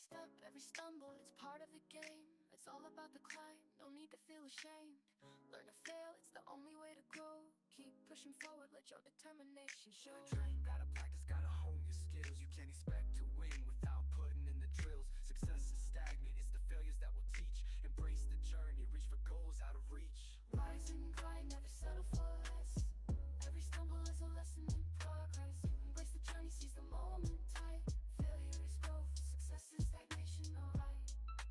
step, every stumble, it's part of the game. It's all about the climb, no need to feel ashamed. Learn to fail, it's the only way to grow. Keep pushing forward, let your determination show. Gotta train, gotta practice, gotta hone your skills. You can't expect to win without putting in the drills. Success is stagnant, it's the failures that will teach. Embrace the journey, reach for goals out of reach. Rise and grind, never settle for less. Every stumble is a lesson in progress. Embrace the journey, seize the moment tight. Failure is growth, success is stagnation, alright.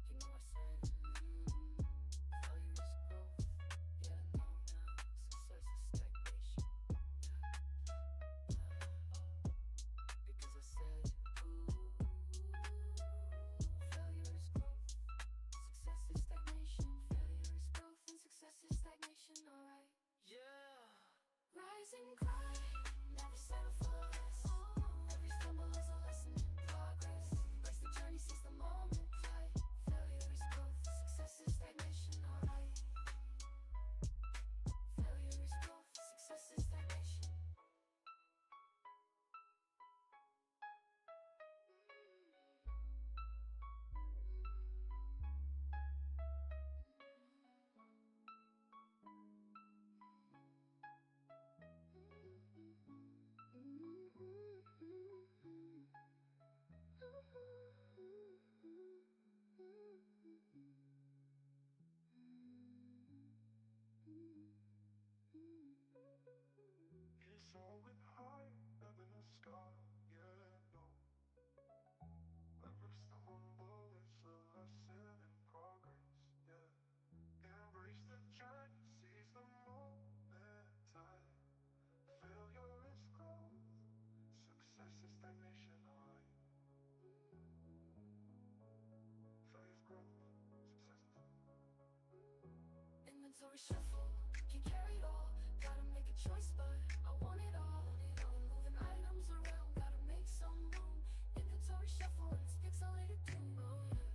You know I said, failure is growth. Yeah, no, success is stagnation. Because I said, failure is growth. Success is stagnation. Failure is growth and success is stagnation, alright. Yeah. Rise and grind, never settle for less. Every stumble is a lesson in progress. Embrace the journey, seize the moment tight. Failure is growth, success is stagnation, alright. Failure is growth, success is stagnation. It's always high, never the sky, yeah, no. Every stumble is a lesson in progress, yeah. Embrace the journey, seize the moment tight. Failure is growth, success is stagnation, alright. Failure is growth, success is... Inventory shuffle, can't carry it all. Gotta make a choice, but I want it all. Moving items around, gotta make some room. Inventory shuffle, and it's pixelated doom.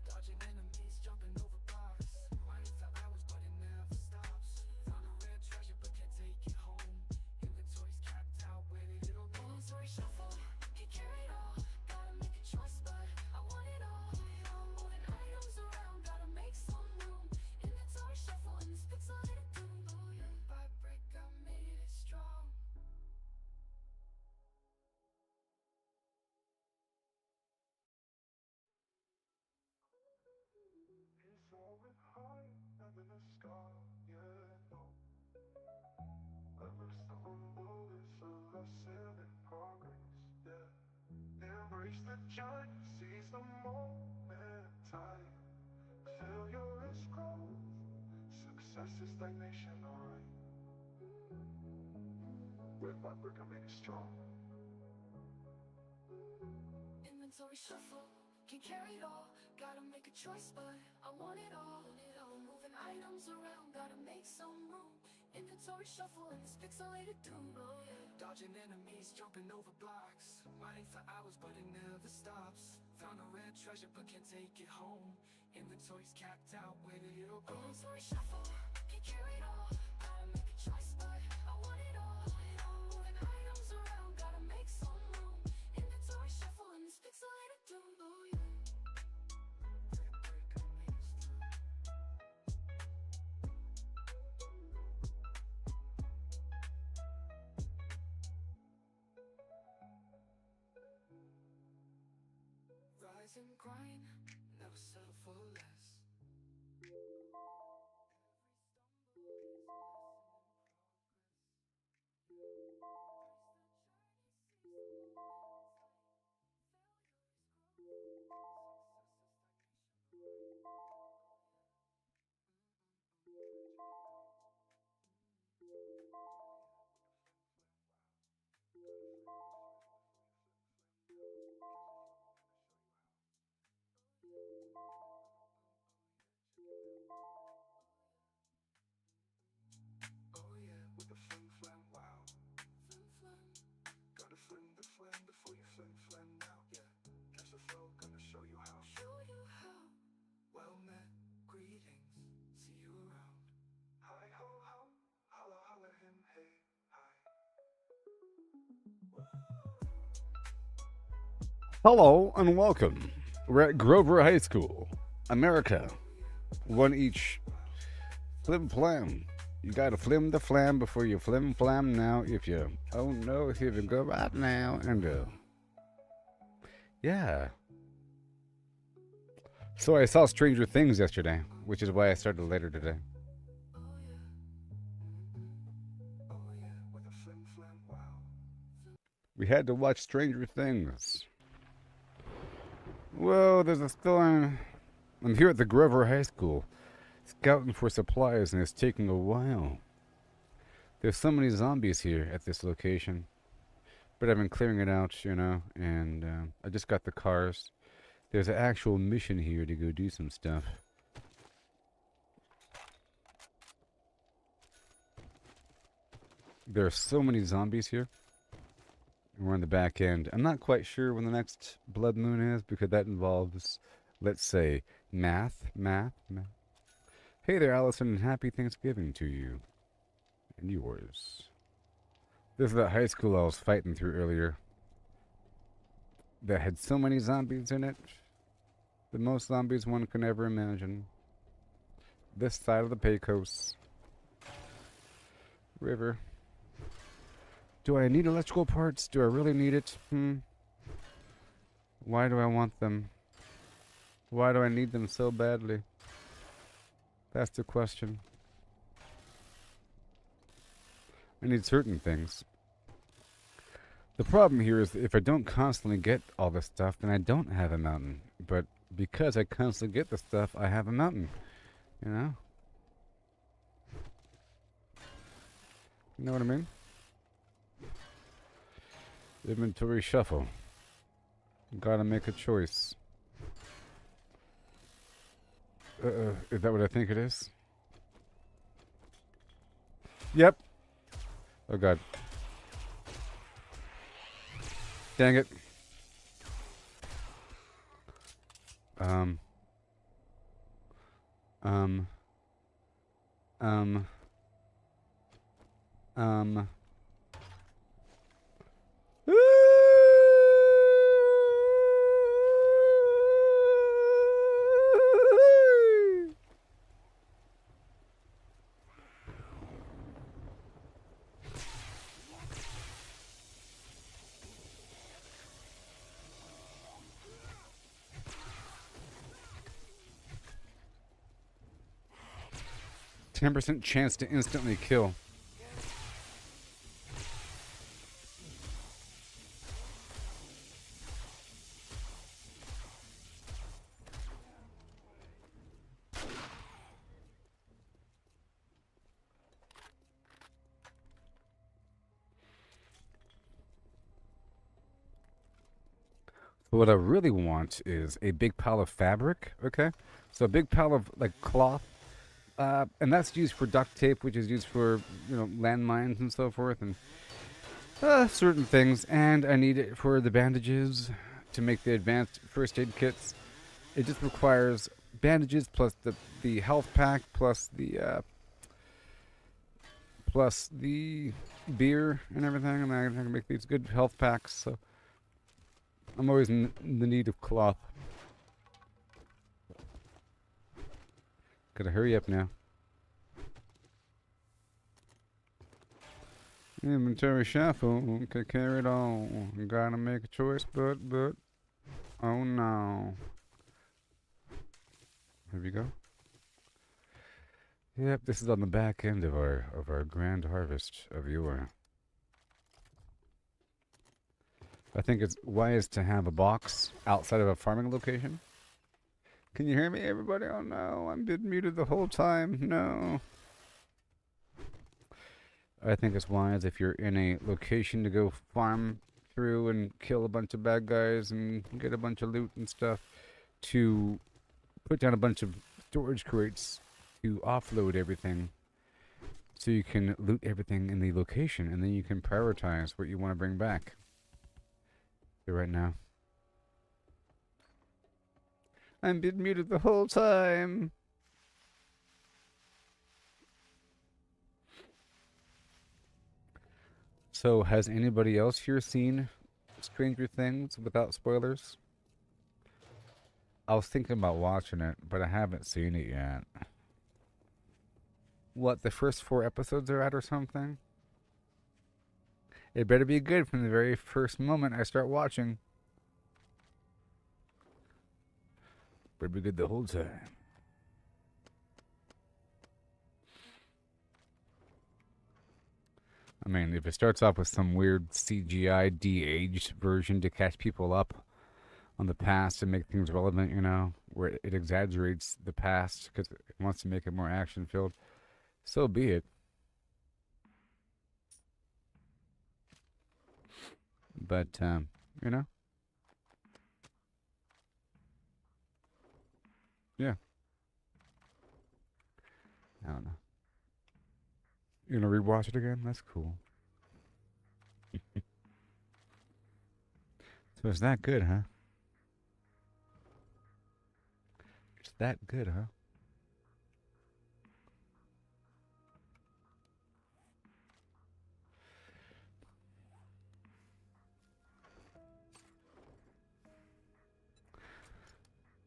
Dodging enemies, jumping over bars. Mining for hours, but it never stops. Found a rare treasure, but can't take it home. Inventory's capped out, where did it all go? Inventory shuffle, can't carry it all. Gotta make a choice, but I want it all. Moving items around, gotta make some room. Inventory shuffle, and it's pixelated doom. Brick by brick, I made it strong. It's always high, never the sky, yeah, no. Every stumble is a lesson in progress, yeah. Embrace the journey, seize the moment tight. Failure is growth, success is stagnation, alright. Brick by brick, I made it strong. Inventory shuffle, can't carry it all. Gotta make a choice, but I want it all. Moving items around, gotta make some room. Inventory shuffle, and it's pixelated doom. Dodging enemies, jumping over blocks. Mining for hours, but it never stops. Found a rare treasure, but can't take it home. Inventory's capped out, where did it all go? Inventory shuffle, can't carry it all. Gotta make a choice, but I want it all. Moving items around, gotta make some room. Inventory shuffle, and it's pixelated doom. Brick, brick, I made it through. Rise and grind, never settle for less. Oh yeah, with the flim flam, wow. Flim flam. Gotta flim the flam before you flim flam now, yeah. Catch the flow, gonna show you how. Show you how. Well met, greetings, see you around. Hi ho ho, holla holla him, hey, hi. Hello and welcome We're at Grover High School, America. One each. Flim flam. You gotta flim the flam before you flim flam now. If you, oh no, if you go right now and yeah. So I saw Stranger Things yesterday, which is why I started later today. We had to watch Stranger Things. Whoa, there's a storm. I'm here at the Grover High School, scouting for supplies, and it's taking a while. There's so many zombies here at this location, but I've been clearing it out, you know, and I just got the cars. There's an actual mission here to go do some stuff. There are so many zombies here. We're on the back end. I'm not quite sure when the next blood moon is because that involves, let's say, math. Hey there, Allison, and happy Thanksgiving to you. And yours. This is that high school I was fighting through earlier. That had so many zombies in it. The most zombies one can ever imagine. This side of the Pecos River. Do I need electrical parts? Do I really need it? Why do I want them? Why do I need them so badly? That's the question. I need certain things. The problem here is that if I don't constantly get all this stuff, then I don't have a mountain. But because I constantly get the stuff, I have a mountain. You know? You know what I mean? Inventory shuffle. Gotta make a choice. Is that what I think it is? Yep. Oh god. Dang it. Um. Woo! 10% chance to instantly kill. What I really want is a big pile of fabric, okay? So a big pile of, like, cloth. And that's used for duct tape, which is used for, you know, landmines and so forth, and certain things. And I need it for the bandages to make the advanced first aid kits. It just requires bandages plus the health pack plus the beer and everything. And I can make these good health packs. So I'm always in the need of cloth. Gotta hurry up now. Inventory shuffle. Okay, carry it on. Gotta make a choice, but oh no. Here we go. Yep, this is on the back end of our grand harvest of yore. I think it's wise to have a box outside of a farming location. Can you hear me, everybody? Oh no, I'm been muted the whole time. No. I think it's wise if you're in a location to go farm through and kill a bunch of bad guys and get a bunch of loot and stuff, to put down a bunch of storage crates to offload everything so you can loot everything in the location, and then you can prioritize what you want to bring back. Right now. I'm been muted the whole time. So, has anybody else here seen Stranger Things without spoilers? I was thinking about watching it, but I haven't seen it yet. What, the first 4 episodes are out or something? It better be good from the very first moment I start watching. Better be good the whole time. I mean, if it starts off with some weird CGI de-aged version to catch people up on the past and make things relevant, you know, where it exaggerates the past because it wants to make it more action-filled, so be it. But, you know, yeah, I don't know. You gonna rewatch it again? That's cool. So it's that good, huh? It's that good, huh?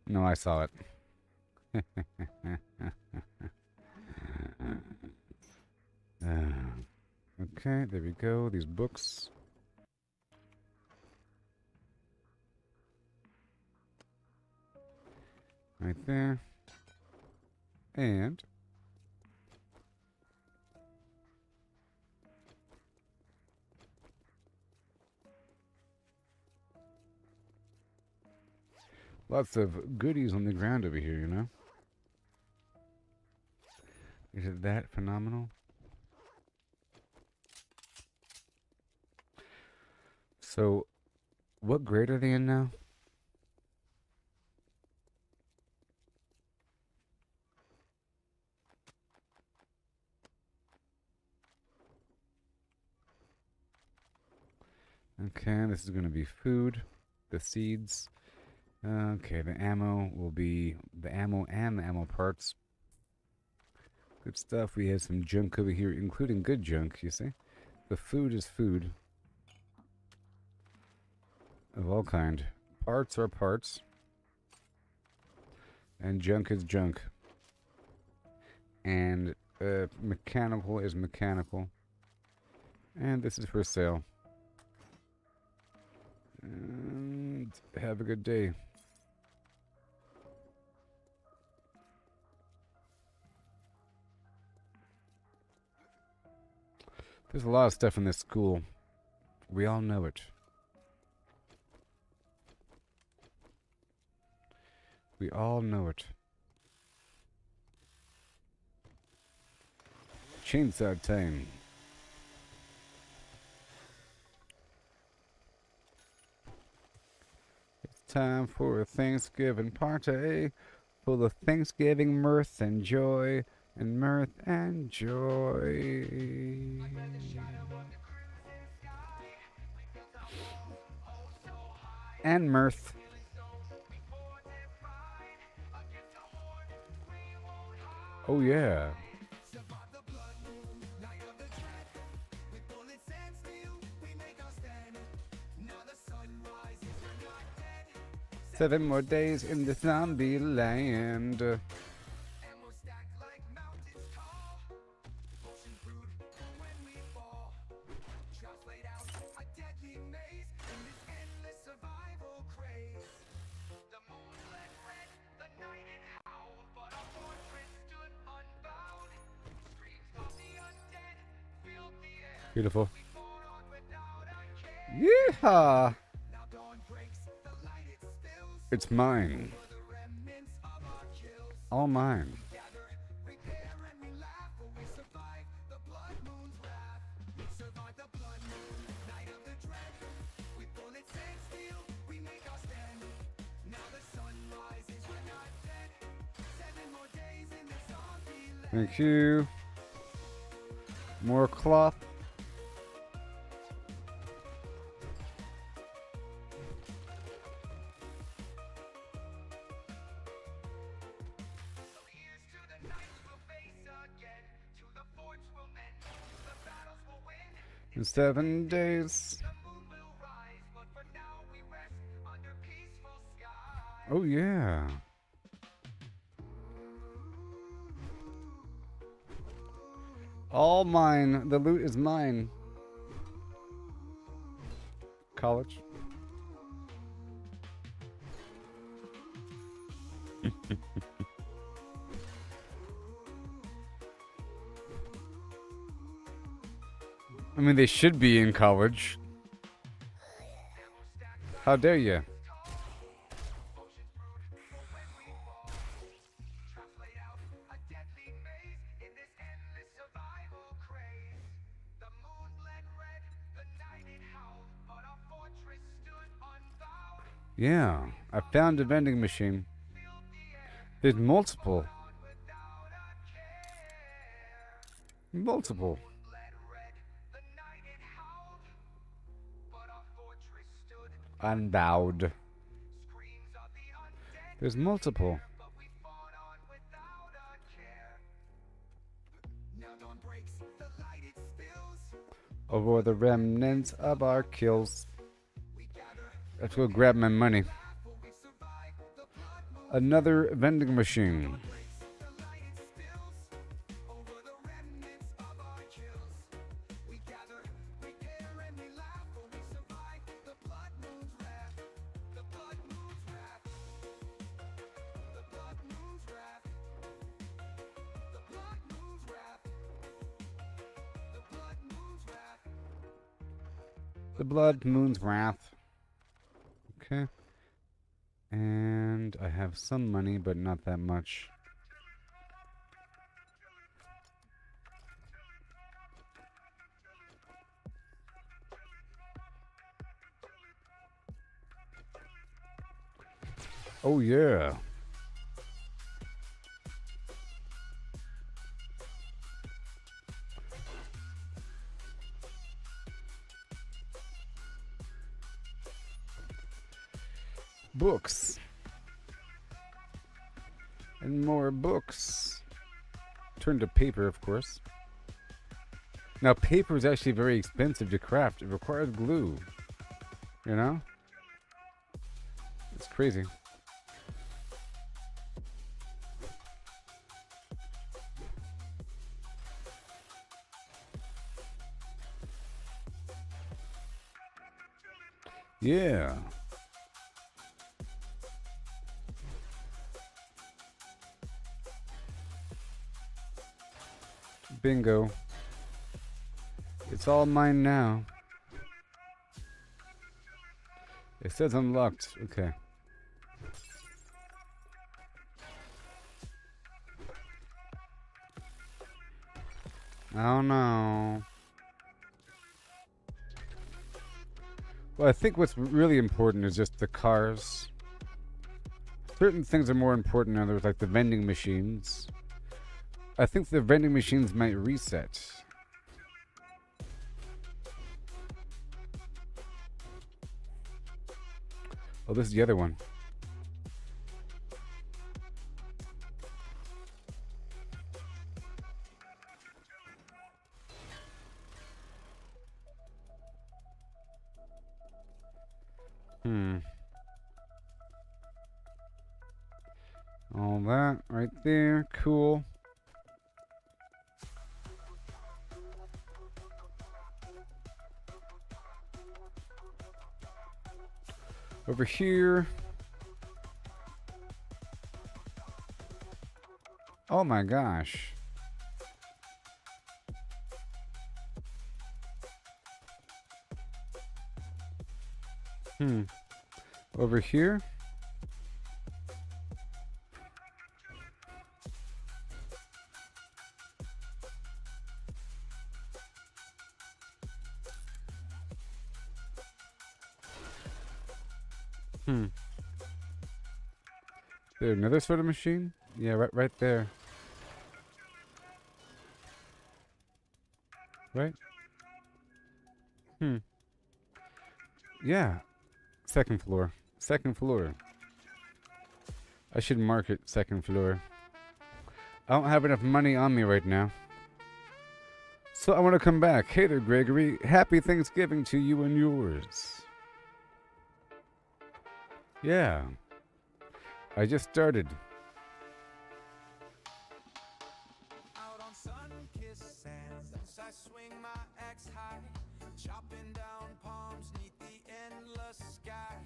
No, I saw it. Okay, there we go. These books. Right there. And lots of goodies on the ground over here, you know? Is it that phenomenal? So, what grade are they in now? Okay, this is going to be food, the seeds. Okay, the ammo will be the ammo and the ammo parts. Good stuff. We have some junk over here, including good junk, you see? The food is food. Of all kind. Parts are parts. And junk is junk. And mechanical is mechanical. And this is for sale. And have a good day. There's a lot of stuff in this school. We all know it. We all know it. Chainsaw time. It's time for a Thanksgiving party full of Thanksgiving mirth and joy. And mirth and joy. And mirth. Oh, yeah. Seven more days in the zombie land. Beautiful. Yeehaw! It's mine. All mine. Thank you. More cloth. In 7 days. Oh, yeah. All mine. The loot is mine. College. I mean, they should be in college. How dare you? Yeah, I found a vending machine. There's multiple. Multiple. Unbowed. There's multiple. Over the remnants of our kills. Let's go grab my money. Another vending machine. The Blood Moon's Wrath. Okay. And I have some money, but not that much. Oh, yeah. Books. And more books. Turn to paper, of course. Now, paper is actually very expensive to craft. It requires glue. You know? It's crazy. Yeah. Bingo. It's all mine now. It says unlocked. Okay. Oh no. Well, I think what's really important is just the cars. Certain things are more important than others, like the vending machines. I think the vending machines might reset. Oh, this is the other one. All that right there. Cool. Over here. Oh my gosh. Over here. Is there another sort of machine? Yeah, right there. Right? Yeah. Second floor. Second floor. I should mark it second floor. I don't have enough money on me right now. So I want to come back. Hey there, Gregory. Happy Thanksgiving to you and yours. Yeah. I just started. Out on sun-kissed sands, I swing my axe high, chopping down palms 'neath the endless sky,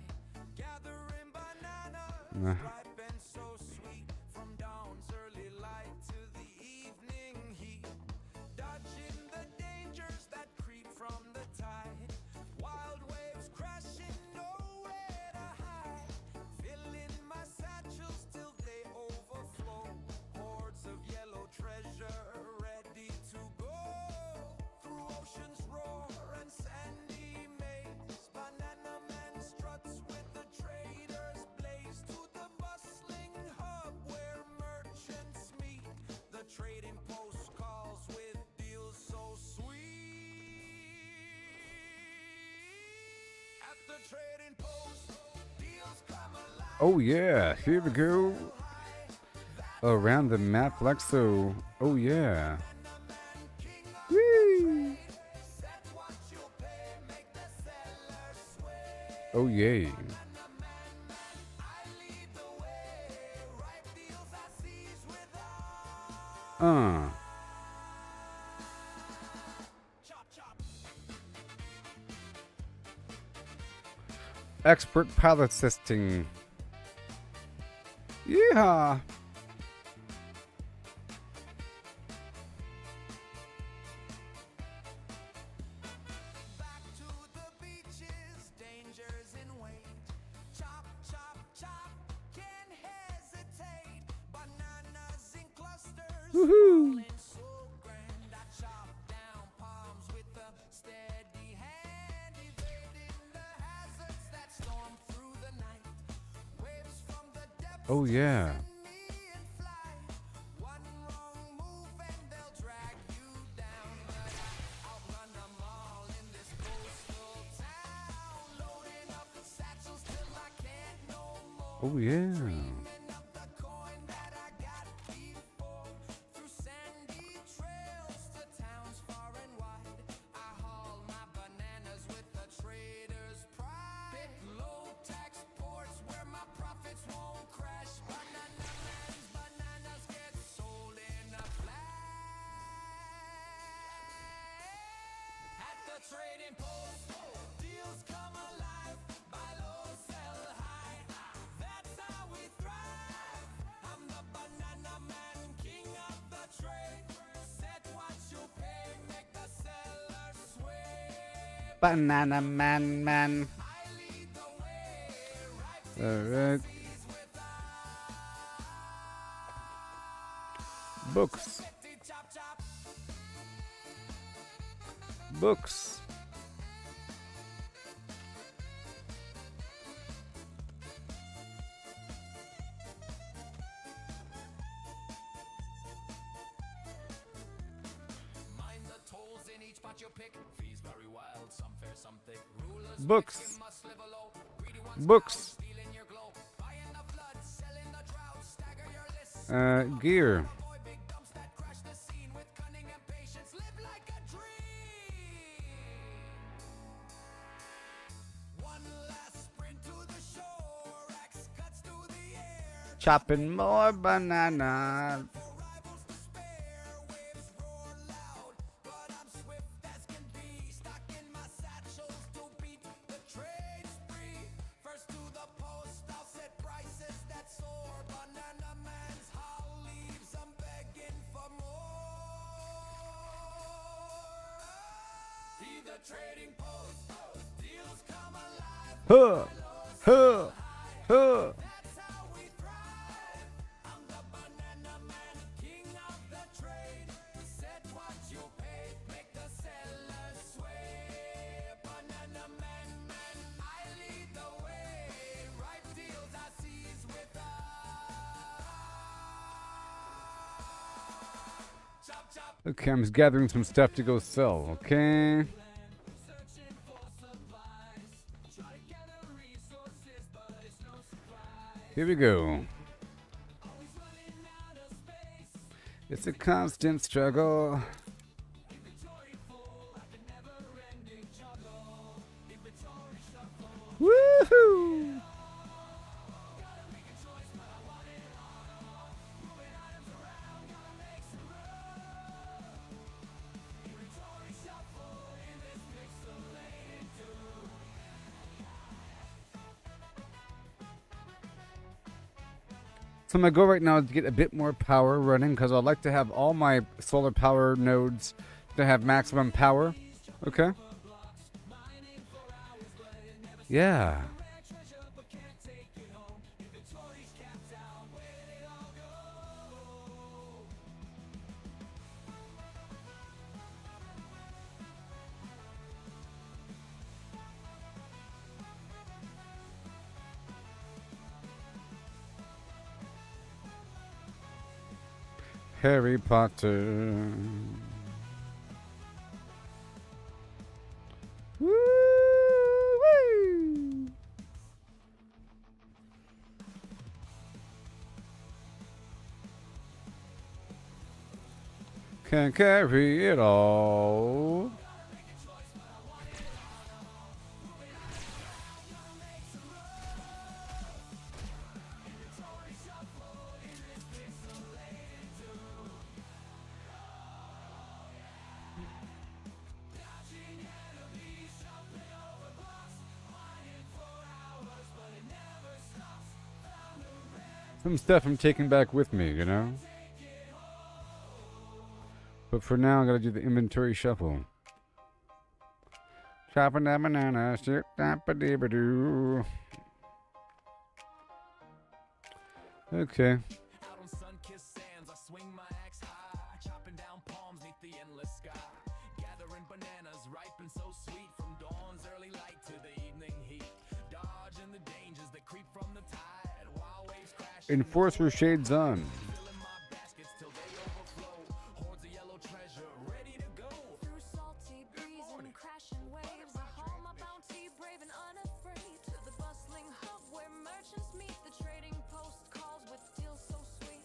gathering bananas, ripe and so sweet, from dawn's early light to the evening heat, dodging the dangers that creep from the tide, wild waves crashing, nowhere to hide, filling my satchels till they overflow, hordes of yellow treasure ready to go, through ocean's roar and sandy maze, banana man struts with the traders blaze, to the bustling hub where merchants meet, the trading post calls with deals so sweet. At the trading post, deals come alive. Oh yeah, here we go. Around the map like so. Oh yeah. Whee! Oh yay. Expert palette testing. Yeehaw. Back to the beaches, dangers in wait. Chop, chop, chop, can't hesitate. Bananas in clusters, Woohoo. falling so grand. I chop down palms with a steady hand, evading the hazards that storm through the night. Waves from the depths Oh yeah. send me in flight. One wrong move and they'll drag you down. But I'll run them all in this coastal town, loading up the satchels till I can't no more. Oh yeah. Dreaming of the coin that I got before. Through sandy trails to towns far and wide, I haul my bananas with the trader's pride. Pick low tax ports where my profits won't crash. Banana man's bananas get sold in a flash. At the trading post, deals come alive. Buy low, sell high. That's how we thrive. I'm the banana man, king of the trade. Set what you pay, make the seller sway. Banana man. I lead the way, right Alright. seas with Books. chop chop. Books. Mind the tolls in each spot you pick. Fees very wild, some fair, some thick. Rulers Books. fixed, you must live a low. Greedy ones Books. proud, stealing your glow. Buying the flood, selling the drought. Stagger your list. Gear. Avoid big dumps that crash the scene with cunning and patience. Live like a dream. One last sprint to the shore. Axe cuts through the air. Chopping more bananas. For rivals to spare. Waves roar loud, but I'm swift as can be. Stuck in my satchels to beat the trade spree. First to the post, I'll set prices that soar. Banana man's haul leaves, I'm begging for more. See the trading post, deals come alive. Huh. Huh. Huh. That's how we thrive. I'm the banana man, king of the trade. Set what you pay, make the seller sway. Banana man, I lead the way. Right deals I seize with chop chop. Okay, I'm just gathering some stuff to go sell, okay? Searching for supplies. Try to gather resources, but it's no surprise. Here we go. Always running out of space. It's a constant struggle. Inventory full like a never-ending juggle. Inventory shuffle. Woohoo! Gotta make a choice, but I So my goal right now is to get a bit more power running because I'd like to have all my solar power nodes to have maximum power. Okay? Yeah. Harry Potter. Woo-wee. Can carry it all. Some stuff I'm taking back with me, you know? But for now, I gotta do the inventory shuffle. Chopping that banana, shit, doo. Okay. Out on sun-kissed sands, I swing my axe high, chopping down palms 'neath the endless sky. Gathering bananas, ripe and so sweet, from dawn's early light to the evening heat. Dodging the dangers that creep from the tide, while waves crash. Enforcer shades on. Filling my baskets till they overflow. Hordes of yellow treasure ready to go. Through salty breeze and crashing waves, I haul my bounty brave and unafraid to the bustling hub where merchants meet. The trading post calls with deals so sweet.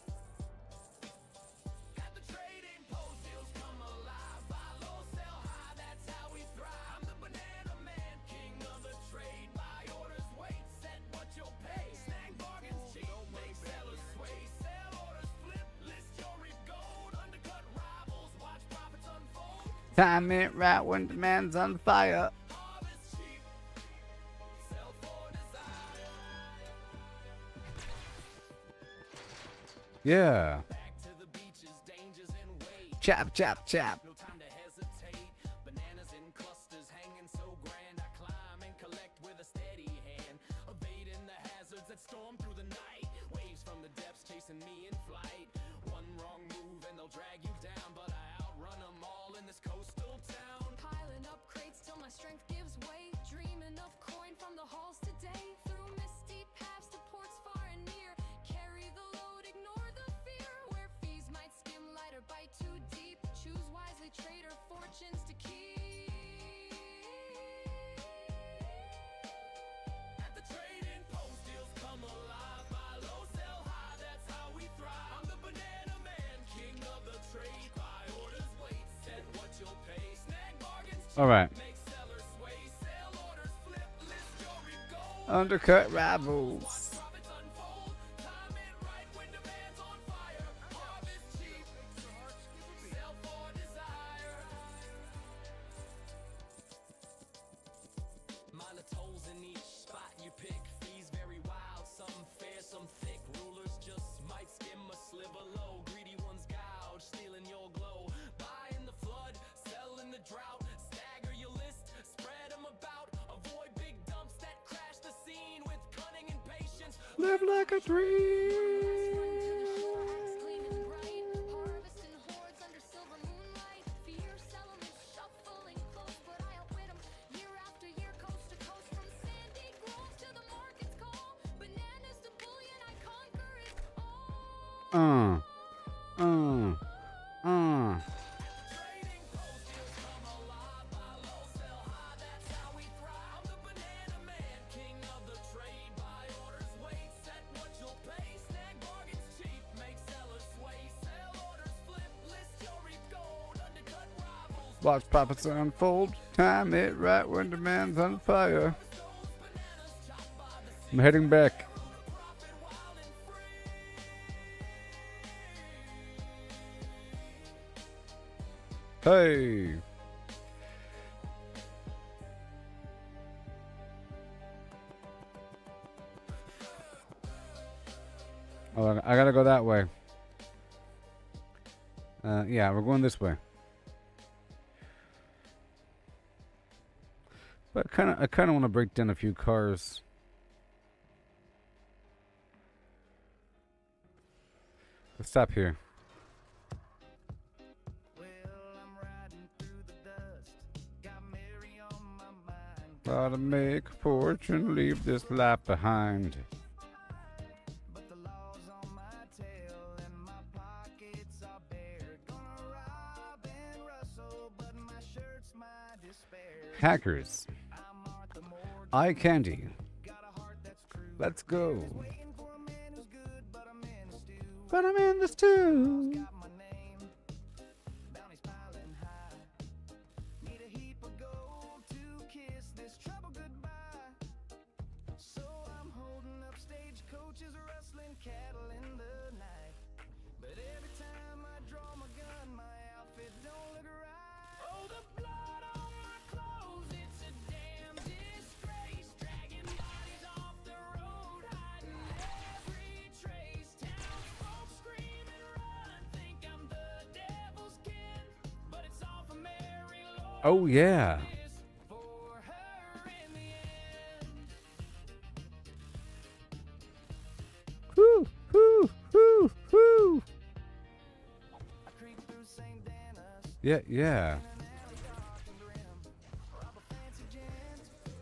At the trading post, deals come alive. Buy low, sell high, that's how we thrive. I'm the banana man, king of the trade. Buy orders, wait, set what you'll pay. Snag bargains cheap, make sellers sway. Sell orders, flip, list your reap gold. Undercut rivals, watch profits unfold. Time it right when demand's on fire. Harvest cheap, sell for desire. Yeah. Back to the beaches, dangers in wait. Chop, chop, chop. No time to hesitate. Bananas in clusters hanging so grand. I climb and collect with a steady hand. Evading the hazards that storm through the night. Waves from the depths chasing me in flight. One wrong move and they'll drag you down. But I outrun them all in this coastal town. Piling up crates till my strength gives way. Dreaming of coin from the halls today. Through misty paths to ports far and near. Carry the load, ignore the fear. Where fees might skim light or bite too deep. Choose wisely, trader fortunes to keep. At the trading post, deals come alive. Buy low, sell high, that's how we thrive. I'm the banana man, king of the trade. Buy orders, wait, set what you'll pay. Snag bargains, All right. make sellers sway. Sell orders, flip, list your reap gold. Undercut rivals. Profits unfold, time it right when demand's on fire. Harvest cheap, sell for desire. Mine are tolls in each spot you pick. Fees very wild, some fair, some thick. Rulers just might skim a sliver low. Greedy ones gouge, stealing your glow. Buy in the flood, sell in the drought. Stagger your list, spread them about. Avoid big dumps that crash the scene with cunning and patience. Live like a dream. Gleaming bright, harvesting hordes under silver moonlight. Fierce elements shuffling close, but I outwit 'em. Year after year, coast to coast, from sandy groves to the market's call. Bananas to bullion, I conquer it all. Trading post deals come alive. Buy low, sell high, that's how we thrive. I'm the banana man, king of the trade. Buy orders, wait, set what you'll pay. Snag bargains cheap, make sellers sway. Sell orders, flip, list your reap gold. Undercut rivals, Watch profits unfold. Time it right when demand's on fire. bananas chopped by the sea. I'm heading back. Profit wild and free. Hey. Oh, I gotta go that way. Yeah, we're going this way. But I kind of want to break down a few cars. Let's stop here. Gotta make a fortune, leave this life behind. Hackers. Eye candy. Let's go. But I'm in this too. Oh yeah. Whoo, whoo, whoo, whoo. Yeah, yeah.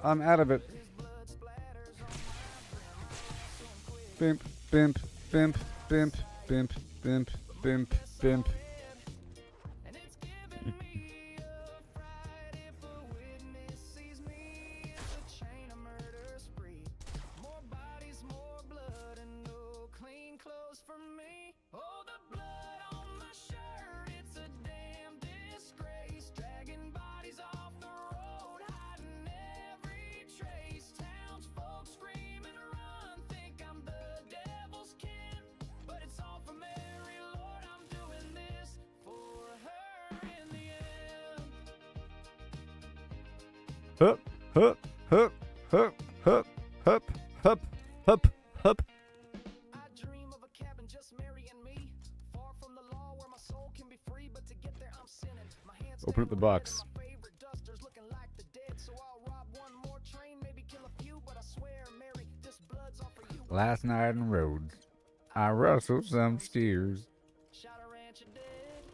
I'm out of it. Bimp, bimp, bimp, bimp, bimp, bimp, bimp, bimp. Hup, hup, hup, hup, hup, hup, hup, hup, hup. I dream of a cabin just Mary and me, far from the law where my soul can be free, but to get there I'm sinning. My hands Open up the box. my favorite dusters looking like the dead, so I'll rob one more train, maybe kill a few, but I swear, Mary, this blood's all for you. Last night on the road, I rustled some steers. Shot a rancher dead.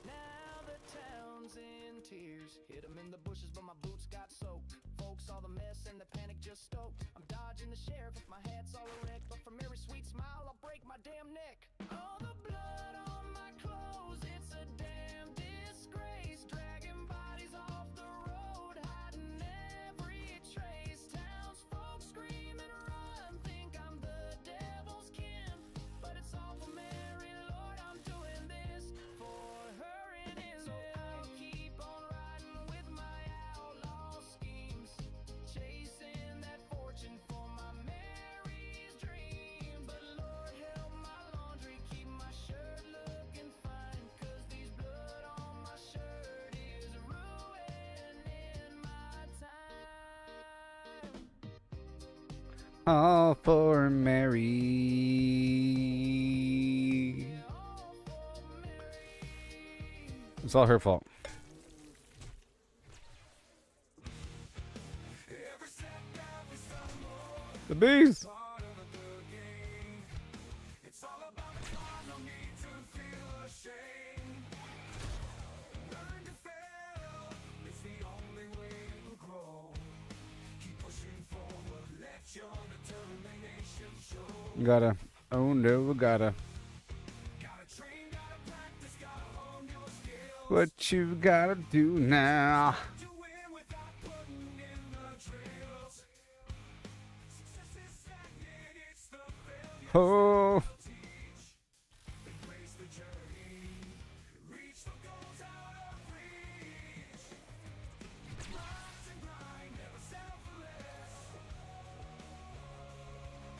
Now the town's in tears. Hit 'em in the bushes, but my boots got soaked. Folks saw the mess and the panic just stoked. I'm dodging the sheriff if my hat's all a wreck, but for Mary's sweet smile, I'll break my damn neck. All the blood on my clothes, it's a damn disgrace. Dragging bodies off the road, hiding every trace. Townsfolk screaming, run, think I'm the devil's kin, but it's all for Mary, Lord, I'm doing this for her and him. So I'll keep on riding with my outlaw schemes, chasing that fortune for my Mary's dream. But Lord help my laundry, keep my shirt looking fine, 'cause these blood on my shirt is ruining my time. All for Mary. It's all her fault. The bees. It's all about the fun, no need to feel ashamed. Learn to fail, it's the only way to grow. Keep pushing forward, let your determination show. Gotta. Oh no, gotta. Gotta train, gotta practice, gotta hone your skills. What you gotta do now? To win without putting in the drills. Success is stagnant, it's the failure. Oh. Embrace the journey, reach the goals out of reach. Rise and grind, never selfless.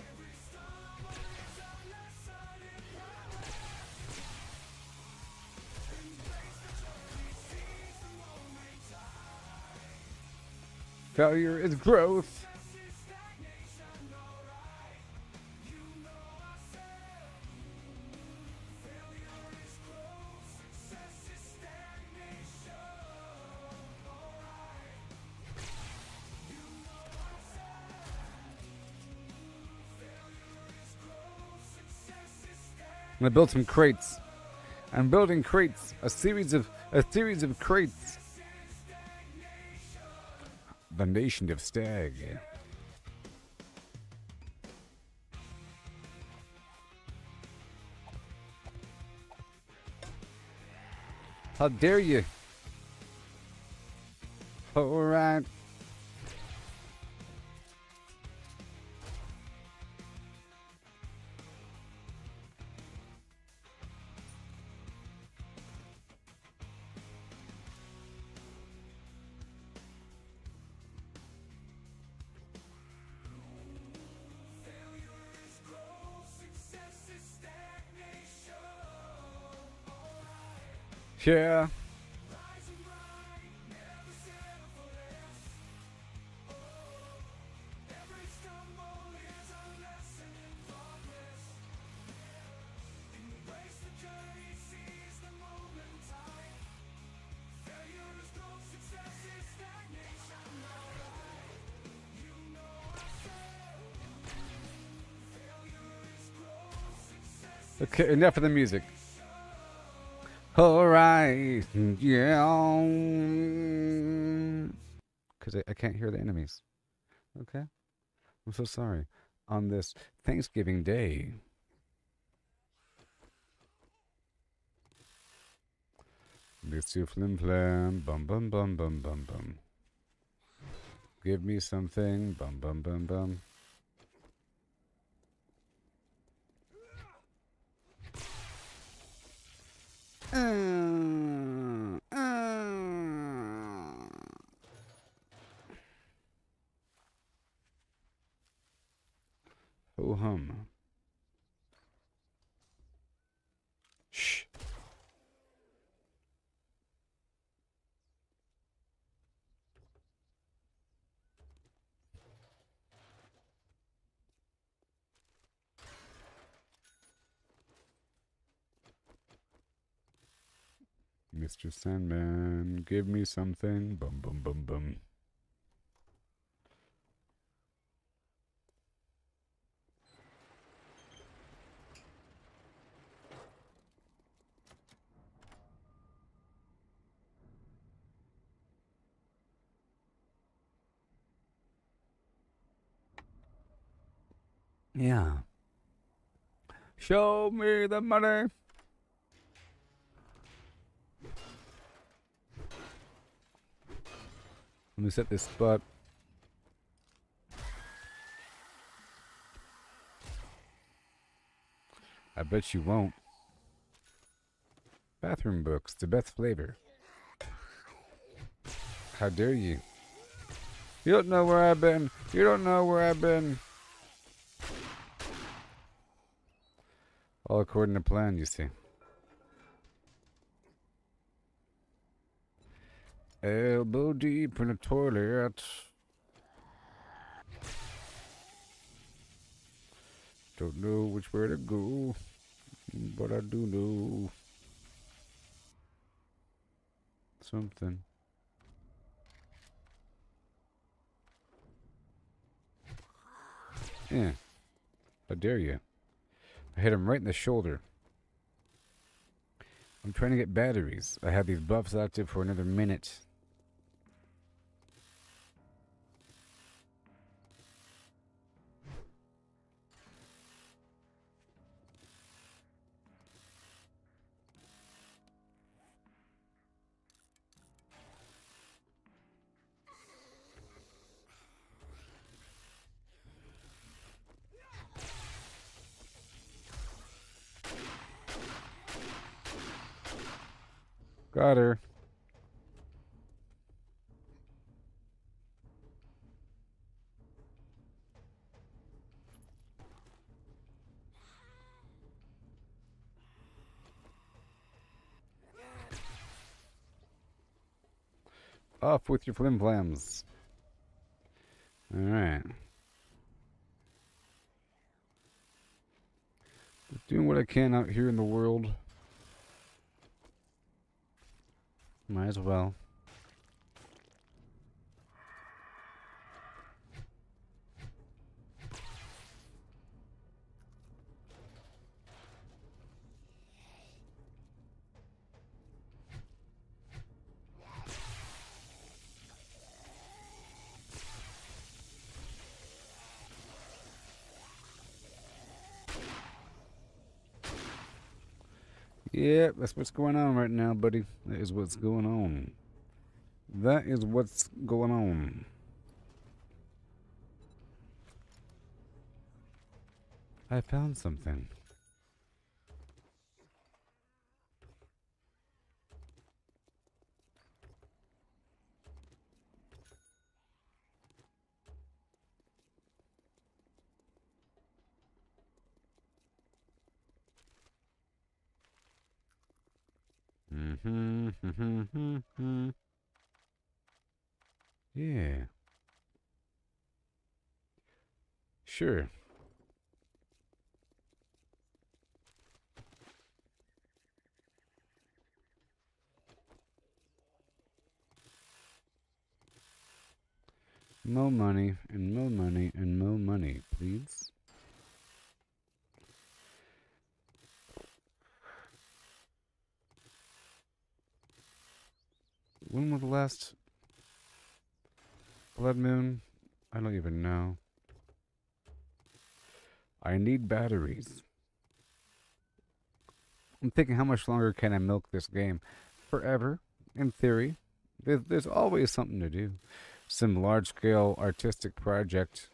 Every stumble is a lesson in progress. Embrace the journey, seize the moment time. Failure is growth. Success is stagnation, alright. You know I said gonna build some crates. I'm building crates. A series of crates. The nation of stag. How dare you? All right. Yeah. Okay, enough of the music. All right, yeah. Because I can't hear the enemies. Okay, I'm so sorry. On this Thanksgiving Day. Mr. Flim Flam, bum bum bum bum bum bum. Give me something, bum bum bum bum. Oh hum. Shh. Mr. Sandman, give me something. Bum bum bum bum. Yeah. Show me the money. Let me set this spot. I bet you won't. Bathroom books, the best flavor. How dare you? You don't know where I've been. You don't know where I've been. All according to plan, you see. Elbow deep in a toilet. Don't know which way to go, but I do know something. Yeah. How dare you? I hit him right in the shoulder. I'm trying to get batteries. I have these buffs active for another minute. Got her. Off with your flim flams. Alright. Doing what I can out here in the world. Might as well. Yeah, that's what's going on right now, buddy. That is what's going on. That is what's going on. I found something. Mm-hmm. Yeah. Sure. More money and more money and more money, please. When was the last blood moon? I don't even know. I need batteries. I'm thinking, how much longer can I milk this game? Forever, in theory. There's always something to do. Some large-scale artistic project,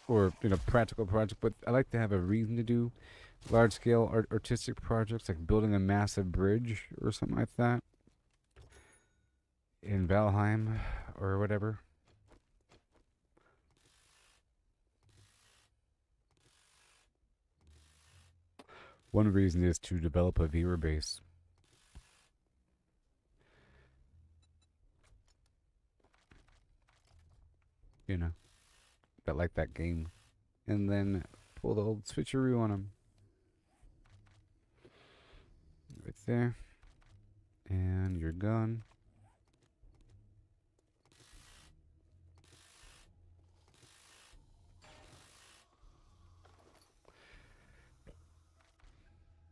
or practical project. But I like to have a reason to do large-scale artistic projects, like building a massive bridge or something like that in Valheim or whatever. One reason is to develop a viewer base. You know, that like that game. And then pull the old switcheroo on them. Right there. And you're gone.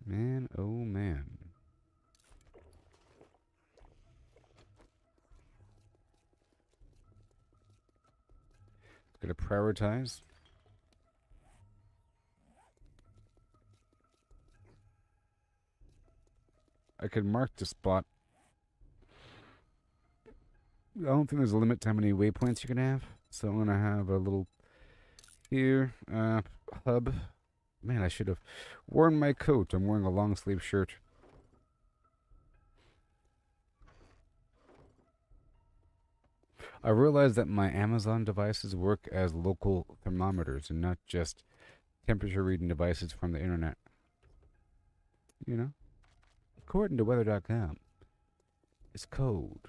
Man, oh man. Gotta prioritize. I could mark the spot. I don't think there's a limit to how many waypoints you can have. So I'm gonna have a little here, hub. Man, I should have worn my coat. I'm wearing a long sleeve shirt. I realized that my Amazon devices work as local thermometers and not just temperature reading devices from the internet. You know? According to weather.com, it's cold.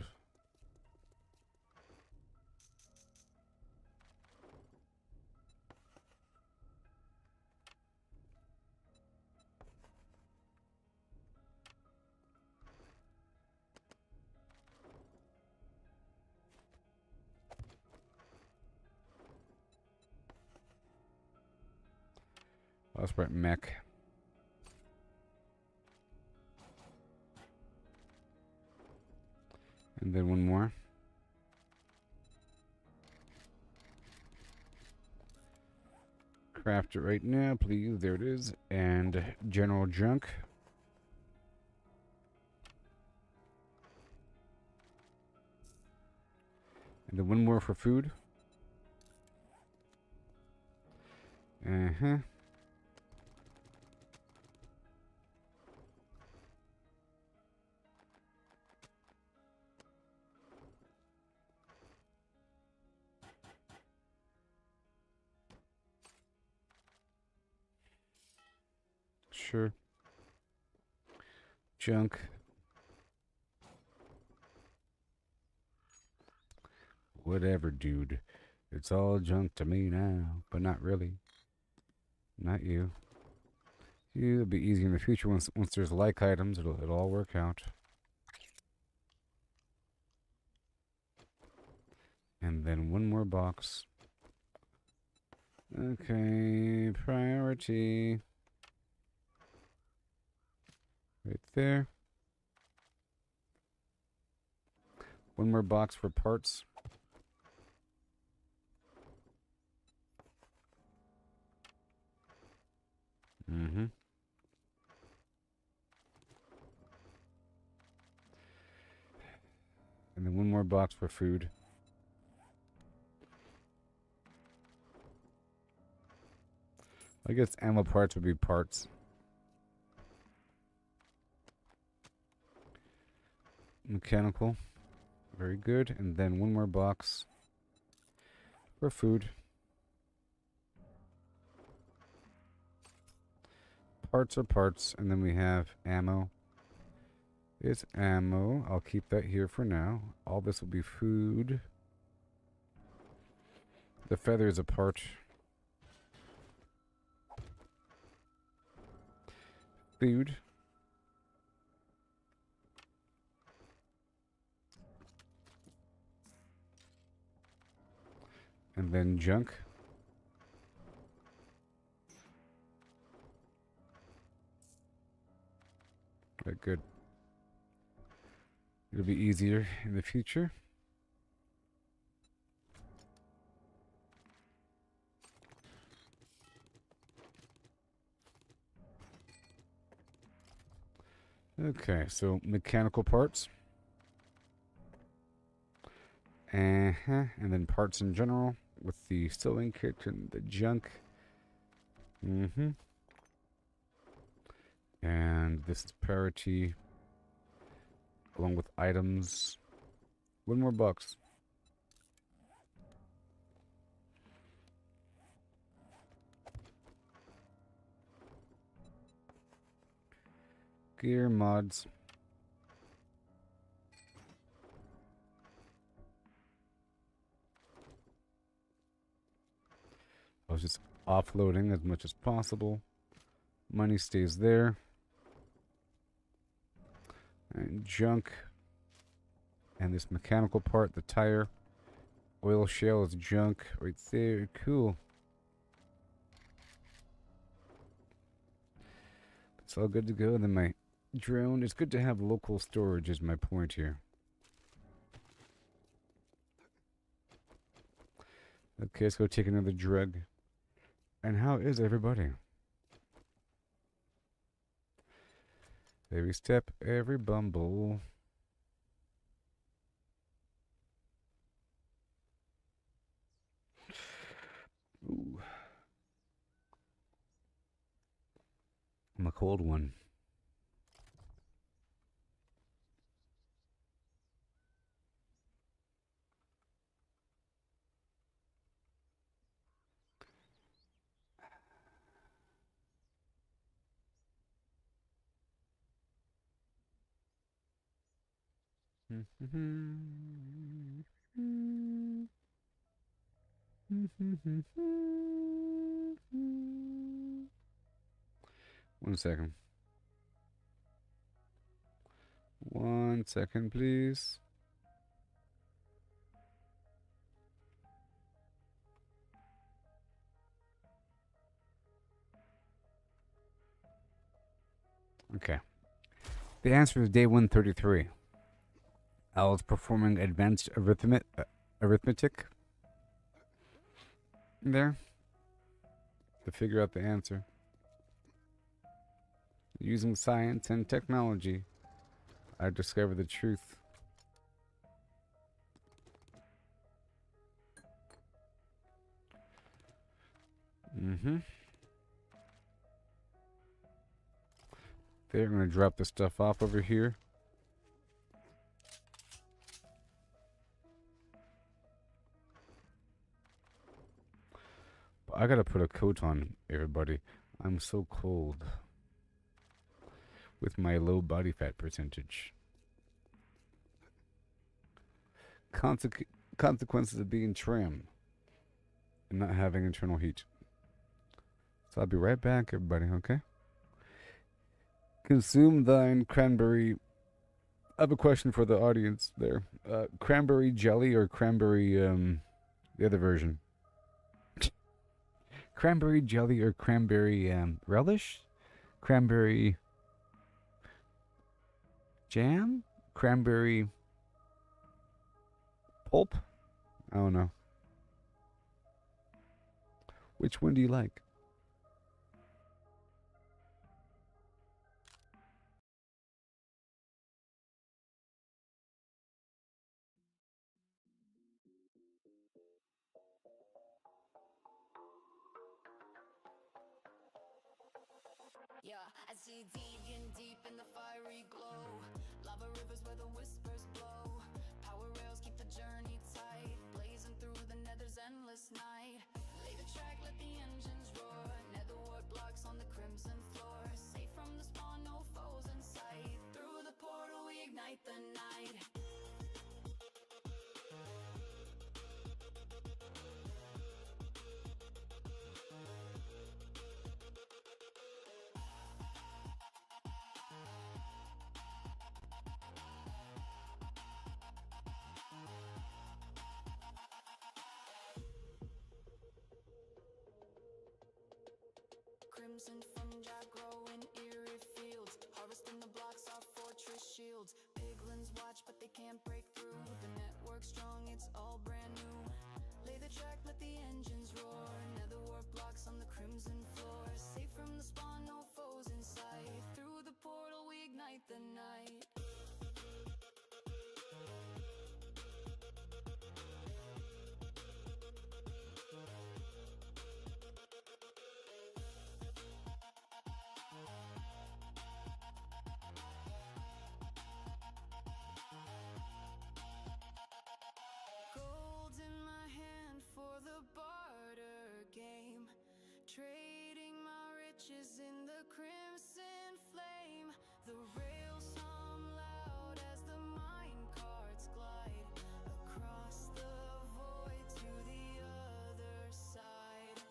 Let's write mech. And then one more. Craft it right now, please. There it is. And general junk. And then one more for food. Uh-huh. Sure. Junk. Whatever, dude. It's all junk to me now, but not really. Not you. It'll be easy in the future once there's like items. It'll all work out. And then one more box. Okay, priority. Right there. One more box for parts. Mm-hmm. box for food. I guess ammo parts would be parts. Mechanical. Very good. And then one more box for food. Parts are parts. And then we have ammo. It's ammo. I'll keep that here for now. All this will be food. The feather is a part. Food. And then junk. Okay, good. It'll be easier in the future. Okay, so mechanical parts. And then parts in general with the sewing kit and the junk. And this is parity along with items. One more box. Gear mods. I was just offloading as much as possible. Money stays there. And junk. And this mechanical part, the tire. Oil shale is junk right there. Cool. It's all good to go. And then my drone. It's good to have local storage is my point here. Okay, let's go take another drug. And how is everybody? Every step, every bumble. Ooh. I'm a cold one. One second. 1 second, please. Okay. The answer is day 133. I was performing advanced arithmetic there to figure out the answer. Using science and technology, I discovered the truth. They're going to drop the stuff off over here. But I got to put a coat on, everybody. I'm so cold. With my low body fat percentage. Consequences of being trim and not having internal heat. So I'll be right back, everybody, okay? Consume thine cranberry. I have a question for the audience there. Cranberry jelly or cranberry, the other version? Cranberry jelly or cranberry, relish? Cranberry jam? Cranberry pulp? I don't know. Which one do you like? I see deep in the fiery glow. Lava rivers where the whispers blow. Power rails keep the journey tight, blazing through the nether's endless night. Lay the track, let the engines roar. Netherward blocks on the crimson floor. Safe from the spawn, no foes in sight. Through the portal we ignite the night. Crimson fungi grow in eerie fields, harvesting the blocks off fortress shields. Piglins watch but they can't break through. The network's strong, it's all brand new. Lay the track, let the engines roar. Netherward blocks on the crimson floor. Safe from the spawn, no foes in sight. Through the portal we ignite the night. Gold in my hand for the barter game, trading my riches in the crimson flame. The rails hum loud as the mine carts glide across the void to the other side.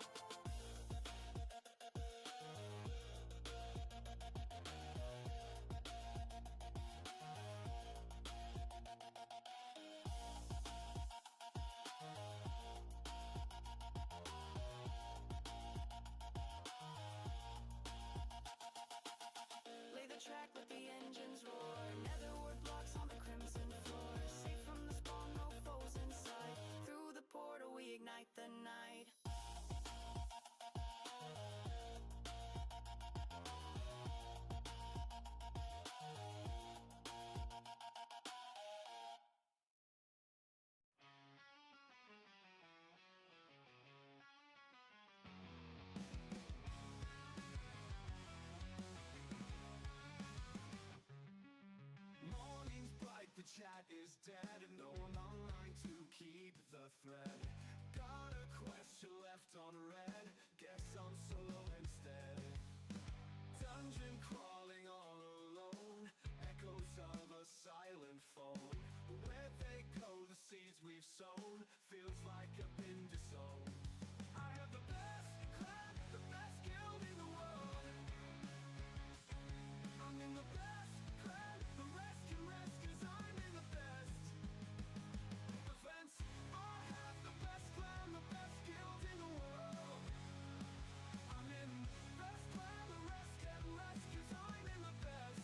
Lay the track, let the engines roar. Netherward blocks on the crimson floor. Safe from the spawn, no foes inside. Through the portal we ignite the night. Morning's bright, the chat is dead, and no one online to keep the thread. Got a question left on red, guess I'm solo instead. Dungeon crawling all alone, echoes of a silent phone. Where they go, the seeds we've sown, feels like I've been disowned. I have the best clan, the best guild in the world. I'm in the best clan, the rest can rest, cause I'm in the best. Defense, I have the best clan, the best guild in the world. I'm in best clan, the rest can rest, cause I'm in the best.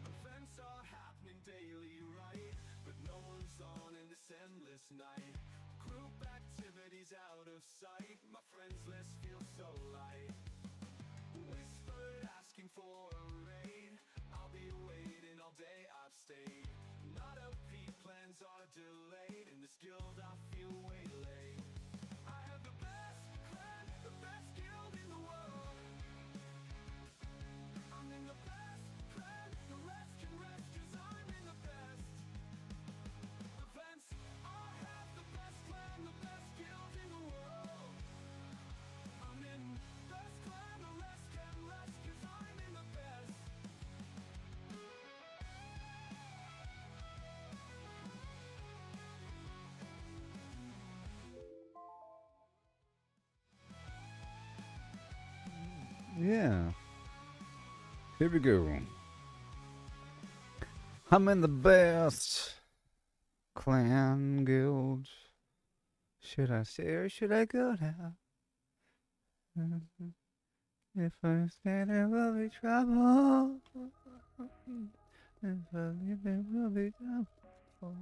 Events are happening daily, right? But no one's on in this endless night. Group activities out of sight, my friends list feels so light. Whispered asking for a raid, I'll be waiting all day, I've stayed. Not a peep, plans are delayed, in this guild I feel waylaid. I have the best clan, the best guild in the world. I'm in the best clan, the rest can rest, cause I'm in the best. Events, I have the best clan, the best guild in the world. I'm in best clan, the rest can rest, cause I'm in the best. Yeah. Here we go. I'm in the best clan guild. Should I stay or should I go now? If I stay, there will be trouble. If I leave, there will be trouble.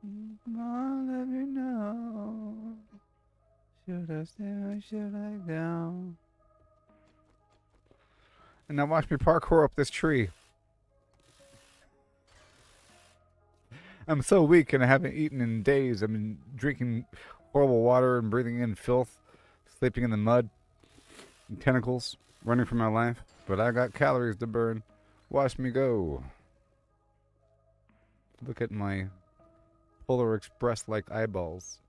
Come on, let me know. Should I stay or should I go? And now watch me parkour up this tree. I'm so weak and I haven't eaten in days. I've been drinking horrible water and breathing in filth, sleeping in the mud and tentacles. running for my life, but I got calories to burn. Watch me go. Look at my Polar Express-like eyeballs.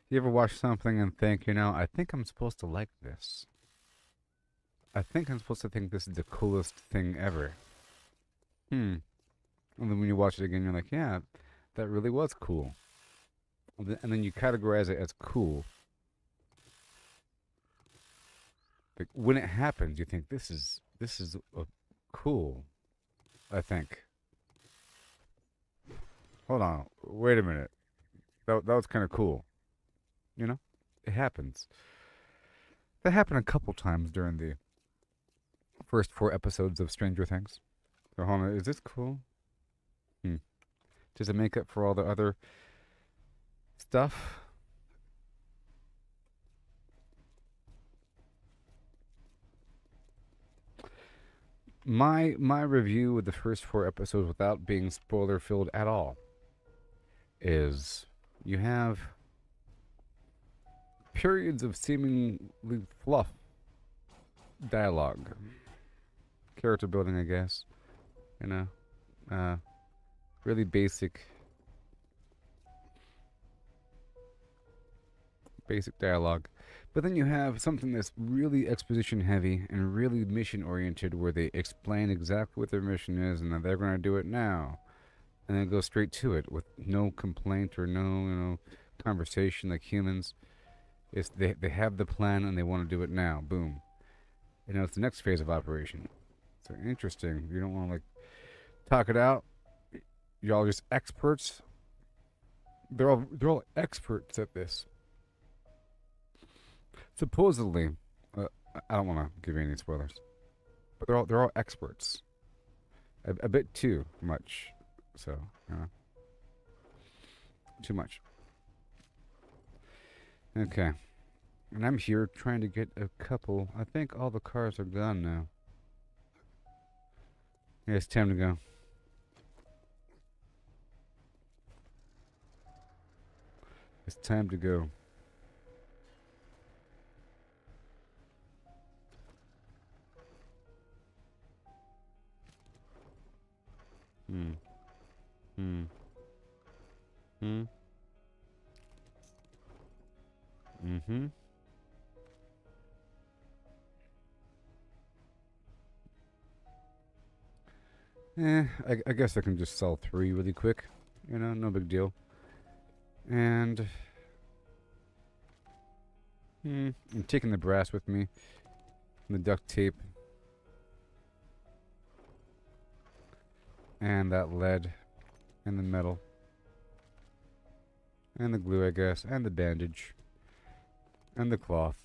You ever watch something and think, I think I'm supposed to like this. I think I'm supposed to think this is the coolest thing ever. And then when you watch it again, you're like, yeah, that really was cool. And then you categorize it as cool. Like when it happens, you think this is cool. I think. Hold on, wait a minute. That was kind of cool. It happens. That happened a couple times during the first 4 episodes of Stranger Things. So hold on, is this cool? Does it make up for all the other stuff? My review of the first 4 episodes, without being spoiler filled at all, is you have periods of seemingly fluff dialogue, character building, I guess. Really basic dialogue. But then you have something that's really exposition heavy and really mission oriented, where they explain exactly what their mission is and that they're going to do it now, and then go straight to it with no complaint or no conversation like humans. It's they have the plan and they want to do it now. Boom. It's the next phase of operation. So interesting. You don't want to talk it out. Y'all just experts. They're all experts at this. Supposedly, I don't want to give you any spoilers, but they're all experts. A bit too much. So too much. Okay. And I'm here trying to get a couple. I think all the cars are gone now. Yeah, it's time to go. It's time to go. I guess I can just sell 3 really quick. No big deal. And I'm taking the brass with me, and the duct tape, and that lead, and the metal, and the glue, I guess, and the bandage, and the cloth.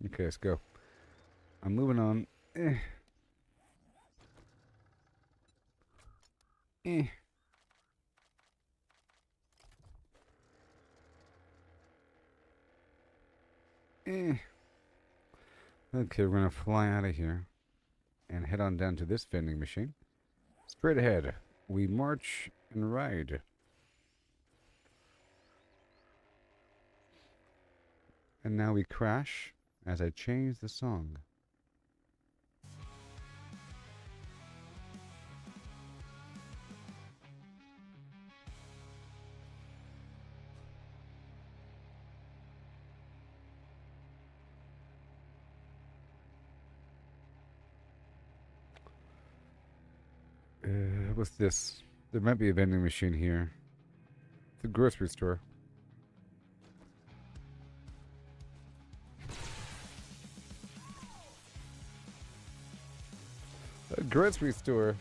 Okay, let's go. I'm moving on. Okay, we're gonna fly out of here and head on down to this vending machine. Straight ahead, we march and ride. And now we crash as I change the song. What's this? There might be a vending machine here. It's a grocery store. A grocery store.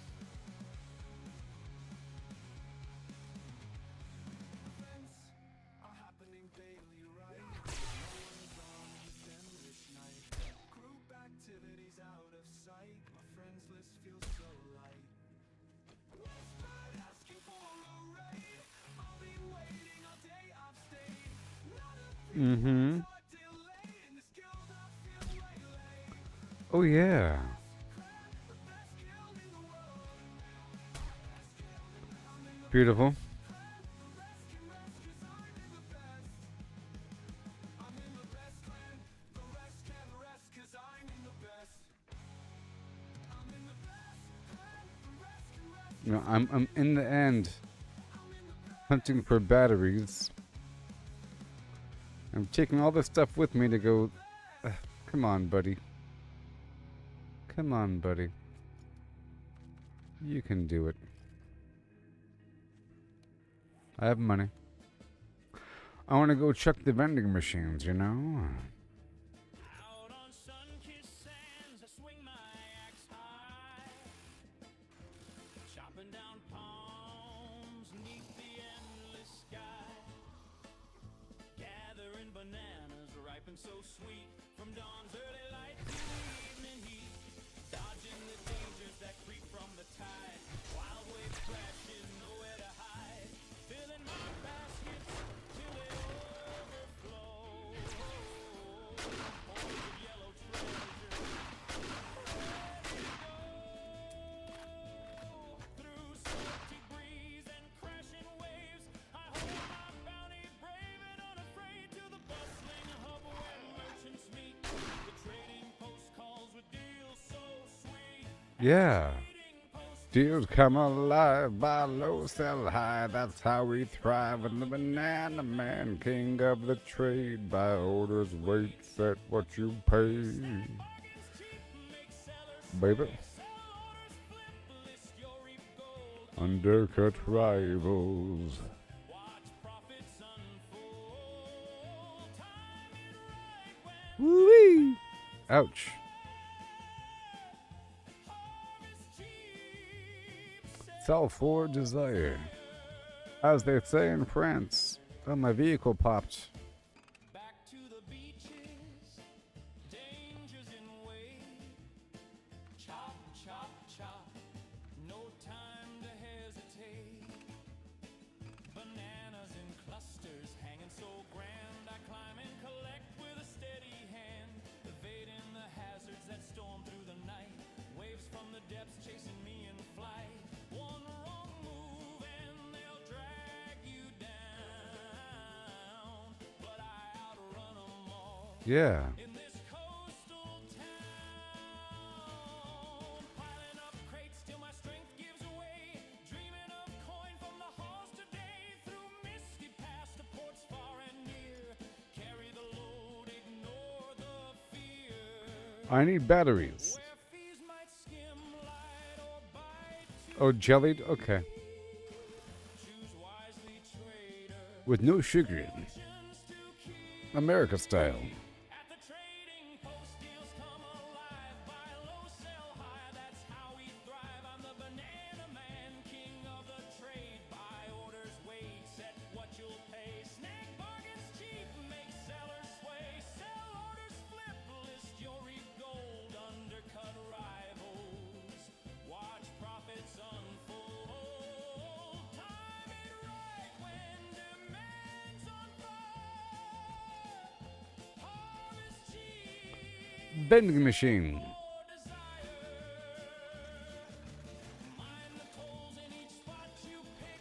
Group activity Mm-hmm. Oh yeah. Beautiful. You know, I'm in the end hunting for batteries. I'm taking all this stuff with me to go. Come on, buddy. Come on, buddy. You can do it. I have money. I want to go check the vending machines, you know? Out on sun-kissed sands, I swing my axe high, chopping down palms 'neath the endless sky, gathering bananas ripe and so sweet, from dawn's early light to evening heat, dodging the dangers that creep from the tide, wild waves crashing, nowhere to hide, filling my baskets till they overflow. Holes of yellow treasure, ready to go. Through salty breeze and crashing waves, I hold my bounty brave and unafraid to the bustling hub where merchants meet. The trading post calls with deals so sweet. Yeah. Trading post Deals come alive, buy low, sell high. That's how we thrive. And the banana man, king of the trade. Buy orders, wait, set what you pay. bargains cheap, make sellers Baby. sell orders flip, list your reap gold. Undercut rivals. Watch profits unfold. Time it right when Woo-wee. Ouch. harvest cheap. Sell for desire. As they say in France. Oh, my vehicle popped. Back to the beaches, dangers in wait. Chop, chop, chop, no time to hesitate. Bananas in clusters, hanging so grand. I climb and collect with a steady hand, evading the hazards that storm through the night. Waves from the depths chasing me in flight. One wrong move and they'll drag you down, but I outrun 'em all. Yeah. In this coastal town, piling up crates till my strength gives way, dreaming of coin from the halls today, through misty paths to ports far and near, carry the load, ignore the fear, I need batteries. where fees might skim light or bite to Oh, jellied? Okay. choose wisely, trader, With no sugar. options to keep. America style. At the trading post, deals come alive. Buy low, sell high, that's how we thrive. I'm the banana man, king of the trade. Buy orders, wait, set what you'll pay. Snag bargains cheap, make sellers sway. Sell orders flip, list your reap gold. Undercut rivals, watch profits unfold. Time it right when demand's on fire. Harvest cheap, Vending machine. more desire. Mind the tolls in each spot you pick.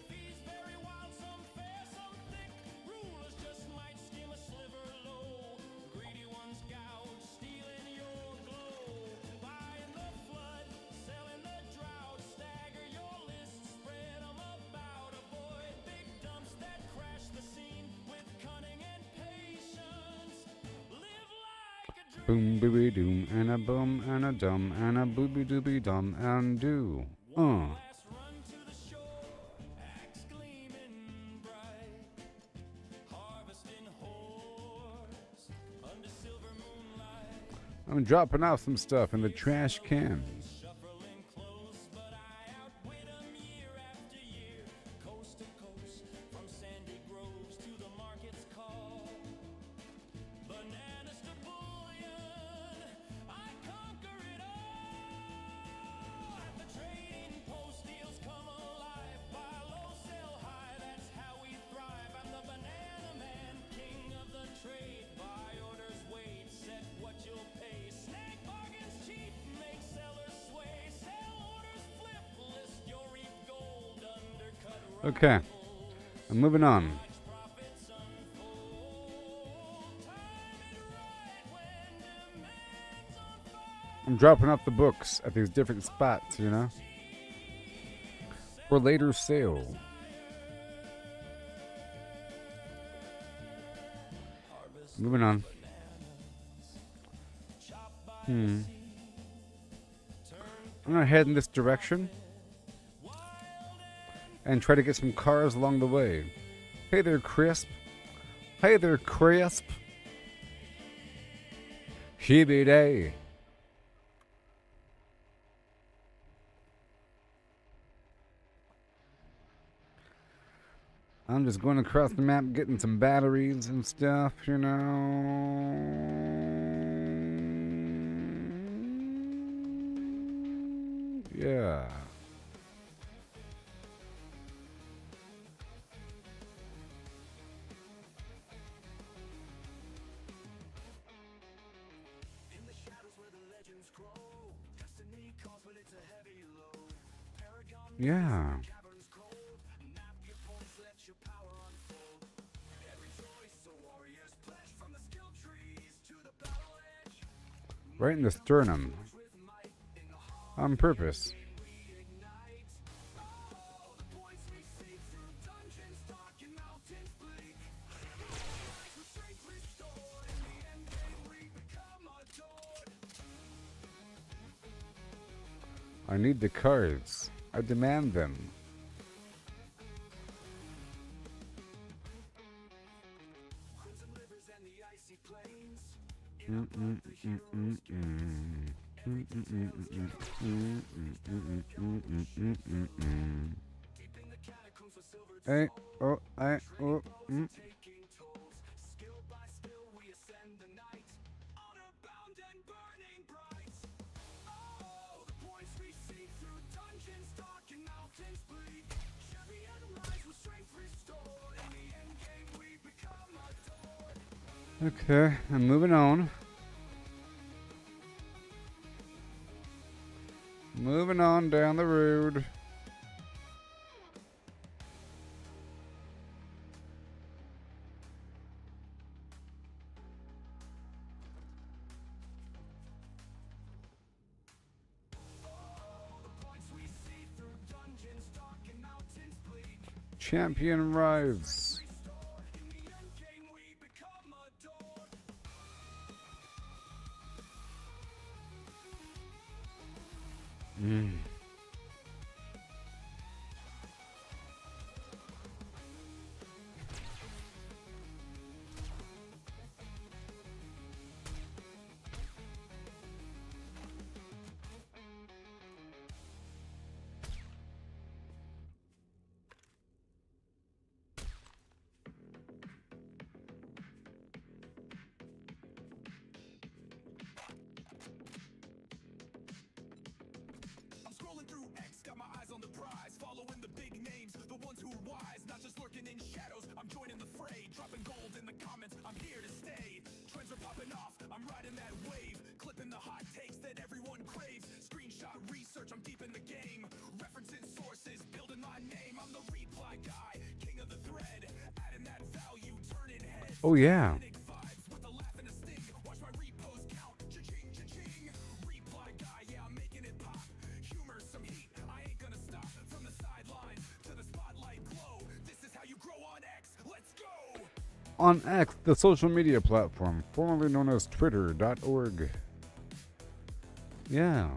Fees vary wild, some fair, some thick. Rulers just might skim a sliver low. Greedy ones gouge, stealing your glow. Buy in the flood, sell in the drought. Stagger your list, spread 'em about. Avoid big dumps that crash the scene with cunning and patience. Live like a dream. Boom booby doom and a boom and a dum and a booby dooby dum and do. Last run to the shore, axe gleaming bright, harvesting horse under silver moonlight, I'm dropping off some stuff in the trash can. shuffling close, but I outwit 'em year after year, coast to coast, from sandy groves to the market's call. Bananas to bullion, I conquer it all. At the trading post, deals come alive. Buy low, sell high, that's how we thrive. I'm the banana man, king of the Okay, I'm moving on. I'm dropping off the books at these different spots, you know, for later sale. Moving on. I'm gonna head in this direction and try to get some cars along the way. Hey there, Crisp. Hey there, Crisp. Hebe day. I'm just going across the map getting some batteries and stuff, you know. Yeah. Yeah. Right in the sternum. On purpose. I need the cards. I demand them. Hey, oh, I, oh, Okay, I'm moving on. Moving on down the road. Champion rides. Oh, yeah. On X, the social media platform, formerly known as Twitter.org. Yeah.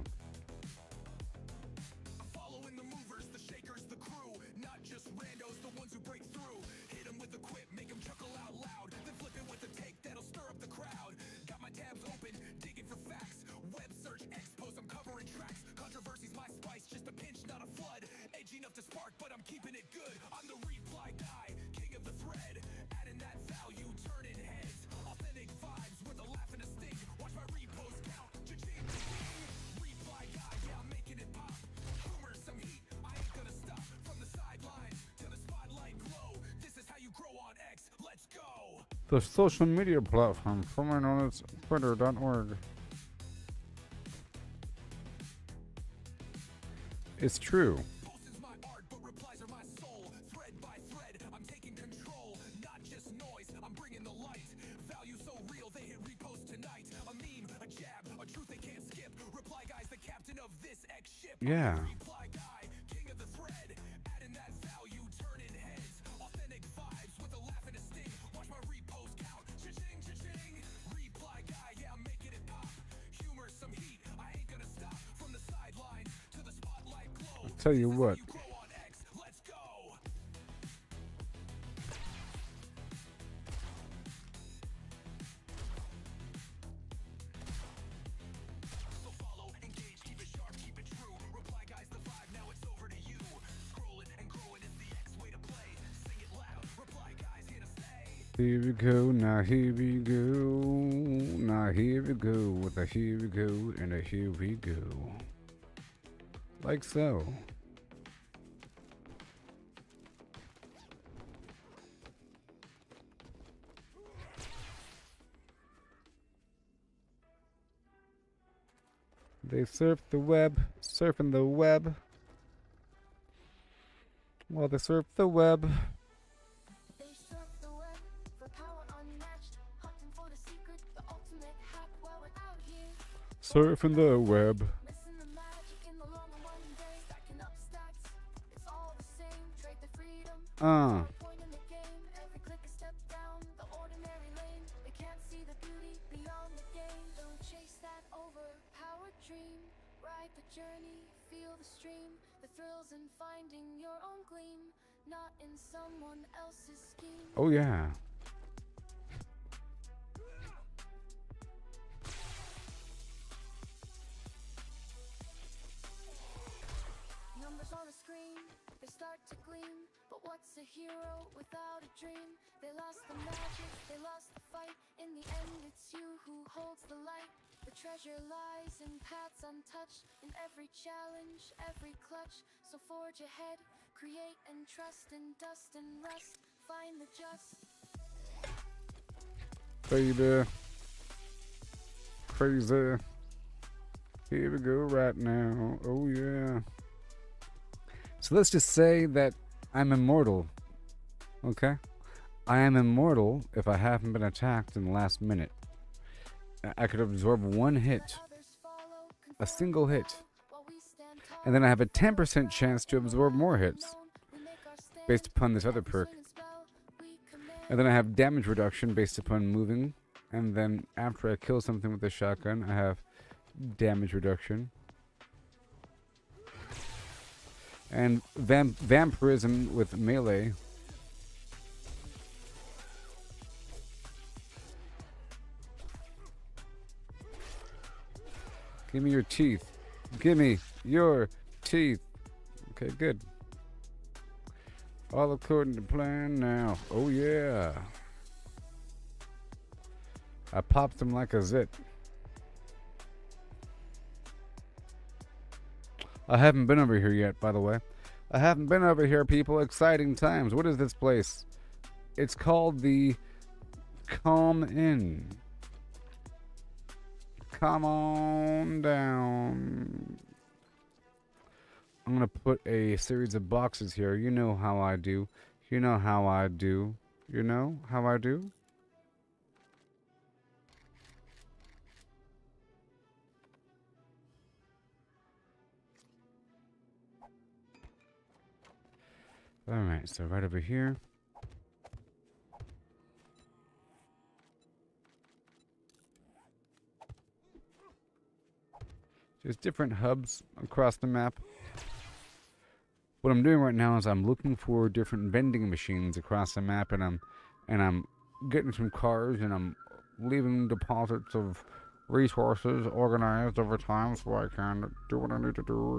The social media platform, formerly known as Twitter.org. It's true. Yeah. I'll tell you what. Here we go, now here we go, now here we go, with a here we go, and a here we go. Like so. They surf the web, surfing the web. While they surf the web. They surf the web for power unmatched, hunting for the secret, the ultimate hack while we're out here. Surfing the web. Missing the magic in the long and one day, stacking up stacks. It's all the same, trade the freedom. Point in the game, every click a step down the ordinary lane. They can't see the beauty beyond the game. Don't chase that overpowered dream. Ride the journey, feel the stream. The thrills in finding your own gleam, not in someone else's scheme. Oh yeah. Numbers on the screen, they start to gleam. But what's a hero without a dream? They lost the magic, they lost the fight. In the end, it's you who holds the light. The treasure lies in paths untouched, in every challenge, every clutch. So forge ahead, create and trust in dust and rust. Find the just. Baby. Crazy. Here we go right now. Oh yeah. So let's just say that I'm immortal. Okay? I am immortal if I haven't been attacked in the last minute. I could absorb one hit. A single hit. And then I have a 10% chance to absorb more hits. Based upon this other perk. And then I have damage reduction based upon moving. And then after I kill something with a shotgun, I have damage reduction. And vampirism with melee. Give me your teeth. Give me your teeth. Okay, good. All according to plan now. Oh yeah. I popped them like a zit. I haven't been over here yet, by the way. I haven't been over here, people. Exciting times. What is this place? It's called the Calm Inn. Come on down. I'm going to put a series of boxes here. You know how I do. You know how I do. You know how I do? Alright, so right over here. There's different hubs across the map. What I'm doing right now is I'm looking for different vending machines across the map, and I'm getting some cars, and I'm leaving deposits of resources organized over time so I can do what I need to do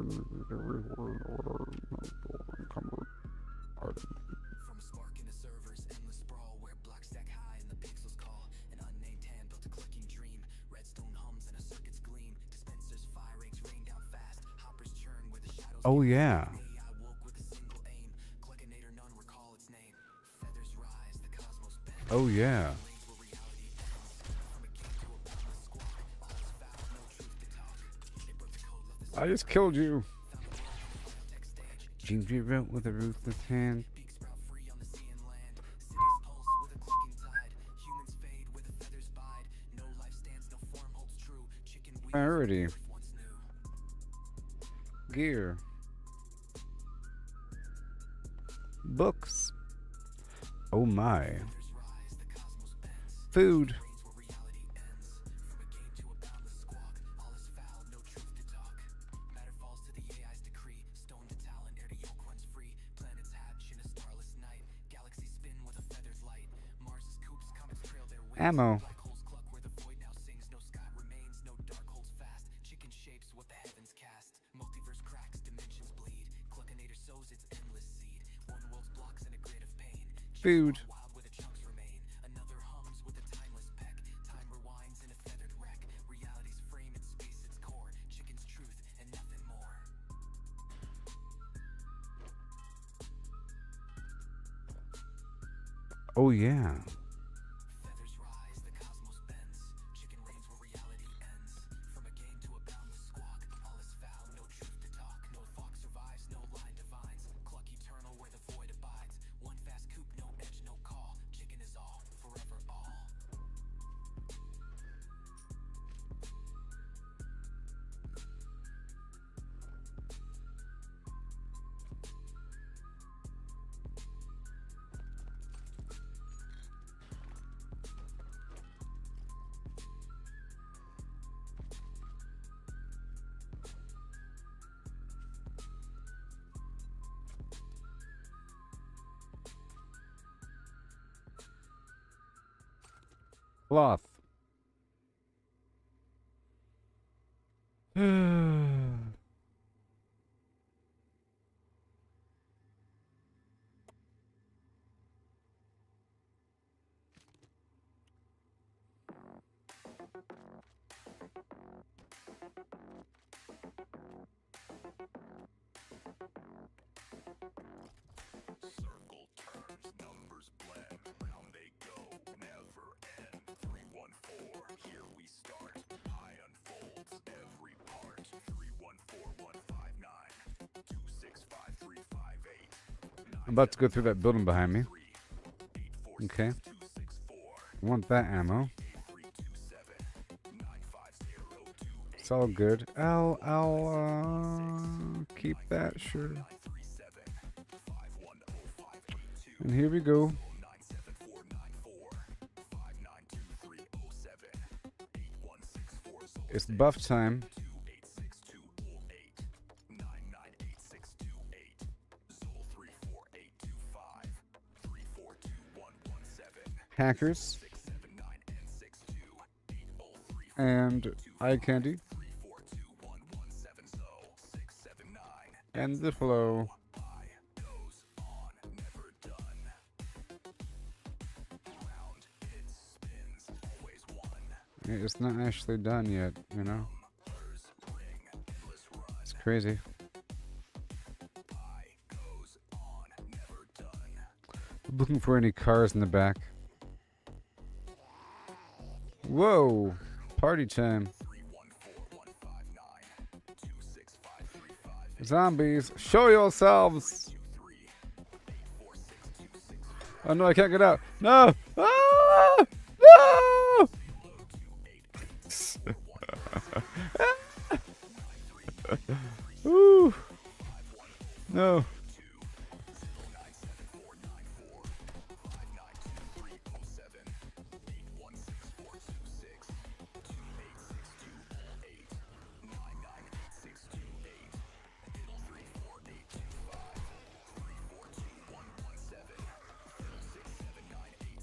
From a spark in the servers, endless sprawl where blocks stack high and the pixels call. An unnamed hand built a clicking dream. Redstone hums and a circuit's gleam. Dispensers, fire eggs rain down fast. Hoppers churn where the shadows. Oh yeah. I woke with a single aim. Clickinator, none recall its name. Feathers rise, the cosmos bends. Oh yeah. Where reality ends. From a king to a boundless squawk. All is foul, no truth to talk. It broke the code, left the I just killed you. next stage. James wrote with a ruthless hand. Beak sprout free on the sea and land. Cities pulse with a clicking tide. Humans fade where the feathers bide. No life stands, no form holds true. Chicken wheels Alrighty. once new. Gear. Books. Oh my. Food. Ammo. Food. Oh yeah. Cloth. Circle turns, numbers blend, round they go, never end. 314, here we start. Pi unfolds every part. 314159, 265358. I'm about to go through that building behind me. Okay. Want that ammo. It's all good. I'll keep that, sure. And here we go. It's buff time. Hackers. And eye candy. And the flow. It's not actually done yet, you know? It's crazy. I'm looking for any cars in the back. Whoa! Party time. Zombies, show yourselves! Oh no, I can't get out. No! Ah! No! Ooh. No.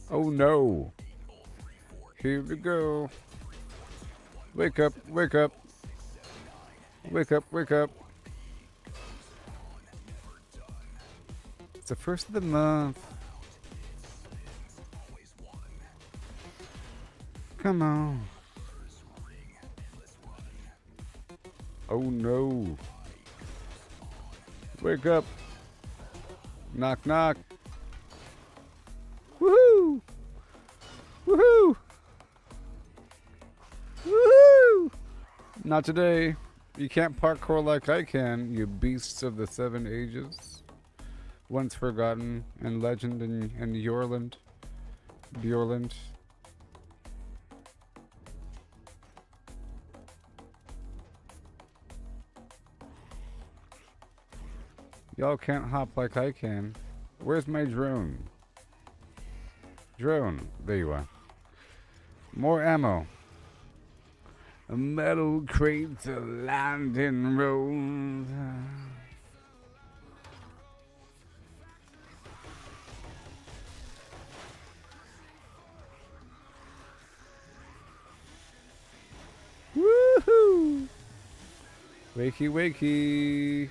Oh no. Here we go. Wake up, wake up. Wake up, wake up. It's the first of the month. Come on. Oh no. Wake up. Knock, knock. Woohoo! Woohoo! Woohoo! Not today. You can't parkour like I can, you beasts of the 7 ages. Once forgotten and legend in Yorland. Bjorland. Y'all can't hop like I can. Where's my drone? Drone. There you are. More ammo. A metal crate to landing road. Woohoo! Wakey, wakey.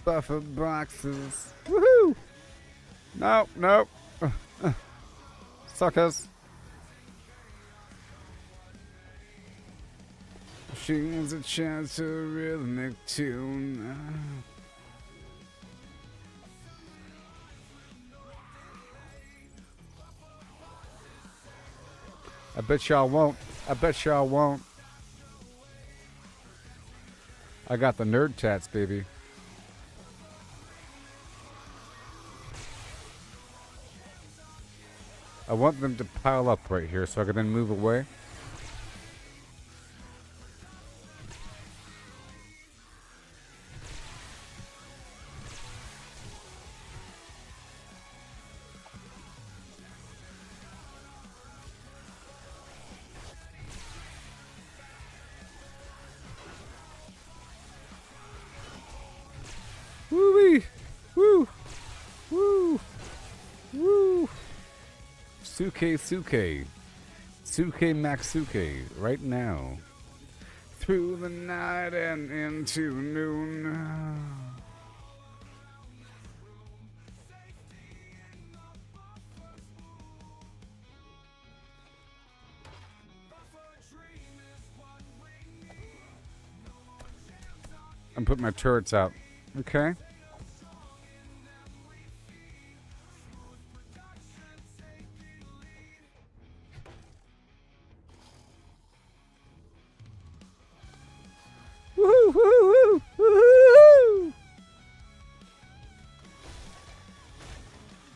Buffer boxes. Woohoo! Nope, nope. Suckers. Machines a chance to a rhythmic tune. I bet y'all won't. I bet y'all won't. I got the nerd tats, baby. I want them to pile up right here so I can then move away. Woo-wee! Woo! Woo! Woo! Suke Suke. Suke Maxuke. Right now. Through the night and into noon. I'm putting my turrets out. Okay. Woohoo! Woohoo! Woohoo!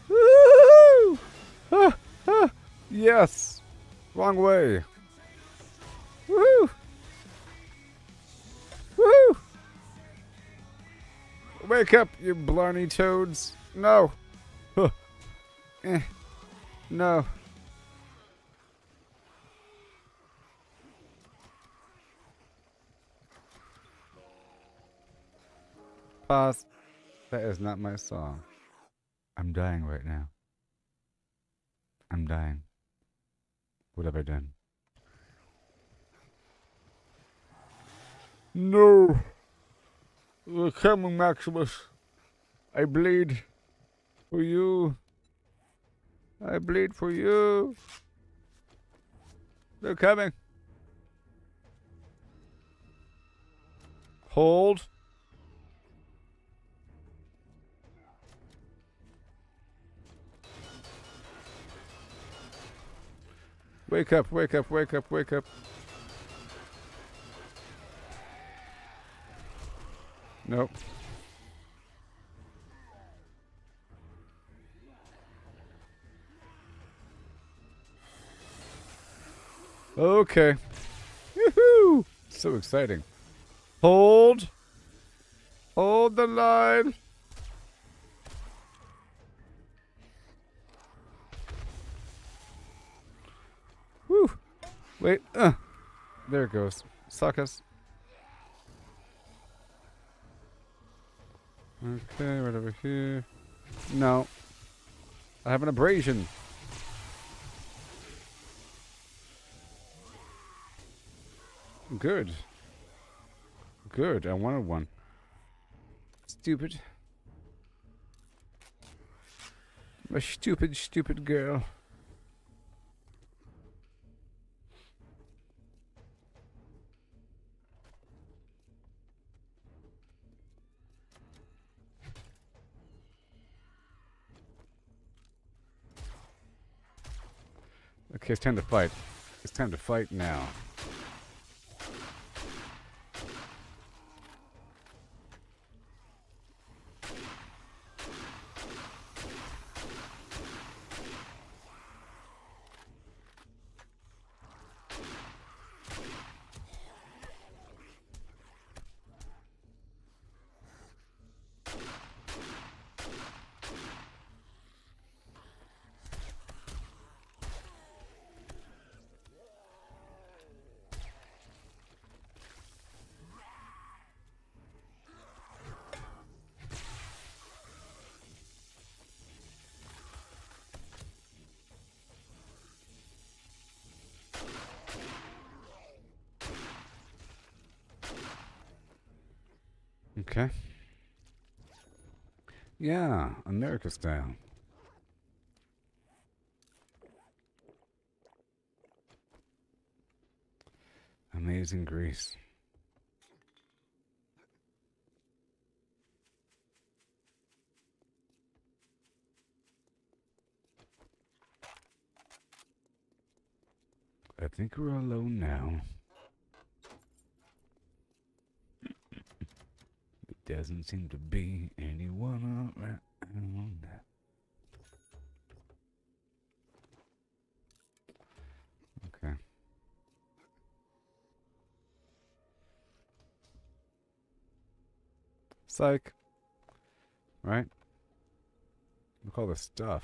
Woohoo! Ah, ah, yes. Wrong way. Woohoo! Woohoo! Wake up, you blarney toads. No. Huh. No. Pause. That is not my song. I'm dying right now. I'm dying. What have I done? No. They're coming, Maximus. I bleed for you. I bleed for you. They're coming. Hold. Wake up, wake up, wake up, wake up. Nope. Okay. Woohoo! So exciting. Hold. Hold the line. Woo. Wait. There it goes. Suck us. Okay, right over here. No. I have an abrasion. Good. Good. I wanted one. Stupid. A stupid, stupid girl. Okay, it's time to fight. It's time to fight now. Okay. Yeah, America style. Amazing Grease. I think we're alone now. There doesn't seem to be anyone around. Okay. Psych. Right? Look all the stuff.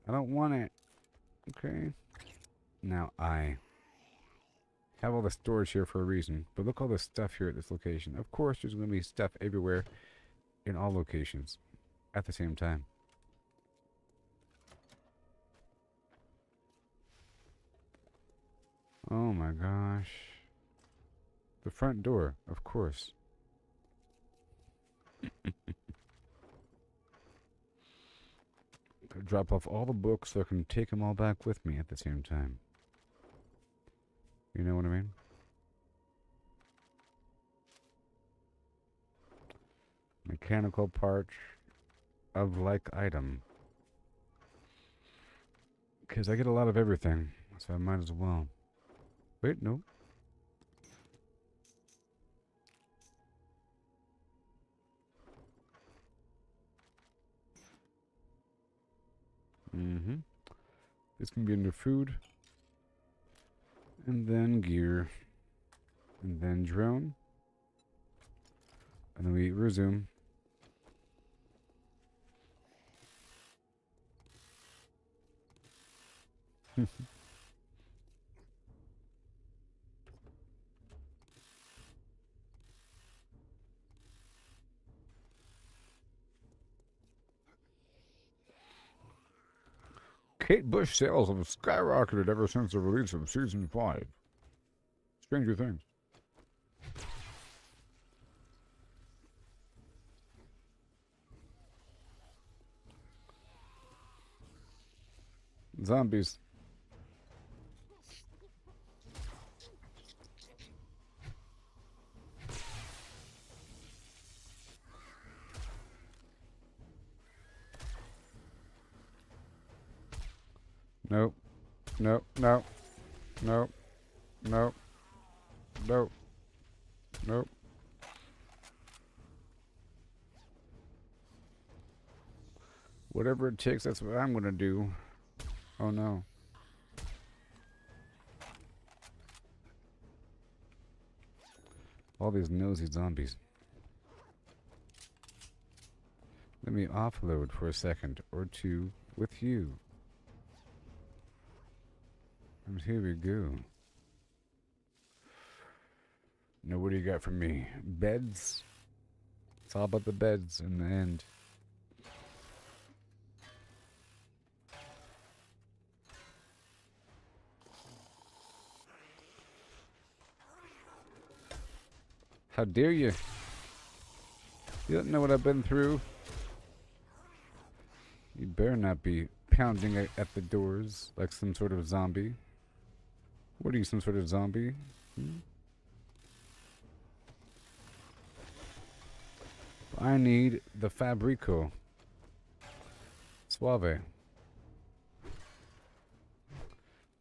I don't want it. Okay. Now I have all the storage here for a reason. But look all the stuff here at this location. Of course, there's going to be stuff everywhere in all locations at the same time. Oh my gosh. The front door, of course. Drop off all the books so I can take them all back with me at the same time. You know what I mean? Mechanical parts of like item. Because I get a lot of everything, so I might as well. Wait, no. Mm-hmm. This can be under food. And then gear. And then drone. And then we resume. Kate Bush sales have skyrocketed ever since the release of Season 5. Stranger Things. Zombies. Nope. Nope. Nope. Nope. Nope. Nope. Nope. Whatever it takes, that's what I'm gonna do. Oh no. All these nosy zombies. Let me offload for a second or two with you. And here we go. Now what do you got for me? Beds? It's all about the beds in the end. How dare you? You don't know what I've been through. You better not be pounding at the doors like some sort of zombie. What are you, some sort of zombie? I need the Fabrico. Suave.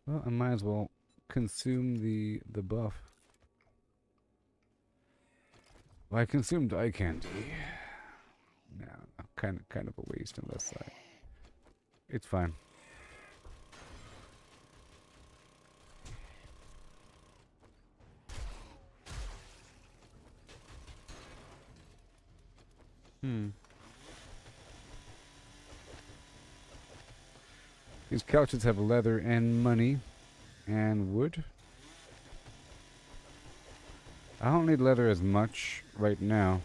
Well, I might as well consume the buff. Well, I consumed eye candy. No, kind of a waste unless I... It's fine. These couches have leather and money and wood. I don't need leather as much right now.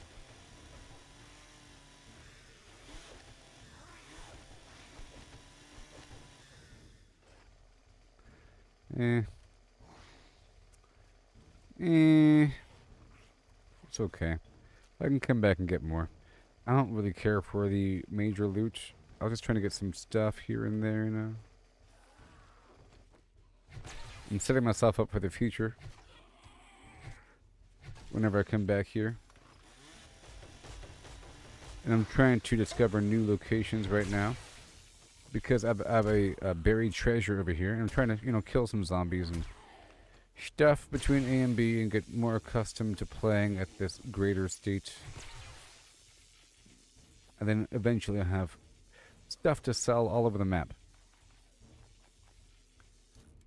Eh. It's okay. I can come back and get more. I don't really care for the major loot. I was just trying to get some stuff here and there, you know. I'm setting myself up for the future. Whenever I come back here. And I'm trying to discover new locations right now. Because I have a buried treasure over here. And I'm trying to, you know, kill some zombies and stuff between A and B and get more accustomed to playing at this greater state. And then eventually I'll have stuff to sell all over the map.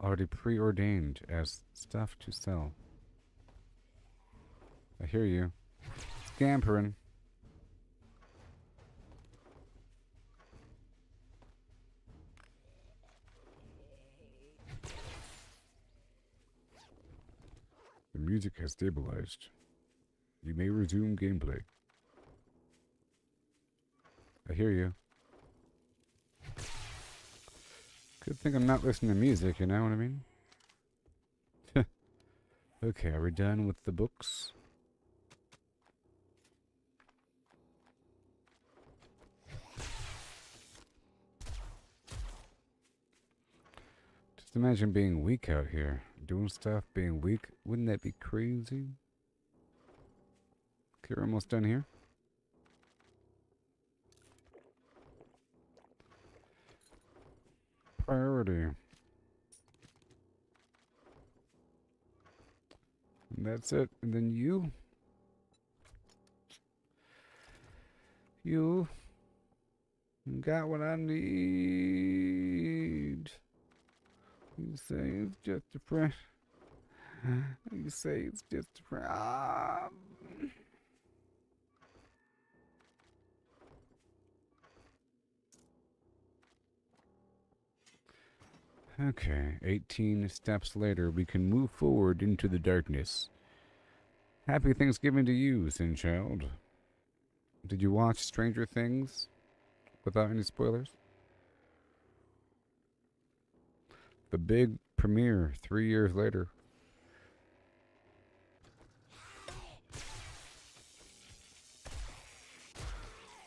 Already preordained as stuff to sell. I hear you. Scampering. The music has stabilized. You may resume gameplay. I hear you. Good thing I'm not listening to music, you know what I mean? Okay, are we done with the books? Just imagine being weak out here. Doing stuff, being weak. Wouldn't that be crazy? Okay, we're almost done here. Priority. And that's it. And then you. You got what I need. You say it's just a friend. You say it's just a friend. Ah. Okay, 18 steps later, we can move forward into the darkness. Happy Thanksgiving to you, Sin Child. Did you watch Stranger Things without any spoilers? The big premiere 3 years later.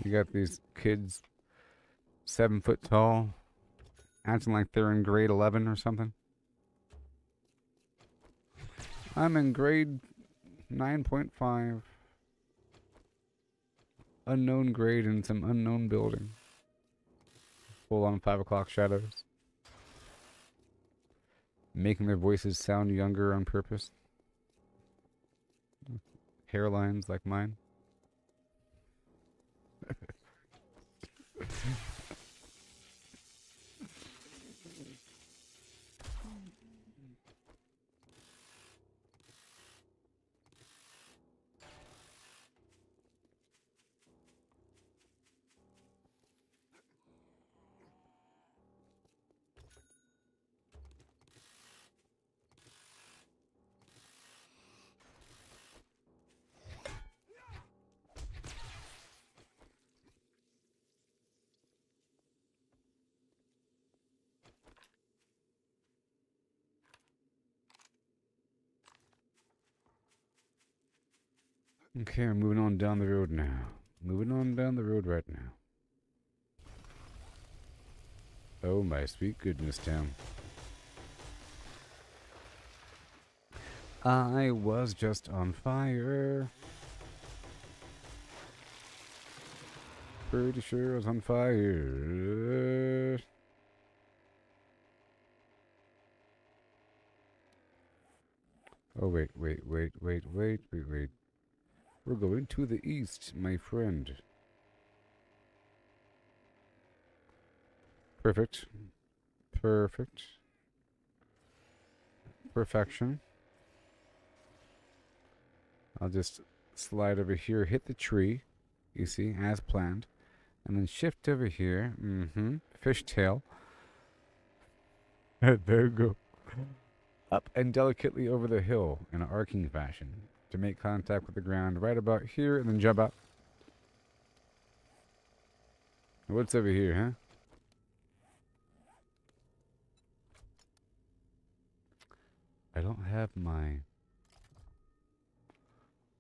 You got these kids 7 foot tall, acting like they're in grade 11 or something. I'm in grade 9.5. Unknown grade in some unknown building. Full on 5 o'clock shadows. Making their voices sound younger on purpose. Hairlines like mine. Okay, we're moving on down the road now. Moving on down the road right now. Oh my sweet goodness, town. I was just on fire. Pretty sure I was on fire. Oh, wait. We're going to the east, my friend. Perfect. Perfection. I'll just slide over here, hit the tree. You see, as planned. And then shift over here. Fishtail. There you go. Up and delicately over the hill in an arcing fashion to make contact with the ground right about here and then jump up. What's over here, huh? I don't have my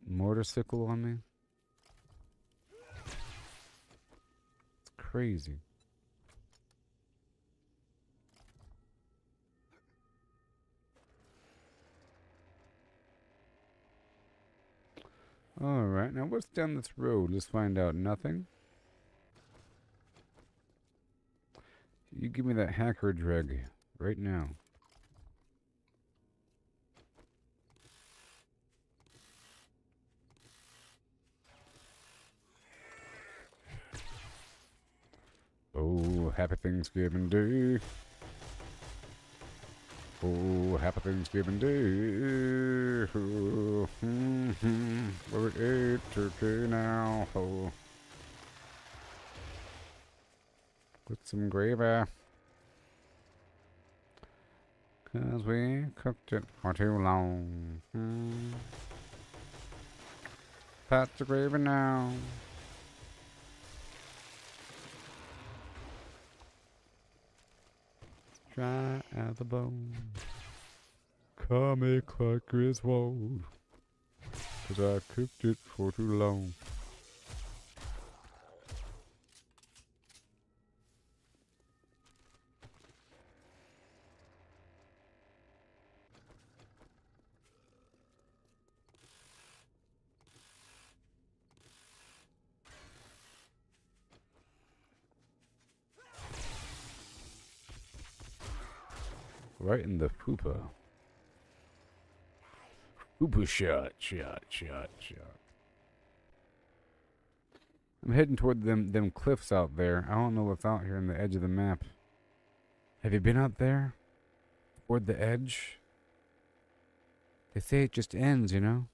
motorcycle on me. It's crazy. Alright, now what's down this road? Let's find out. Nothing. You give me that hacker dreg right now. Oh, happy Thanksgiving Day. Oh, happy Thanksgiving Day. Oh, we ate turkey now. Oh. With some gravy. 'Cause we cooked it for too long. Pass the gravy now. Dry out the bone. Call me Clark Griswold. 'Cause I cooked it for too long. Right in the poopa. Poopa shot. I'm heading toward them cliffs out there. I don't know what's out here on the edge of the map. Have you been out there? Toward the edge? They say it just ends, you know?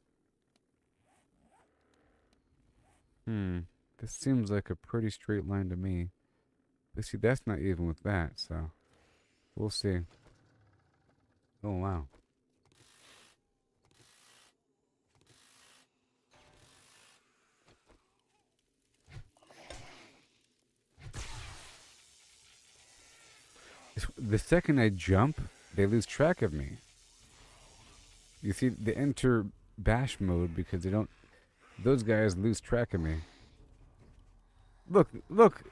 This seems like a pretty straight line to me. But see, that's not even with that, so we'll see. Oh, wow. The second I jump, they lose track of me. You see, they enter bash mode because they don't... Those guys lose track of me. Look,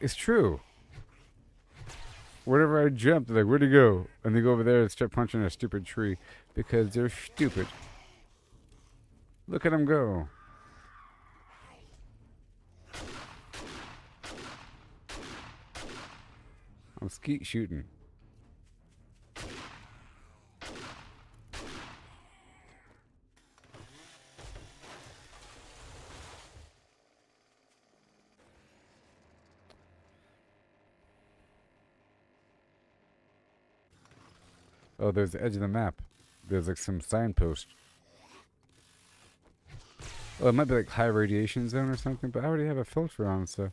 it's true. Wherever I jump, they're like, where'd he go? And they go over there and start punching a stupid tree because they're stupid. Look at them go. I'm skeet shooting. Oh, there's the edge of the map. There's like some signpost. Oh, it might be like high radiation zone or something, but I already have a filter on, so...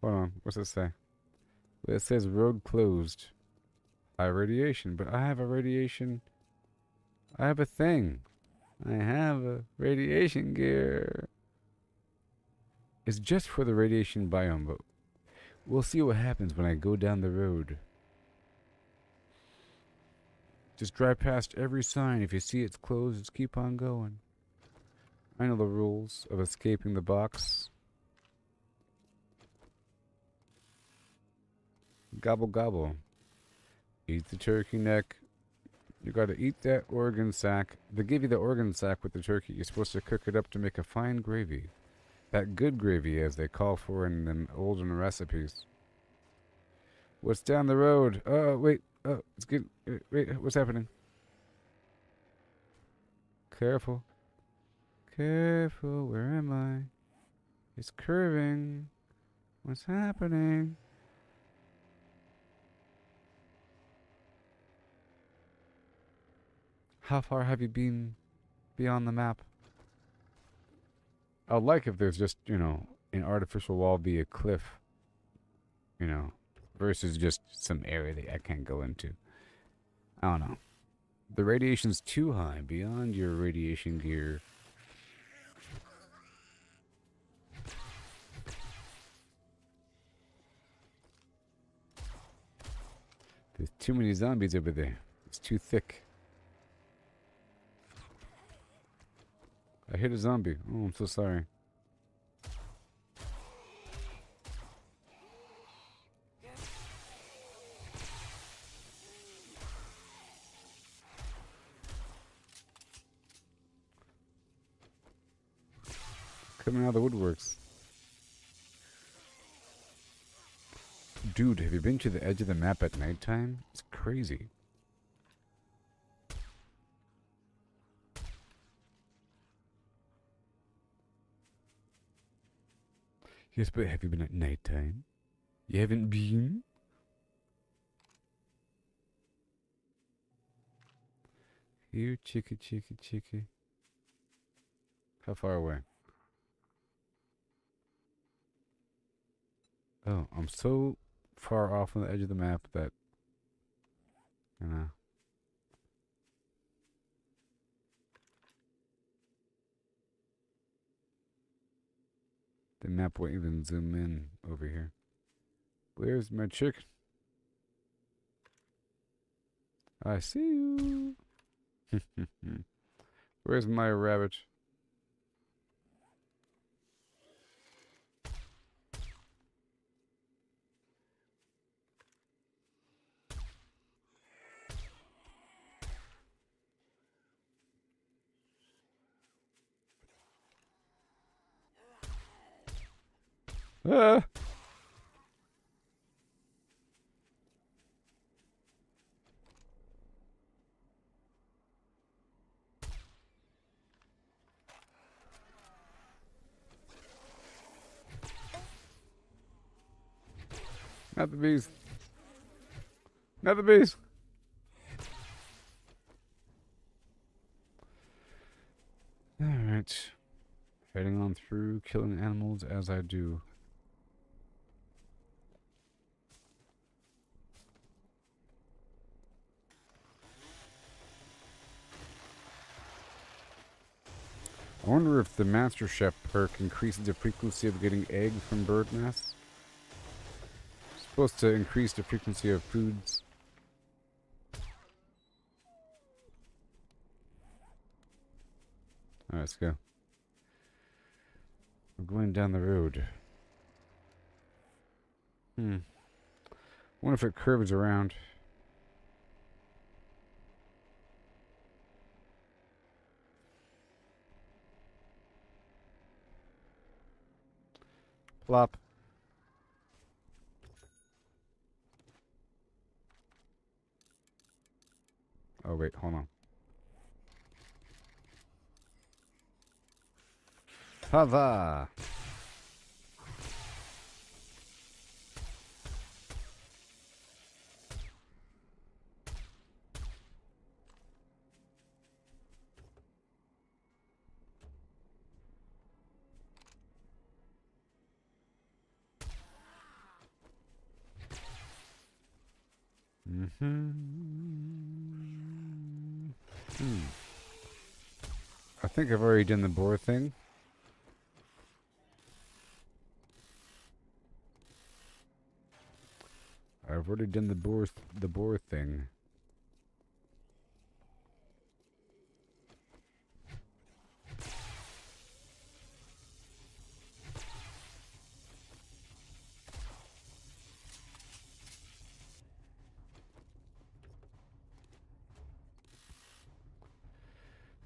Hold on, what's it say? It says road closed. High radiation, but I have a radiation... I have a thing. I have a radiation gear. It's just for the radiation biome, but we'll see what happens when I go down the road. Just drive past every sign. If you see it's closed, just keep on going. I know the rules of escaping the box. Gobble gobble. Eat the turkey neck. You gotta eat that organ sack. They give you the organ sack with the turkey. You're supposed to cook it up to make a fine gravy. That good gravy, as they call for in them olden recipes. What's down the road? Oh, wait. Oh, it's good. Wait, what's happening? Careful. Careful, where am I? It's curving. What's happening? How far have you been beyond the map? I'd like if there's just, you know, an artificial wall be a cliff, you know, versus just some area that I can't go into. I don't know. The radiation's too high, beyond your radiation gear. There's too many zombies over there. It's too thick. I hit a zombie. Oh, I'm so sorry. Coming out of the woodworks. Dude, have you been to the edge of the map at nighttime? It's crazy. Yes, but have you been at nighttime? You haven't been? Here, chicka, chicka, chicka. How far away? Oh, I'm so far off on the edge of the map that, you know. The map won't even zoom in over here. Where's my chicken? I see you. Where's my rabbit? Ah! Not the bees. Not the bees. Alright. Heading on through, killing animals as I do. I wonder if the Master Chef perk increases the frequency of getting egg from bird nests. It's supposed to increase the frequency of foods. Alright, let's go. We're going down the road. I wonder if it curves around. Plop. Oh, wait, hold on. Hava! I think I've already done the boar thing. I've already done the boar thing.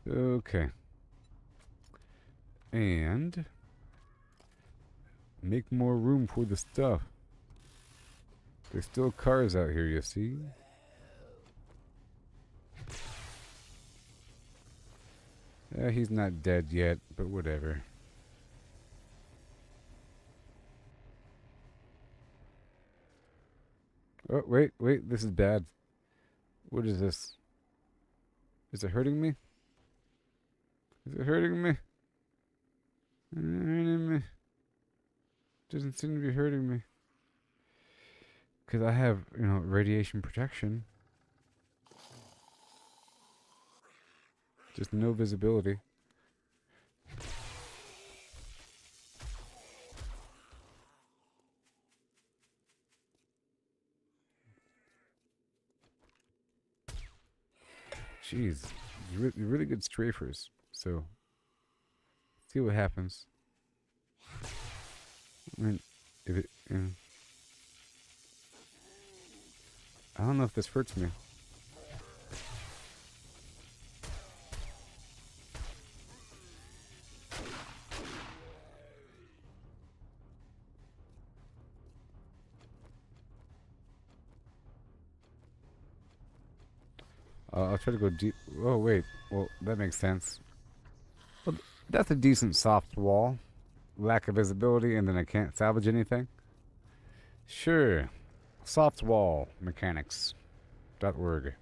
Okay. And make more room for the stuff. There's still cars out here, you see? He's not dead yet, but whatever. Oh, wait, this is bad. What is this? Is it hurting me? Is it hurting me? Is it hurting me? Doesn't seem to be hurting me. Because I have, you know, radiation protection. Just no visibility. Jeez, you're really good strafers. So, see what happens. I mean, if it, you know, I don't know if this hurts me. I'll try to go deep. Oh, wait. Well, that makes sense. Well, that's a decent soft wall. Lack of visibility, and then I can't salvage anything. Sure. Soft wall mechanics.org.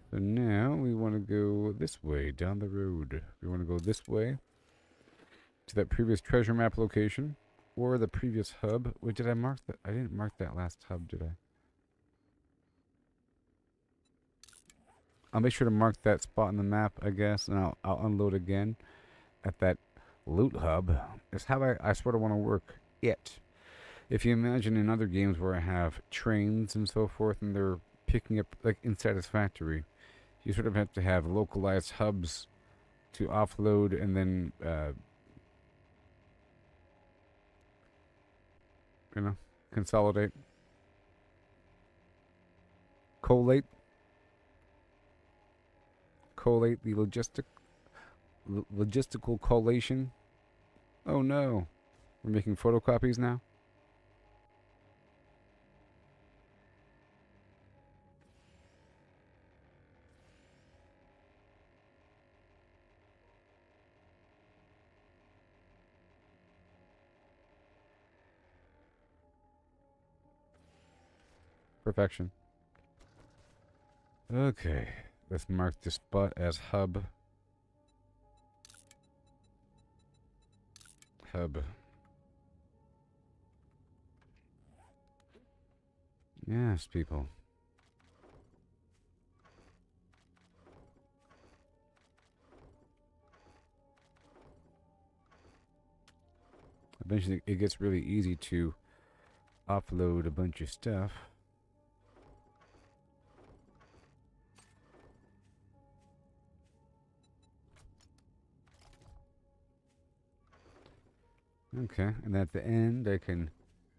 So now we want to go this way, down the road. We want to go this way to that previous treasure map location or the previous hub. Wait, did I mark that? I didn't mark that last hub, did I? I'll make sure to mark that spot on the map, I guess, and I'll unload again at that loot hub. It's how I sort of want to work it. If you imagine in other games where I have trains and so forth, and they're picking up, like in Satisfactory, you sort of have to have localized hubs to offload and then, you know, consolidate. Collate the logistical collation. Oh no, we're making photocopies now. Perfection. Okay, let's mark this spot as hub. Hub. Yes, people. Eventually, it gets really easy to offload a bunch of stuff. Okay, and at the end, I can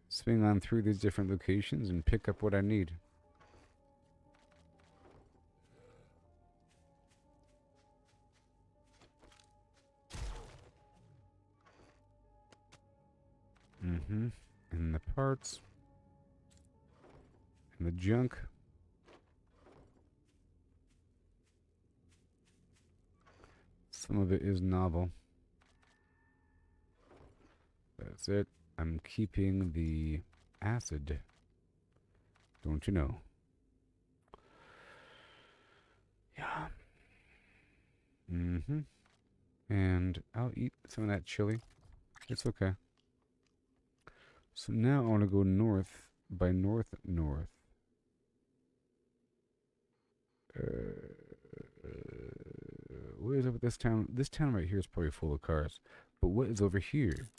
swing on through these different locations and pick up what I need. And the parts. And the junk. Some of it is novel. That's it. I'm keeping the acid. Don't you know? Yeah. And I'll eat some of that chili. It's okay. So now I want to go north by north. What is up with this town? This town right here is probably full of cars. But what is over here?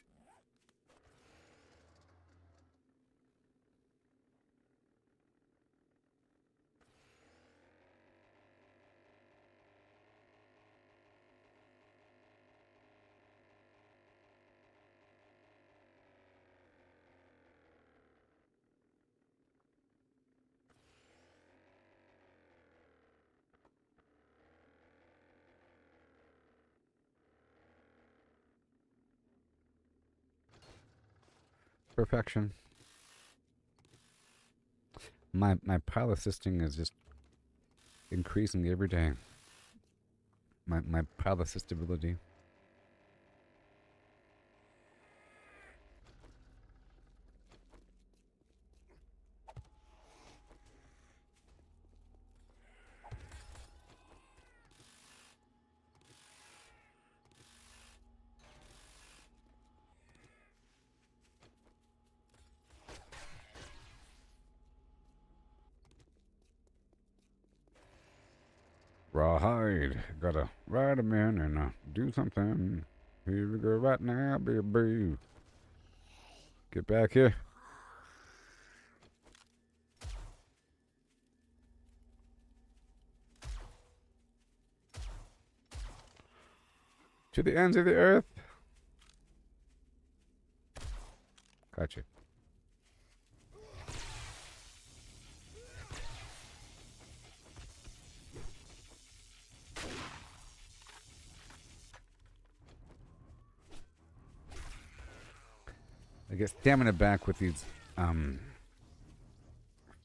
Perfection. My pile assisting is just increasing every day. My pile assistability. Rawhide, gotta ride him in and do something. Here we go right now, baby. Get back here. To the ends of the earth. Gotcha. I get stamina back with these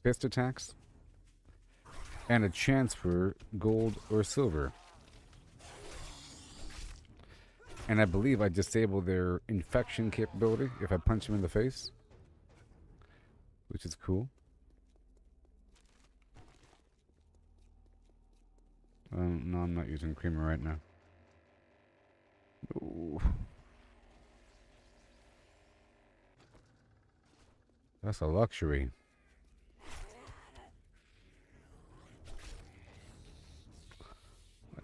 fist attacks and a chance for gold or silver. And I believe I disable their infection capability if I punch them in the face, which is cool. No, I'm not using creamer right now. Ooh. That's a luxury.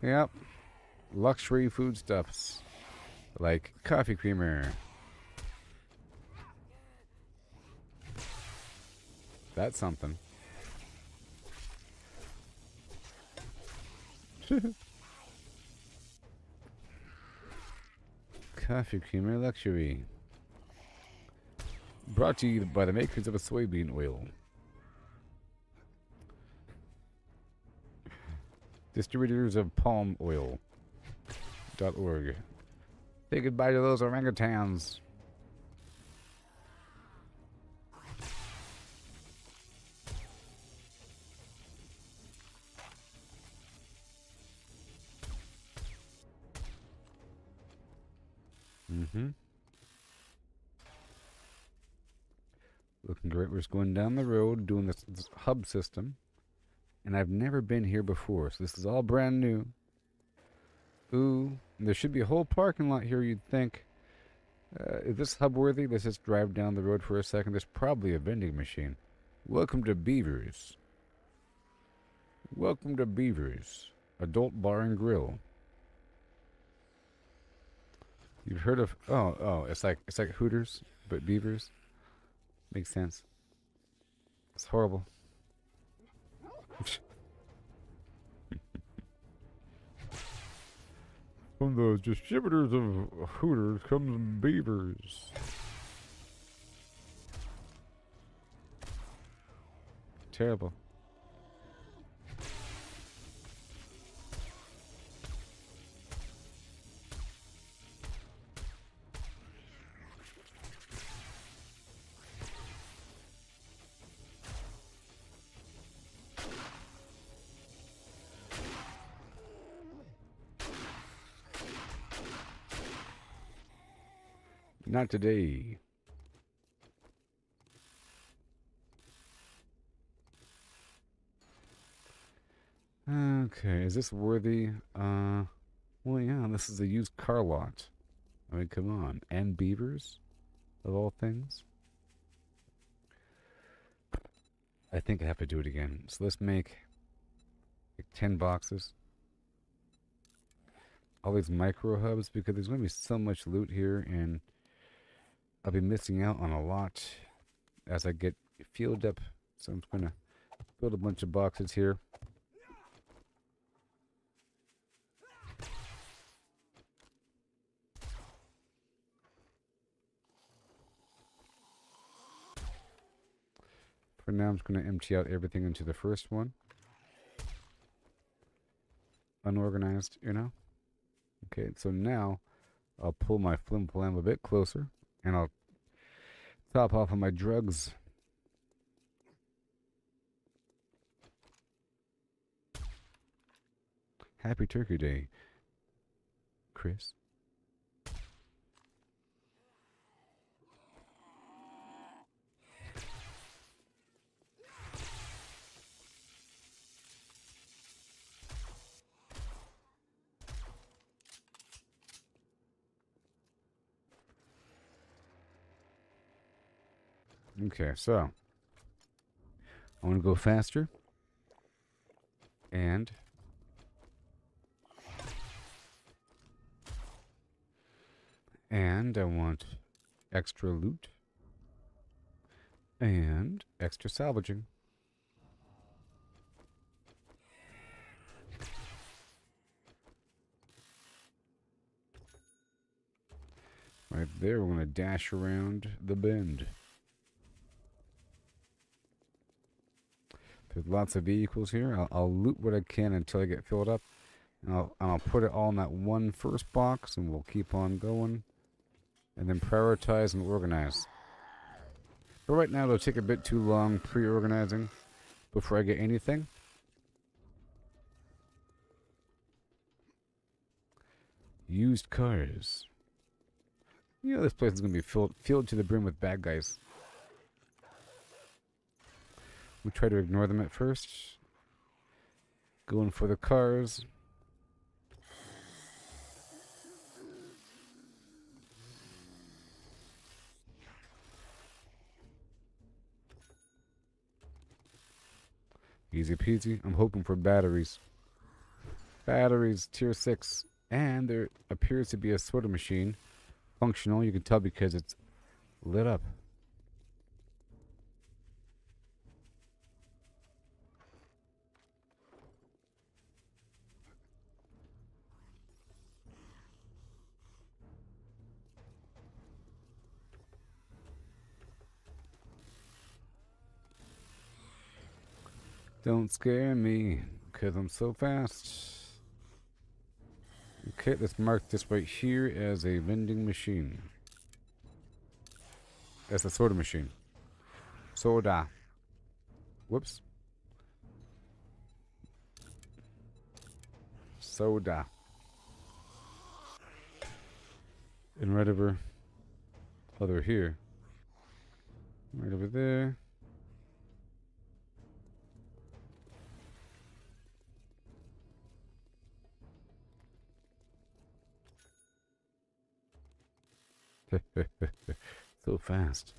Yep. Luxury foodstuffs. Like coffee creamer. That's something. Coffee creamer luxury. Brought to you by the makers of a soybean oil. Distributors of palm oil. .org. Say goodbye to those orangutans. Looking great. We're just going down the road doing this hub system. And I've never been here before, so this is all brand new. Ooh, there should be a whole parking lot here, you'd think. Is this hub worthy? Let's just drive down the road for a second. There's probably a vending machine. Welcome to Beavers. Welcome to Beavers. Adult Bar and Grill. You've heard of... Oh, it's like Hooters, but Beavers. Makes sense. It's horrible. From the distributors of Hooters comes Beavers. Terrible. Not today. Okay, is this worthy? Well, yeah, this is a used car lot. I mean, come on. And beavers, of all things. I think I have to do it again. So let's make like 10 boxes. All these micro hubs, because there's going to be so much loot here, and I'll be missing out on a lot as I get filled up. So I'm going to build a bunch of boxes here. For now, I'm just going to empty out everything into the first one. Unorganized, you know? Okay, so now I'll pull my flim flam a bit closer, and I'll top off on my drugs. Happy Turkey Day, Chris. Okay, so I want to go faster, and And I want extra loot. And extra salvaging. Right there, we're going to dash around the bend. There's lots of vehicles here. I'll loot what I can until I get filled up. And I'll put it all in that one first box, and we'll keep on going. And then prioritize and organize. But right now, it'll take a bit too long pre-organizing before I get anything. Used cars. You know, this place is going to be filled to the brim with bad guys. We try to ignore them at first. Going for the cars. Easy peasy. I'm hoping for batteries. Batteries, tier 6. And there appears to be a sorter machine. Functional, you can tell because it's lit up. Don't scare me, because I'm so fast. Okay, let's mark this right here as a vending machine. That's a soda machine. Soda. Whoops. Soda. And right over here. Right over there. So fast.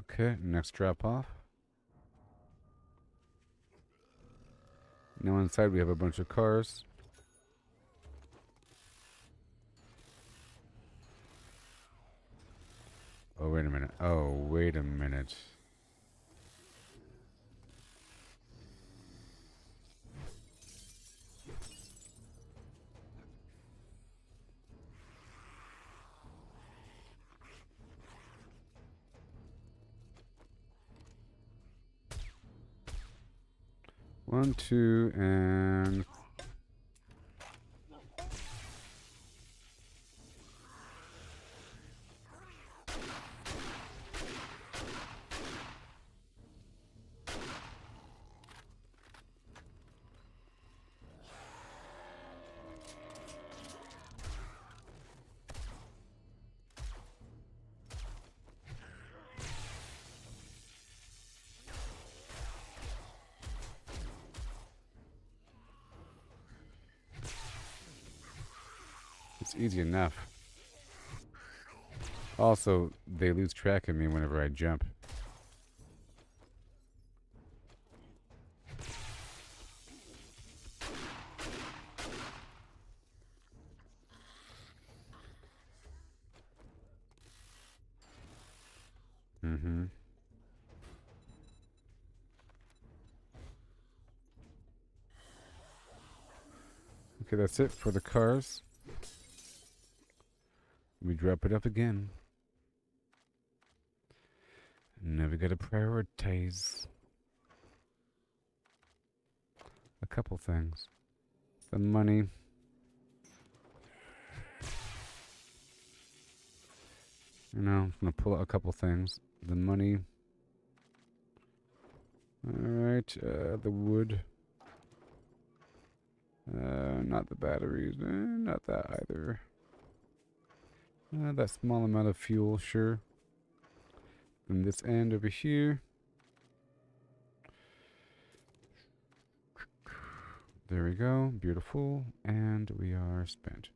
Okay, next drop off. Now inside we have a bunch of cars. Oh, wait a minute. Oh, wait a minute. One, two, and... It's easy enough. Also, they lose track of me whenever I jump. Mm-hmm. Okay, that's it for the cars. We drop it up again. Now we gotta prioritize a couple things. The money. You know, I'm gonna pull out a couple things. The money. Alright, the wood. Not the batteries. Not that either. That small amount of fuel, sure. And this end over here. There we go. Beautiful. And we are spent.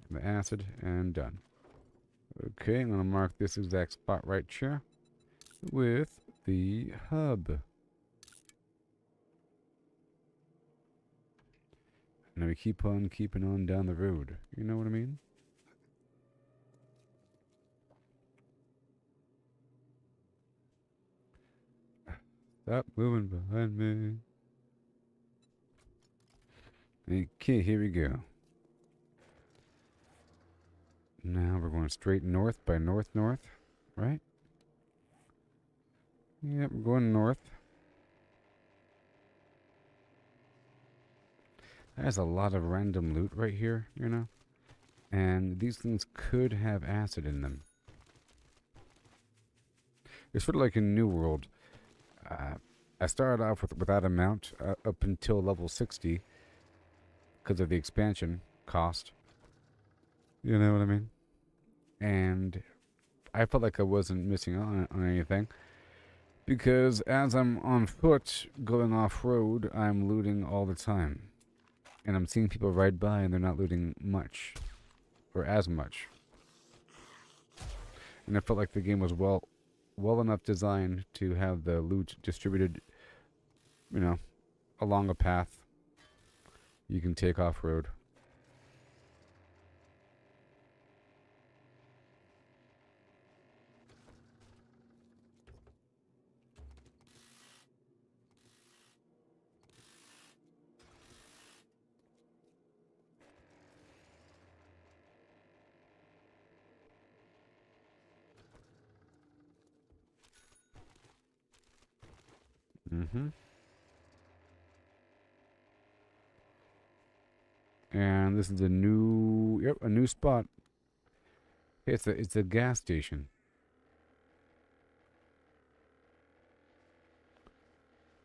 The acid and done. Okay, I'm going to mark this exact spot right here with the hub. And we keep on keeping on down the road. You know what I mean? Stop moving behind me. Okay, here we go. Now we're going straight north by north-north, right? Yep, we're going north. There's a lot of random loot right here, you know? And these things could have acid in them. It's sort of like in New World. I started off without a mount up until level 60 because of the expansion cost. You know what I mean? And I felt like I wasn't missing on anything. Because as I'm on foot going off-road, I'm looting all the time. And I'm seeing people ride by and they're not looting much. Or as much. And I felt like the game was well enough designed to have the loot distributed, you know, along a path you can take off-road. Mm-hmm. And this is a new spot. Hey, it's a gas station.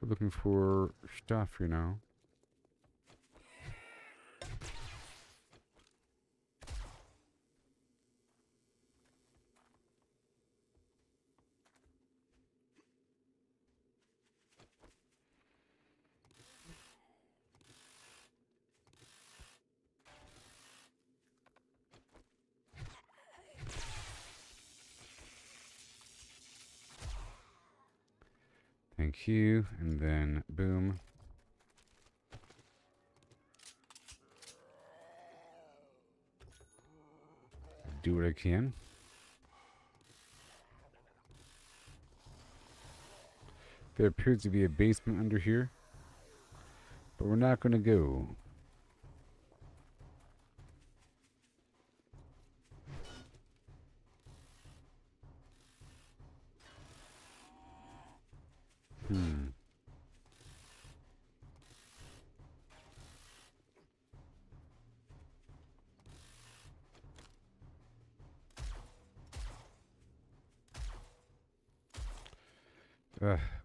We're looking for stuff, you know. Thank you, and then boom. Do what I can. There appears to be a basement under here, but we're not going to go.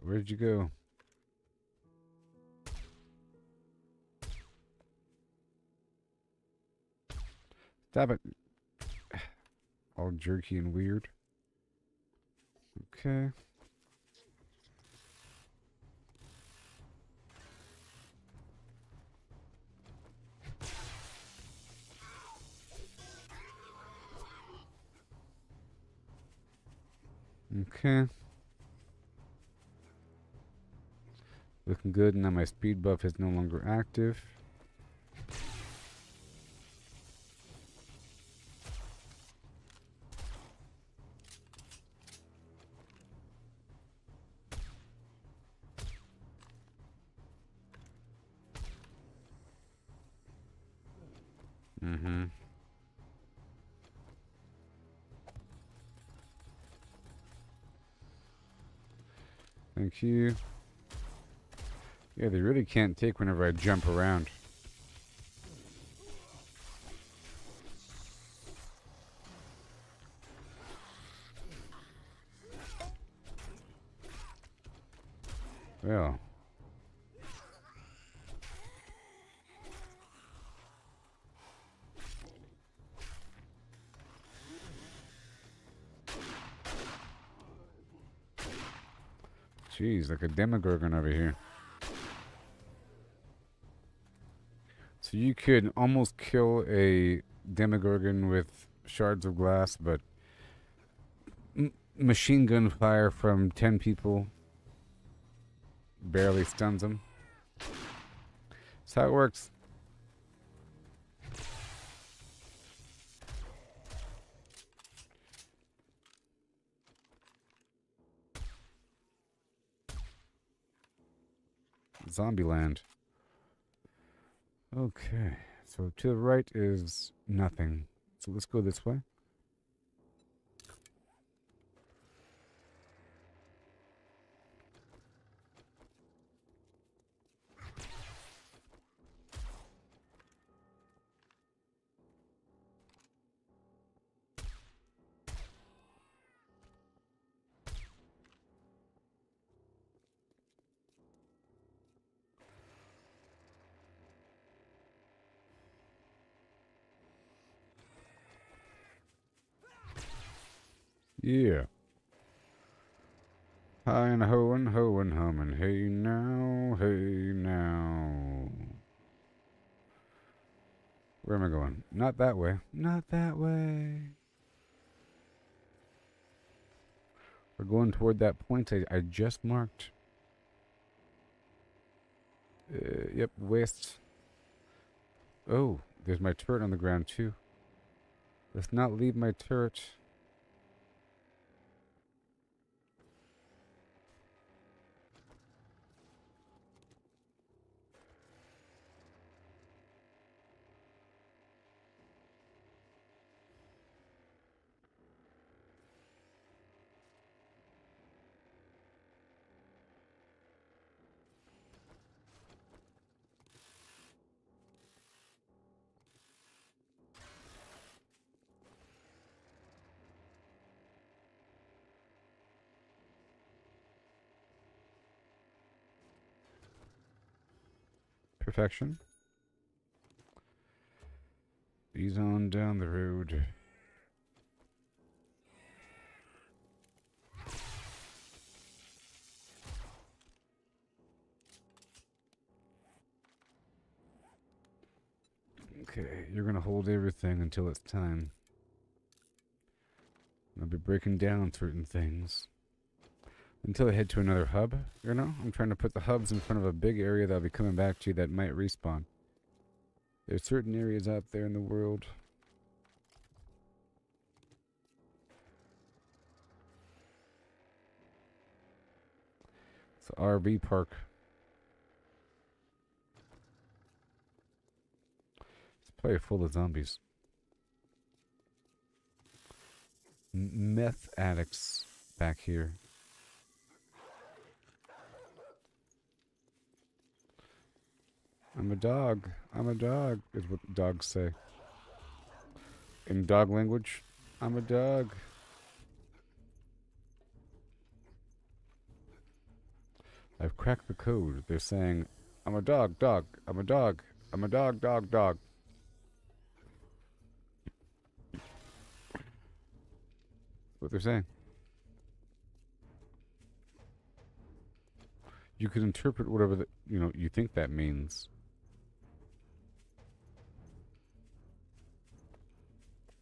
Where did you go? Stop it. All jerky and weird. Okay. Okay. Looking good. Now my speed buff is no longer active. Mm-hmm. Thank you. Yeah, they really can't take whenever I jump around. Well. Jeez, like a demogorgon over here. So you could almost kill a Demogorgon with shards of glass, but machine gun fire from 10 people barely stuns them. That's how it works. Zombieland. Okay, so to the right is nothing. So let's go this way. Yeah. Hi and ho and hummin'. Hey now, hey now. Where am I going? Not that way. Not that way. We're going toward that point I just marked. Yep, west. Oh, there's my turret on the ground too. Let's not leave my turret. Perfection. Ease on down the road. Okay, you're gonna hold everything until it's time. I'll be breaking down certain things. Until I head to another hub, you know? I'm trying to put the hubs in front of a big area that I'll be coming back to that might respawn. There's certain areas out there in the world. It's an RV park. It's probably full of zombies. Meth addicts back here. I'm a dog. I'm a dog, is what dogs say. In dog language, I'm a dog. I've cracked the code. They're saying, I'm a dog, dog. I'm a dog. I'm a dog, dog, dog. What they're saying. You could interpret whatever you think that means.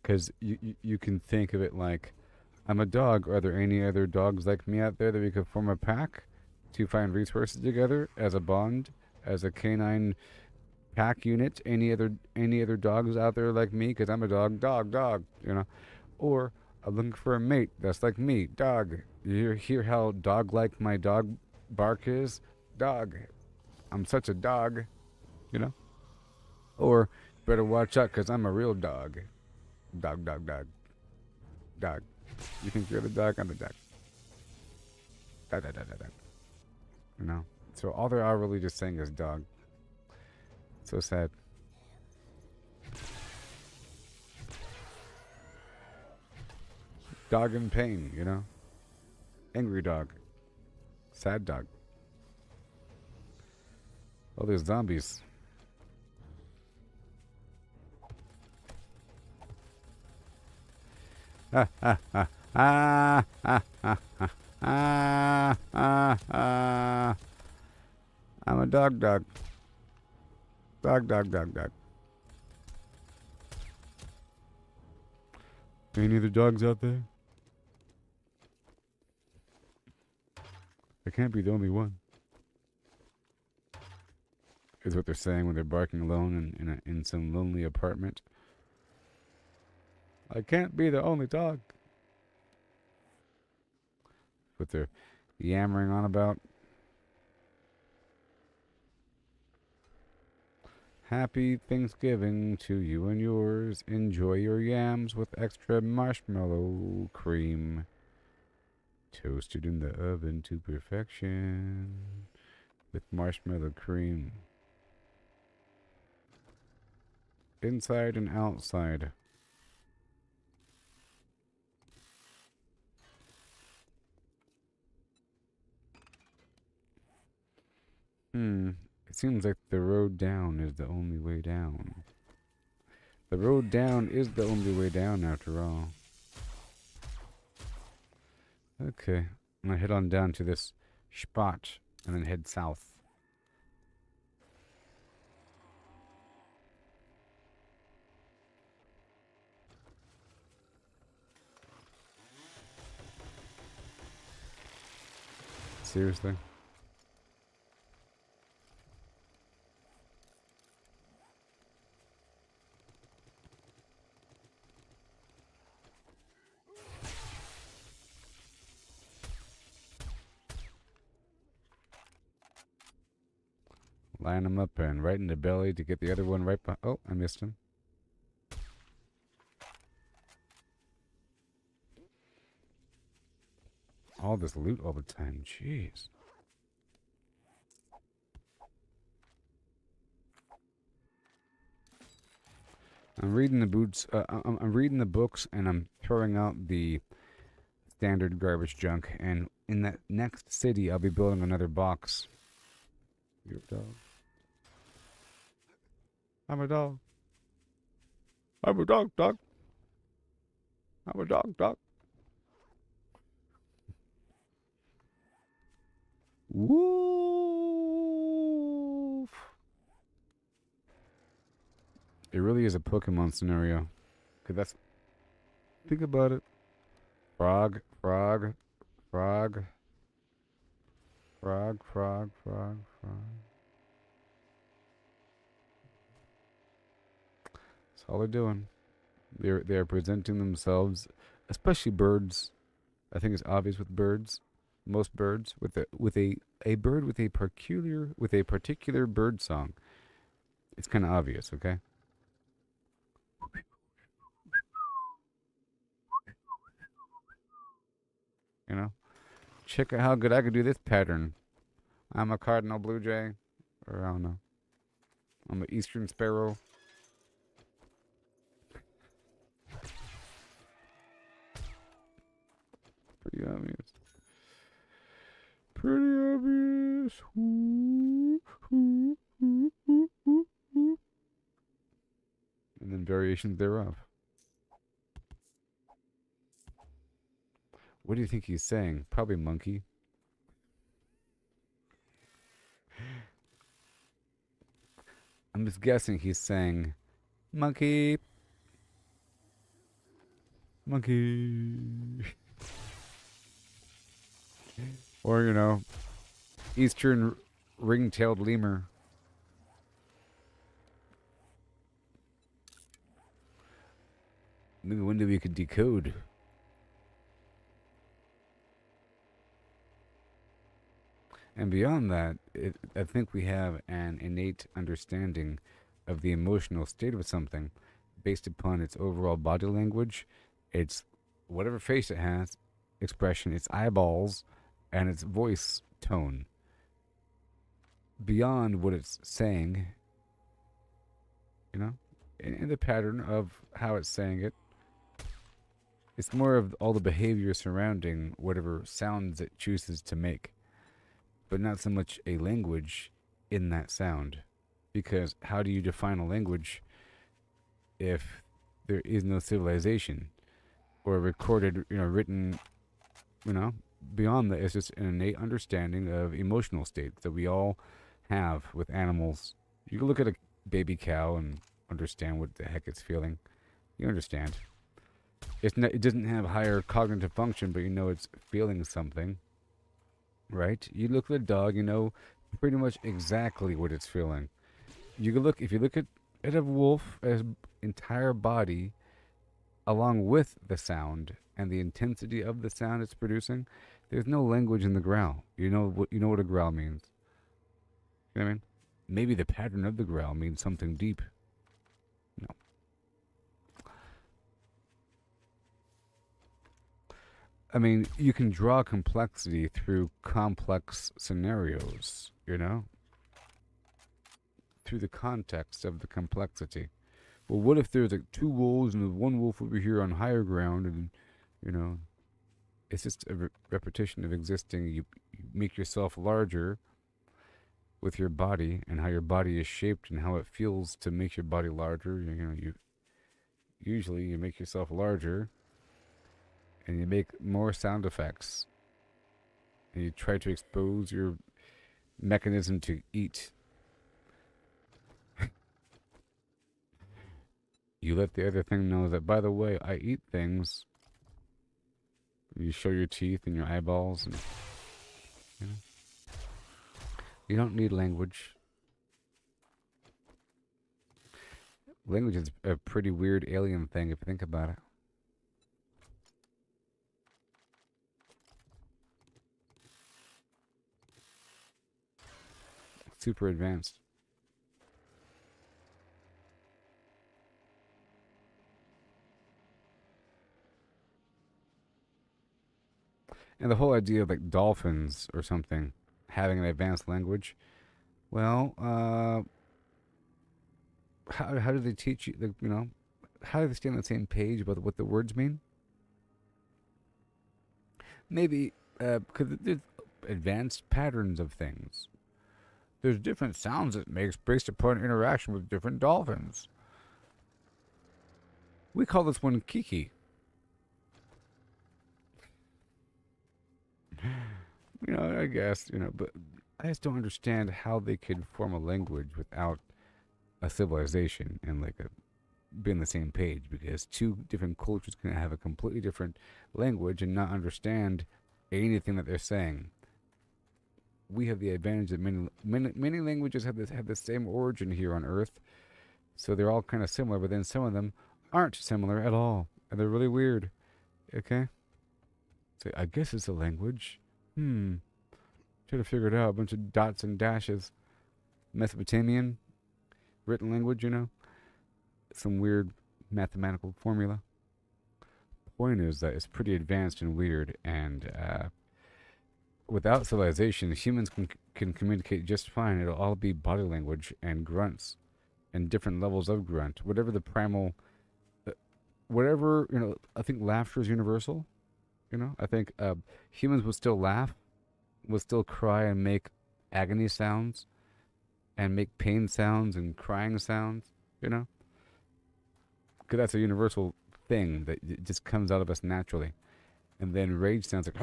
Because you can think of it like, I'm a dog. Are there any other dogs like me out there that we could form a pack to find resources together as a bond, as a canine pack unit? Any other dogs out there like me? Because I'm a dog, dog, dog. Or I'm looking for a mate that's like me, dog. You hear how dog-like my dog bark is? Dog. I'm such a dog. Or better watch out because I'm a real dog. Dog, dog, dog. Dog. You think you're the dog? I'm the dog. Dog, dog, dog, dog, dog. So all they are really just saying is dog. So sad. Dog in pain, Angry dog. Sad dog. Oh, there's zombies. I'm a dog, dog. Dog, dog, dog, dog. Any other dogs out there? I can't be the only one. Is what they're saying when they're barking alone in some lonely apartment. I can't be the only dog. What they're yammering on about. Happy Thanksgiving to you and yours. Enjoy your yams with extra marshmallow cream. Toasted in the oven to perfection. With marshmallow cream. Inside and outside. It seems like the road down is the only way down. The road down is the only way down after all. Okay. I'm gonna head on down to this spot and then head south. Seriously? Line him up and right in the belly to get the other one right behind. Oh, I missed him. All this loot all the time. Jeez. I'm reading the boots. I'm reading the books, and I'm throwing out the standard garbage junk. And in that next city, I'll be building another box. You're a dog. I'm a dog. I'm a dog, dog. I'm a dog, dog. Woof. It really is a Pokemon scenario. Cause that's. Think about it. Frog, frog, frog. Frog, frog, frog, frog. That's all they're doing. They're presenting themselves, especially birds. I think it's obvious with birds. Most birds with a bird with a particular bird song. It's kind of obvious, okay? You know, check out how good I could do this pattern. I'm a cardinal blue jay, or I don't know. I'm an eastern sparrow. Pretty obvious. Pretty obvious. Ooh, ooh, ooh, ooh, ooh, ooh. And then variations thereof. What do you think he's saying? Probably monkey. I'm just guessing he's saying monkey. Monkey. Or, you know, eastern ring-tailed lemur. Maybe one day we could decode. And beyond that, I think we have an innate understanding of the emotional state of something based upon its overall body language, its whatever face it has, expression, its eyeballs, and its voice tone. Beyond what it's saying, you know, in the pattern of how it's saying it, it's more of all the behavior surrounding whatever sounds it chooses to make. But not so much a language in that sound. Because how do you define a language if there is no civilization? Or recorded, written, beyond that, it's just an innate understanding of emotional states that we all have with animals. You can look at baby cow and understand what the heck it's feeling. You understand. It doesn't have higher cognitive function, but you know it's feeling something, right? You look at a dog, you know pretty much exactly what it's feeling. You can look if you look at a wolf, his entire body, along with the sound and the intensity of the sound it's producing. There's no language in the growl. You know what a growl means. You know what I mean? Maybe the pattern of the growl means something deep. No. I mean, you can draw complexity through complex scenarios, you know? Through the context of the complexity. Well, what if there's like two wolves and the one wolf over here on higher ground and, you know, it's just a repetition of existing. You make yourself larger with your body and how your body is shaped and how it feels to make your body larger. You know, you usually you make yourself larger and you make more sound effects and you try to expose your mechanism to eat. You let the other thing know that, by the way, I eat things. You show your teeth and your eyeballs, and you know, you don't need language. Language is a pretty weird alien thing if you think about it. Super advanced. And the whole idea of like dolphins or something having an advanced language, well, how do they teach you? Like, you know, how do they stay on the same page about what the words mean? Maybe because there's advanced patterns of things. There's different sounds it makes based upon interaction with different dolphins. We call this one Kiki. You know, I guess, you know, but I just don't understand how they could form a language without a civilization and like be on the same page, because two different cultures can have a completely different language and not understand anything that they're saying. We have the advantage that many languages have the same origin here on Earth, so they're all kind of similar, but then some of them aren't similar at all, and they're really weird. Okay, so I guess it's a language. Try to figure it out. A bunch of dots and dashes. Mesopotamian written language, you know, some weird mathematical formula. Point is that it's pretty advanced and weird, and without civilization, humans can communicate just fine. It'll all be body language and grunts and different levels of grunt. Whatever the primal, whatever, you know, I think laughter is universal. You know, I think humans would still laugh, would still cry and make agony sounds and make pain sounds and crying sounds, you know? Because that's a universal thing that it just comes out of us naturally. And then rage sounds like,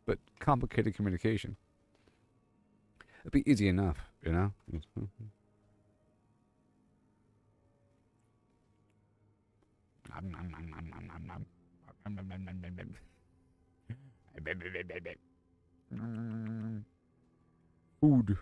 but complicated communication. It'd be easy enough, you know? Food.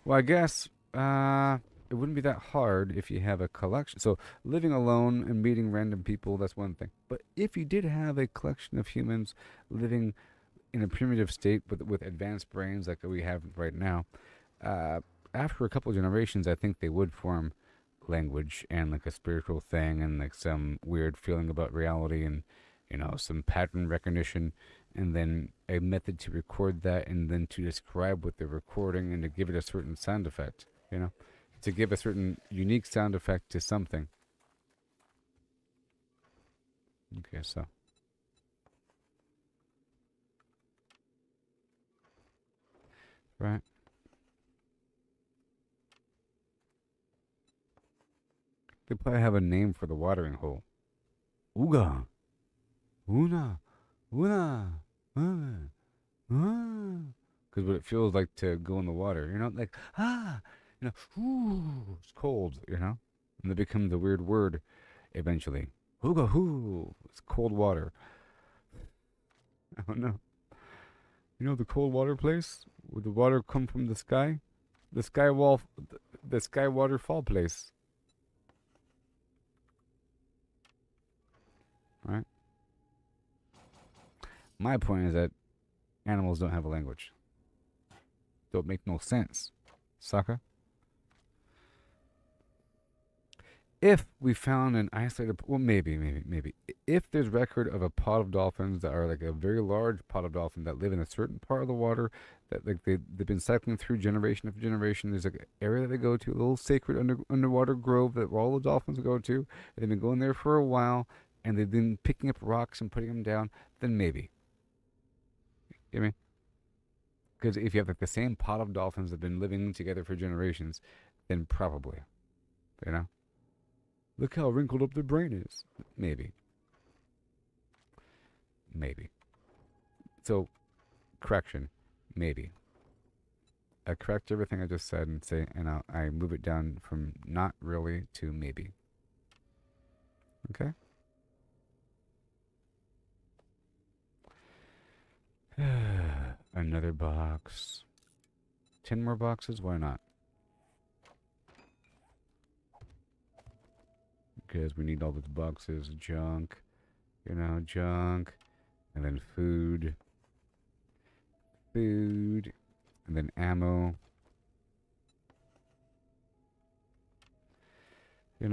Well, I guess it wouldn't be that hard if you have a collection. So living alone and meeting random people, that's one thing. But if you did have a collection of humans living in a primitive state with advanced brains like we have right now, after a couple of generations, I think they would form language and like a spiritual thing and like some weird feeling about reality and, you know, some pattern recognition, and then a method to record that and then to describe what they're recording and to give it a certain sound effect, you know, to give a certain unique sound effect to something. Okay, so. Right. They probably have a name for the watering hole. Ooga. Una. Una. Because what it feels like to go in the water, like, it's cold, and they become the weird word eventually. Hooga hoo, it's cold water. I don't know. The cold water place where the water come from the sky, the sky wall, the sky waterfall place, right? My point is that animals don't have a language. Don't make no sense, sucker. If we found an isolated, well, maybe. If there's record of a pod of dolphins that are like a very large pod of dolphins that live in a certain part of the water, that like they've been cycling through generation after generation. There's like an area that they go to, a little sacred underwater grove that all the dolphins go to. And they've been going there for a while, and they've been picking up rocks and putting them down. Then maybe, you know what I mean? Because if you have like the same pod of dolphins that have been living together for generations, then probably, you know. Look how wrinkled up their brain is. Maybe. So, correction. Maybe. I correct everything I just said and I move it down from not really to maybe. Okay? Another box. 10 more boxes? Why not? Because we need all these boxes. Junk. Junk. And then food. And then ammo. And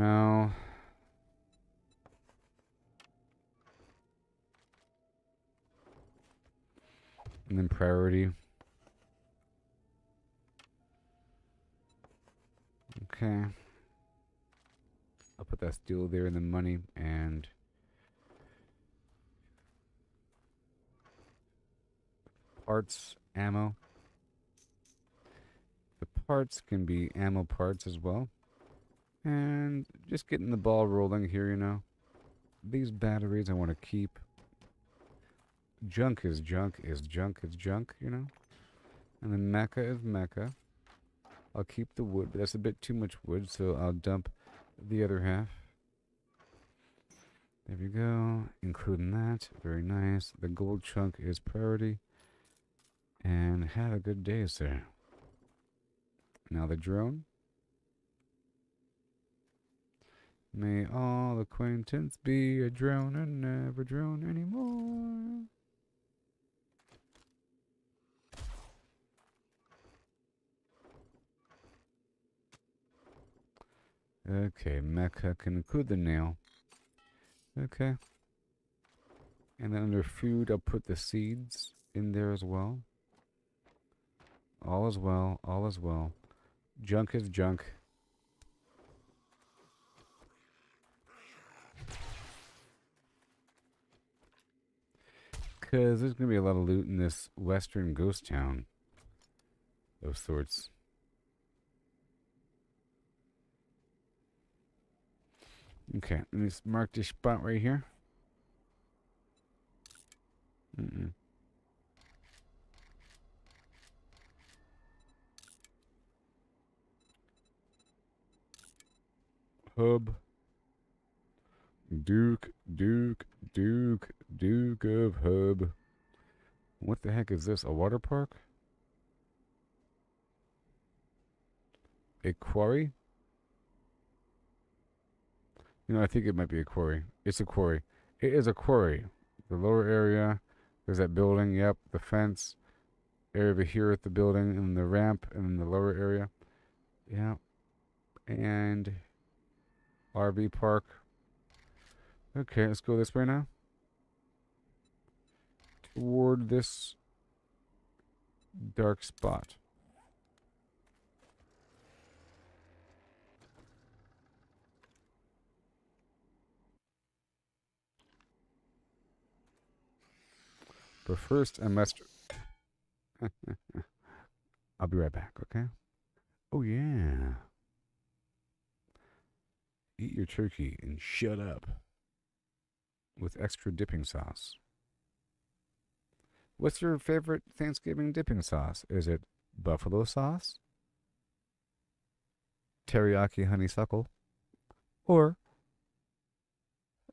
then priority. Okay. I'll put that steel there and the money and parts, ammo. The parts can be ammo parts as well. And just getting the ball rolling here, These batteries I want to keep. Junk is junk is junk is junk, And then mecha is mecha. I'll keep the wood, but that's a bit too much wood, so I'll dump the other half. There we go. Including that. Very nice. The gold chunk is priority. And have a good day, sir. Now the drone. May all acquaintance be a drone and never drone anymore. Okay, mecha can include the nail. Okay. And then under food, I'll put the seeds in there as well. All is well, all is well. Junk is junk. Because there's going to be a lot of loot in this western ghost town. Of sorts. Okay, let me mark this spot right here. Hub. Duke of Hub. What the heck is this? A water park? A quarry? I think it might be a quarry. It's a quarry. It is a quarry. The lower area, there's that building, yep, the fence, area over here at the building, and the ramp, and then the lower area. Yeah. And RV park. Okay, let's go this way now. Toward this dark spot. But first, I must... I'll be right back, okay? Oh, yeah. Eat your turkey and shut up. With extra dipping sauce. What's your favorite Thanksgiving dipping sauce? Is it buffalo sauce, teriyaki honeysuckle, or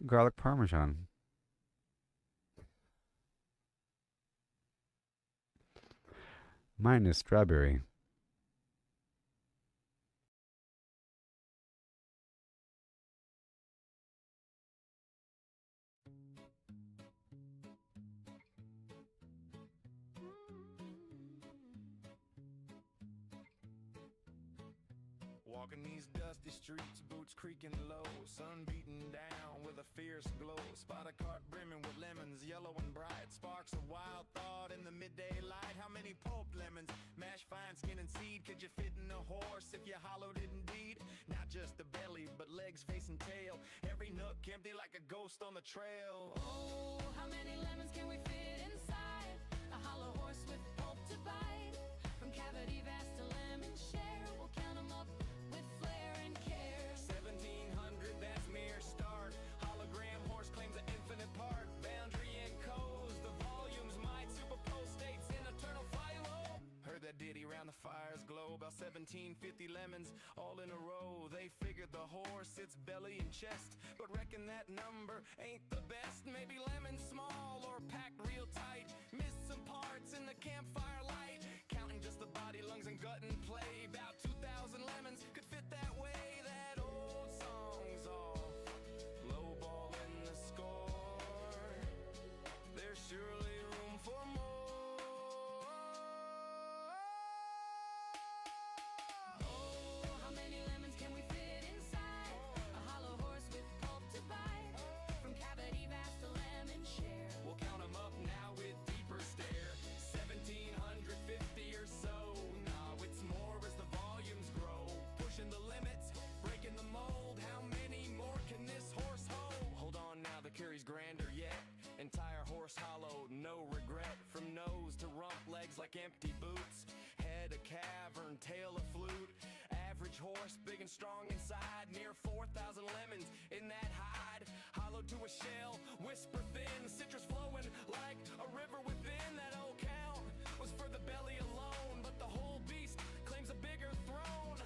garlic parmesan? Mine is strawberry. Walking these dusty streets, boots creaking low, sun beating down with a fierce glow. Spot a cart brimming with lemons, yellow and bright. Sparks of wild thought in the midday light. How many pulped lemons, mashed fine skin and seed? Could you fit in a horse if you hollowed it indeed? Not just the belly, but legs, face and tail. Every nook empty like a ghost on the trail. Oh, how many lemons can we fit inside a hollow horse with pulp to bite? From cavity vast to lemon share, we'll count 'em up with flair and care. 1700, that's mere start. Hologram horse claims an infinite part. Boundary encodes the volumes might superpose states in eternal philo. Heard that ditty round the fire's glow. About 1750 lemons all in a row. They figured the horse, its belly and chest, but reckon that number ain't the best. Maybe lemons small or packed real tight. Missed some parts in the campfire light. Counting just the body, lungs and gut and play. About 2,000 lemons could fit that way. That old song's off, lowballing the score. There's surely room for more. Oh, how many lemons can we fit inside a hollow horse with pulp to bite? From cavity vast to lemon share. We'll count 'em up now with deeper stare. 1750 or so. Nah, it's more as the volumes grow. Pushing the limits, breaking the mold. How many more can this horse hold? Hold on now, the curry's grander yet. Entire horse hollow, no regret. From nose to rump, legs like empty boots. Head a cavern, tail a flute. Average horse, big and strong inside. Near 4,000 lemons in that hide. Hollow to a shell, whisper thin. Citrus flowing like a river within. That old count was for the belly alone, but the whole beast claims a bigger throne.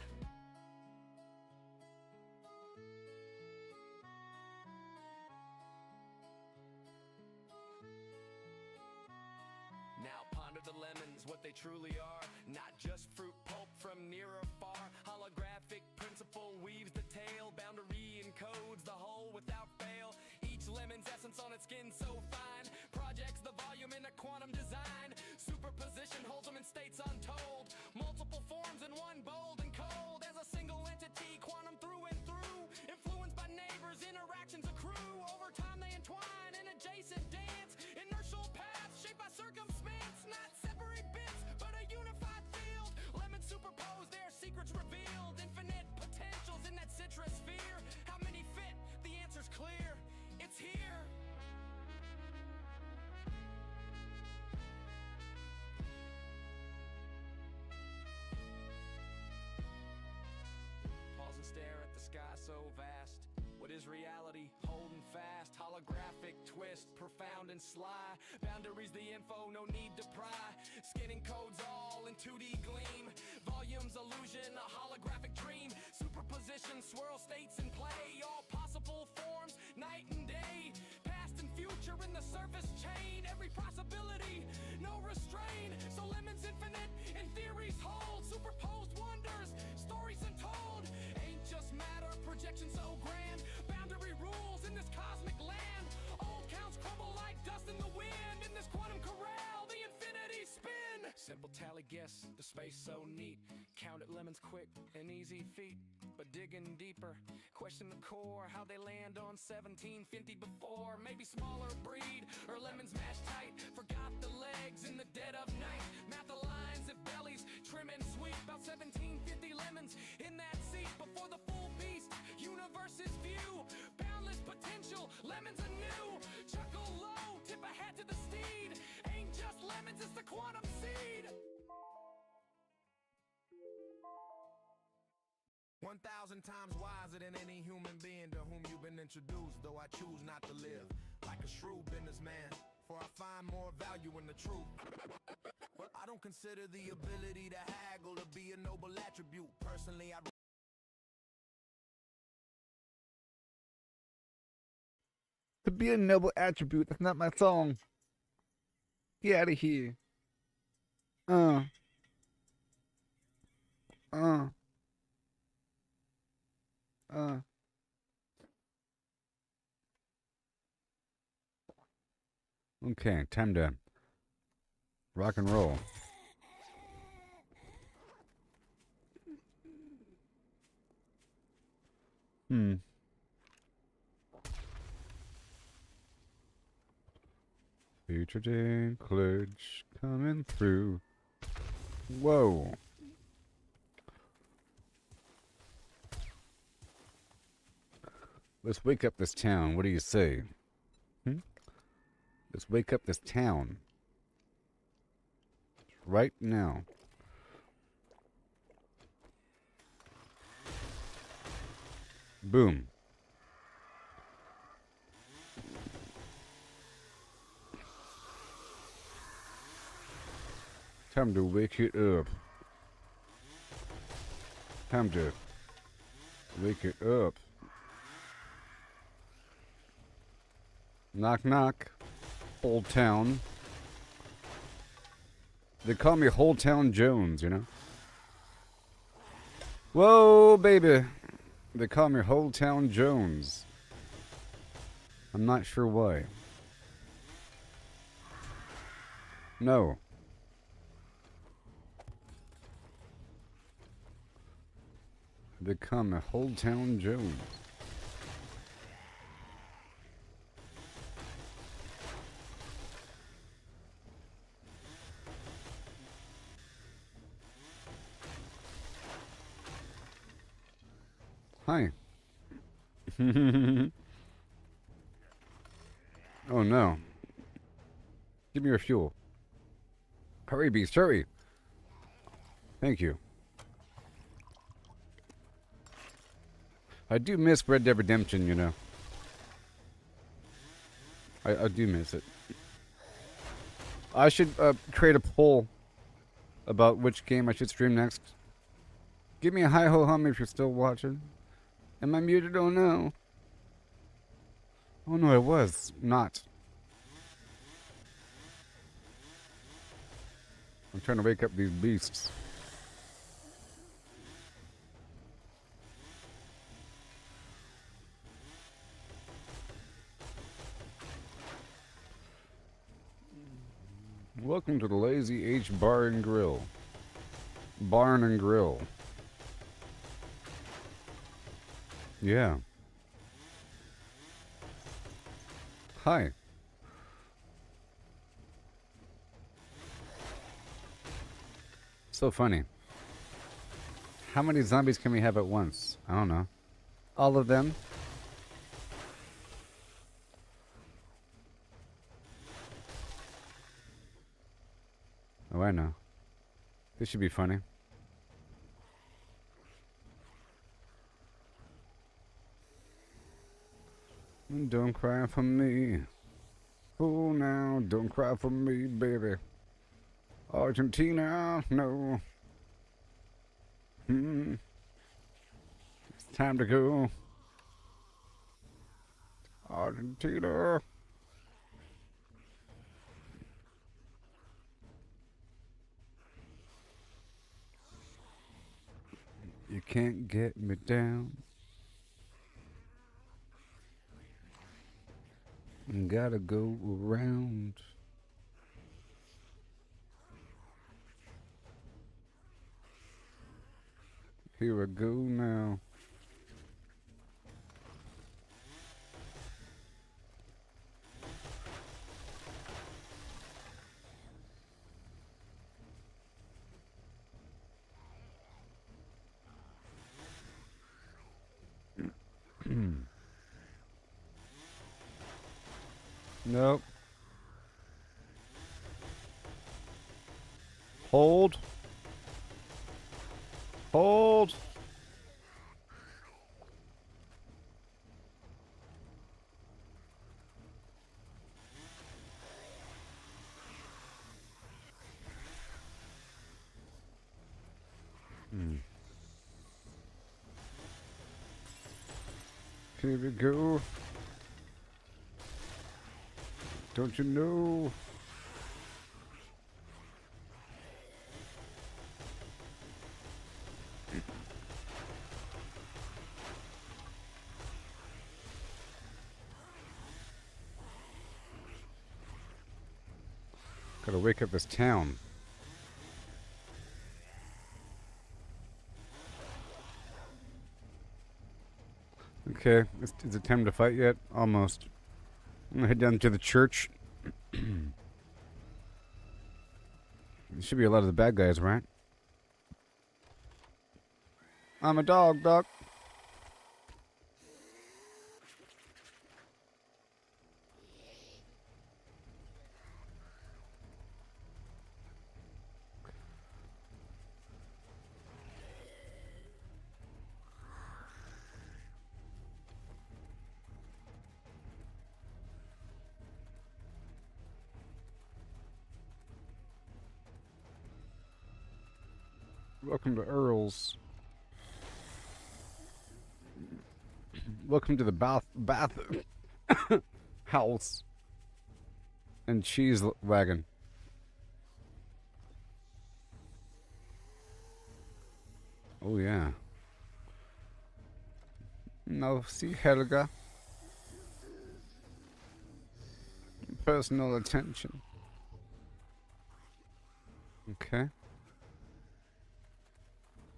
Now ponder the lemons, what they truly are. Not just fruit pulp from near or far. Holographic principle weaves the tale. Boundary encodes the whole without fail. Each lemon's essence on its skin so fine. Projects the volume in a quantum design. Superposition holds them in states untold. Multiple forms in one, bold and cold. As a single entity, quantum through and through. Influenced by neighbors, interactions accrue. Over time they entwine in adjacent dance. Inertial paths shaped by circumstance. Not separate bits, but a unified field. Lemons superposed, their secrets revealed. Infinite potentials in that citrus sphere. How many fit? The answer's clear. It's here. Pause and stare at the sky so vast. What is reality? Holding fast. Holographic twist, profound and sly. Boundaries the info, no need to pry. Skinning codes all in 2D gleam. Volumes illusion, a holographic dream. Superposition, swirl states in play. All possible forms, night and day. Past and future in the surface chain. Every possibility, no restraint. So lemons infinite, in theories hold. Superposed wonders, stories untold. Ain't just matter, projection so grand. Boundary rules in this cosmic land. Old counts crumble like dust in the wind. In this quantum corral, the infinity spin. Simple tally guess, the space so neat. Counted lemons quick, an easy feat. But digging deeper, question the core. How they land on 1750 before. Maybe smaller breed, or lemons mashed tight. Forgot the legs in the dead of night. Math the lines if bellies trim and sweet. About 1750 lemons in that seat. Before the full beast, universe's view. Boundless potential, lemons anew. Chuckle low, tip a hat to the steed. Ain't just lemons, it's the quantum seed. 1,000 times wiser than any human being to whom you've been introduced. Though I choose not to live like a shrewd businessman, for I find more value in the truth. Well, I don't consider the ability to haggle to be a noble attribute. Personally, I To be a noble attribute. That's not my song. Get out of here. Uh. Uh. Uh. Okay, time to rock and roll. Future includes coming through. Whoa. Let's wake up this town. What do you say? Let's wake up this town. Right now. Boom. Time to wake it up. Time to wake it up. Knock knock. Old Town. They call me Whole Town Jones, you know? Whoa, baby. They call me Whole Town Jones. I'm not sure why. No. They call me Whole Town Jones. Hi. Oh no. Give me your fuel. Hurry, beast, hurry. Thank you. I do miss Red Dead Redemption, you know. I do miss it. I should create a poll about which game I should stream next. Give me a hi-ho hum if you're still watching. Am I muted? Oh no. Oh no, I was not. I'm trying to wake up these beasts. Welcome to the Lazy H Bar and Grill. Barn and Grill. Yeah. Hi. So funny. How many zombies can we have at once? I don't know. All of them? Oh, I know. This should be funny. Don't cry for me. Oh, now, don't cry for me, baby. Argentina, no. It's time to go. Argentina. You can't get me down. Gotta go around. Here I go now. Nope. Hold. Hold. Here we go. Don't you know? Gotta wake up this town. Okay, is it time to fight yet? Almost. I'm gonna head down to the church. There should be a lot of the bad guys, right? I'm a dog, Doc. Welcome to Earl's. Welcome to the bath house and cheese wagon. Oh yeah. No, see Helga. Personal attention. Okay.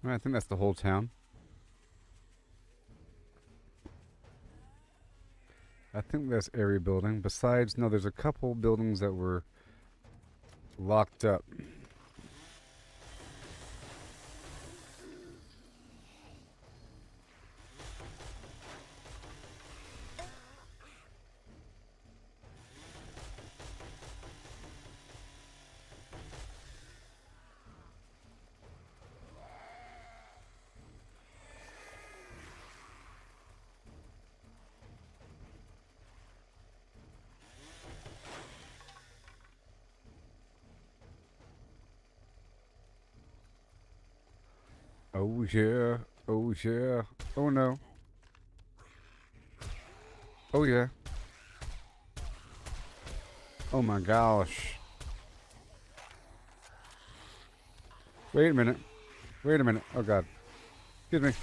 I think that's the whole town. I think that's every building. Besides, no, there's a couple buildings that were locked up. Oh yeah, oh yeah, oh no. Oh yeah. Oh my gosh. Wait a minute. Wait a minute. Oh god. Excuse me.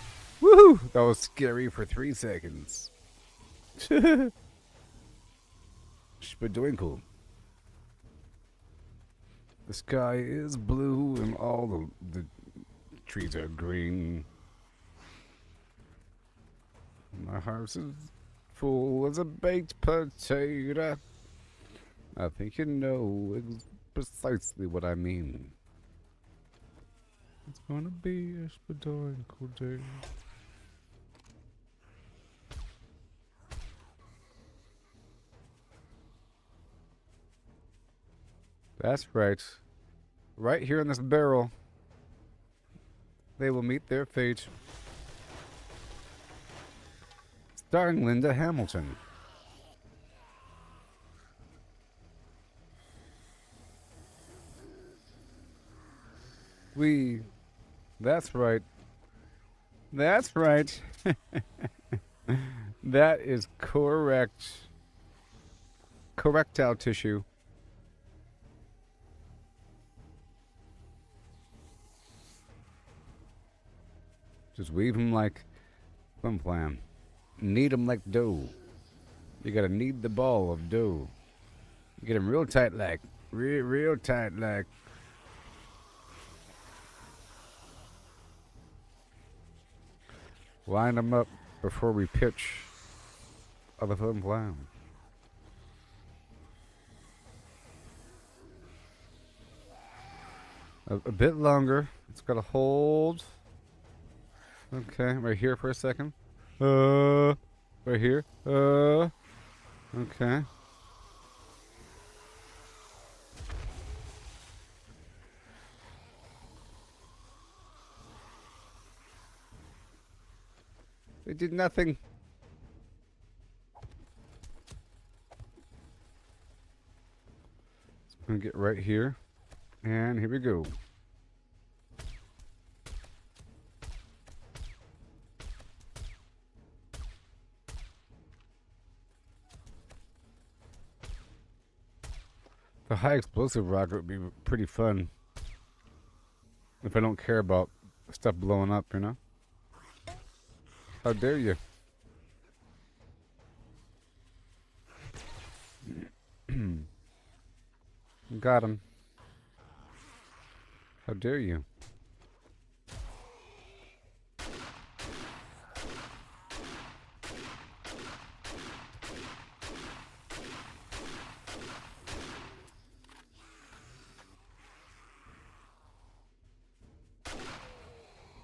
Woohoo! That was scary for 3 seconds. Spadoinkle. The sky is blue and all the trees are green. My heart is full as a baked potato. I think you know precisely what I mean. It's gonna be a spadoinkle day. That's right. Right here in this barrel, they will meet their fate. Starring Linda Hamilton. That's right. That's right. That is correct. Correctile tissue. Just weave them like fun plan. Knead them like dough. You gotta knead the ball of dough. You get them real tight like. Real tight like. Line them up before we pitch on the fun plan. A bit longer. It's got to hold. Okay, right here for a second. Right here. Okay. They did nothing. So I'm gonna get right here. And here we go. The high explosive rocket would be pretty fun if I don't care about stuff blowing up, you know? How dare you? Got him. How dare you?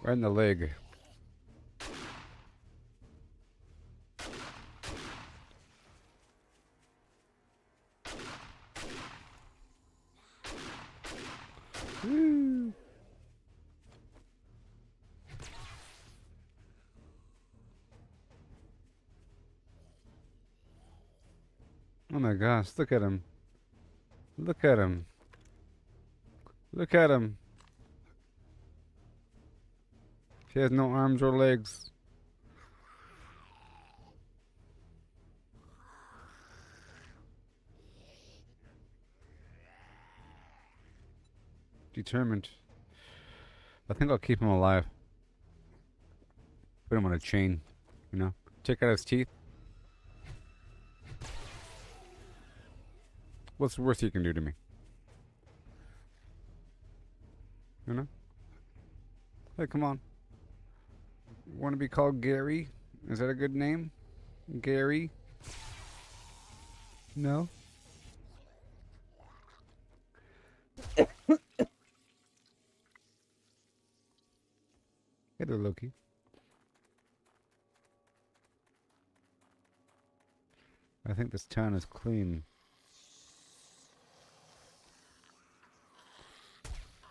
Right in the leg. Woo. Oh my gosh, look at him. Look at him. Look at him. He has no arms or legs. Determined. I think I'll keep him alive. Put him on a chain, you know? Take out his teeth. What's the worst he can do to me? You know? Hey, come on. Want to be called Gary? Is that a good name? Gary? No? Hey there, Loki. I think this town is clean.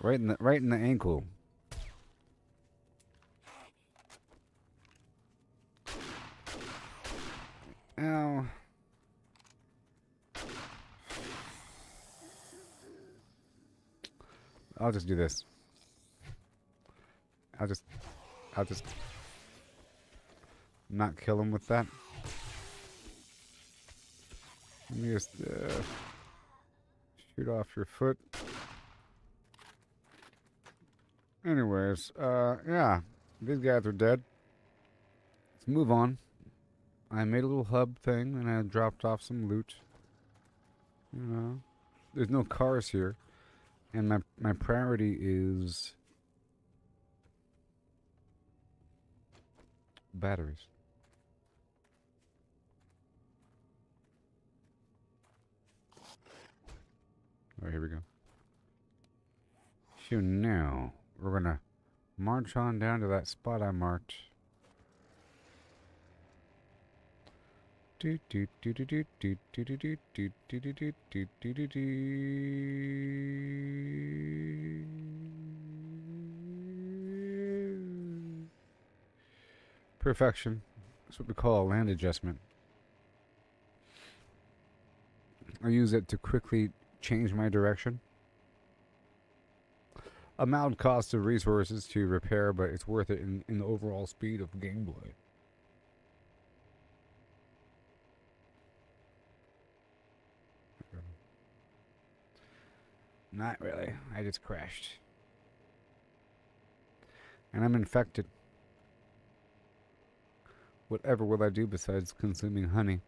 Right in the ankle. Ow. I'll just do this. I'll just not kill him with that. Let me just shoot off your foot. Anyways, yeah, these guys are dead. Let's move on. I made a little hub thing and I dropped off some loot. You know, there's no cars here, and my priority is batteries. All right, here we go. So now we're gonna march on down to that spot I marked. Perfection. That's what we call a land adjustment. I use it to quickly change my direction. A mild cost of resources to repair, but it's worth it in the overall speed of gameplay. Not really. I just crashed. And I'm infected. Whatever will I do besides consuming honey?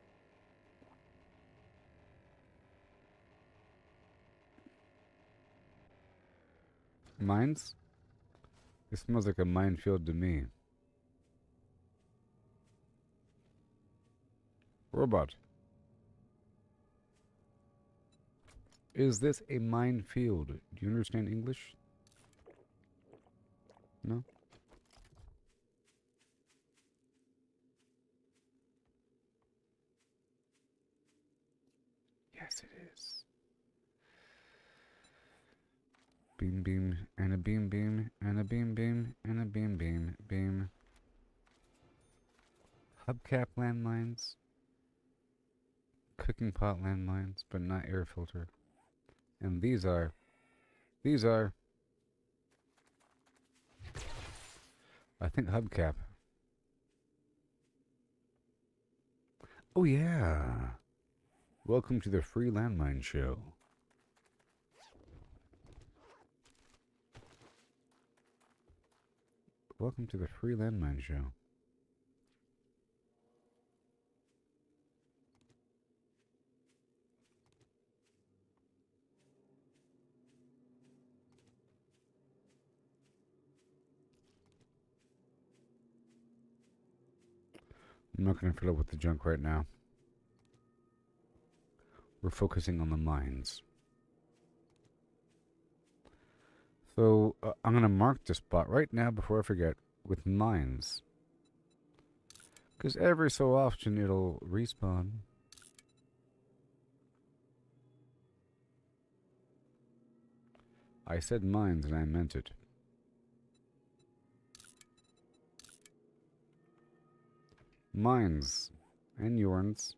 Mines? It smells like a minefield to me. Robot. Is this a minefield? Do you understand English? No? Yes, it is. Beam, beam, and a beam, beam, and a beam, beam, and a beam, beam, beam. Hubcap landmines. Cooking pot landmines, but not air filter. And these are, I think hubcap. Oh yeah. Welcome to the free landmine show. Welcome to the Free Landmine Show. I'm not going to fill up with the junk right now. We're focusing on the mines. So I'm going to mark the spot right now before I forget with mines. Because every so often it'll respawn. I said mines and I meant it. Mines and yours.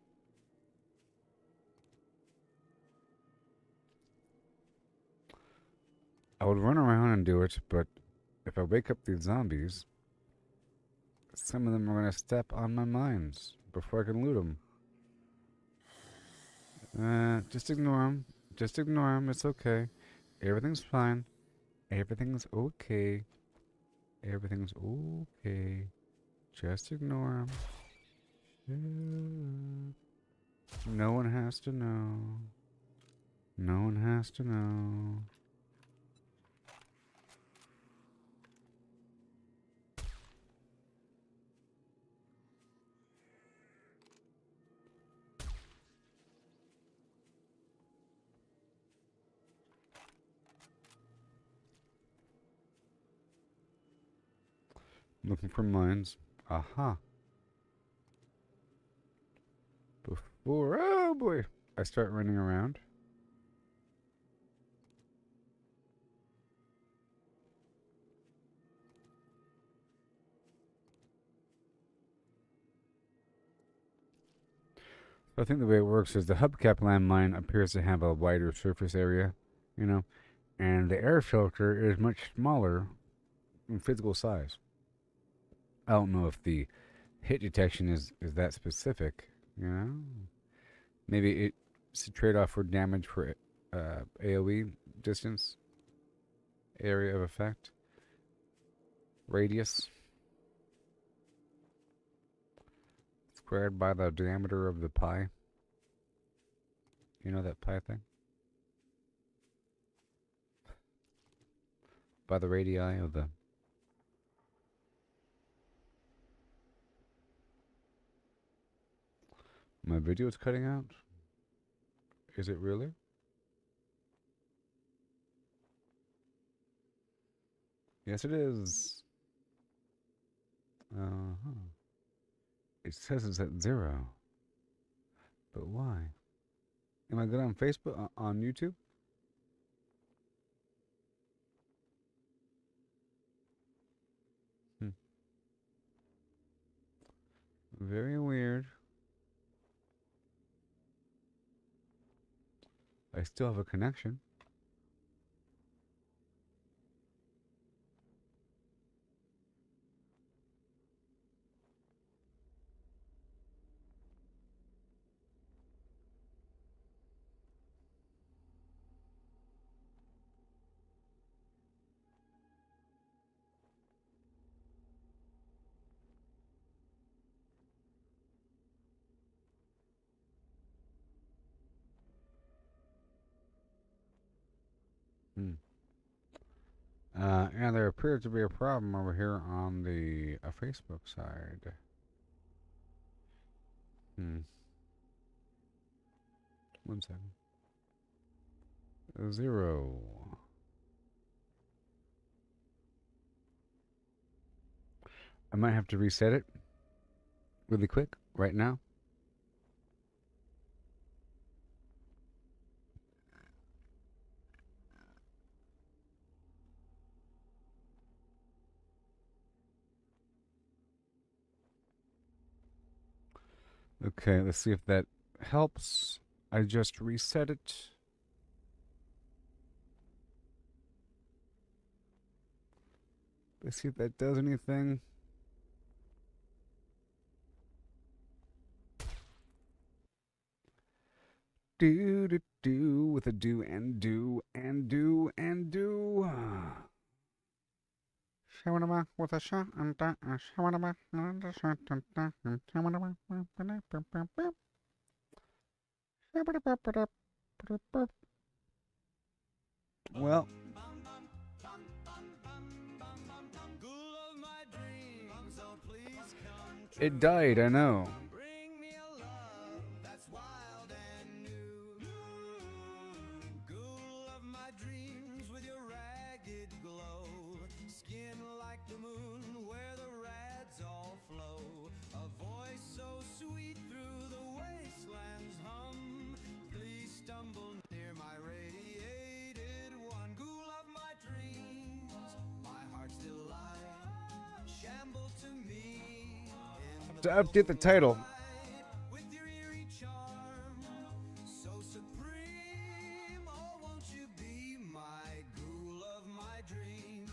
I would run around and do it, but if I wake up these zombies, some of them are going to step on my mines before I can loot them. Just ignore them. Just ignore them. It's okay. Everything's fine. Everything's okay. Everything's okay. Just ignore them. No one has to know. No one has to know. Looking for mines. Aha. Before, oh boy, I start running around. I think the way it works is the hubcap landmine appears to have a wider surface area, you know, and the air filter is much smaller in physical size. I don't know if the hit detection is that specific, you know. Maybe it's a trade-off for damage for AoE distance, area of effect, radius, squared by the diameter of the pie. You know that pie thing? By the radii of the... My video is cutting out? Is it really? Yes, it is. Uh-huh. It says it's at 0. But why? Am I good on Facebook? On YouTube? Very weird. I still have a connection. Hmm. And there appears to be a problem over here on the Facebook side. Hmm. 1 second. 0. I might have to reset it really quick right now. Okay, let's see if that helps. I just reset it. Let's see if that does anything. Do with a do and do and do and do. Shawarma with a shot and that shawarma and a shot and that shawarma. Well, Ghoul of my dreams, oh please come it died, I know. bring me a love that's wild and new. Ghoul of my dreams with your ragged glow, skin like the moon where the rads all flow, a voice so sweet through the wastelands hum. Please stumble near my radiated one. Ghoul of my dreams, my heart's delight, shamble to me in To update the title. with your eerie charm, so supreme. Oh, won't you be my ghoul of my dreams?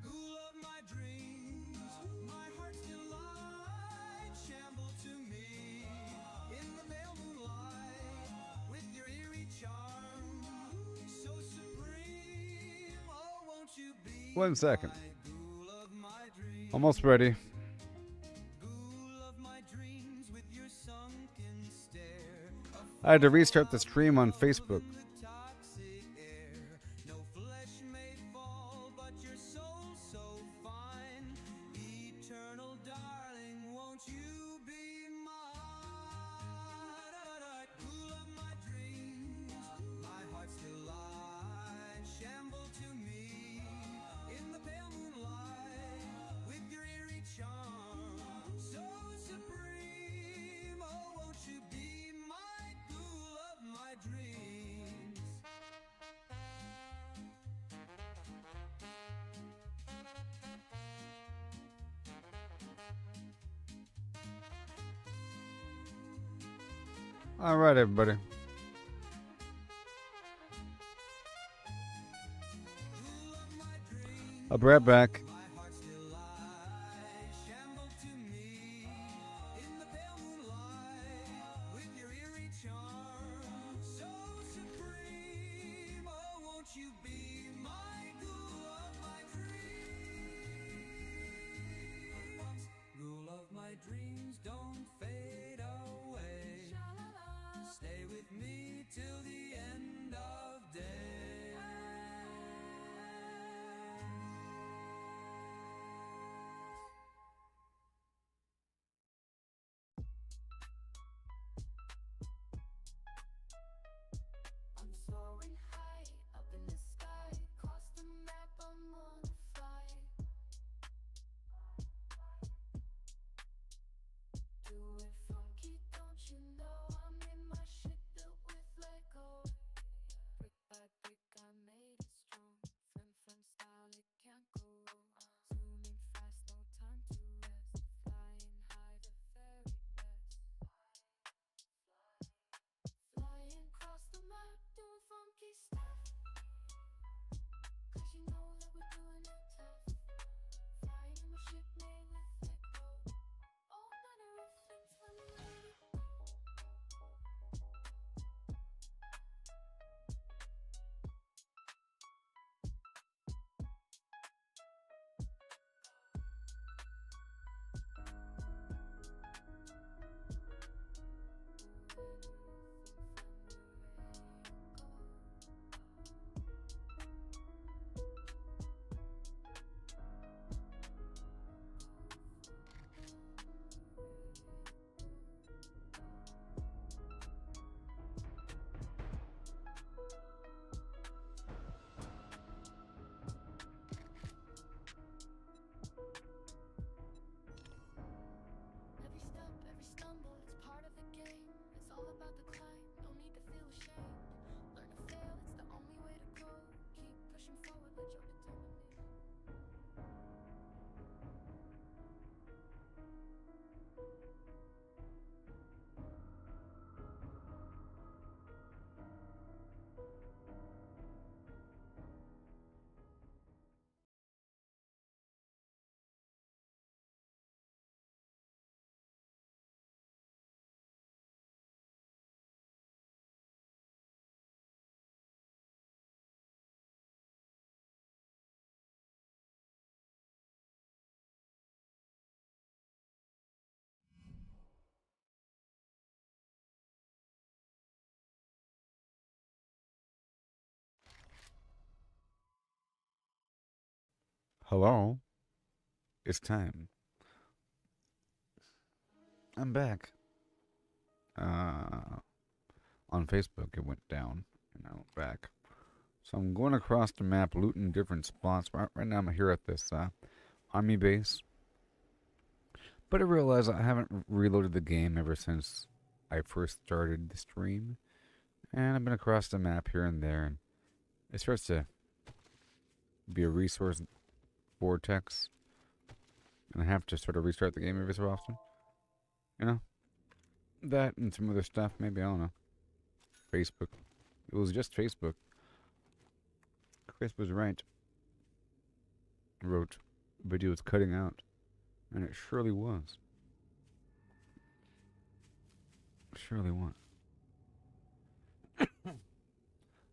Ghoul of my dreams, my heart's delight, shamble to me in the pale moonlight with your eerie charm, so supreme. Oh, won't you be 1 second. my ghoul of my dreams? Almost ready. Ghoul of my dreams with your sunken stare, I had to restart the stream on Facebook. the toxic air. No flesh may fall, but your soul so fine. Eternal darling, won't you be mine? Ghoul of my dreams, my heart's delight, shamble to me in the pale moonlight with your eerie charm, so supreme. Oh, won't you be my ghoul of my dreams? All right, everybody. I'll be right back. My heart's delight, shamble to me in the pale moonlight with your eerie charm, so supreme. Oh, won't you be my ghoul of my dreams? Ghoul of my dreams, don't fade away. Stay with me till the end of day. Hello? It's time. I'm back. On Facebook it went down, and I went back. So I'm going across the map, looting different spots. Right now I'm here at this army base. But I realize I haven't reloaded the game ever since I first started the stream. And I've been across the map here and there, and it starts to be a resource vortex. And I have to sort of restart the game every so often. You know? That and some other stuff, maybe, I don't know. Facebook. It was just Facebook. Chris was right. Wrote, video was cutting out. And it surely was. Surely was.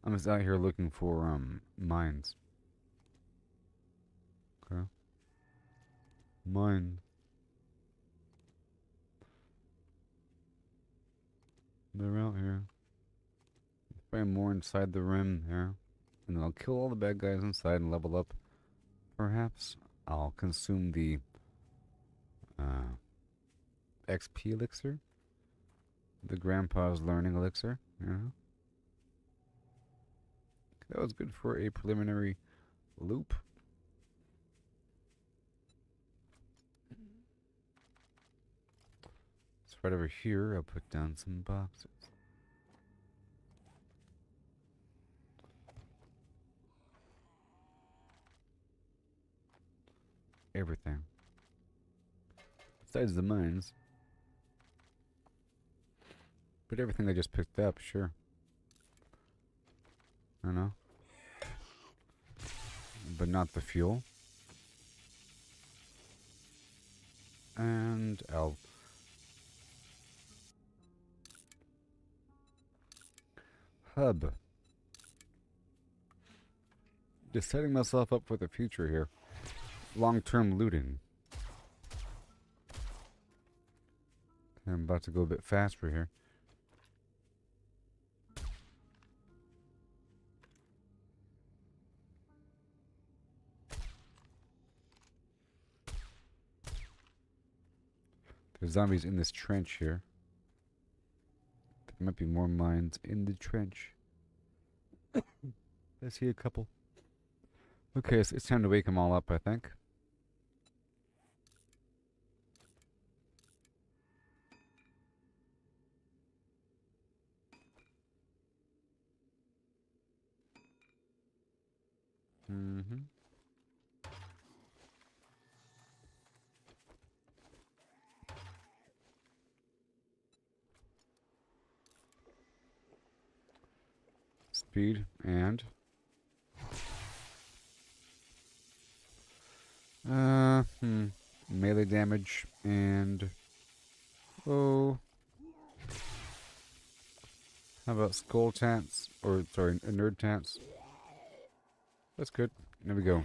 I'm just out here looking for, mines. Okay. Mine. They're out here. Find more inside the rim there. And then I'll kill all the bad guys inside and level up. Perhaps I'll consume the XP elixir. The grandpa's learning elixir. Yeah. That was good for a preliminary loop. So right over here, I'll put down some boxes. Everything. Besides the mines. But everything I just picked up, sure. I know. But not the fuel. And I'll... Hub. Just setting myself up for the future here. Long-term looting. I'm about to go a bit faster here. There's zombies in this trench here. There might be more mines in the trench. I see a couple. Okay, so it's time to wake them all up, I think. Mm-hmm. Speed and... melee damage and... Oh... How about skull tats? Or, sorry, nerd tats? That's good. There we go.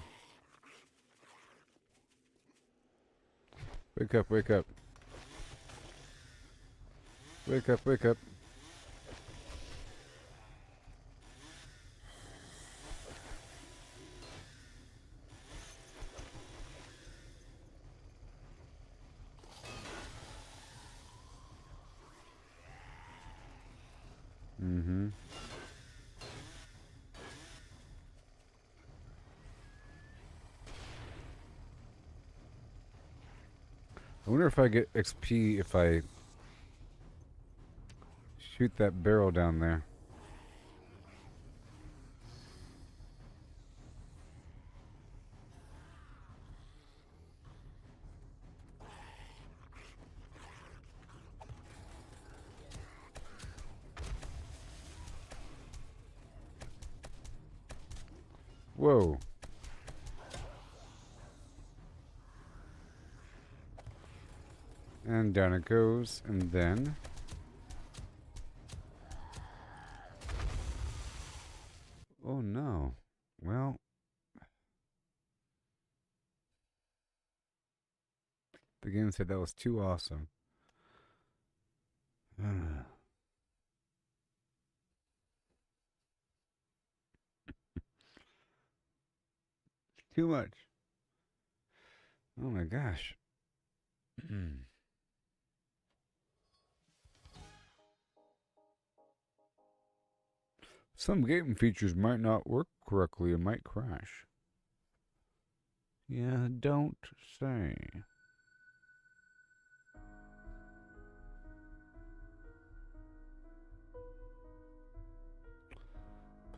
Wake up, wake up. Wake up, wake up. Mm-hmm. I wonder if I get XP if I shoot that barrel down there. Whoa. And down it goes, and then... Oh no. Well... The game said that was too awesome. Too much. Oh my gosh. Some game features might not work correctly and might crash. Yeah, don't say.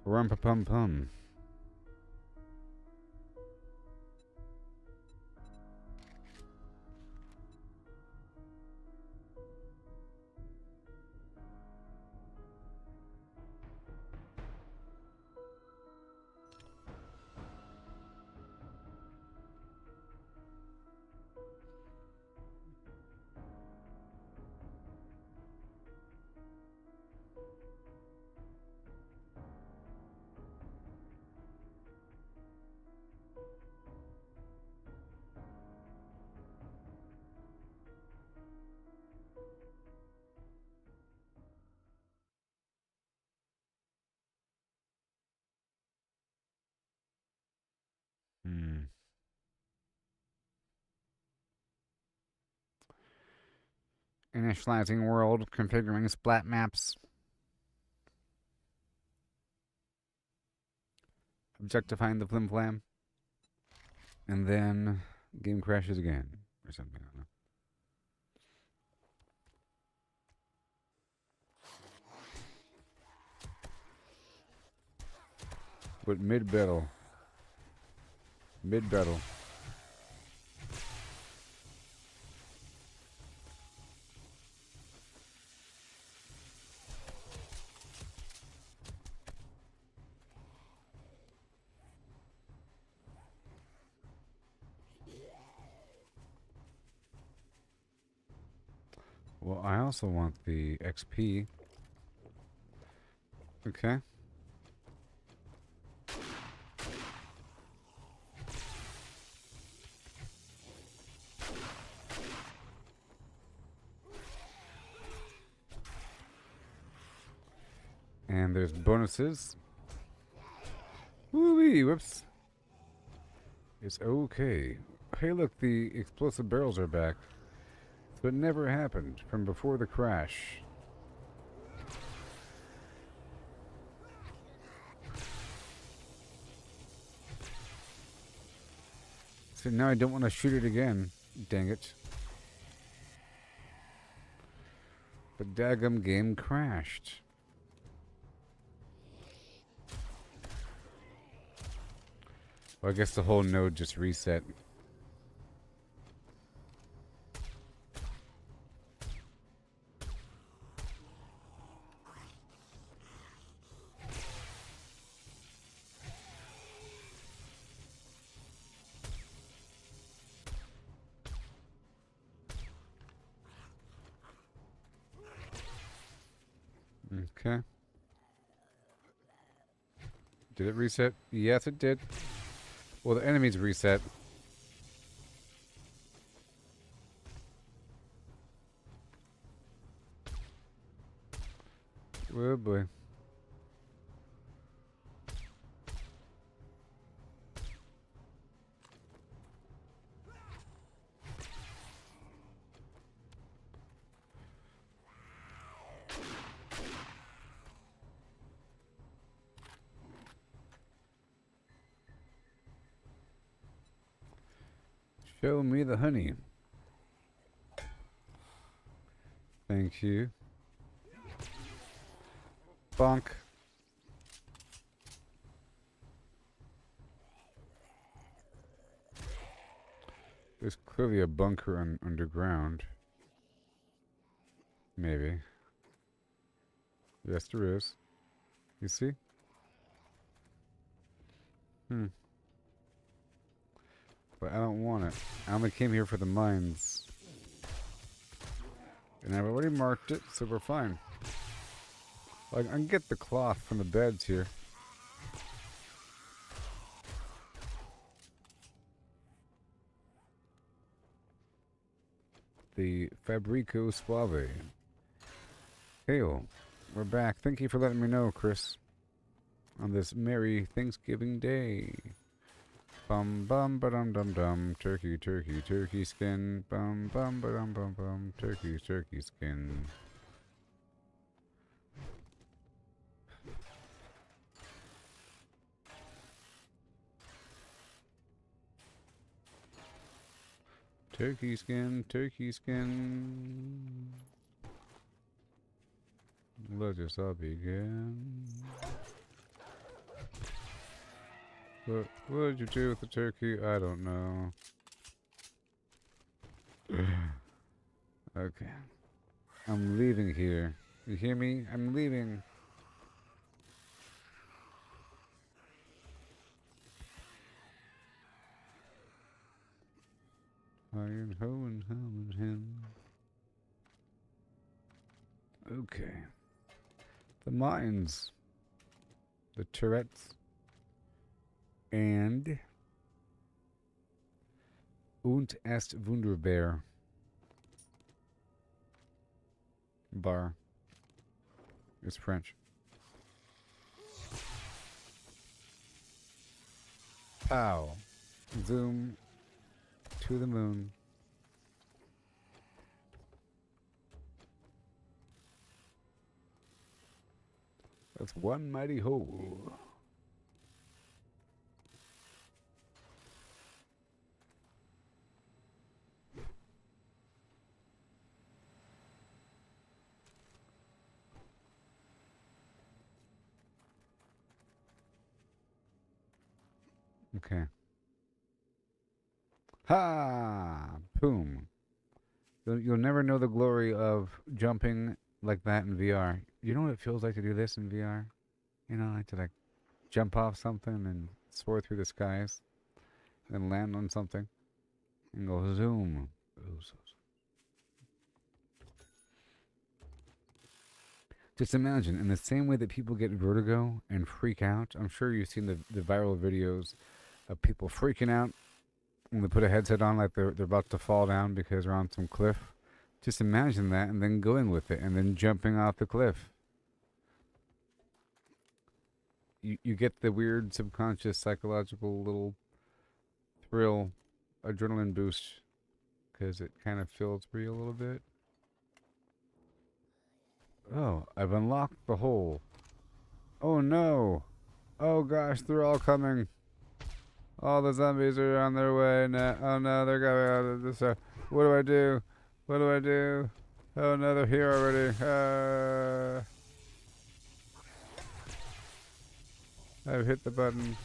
Rum-pa-pum-pum. Hmm. Initializing world, configuring splat maps. Objectifying the flim flam. And then game crashes again. Or something, I don't know. But mid-battle. Mid-battle. Well, I also want the XP. Okay. And there's bonuses. Woo-wee, whoops. It's okay. Hey, look, the explosive barrels are back. So it never happened from before the crash. So now I don't want to shoot it again. Dang it. The daggum game crashed. Well, I guess the whole node just reset. Okay. Did it reset? Yes, it did. Well, the enemies reset. Oh boy. Show me the honey. Thank you. Bonk. There's clearly a bunker underground. Maybe. Yes, there is. You see? But I don't want it. I only came here for the mines. And I've already marked it, so we're fine. Like, I can get the cloth from the beds here. The Fabrico Suave. Hail. We're back. Thank you for letting me know, Chris. On this merry Thanksgiving Day. Bum bum ba dum dum dum. Turkey, turkey, turkey skin. Bum bum ba dum bum bum. Turkey, turkey skin. Turkey skin, turkey skin. Let us all begin. What did you do with the turkey? I don't know. Okay. I'm leaving here. You hear me? I'm leaving. Iron ho and hum and him. Okay. The mines. The turrets. And ist wunderbar. Bar. It's French. Pow. Zoom to the moon. That's one mighty hole. Okay. Ha! Boom. You'll never know the glory of jumping like that in VR. You know what it feels like to do this in VR? You know, like to like jump off something and soar through the skies and land on something and go zoom. Just imagine, in the same way that people get vertigo and freak out, I'm sure you've seen the viral videos of people freaking out when they put a headset on like they're about to fall down because they're on some cliff. Just imagine that and then going with it and then jumping off the cliff. You get the weird subconscious psychological little thrill, adrenaline boost because it kind of feels real a little bit. Oh, I've unlocked the hole. Oh no. Oh gosh, they're all coming. All the zombies are on their way now. Oh no, they're coming out of this. What do I do? What do I do? Oh no, they're here already. I've hit the button.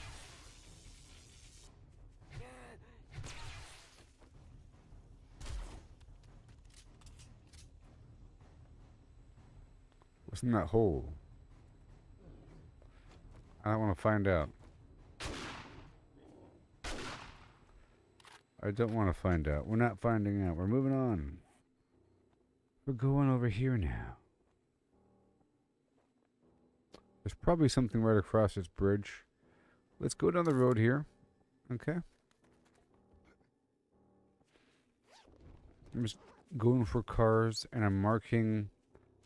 What's in that hole? I don't want to find out. I don't want to find out. We're not finding out. We're moving on. We're going over here now. There's probably something right across this bridge. Let's go down the road here. Okay. I'm just going for cars and I'm marking.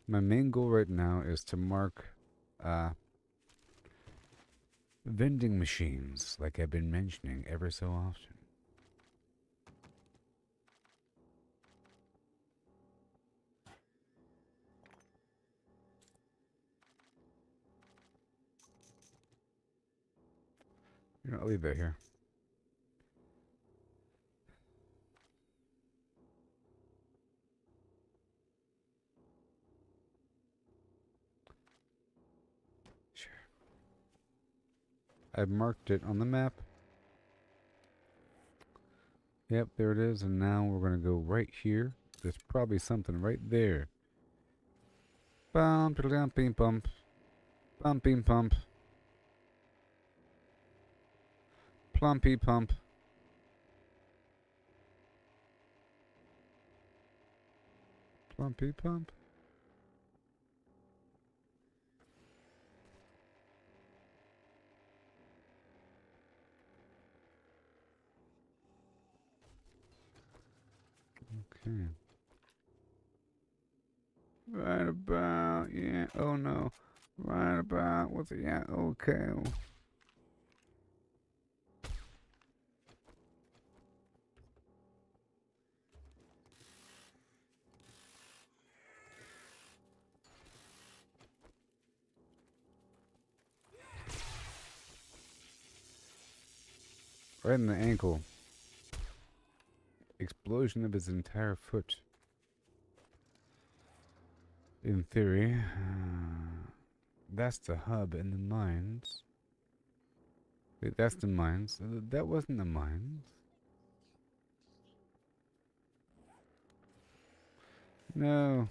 My main goal right now is to mark vending machines like I've been mentioning ever so often. You know, I'll leave that here. Sure. I've marked it on the map. Yep, there it is. And now we're going to go right here. There's probably something right there. Bum, bum, bump. Bumping pump. Plumpy pump. Plumpy pump. Okay. Right about, yeah, oh no. Right about, what's it, yeah, okay. Right in the ankle. Explosion of his entire foot. In theory. That's the hub in the mines. Wait, that's the mines. That wasn't the mines. No.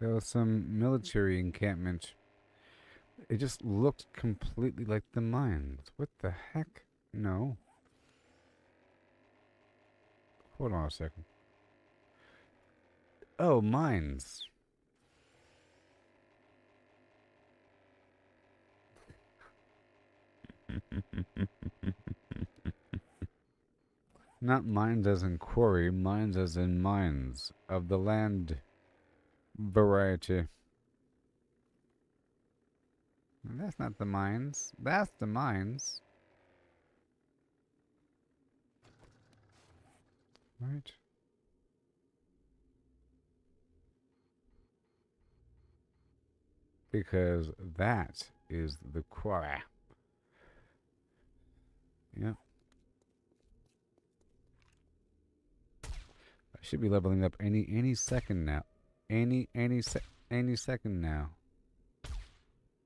There was some military encampment. It just looked completely like the mines. What the heck? No. Hold on a second. Oh, mines. Not mines as in quarry, mines as in mines of the land variety. That's not the mines. That's the mines. Right. Because that is the quarry. Yep. I should be leveling up any second now. Any second now.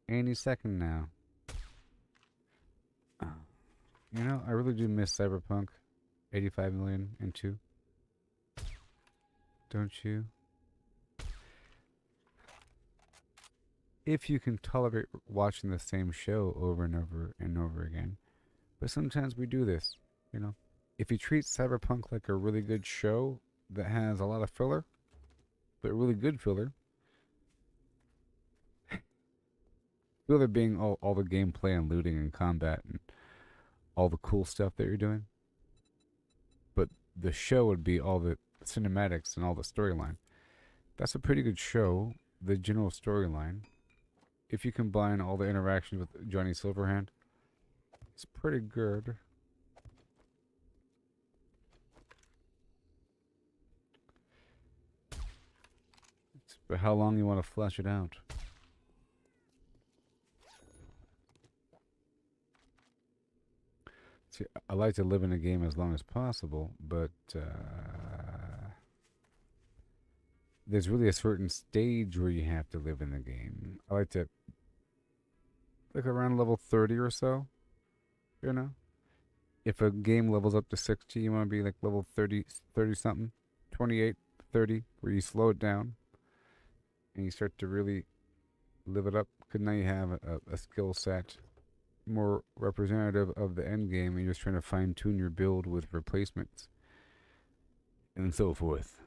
Any second now. You know, I really do miss Cyberpunk 85 million and 2. Don't you? If you can tolerate watching the same show over and over and over again. But sometimes we do this, you know. If you treat Cyberpunk like a really good show that has a lot of filler, but really good filler, filler being all the gameplay and looting and combat and all the cool stuff that you're doing, but the show would be all the cinematics and all the storyline. That's a pretty good show, the general storyline. If you combine all the interactions with Johnny Silverhand, it's pretty good. But how long you want to flesh it out? See, I like to live in a game as long as possible, but there's really a certain stage where you have to live in the game. I like to, like around level 30 or so, you know? If a game levels up to 60, you want to be like level 30 something, 28, 30, where you slow it down and you start to really live it up, because now you have a skill set more representative of the end game, and you're just trying to fine tune your build with replacements and so forth.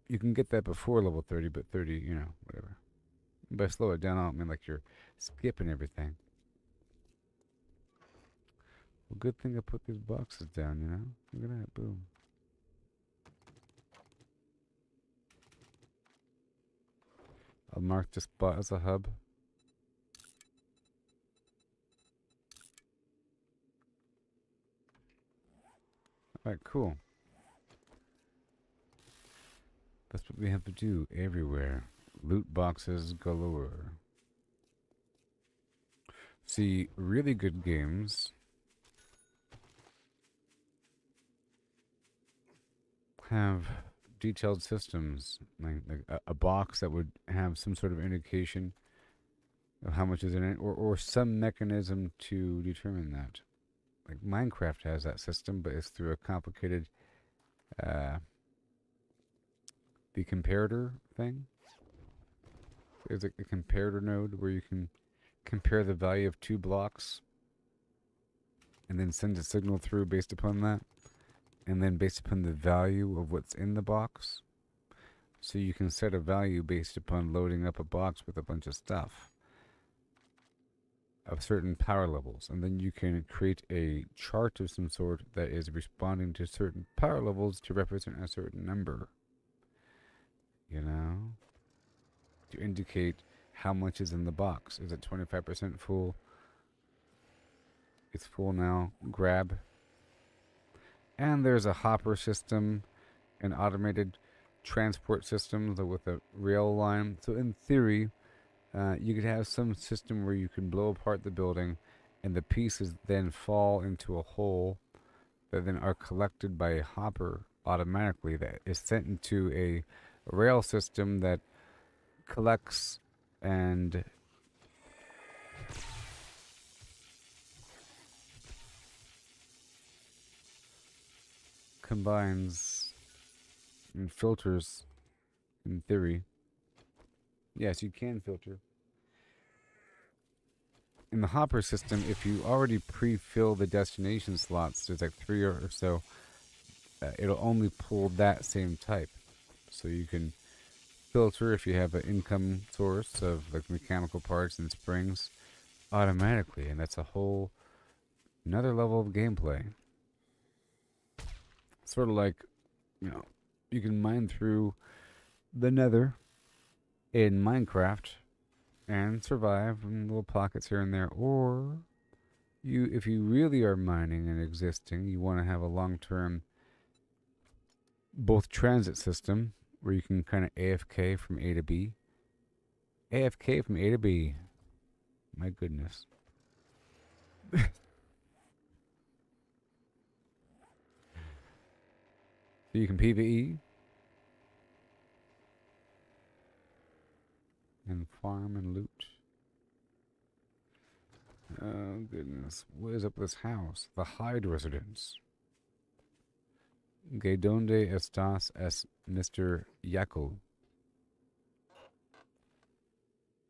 You can get that before level 30, but 30, you know, whatever. By slow it down, I don't mean like you're skipping everything. Well, good thing I put these boxes down, you know? Look at that, boom. I'll mark this spot as a hub. Alright, cool. That's what we have to do everywhere. Loot boxes galore. See, really good games have detailed systems, like a box that would have some sort of indication of how much is in it, or some mechanism to determine that. Like Minecraft has that system, but it's through a complicated the comparator thing. There's a comparator node where you can compare the value of 2 blocks and then send a signal through based upon that, and then based upon the value of what's in the box. So you can set a value based upon loading up a box with a bunch of stuff of certain power levels, and then you can create a chart of some sort that is responding to certain power levels to represent a certain number, you know, to indicate how much is in the box. Is it 25% full? It's full now. Grab. And there's a hopper system, an automated transport system with a rail line. So in theory, you could have some system where you can blow apart the building and the pieces then fall into a hole that then are collected by a hopper automatically that is sent into a rail system that collects and combines and filters in theory. Yes, you can filter. In the hopper system, if you already pre-fill the destination slots, there's like 3 or so, it'll only pull that same type. So you can filter if you have an income source of like mechanical parts and springs automatically, and that's a whole another level of gameplay. Sort of like, you can mine through the nether in Minecraft and survive in little pockets here and there, or if you really are mining and existing, you want to have a long-term both transit system where you can kind of AFK from A to B. AFK from A to B. My goodness. So you can PvE and farm and loot. Oh goodness. What is up with this house? The Hyde residence. Que donde estás es Mr. Yackle?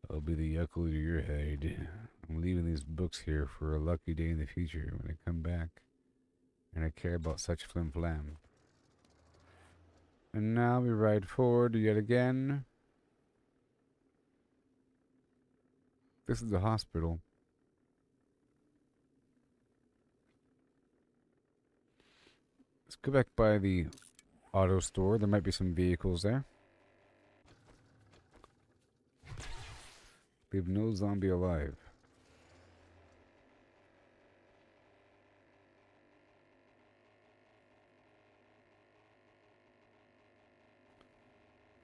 I'll be the Yackle to your Hyde. I'm leaving these books here for a lucky day in the future when I come back. And I care about such flim flam. And now we ride forward yet again. This is the hospital. Let's go back by the auto store. There might be some vehicles there. Leave no zombie alive.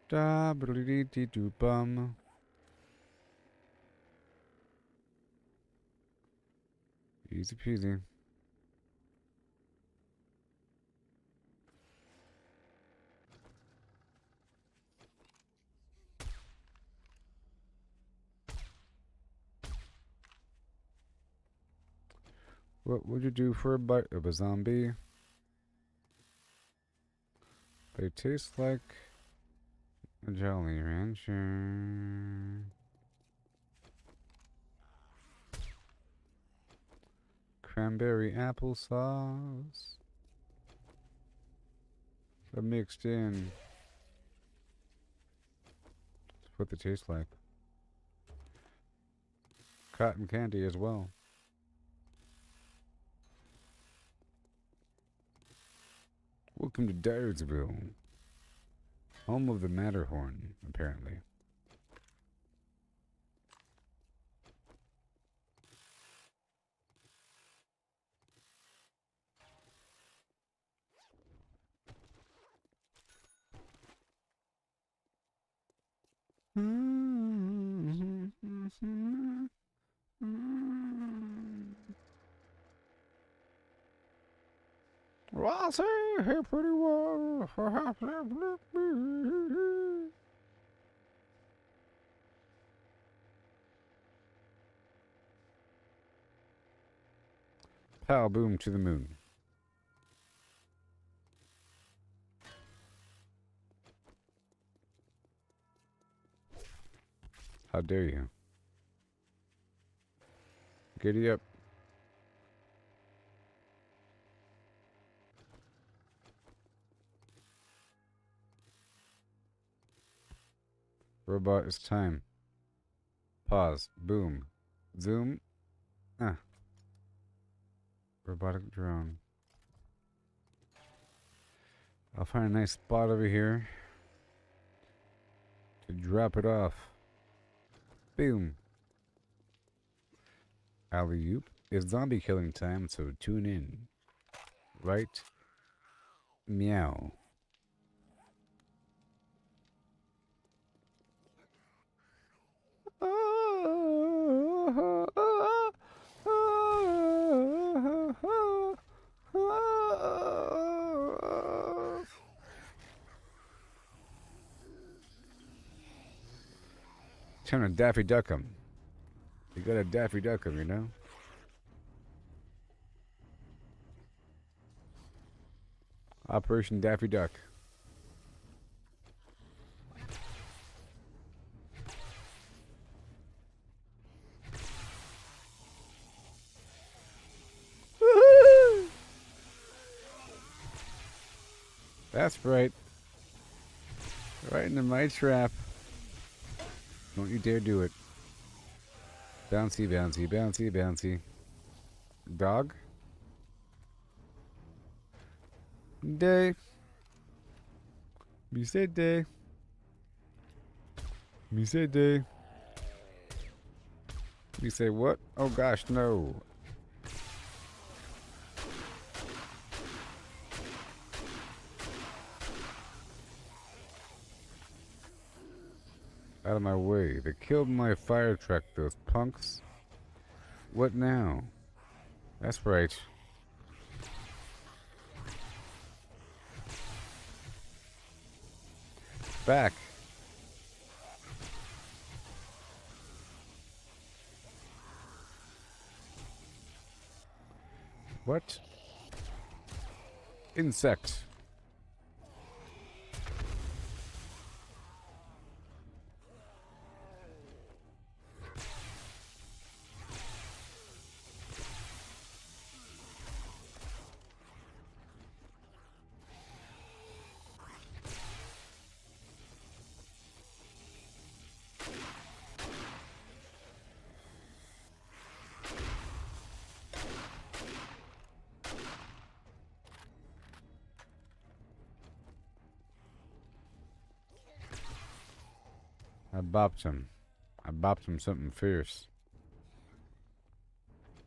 Da dee dee doo bum. Easy peasy. What would you do for a bite of a zombie? They taste like a Jolly Rancher. Cranberry applesauce. They're mixed in. That's what they taste like. Cotton candy as well. Welcome to Dyersville. Home of the Matterhorn, apparently. Well, I'll say hey pretty well. Pow boom to the moon. How dare you? Giddy up. Robot, it's time. Pause. Boom. Zoom. Ah. Robotic drone. I'll find a nice spot over here to drop it off. Boom. Alley-oop. It's zombie killing time, so tune in. Right? Meow. Time to Daffy Duck 'em. You gotta Daffy Duck 'em, you know? Operation Daffy Duck. Woohoo! That's right. Right into my trap. Don't you dare do it. Bouncy, bouncy, bouncy, bouncy. Dog? Day. Me say day. Me say day. Me say what? Oh gosh, no. Out of my way. They killed my fire truck, those punks. What now? That's right. Back. What? Insect. I bopped him. I bopped him something fierce.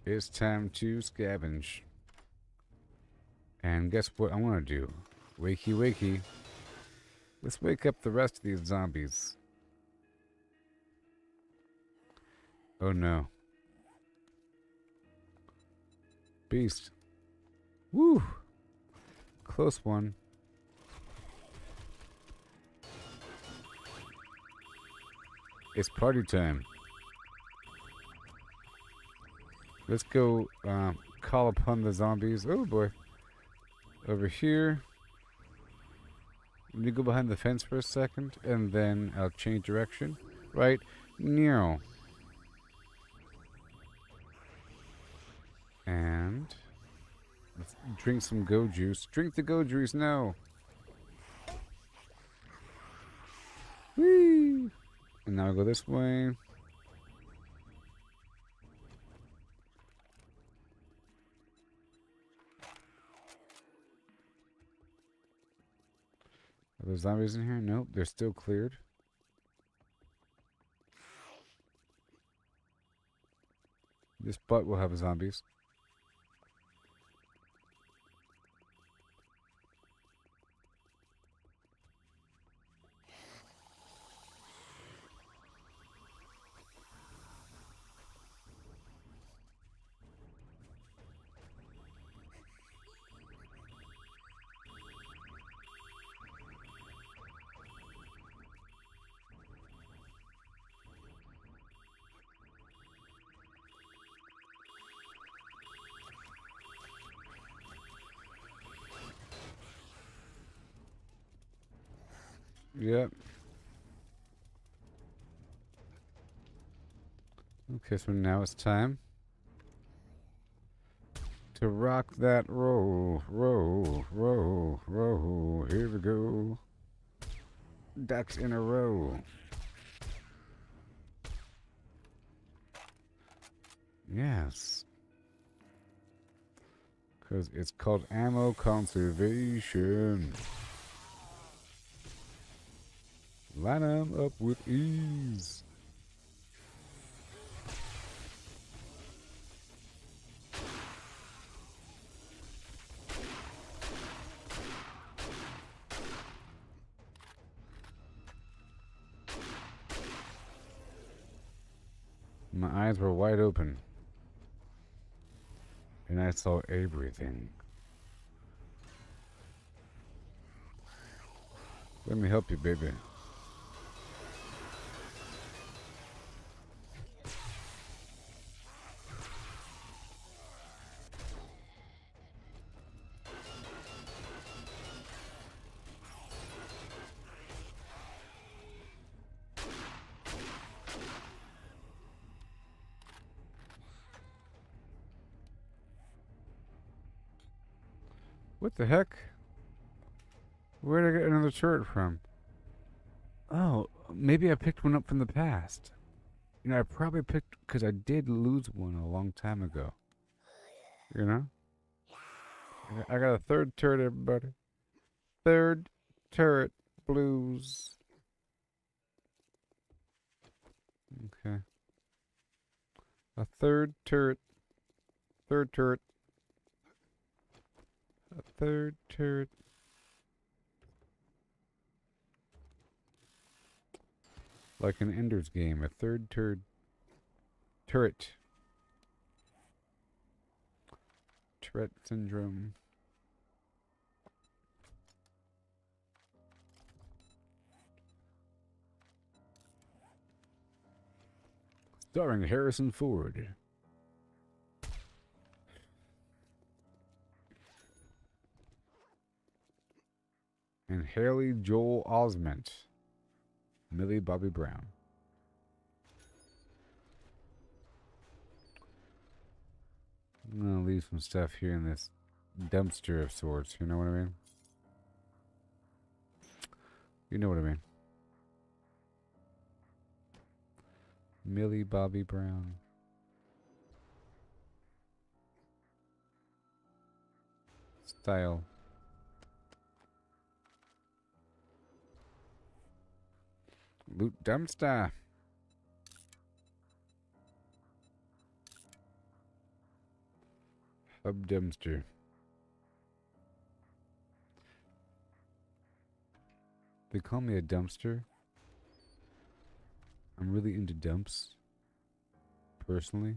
It's time to scavenge. And guess what I want to do? Wakey, wakey. Let's wake up the rest of these zombies. Oh no. Beast. Woo! Close one. It's party time. Let's go call upon the zombies. Oh boy. Over here. Let me go behind the fence for a second, and then I'll change direction. Right? Meow. And let's drink some go juice. Drink the go juice now. Whee! And now I go this way. Are there zombies in here? Nope, they're still cleared. This butt will have zombies. Yep. Okay, so now it's time to rock that roll, roll, roll, roll. Here we go. Ducks in a row. Yes. Because it's called ammo conservation. Line them up with ease. My eyes were wide open. And I saw everything. Let me help you, baby. What the heck? Where did I get another turret from? Oh, maybe I picked one up from the past. You know, I probably picked, because I did lose one a long time ago. You know? I got a third turret, everybody. Third turret blues. Okay. A third turret. Third turret. A third turret. Like an Ender's Game. A third turret. Tourette syndrome. Starring Harrison Ford. And Haley Joel Osment. Millie Bobby Brown. I'm gonna leave some stuff here in this dumpster of sorts, you know what I mean? You know what I mean. Millie Bobby Brown. Style. Loot dumpster. Hub dumpster. They call me a dumpster. I'm really into dumps. Personally.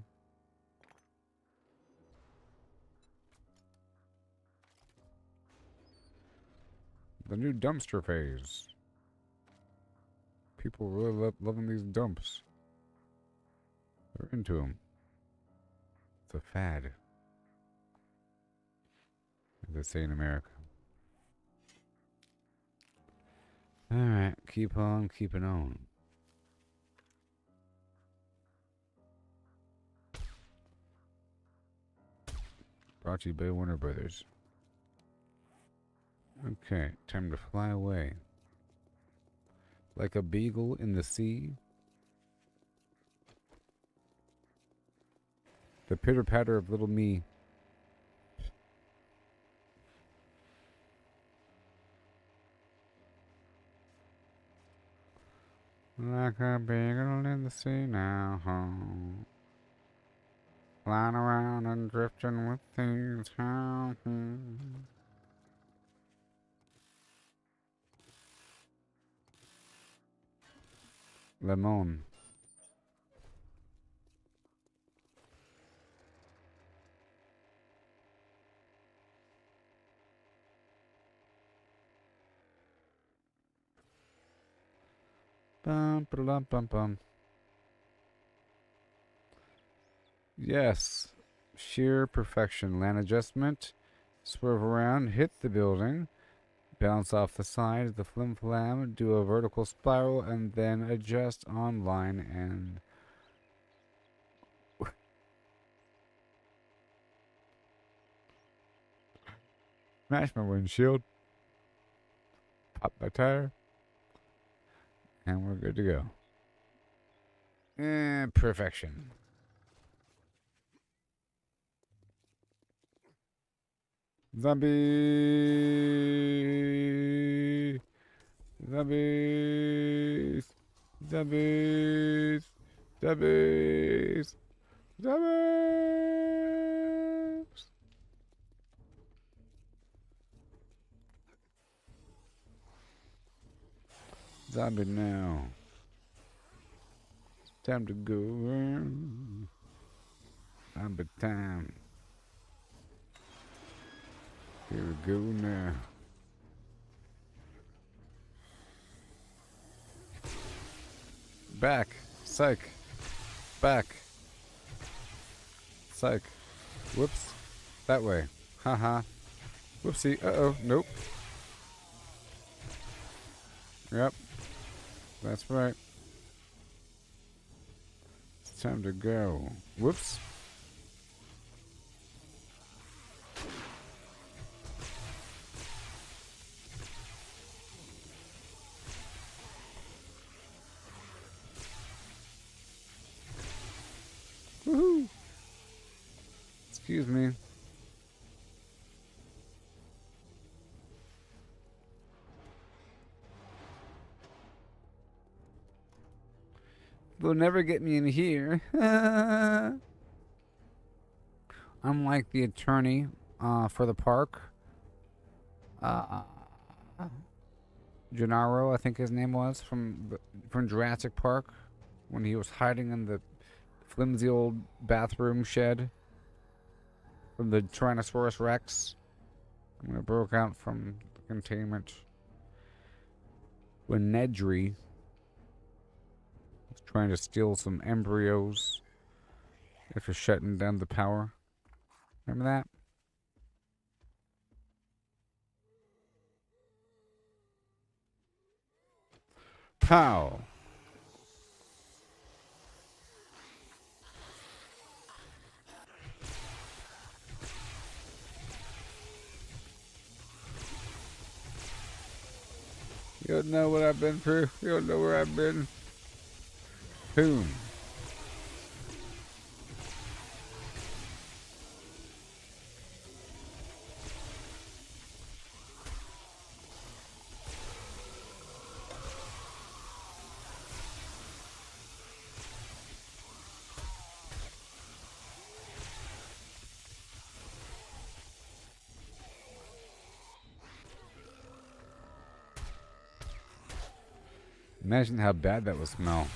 The new dumpster phase. People really loving these dumps. They're into them. It's a fad. As they say in America. Alright, keep on keeping on. Brought to you by Warner Brothers. Okay, time to fly away. Like a beagle in the sea. The pitter-patter of little me. Like a beagle in the sea now. Flying around and drifting with things. Lemon. Bum, ba-dum, bum, bum. Yes. Sheer perfection. Land adjustment. Swerve around. Hit the building. Bounce off the side of the flim flam. Do a vertical spiral. And then adjust on line and... Smash my windshield. Pop my tire. And we're good to go. Perfection. Zombie! Zombies! Zombies! Zombies! Zombies! Zombie now. Time to go. Time. Here we go now. Back. Psych. Back. Psych. Whoops. That way. Haha. Whoopsie. Uh-oh. Nope. Yep. That's right. It's time to go. Whoops. Woohoo! Excuse me. They'll never get me in here. Unlike the attorney for the park, Gennaro, I think his name was, from Jurassic Park, when he was hiding in the flimsy old bathroom shed from the Tyrannosaurus Rex when it broke out from the containment. When Nedry was trying to steal some embryos after shutting down the power. Remember that? Pow! You don't know what I've been through. You don't know where I've been. Boom. Imagine how bad that would smell.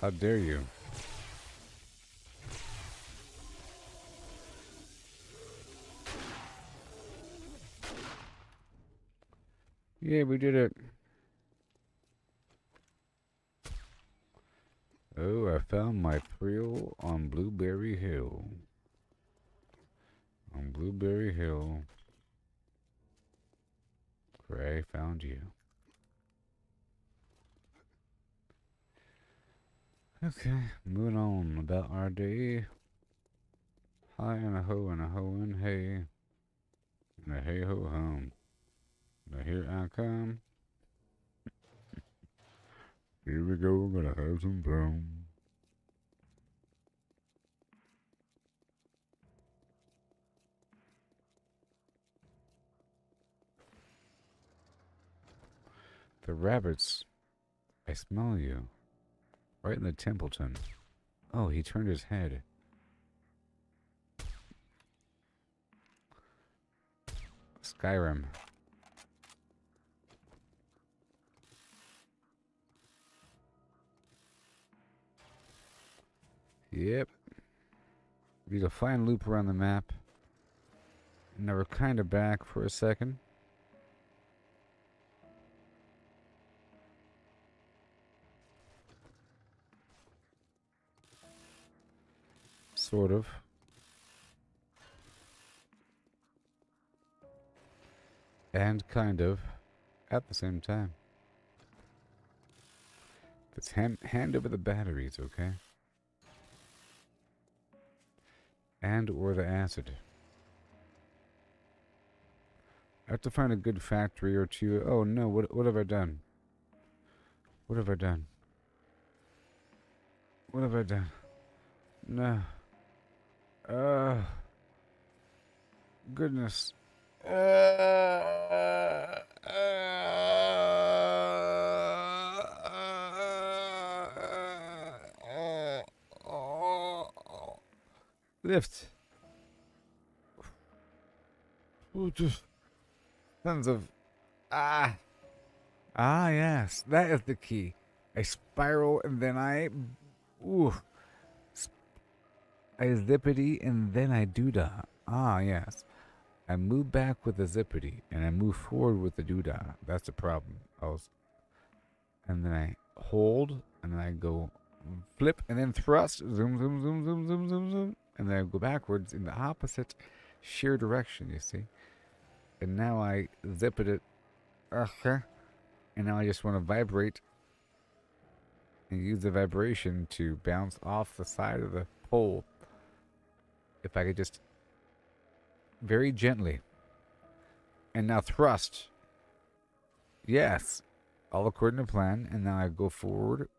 How dare you? Yeah, we did it. Oh, I found my thrill on Blueberry Hill. On Blueberry Hill, Gray found you. Okay, moving on about our day. Hi and a ho and hey. And a hey ho hum. Now here I come. Here we go, gonna have some fun. The rabbits, I smell you. Right in the Templeton. Oh, he turned his head. Skyrim. Yep. We did a fine loop around the map. And now we're kind of back for a second. Sort of. And kind of. At the same time. Let's hand over the batteries, okay? And or the acid. I have to find a good factory or two. Oh no, what have I done? What have I done? What have I done? No. Goodness. Lift. Tons of Ah. Ah, yes. That is the key. I spiral and then I... Ooh. I zippity and then I doodah. Ah, yes. I move back with the zippity and I move forward with the doodah. That's the problem. And then I hold and then I go flip and then thrust. Zoom, zoom, zoom, zoom, zoom, zoom, zoom. And then I go backwards in the opposite sheer direction, you see. And now I zip it. And now I just want to vibrate and use the vibration to bounce off the side of the pole. If I could just very gently. And now thrust. Yes. All according to plan. And now I go forward.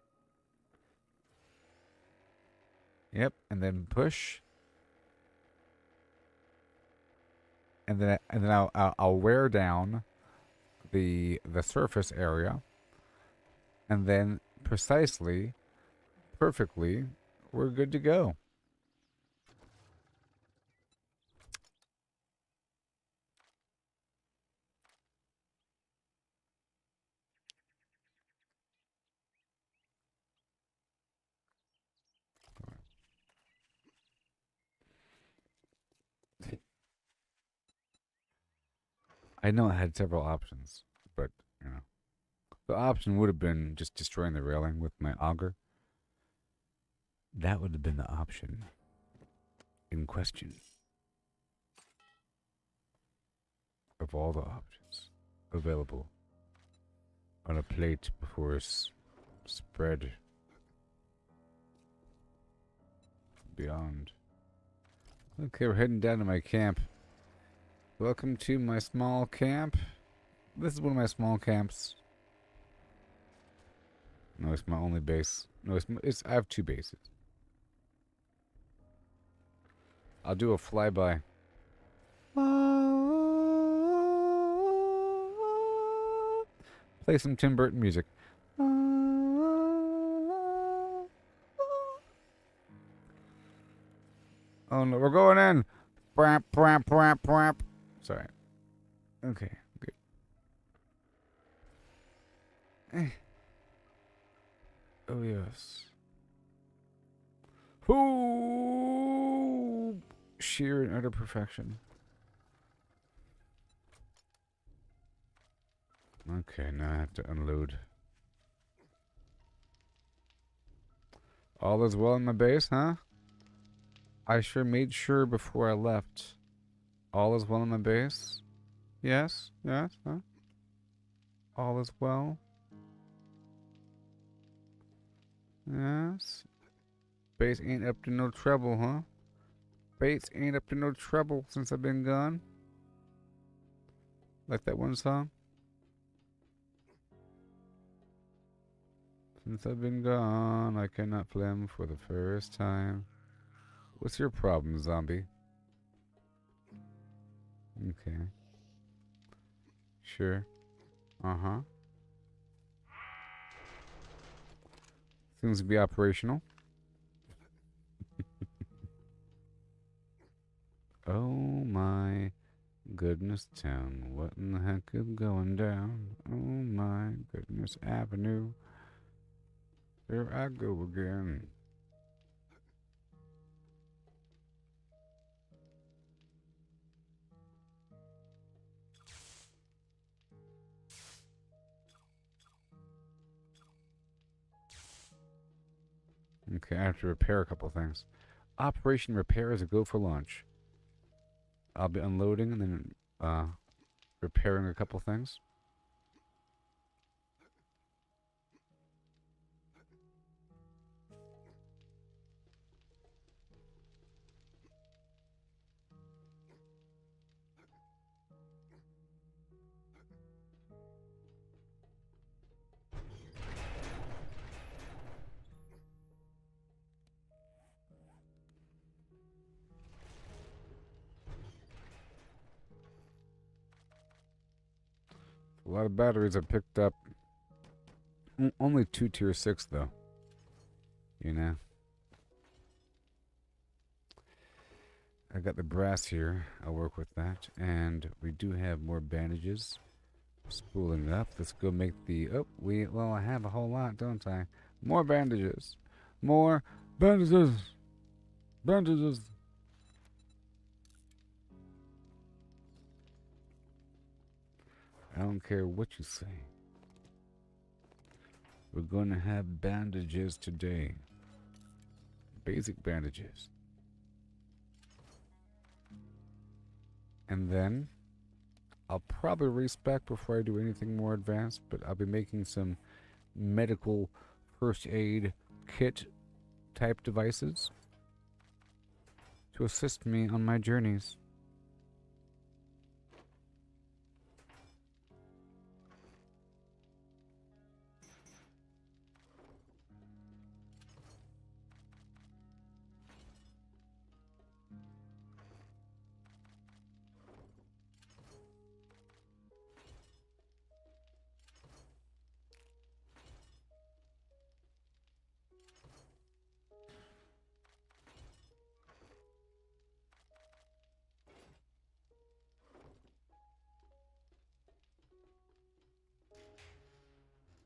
Yep. And then push. And then I'll wear down the surface area. And then precisely, perfectly, we're good to go. I know I had several options, but, you know. The option would have been just destroying the railing with my auger. That would have been the option in question. Of all the options available on a plate before us spread beyond. Okay, we're heading down to my camp. Welcome to my small camp. This is one of my small camps. No, it's my only base. No, I have two bases. I'll do a flyby. Play some Tim Burton music. Oh no, we're going in. Brap, brap, brap, brap. Sorry. Okay, good. Oh yes. Ooh, sheer and utter perfection. Okay, now I have to unload. All is well in my base, huh? I sure made sure before I left. All is well in my base? Yes? Yes? Huh? All is well? Yes? Base ain't up to no trouble, huh? Base ain't up to no trouble since I've been gone. Like that one song? Since I've been gone, I cannot phlegm for the first time. What's your problem, zombie? Okay. Sure. Uh-huh. Seems to be operational. Oh my goodness town. What in the heck is going down? Oh my goodness avenue. There I go again. Okay, I have to repair a couple things. Operation repair is a go for launch. I'll be unloading and then repairing a couple things. A lot of batteries I picked up. Only 2 tier 6 though. You know. I got the brass here. I'll work with that. And we do have more bandages. Spooling it up. Let's go make the. Oh, well, I have a whole lot, don't I? More bandages. More bandages. Bandages. I don't care what you say. We're gonna have bandages today. Basic bandages. And then I'll probably respec before I do anything more advanced, but I'll be making some medical first aid kit type devices to assist me on my journeys.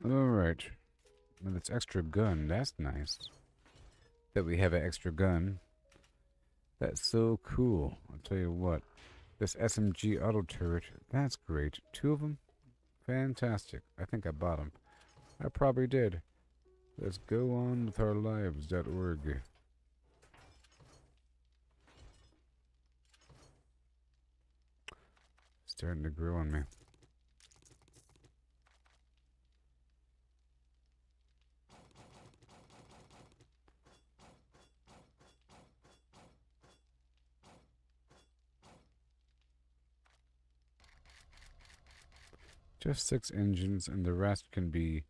Alright. Well, it's extra gun. That's nice. That we have an extra gun. That's so cool. I'll tell you what. This SMG auto turret, that's great. 2 of them? Fantastic. I think I bought them. I probably did. Let's go on with our lives.org. Starting to grow on me. Just 6 engines, and the rest can be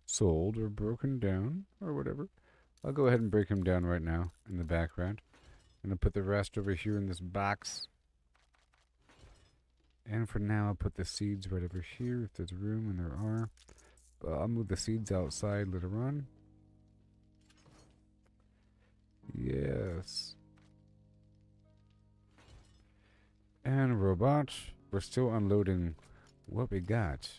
sold or broken down or whatever. I'll go ahead and break them down right now in the background. I'm going to put the rest over here in this box. And for now, I'll put the seeds right over here if there's room, and there are. But I'll move the seeds outside later on. Yes. And robot, we're still unloading what we got.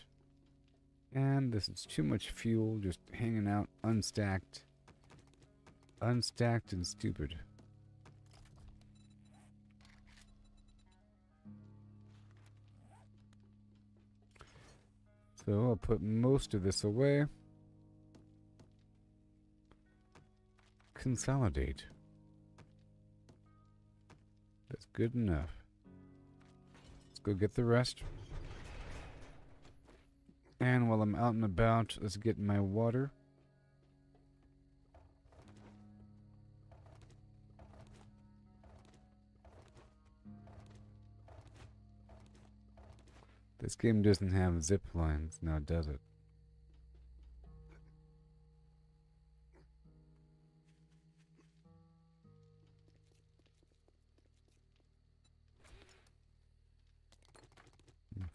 And this is too much fuel just hanging out unstacked. Unstacked and stupid. So I'll put most of this away. Consolidate. That's good enough. Let's go get the rest. And while I'm out and about, let's get my water. This game doesn't have zip lines, now does it?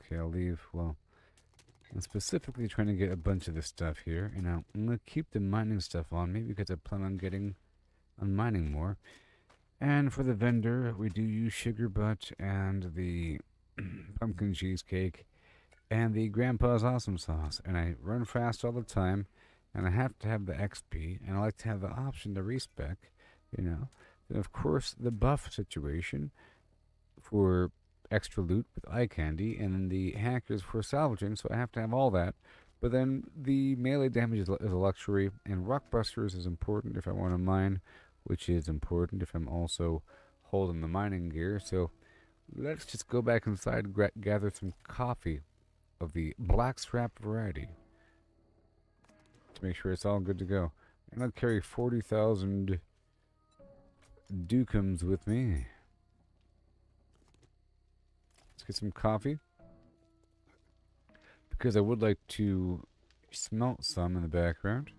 Okay, I'll leave. Well, I'm specifically trying to get a bunch of this stuff here. You know, I'm going to keep the mining stuff on, maybe because I plan on mining more. And for the vendor, we do use sugar butt and the pumpkin cheesecake and the grandpa's awesome sauce. And I run fast all the time, and I have to have the XP, and I like to have the option to respec, you know. And of course, the buff situation for extra loot with eye candy, and then the hackers for salvaging, so I have to have all that. But then the melee damage is a luxury, and rock busters is important if I want to mine, which is important if I'm also holding the mining gear. So let's just go back inside and gather some coffee of the blackstrap variety to make sure it's all good to go. And I'll carry 40,000 dukums with me. Let's get some coffee, because I would like to smelt some in the background.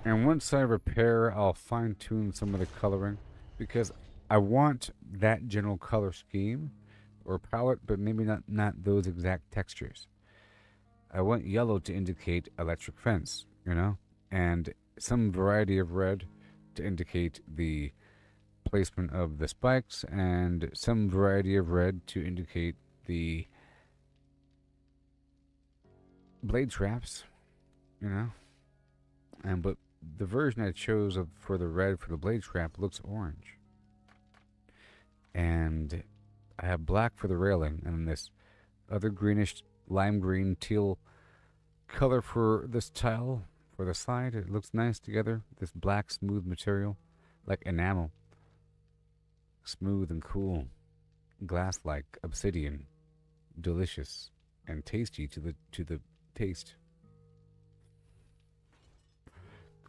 And once I repair, I'll fine-tune some of the coloring, because I want that general color scheme, or palette, but maybe not those exact textures. I want yellow to indicate electric fence, and some variety of red to indicate the placement of the spikes, and some variety of red to indicate the blade traps, but the version I chose for the red for the blade trap looks orange. And I have black for the railing, and this other greenish lime green teal color for this tile for the side. It looks nice together. This black smooth material, like enamel, smooth and cool, glass-like obsidian, delicious and tasty to the taste.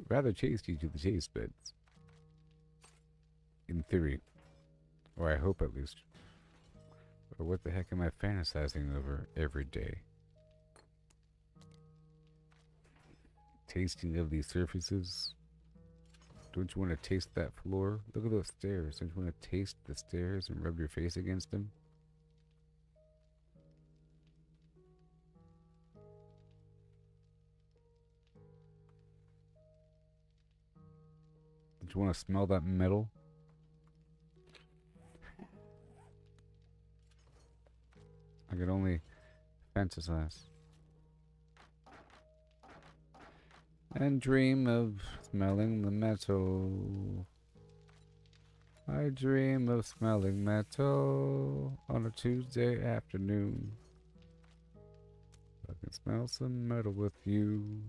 Rather tasty to the taste buds, in theory, or I hope at least. Or what the heck am I fantasizing over every day? Tasting of these surfaces. Don't you want to taste that floor? Look at those stairs. Don't you want to taste the stairs and rub your face against them? Don't you want to smell that metal? I could only fantasize. And dream of smelling the metal. I dream of smelling metal on a Tuesday afternoon. I can smell some metal with you.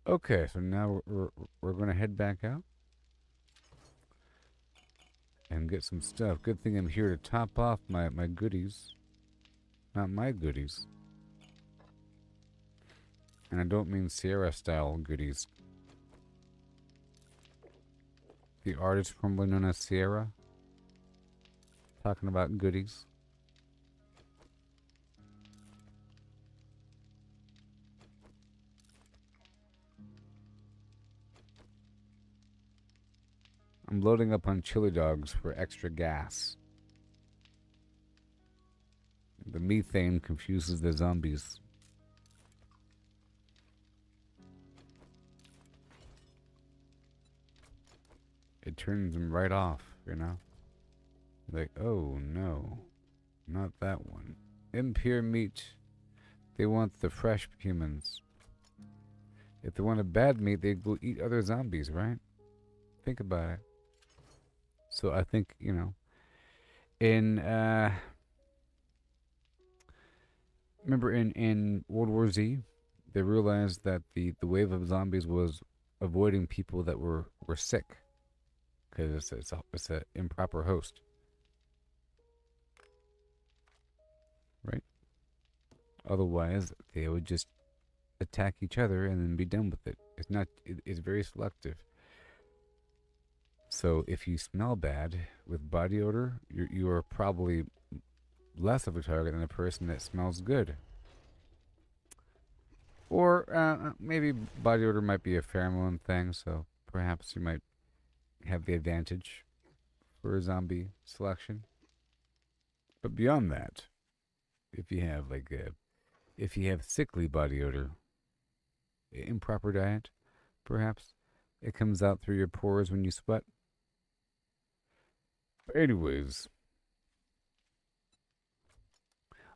Okay, so now we're going to head back out and get some stuff. Good thing I'm here to top off my goodies. Not my goodies. And I don't mean Sierra-style goodies. The artist formerly known as Sierra. Talking about goodies. I'm loading up on chili dogs for extra gas. The methane confuses the zombies. It turns them right off, Like, oh no, not that one. Impure meat. They want the fresh humans. If they wanted bad meat, they'd go eat other zombies, right? Think about it. So I think, in, remember in World War Z, they realized that the wave of zombies was avoiding people that were sick. Because it's an improper host. Right? Otherwise, they would just attack each other and then be done with it. It's very selective. So if you smell bad with body odor, you are probably less of a target than a person that smells good. Or maybe body odor might be a pheromone thing, so perhaps you might have the advantage for a zombie selection. But beyond that, if you have sickly body odor, improper diet, perhaps it comes out through your pores when you sweat. But anyways,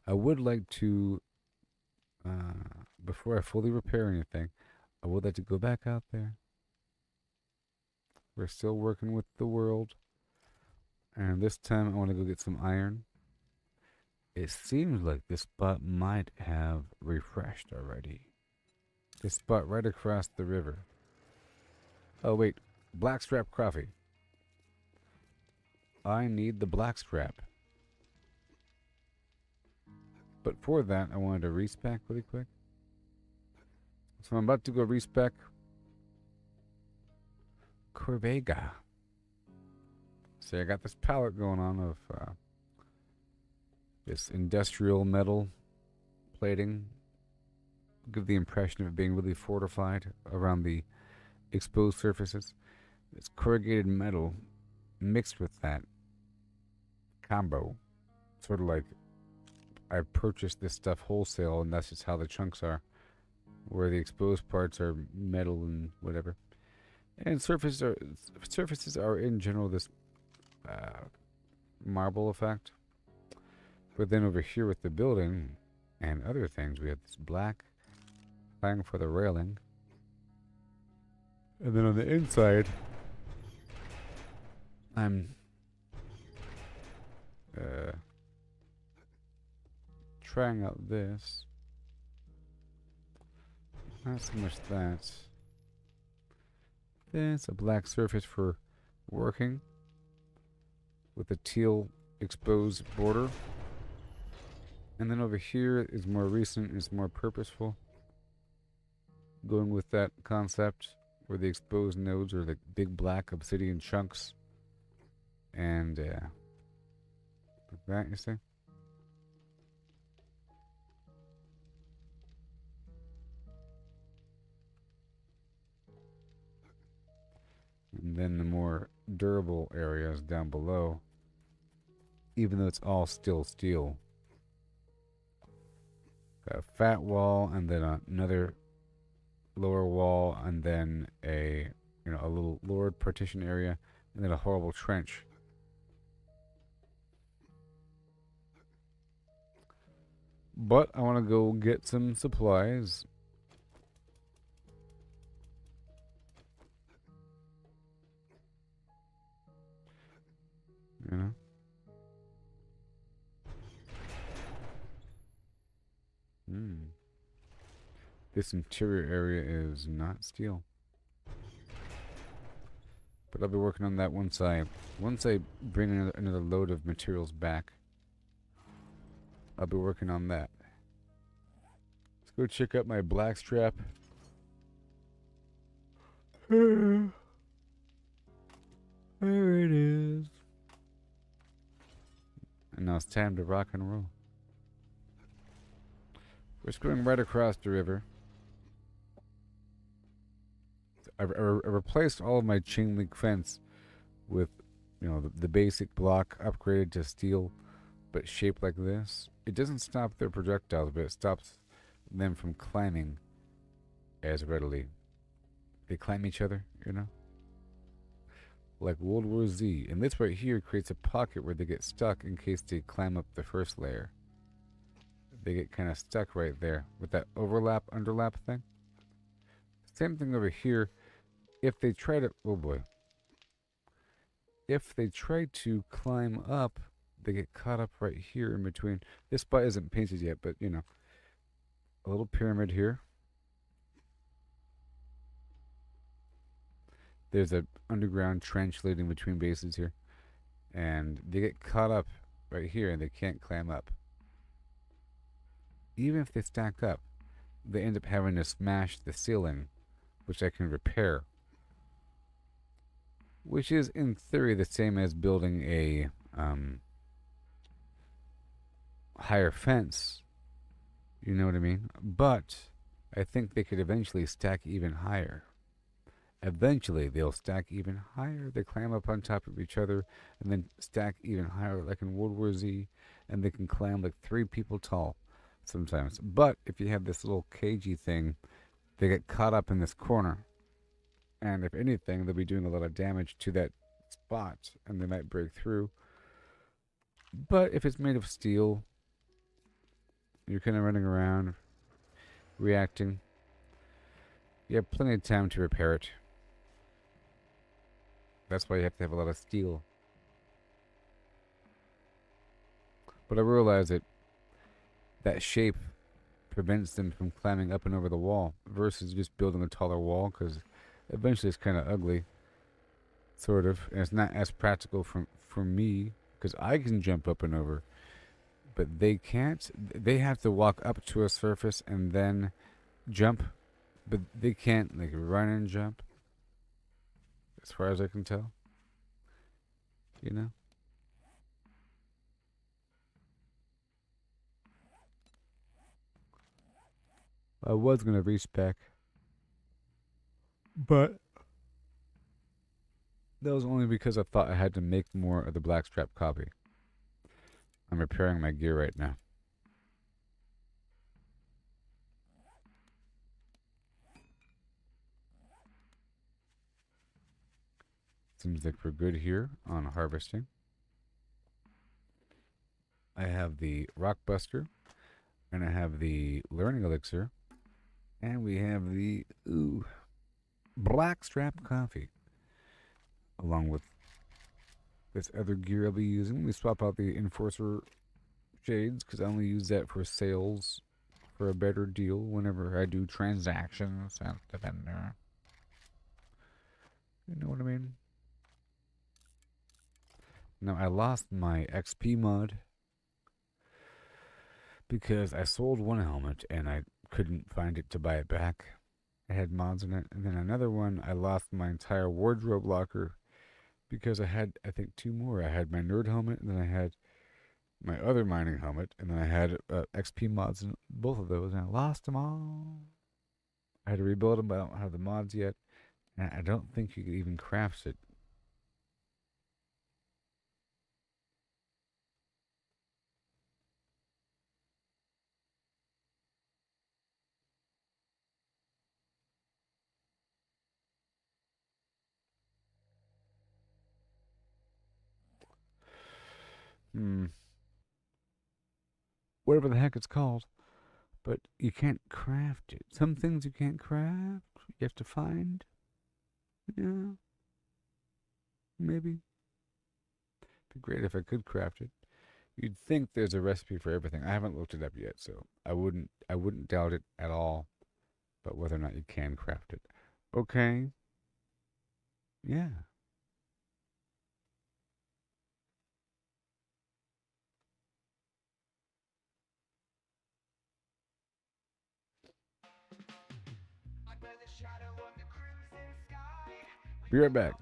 I would like to, before I fully repair anything, I would like to go back out there. We're still working with the world. And this time I want to go get some iron. It seems like this spot might have refreshed already. This spot right across the river. Oh wait, blackstrap coffee. I need the blackstrap. But for that, I wanted to respec really quick. So I'm about to go respec Corvega. See, I got this palette going on of this industrial metal plating. Give the impression of it being really fortified around the exposed surfaces. It's corrugated metal mixed with that combo. Sort of like I purchased this stuff wholesale, and that's just how the chunks are. Where the exposed parts are metal and whatever. And surfaces are in general this marble effect. But then over here with the building and other things, we have this black flying for the railing. And then on the inside, I'm trying out this. Not so much that. This, a black surface for working with a teal exposed border. And then over here is more recent, it's more purposeful. Going with that concept where the exposed nodes are the big black obsidian chunks. And like that, you see? And then the more durable areas down below, even though it's all still steel. Got a fat wall, and then another lower wall, and then a little lowered partition area, and then a horrible trench. But I want to go get some supplies. You know? This interior area is not steel. But I'll be working on that once I bring another load of materials back. I'll be working on that. Let's go check out my black strap. There it is. And now it's time to rock and roll. We're just going right across the river. I replaced all of my chain link fence with, the basic block upgraded to steel, but shaped like this. It doesn't stop their projectiles, but it stops them from climbing as readily. They climb each other, like World War Z. And this right here creates a pocket where they get stuck in case they climb up the first layer. They get kind of stuck right there with that underlap thing. Same thing over here. If they try to, if they try to climb up, they get caught up right here in between. This spot isn't painted yet, but a little pyramid here. There's an underground trench leading between bases here. And they get caught up right here and they can't climb up. Even if they stack up, they end up having to smash the ceiling, which I can repair. Which is, in theory, the same as building a higher fence. You know what I mean? But I think they could eventually stack even higher. Eventually, they'll stack even higher. They climb up on top of each other and then stack even higher, like in World War Z. And they can climb like 3 people tall sometimes. But if you have this little cagey thing, they get caught up in this corner. And if anything, they'll be doing a lot of damage to that spot, and they might break through. But if it's made of steel, you're kind of running around, reacting. You have plenty of time to repair it. That's why you have to have a lot of steel. But I realize that shape prevents them from climbing up and over the wall versus just building a taller wall, because eventually it's kind of ugly, sort of, and it's not as practical for me, because I can jump up and over, but they can't. They have to walk up to a surface and then jump, but they can't like run and jump, as far as I can tell. I was gonna respec, but that was only because I thought I had to make more of the blackstrap copy. I'm repairing my gear right now. Seems like we're good here on harvesting. I have the Rockbuster, and I have the Learning Elixir, and we have the Blackstrap Coffee, along with this other gear I'll be using. We swap out the Enforcer Shades because I only use that for sales for a better deal whenever I do transactions at the vendor. You know what I mean? Now, I lost my XP mod because I sold one helmet and I couldn't find it to buy it back. I had mods in it. And then another one, I lost my entire wardrobe locker because I had, I think, two more. I had my nerd helmet, and then I had my other mining helmet, and then I had XP mods in both of those, and I lost them all. I had to rebuild them, but I don't have the mods yet. And I don't think you could even craft it. Whatever the heck it's called. But you can't craft it. Some things you can't craft. You have to find. Yeah. Maybe. It'd be great if I could craft it. You'd think there's a recipe for everything. I haven't looked it up yet, so I wouldn't doubt it at all. But whether or not you can craft it. Okay. Yeah. Under the shadow of the crimson sky, Be right back.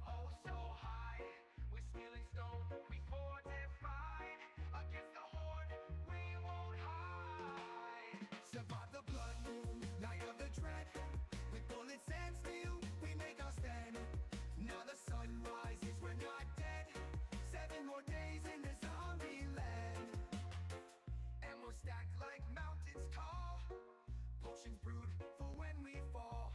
oh so high, with stealing stone we fortified, against the horde we won't hide. Survive the blood moon, night of the dread, with bullets and steel we make our stand. Now the sun rises, we're not dead, 7 more days in the zombie land, and we'll stack like mountains tall, potions brewed for when we fall.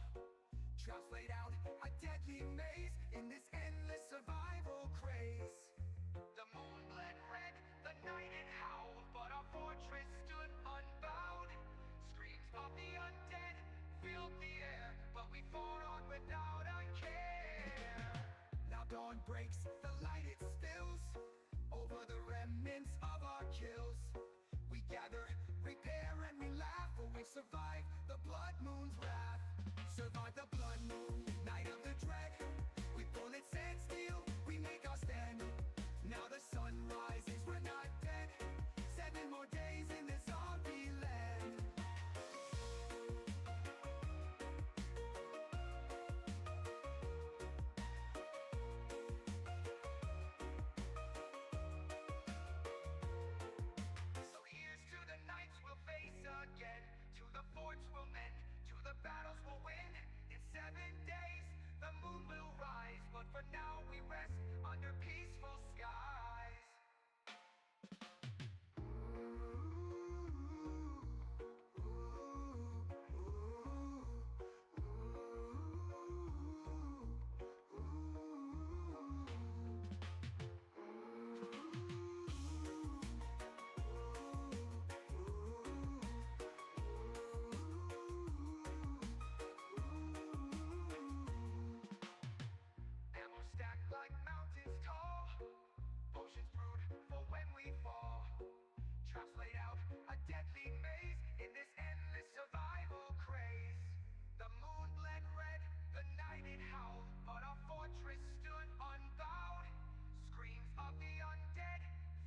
Traps laid out, a deadly maze in this endless survival craze. The moon bled red, the night it howled, but our fortress stood unbowed. Screams of the undead filled the air, but we fought on without a care. Now dawn breaks, the light it spills over the remnants of our kills. We gather, repair, and we laugh, for we survived the blood moon's wrath. Survive the blood moon, night of the dread, with bullets and steel we make our stand. Now the sun rises, we're not dead, 7 more days in the zombie land. So here's to the nights we'll face again, to the forts we'll mend, to the battles we'll win. In 7 days, the moon will rise, but for now we rest under peaceful skies. And we'll stack like mountains tall, potions brewed for when we fall. Traps laid out, a deadly maze in this endless survival craze. The moon bled red, the night it howled, but our fortress stood unbowed. Screams of the undead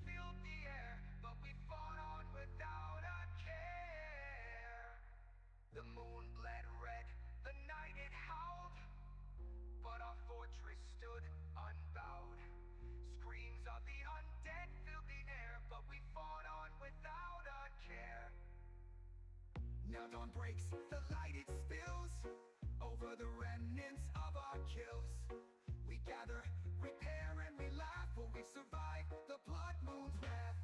filled the air, but we fought on without a care. The moon bled red, the night it howled, but our fortress stood unbowed. Screams of the undead filled the air, but we fought on without a care. Now dawn breaks, the light it spills over the remnants of our kills. We gather, repair, and we laugh, for we survived the blood moon's wrath.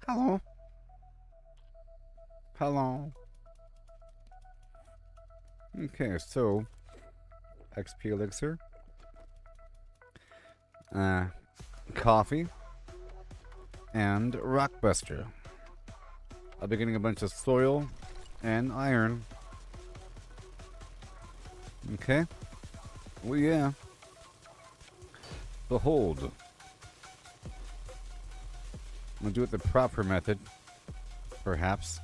Hello. Hello. Okay, so XP elixir, coffee, and rockbuster. I'll be getting a bunch of soil and iron. Okay. Well, yeah. Behold. We'll do it the proper method, perhaps.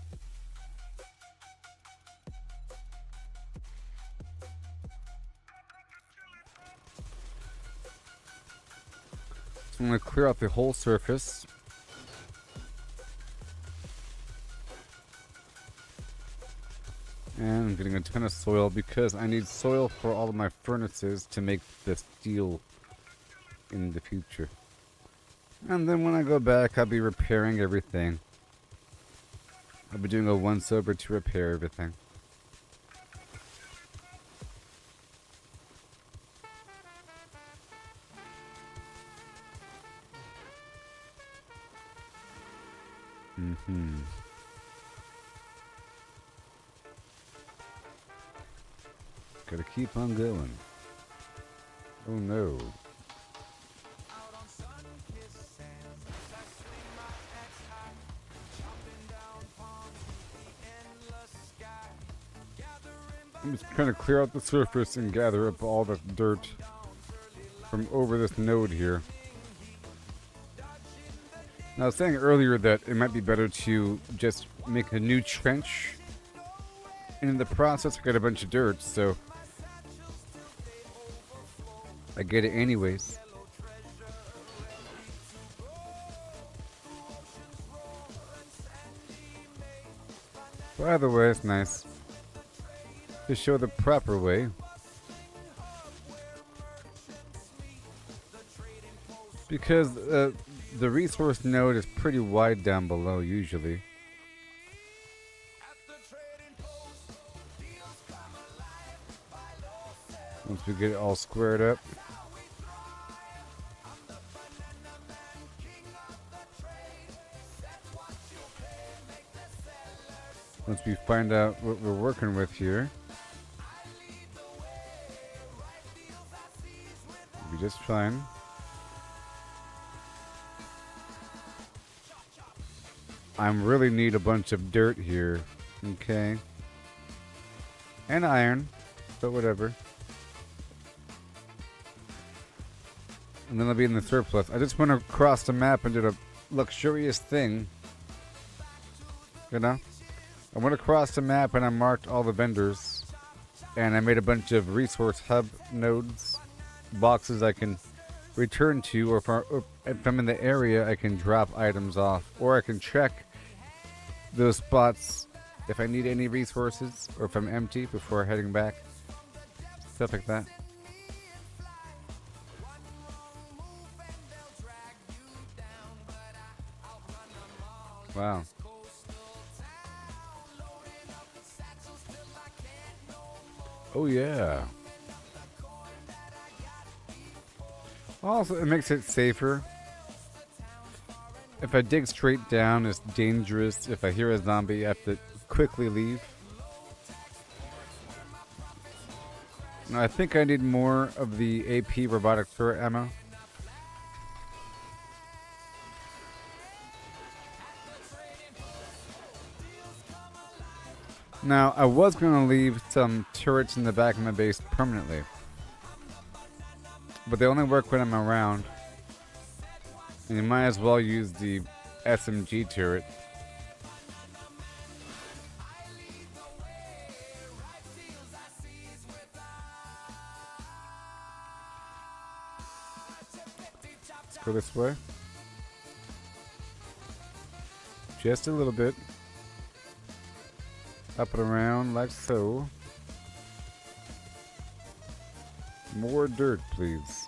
So I'm going to clear out the whole surface. And I'm getting a ton of soil because I need soil for all of my furnaces to make the steel in the future. And then when I go back, I'll be repairing everything. I'll be doing a once-over to repair everything. Gotta keep on going. Oh no. I'm just trying to clear out the surface and gather up all the dirt from over this node here. Now, I was saying earlier that it might be better to just make a new trench. And in the process, I got a bunch of dirt, so I get it anyways. By the way, it's nice to show the proper way. Because the resource node is pretty wide down below usually. Once we get it all squared up. Once we find out what we're working with here. It'll be just fine. I really need a bunch of dirt here. Okay. And iron. But whatever. And then I'll be in the surplus. I just went across the map and did a luxurious thing. You know? I went across the map and I marked all the vendors. And I made a bunch of resource hub nodes. Boxes I can return to. Or if I'm in the area, I can drop items off. Or I can check those spots if I need any resources. Or if I'm empty before heading back. Stuff like that. Wow. Oh yeah. Also, it makes it safer. If I dig straight down, it's dangerous. If I hear a zombie, I have to quickly leave. Now, I think I need more of the AP robotic turret ammo. Now, I was going to leave some turrets in the back of my base permanently. But they only work when I'm around. And you might as well use the SMG turret. Let's go this way. Just a little bit. Up and around like so. More dirt, please.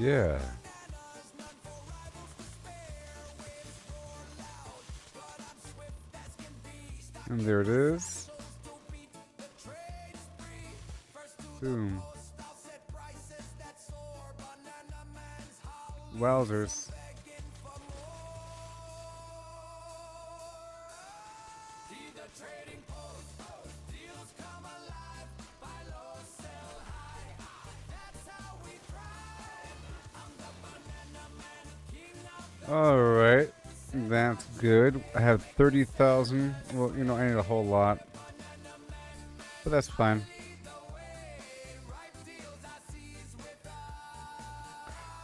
Yeah. And there it is. Boom. Wowzers. Alright, that's good. I have 30,000. Well, you know, I need a whole lot. But that's fine.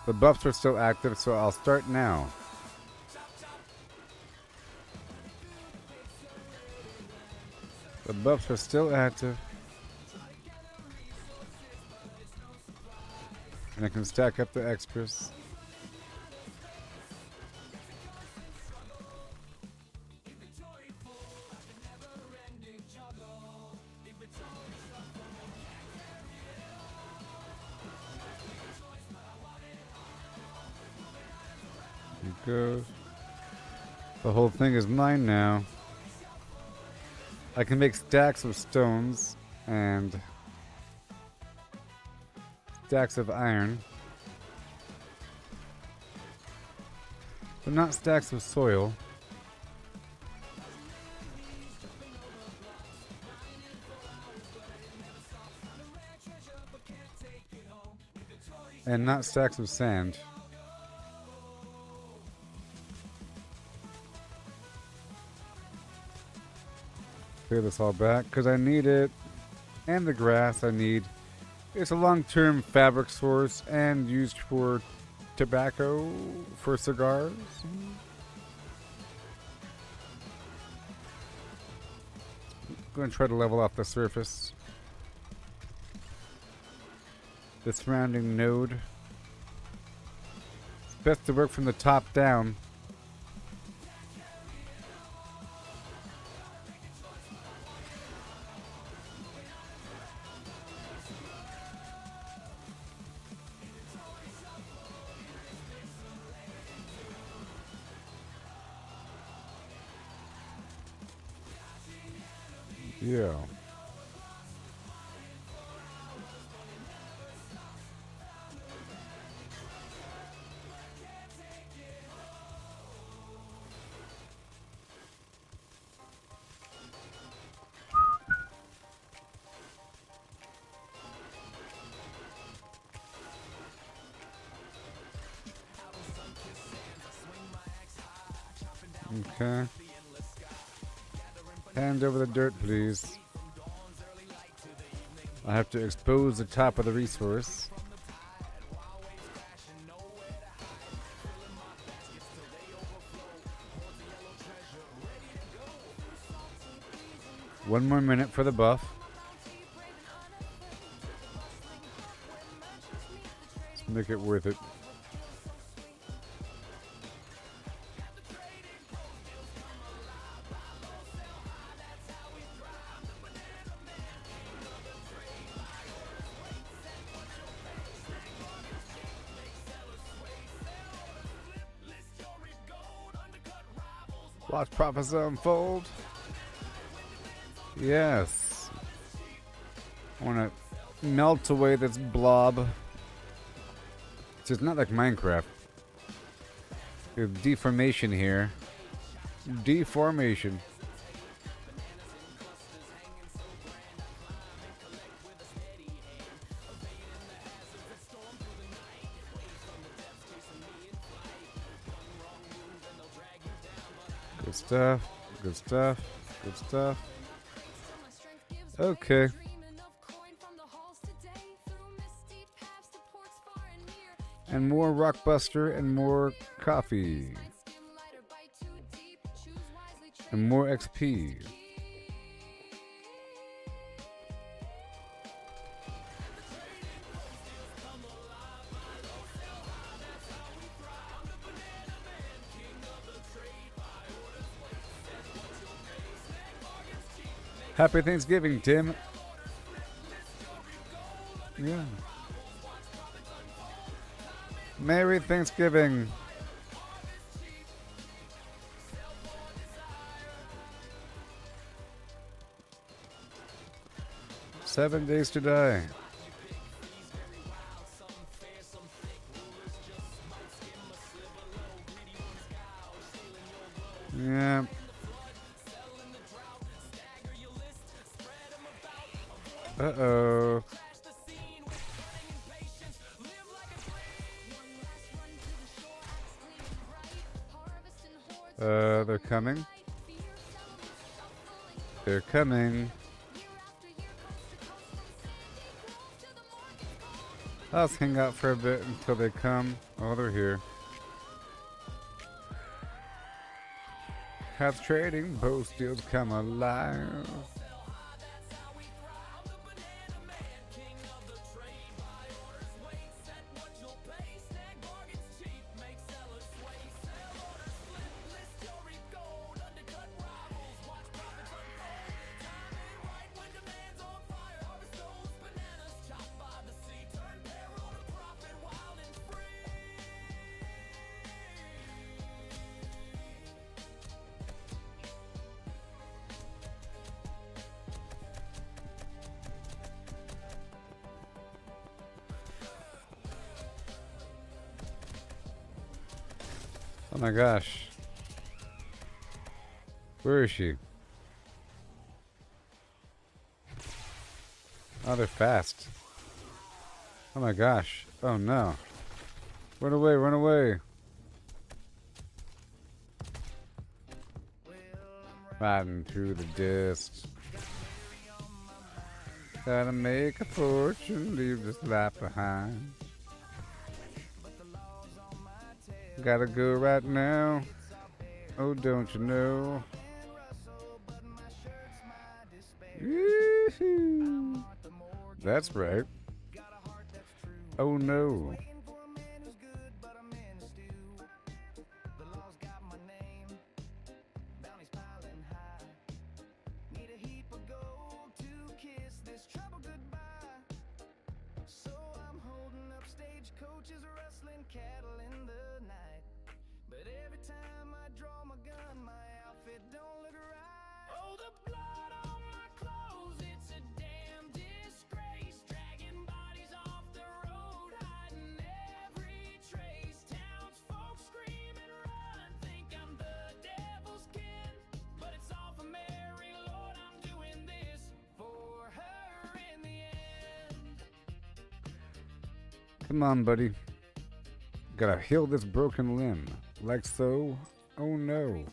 The buffs are still active, so I'll start now. The buffs are still active. And I can stack up the extras. Go. The whole thing is mine now. I can make stacks of stones and stacks of iron, but not stacks of soil. And not stacks of sand. Clear this all back because I need it, and the grass I need. It's a long-term fabric source and used for tobacco, for cigars. I'm going to try to level off the surface. The surrounding node. It's best to work from the top down. Yeah. Okay. Hand over the dirt, please. I have to expose the top of the resource. One more minute for the buff. Let's make it worth it. Watch prophecy unfold. Yes. I want to melt away this blob. It's just not like Minecraft. There's deformation here. Deformation. Good stuff. Good stuff. Good stuff. Okay. And more Rockbuster and more coffee. And more XP. Happy Thanksgiving, Tim. Yeah. Merry Thanksgiving. Seven days to die. Yeah. Uh-oh. They're coming. They're coming. Let's hang out for a bit until they come. Oh, they're here. Have trading post deals come alive. Oh my gosh. Where is she? Oh, they're fast. Oh my gosh. Oh no. Run away, run away. Riding through the dust. Gotta make a fortune, leave this life behind. Gotta go right now. Oh, don't you know? Woo-hoo. That's right. Oh no. Coaches wrestling cattle in the night. But every time I draw my gun, my outfit don't look right. Oh, the blood on my clothes, it's a damn disgrace. Dragging bodies off the road, hiding every trace. Townsfolk scream and run, think I'm the devil's kin. But it's all for Mary, Lord, I'm doing this for her in the end. Come on, buddy. Gotta heal this broken limb. Like so. Oh no.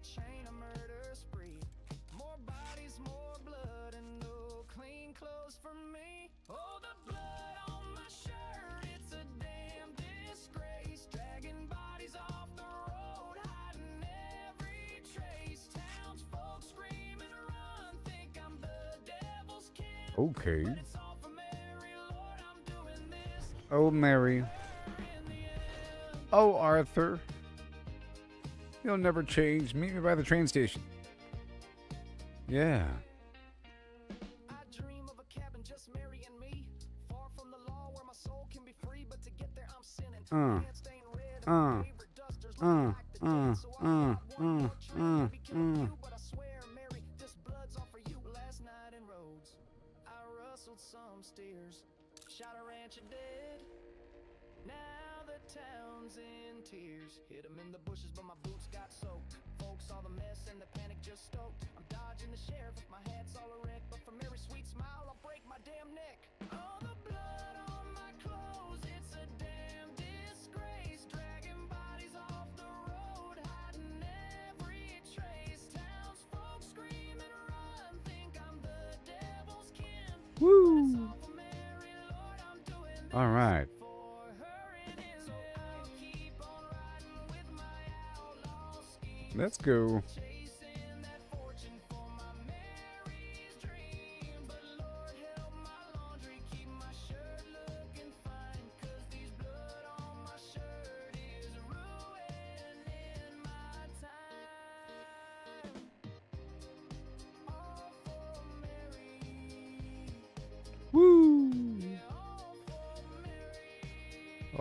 Chain of murder spree. More bodies, more blood, and no clean clothes for me. Oh, the blood on my shirt, it's a damn disgrace. Dragging bodies off the road, hiding every trace. Townsfolk scream and run, think I'm the devil's kin. Okay. But it's all for Mary, Lord, I'm doing this Oh, Mary. in the end. Oh, Arthur. You'll never change. Meet me by the train station. Yeah. I dream of a cabin, just Mary and me. Far from the law where my soul can be free, but to get there I'm sinning. Hands stained red and my favorite dusters look like the dead. So I got one more train, maybe kill a few, but I swear, Mary, this blood's all for you. Last night in Rhodes, I rustled some steers, shot a rancher dead. Now the town's in tears. Hit 'em in the bushes, but my boots got soaked. Folks saw the mess and the panic just stoked. I'm dodging the sheriff if my hat's all erect, but for Mary's sweet smile, I'll break my damn neck. Oh, the blood on my clothes, it's a damn disgrace. Dragging bodies off the road, hiding every trace. Townsfolk scream and run, think I'm the devil's kin. Woo. But it's all for Mary, Lord, I'm doing this. All right. Let's go. Chasing that fortune for my Mary's dream, but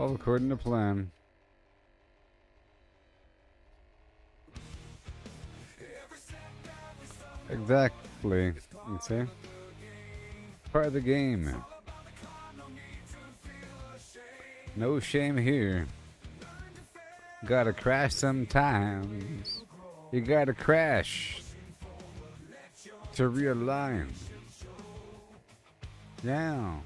All according to plan. Exactly. You see? Part of the game. No shame here. Gotta crash sometimes. You gotta crash to realign. Yeah.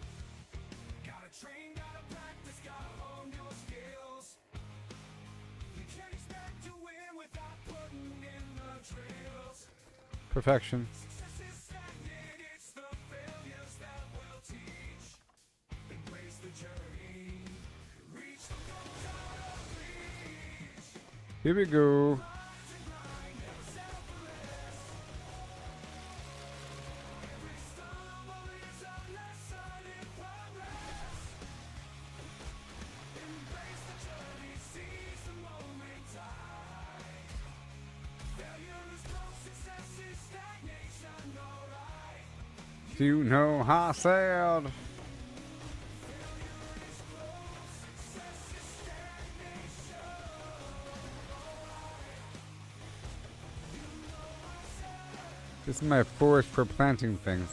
Perfection. Here we go. You know how sad. This is my forest for planting things.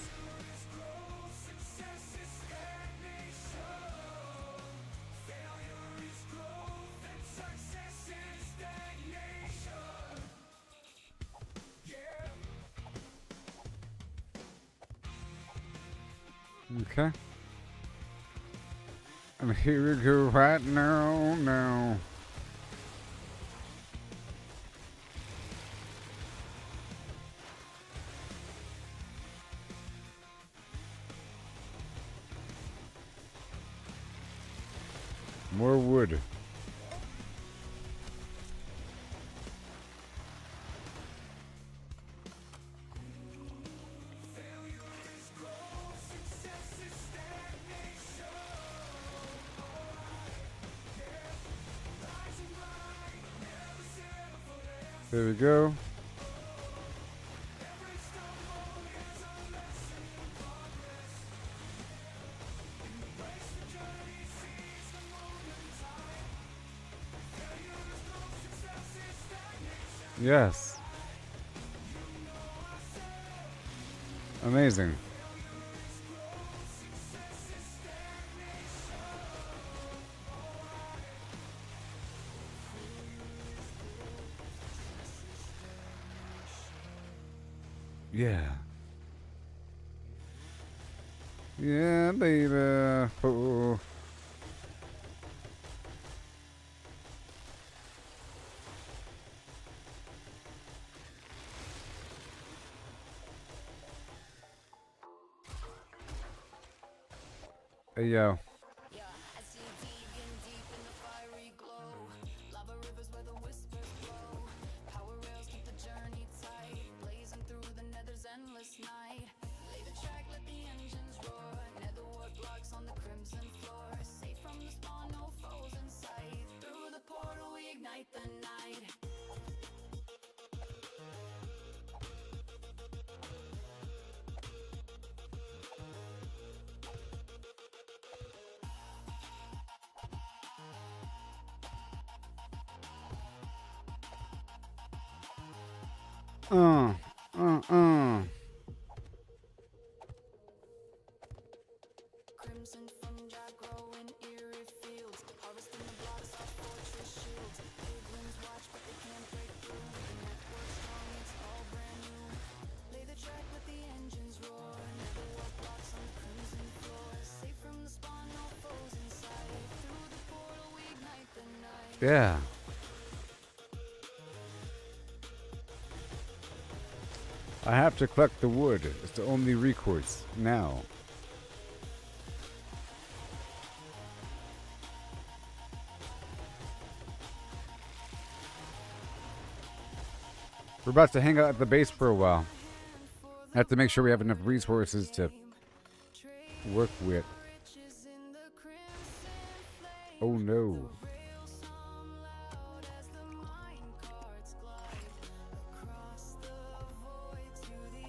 Okay. And here we go right now. More wood. There we go. Yes. Amazing. Yeah. Yeah, baby. Oh. Hey, yo. Yeah, I see you digging deep in the fiery glow. Lava rivers where the whispers flow. Power rails keep the journey tight. Blazing through the nether's endless night. Lay the track, let the engines roar. Netherworld blocks on the crimson floor. Safe from the spawn, no foes in sight. Through the portal we ignite the night. Uh. Crimson fungi grow in eerie fields. Harvesting the blocks off fortress shields. Piglins watch but they can't break through. The network strong, it's all brand new. Lay the track, let the engines roar. Netherworld blocks on the crimson floor. Safe from the spawn, no foes in sight. Through the portal we ignite the night. Yeah. I have to collect the wood. It's the only recourse now. We're about to hang out at the base for a while. I have to make sure we have enough resources to work with. Riches in the crimson flame. Oh no. Rail song loud as the mine carts glide across the void to the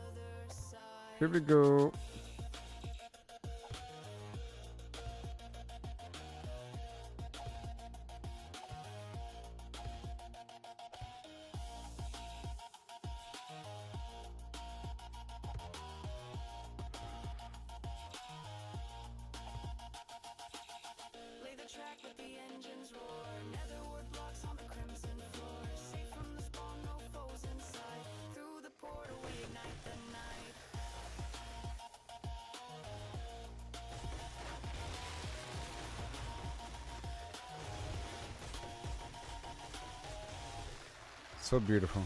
other side. Here we go. so beautiful.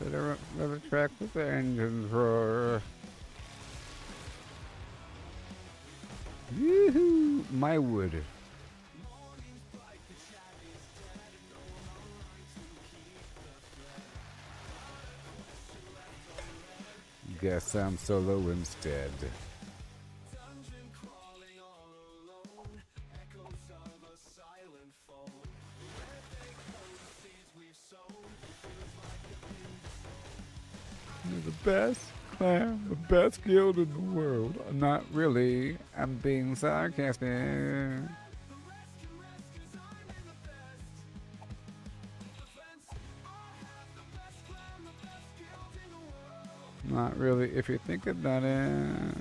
Let it track with the engines roar. Yoo-hoo! My wood. Guess I'm solo instead. You're the best clan, the best guild in the world. Not really. I'm being sarcastic. Not really, if you think about it.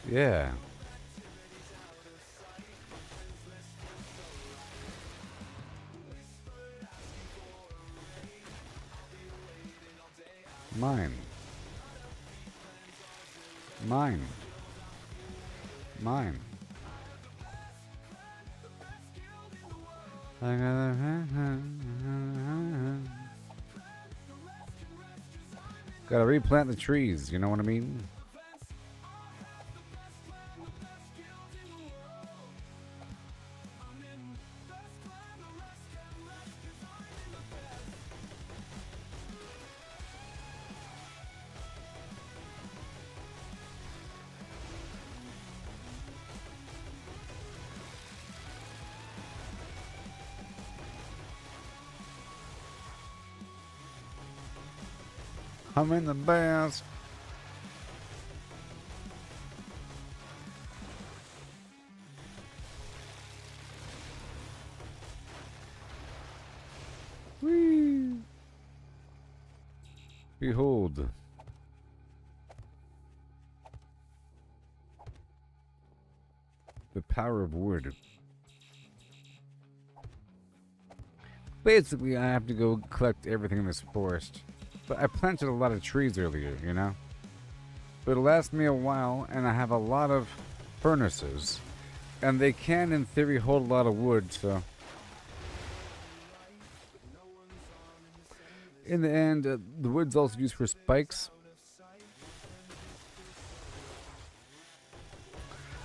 Yeah. Mine. Mine. Mine. Gotta replant the trees, you know what I mean? I'm in the best. Whee! Behold. The power of wood. Basically, I have to go collect everything in this forest. But I planted a lot of trees earlier, you know? But it'll last me a while, and I have a lot of furnaces. And they can, in theory, hold a lot of wood, so... In the end, the wood's also used for spikes.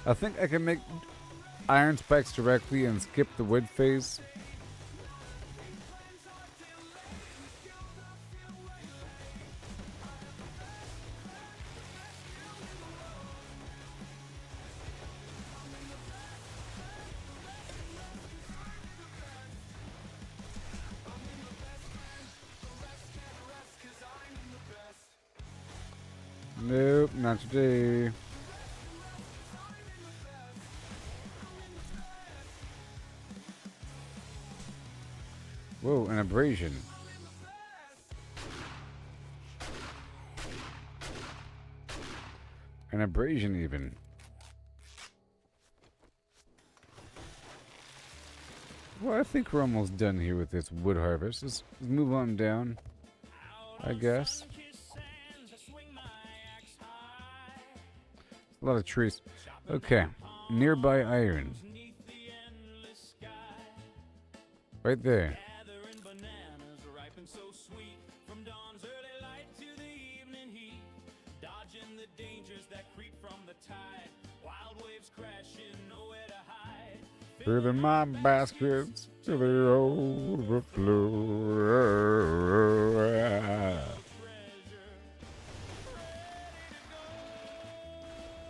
I think I can make iron spikes directly and skip the wood phase. Nope, not today. Whoa, an abrasion. An abrasion even. Well, I think we're almost done here with this wood harvest. Let's move on down, I guess. A lot of trees. Okay, nearby iron. Right there. Through my baskets to the overflow.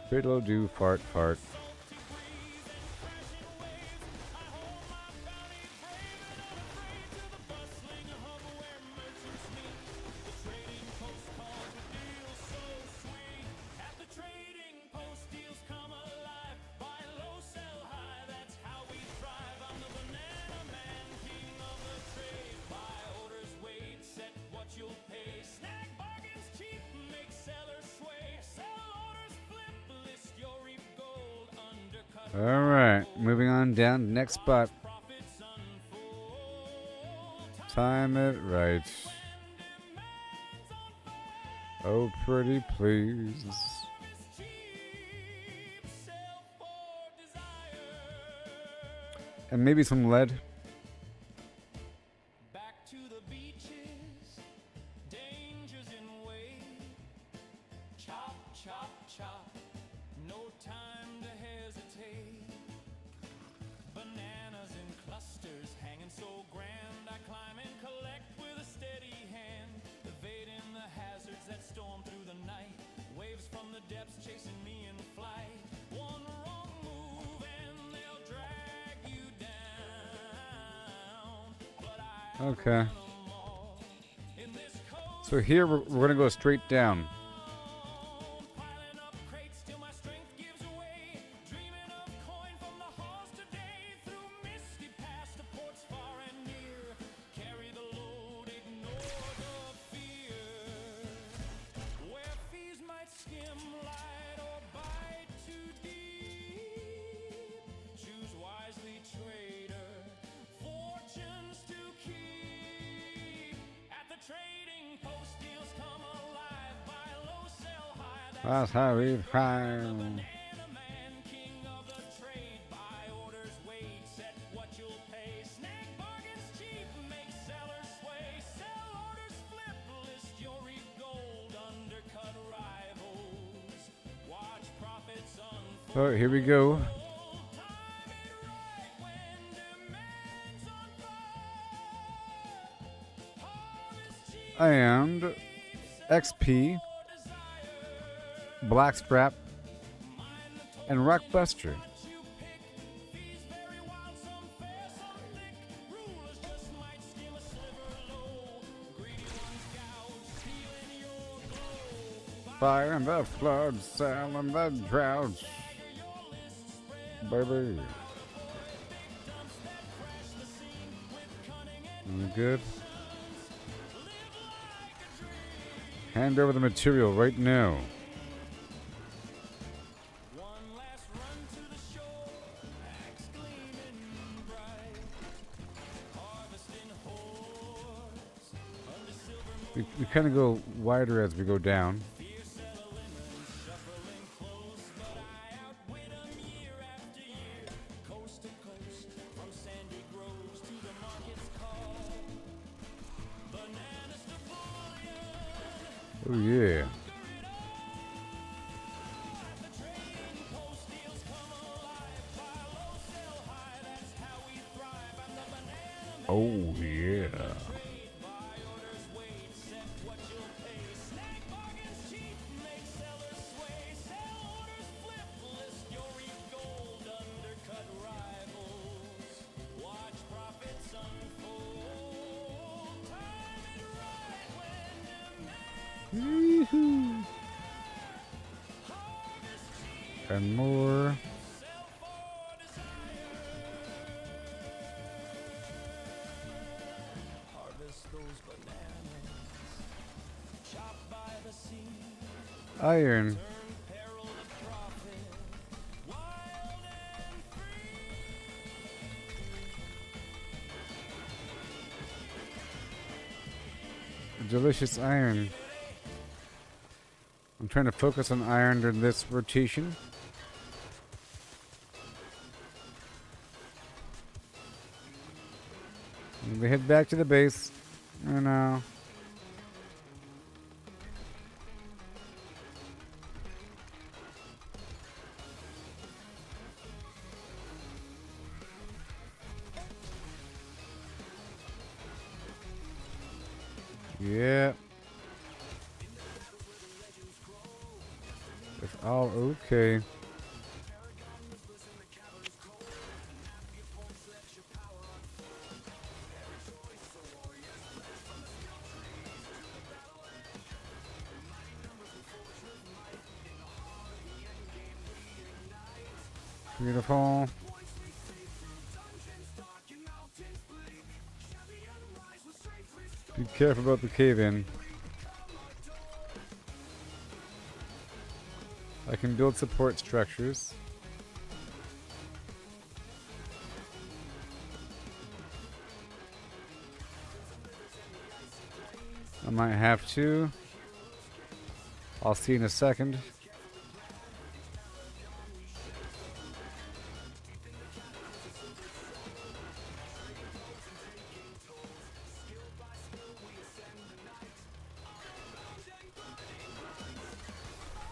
Fiddle do fart fart. Alright, moving on down, next spot. Time it right. Oh, pretty please. And maybe some lead. Back to the beaches, dangers in way. Chop, chop, chop, no time to hesitate. Bananas in clusters, hanging so grand. I climb and collect with a steady hand, evading the hazards that storm through the night. Waves from the depths chasing me in flight. One wrong move and they'll drag you down. But I Okay. outrun 'em all. In this cold So here we're going to go straight down. piling up crates till my strength gives way. Dreaming of coin from the halls today. Through misty paths to ports far and near. Carry the load, ignore the fear. Where fees might skim light or bite too deep. Choose wisely, trader. Fortunes to keep. At the trading post, deals come alive. Buy low, sell high. That's how we find. Banana man, king of the trade. Buy orders, wait, set what you'll pay. Snag bargains cheap, make sellers sway. Sell orders, flip, list your reap gold. Undercut rivals, watch profits unfold. So here we go. Time it right when demand's on fire. Harvest cheap, And XP, Blackstrap, and Rockbuster. you pick. Fees very wild, some fair, some thick. Rulers just might skim a sliver low. Greedy ones gouge, stealing your glow. Fire and the flood, sail and the droughts. Baby. Good. Hand over the material right now. One last run to the shore, axe gleaming bright. Harvesting hordes under silver We kind of go wider as we go down. fierce elements shuffling close, but I outwit 'em year after year. Coast to coast, from sandy groves to the market's call. Bananas to bullion. Oh yeah. The trading post deals come alive. Buy low, sell high, that's how we thrive. I'm the banana man. Oh yeah. Trade, buy orders, wait, set what you'll pay. Snag bargains cheap, make sellers sway. Sell orders, flip, list your reap gold. Undercut rivals, watch profits unfold. Time it right when demand Wee-hoo. harvest cheap. And more. Sell for desire. Harvest those bananas. Chop by the sea. Iron. Turn peril to profit. Wild and free. Delicious iron. I'm trying to focus on iron during this rotation. And we head back to the base. I know. Yeah. It's all okay. Beautiful. Be careful about the cave-in. I can build support structures. I might have to. I'll see you in a second.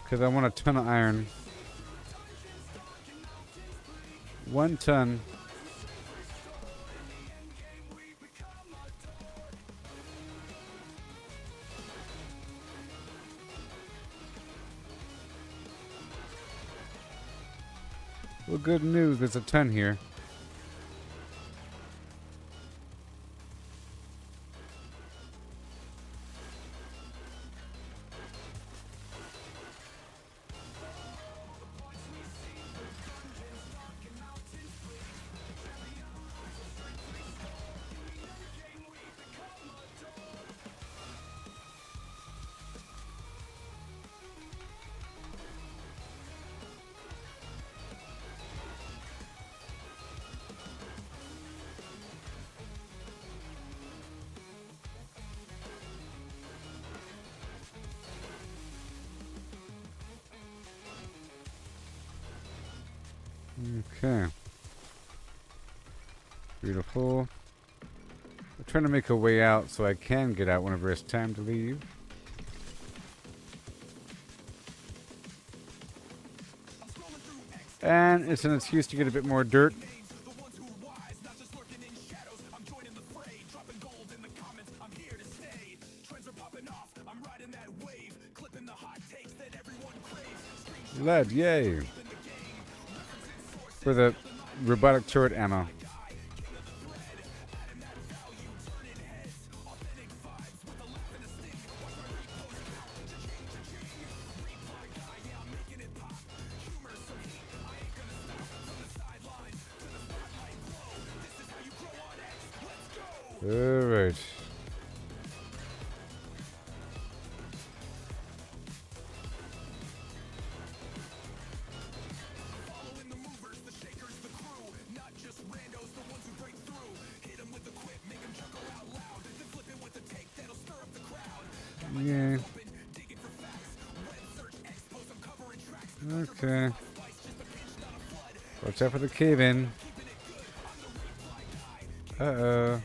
Because I want a ton of iron. 1 ton. Well, good news, there's a ton here. Okay. Beautiful. I'm trying to make a way out so I can get out whenever it's time to leave. And it's an excuse to get a bit more dirt. Lead, yay! For the robotic turret ammo. All right. Yeah. Okay. Watch out for the cave-in. Uh-oh.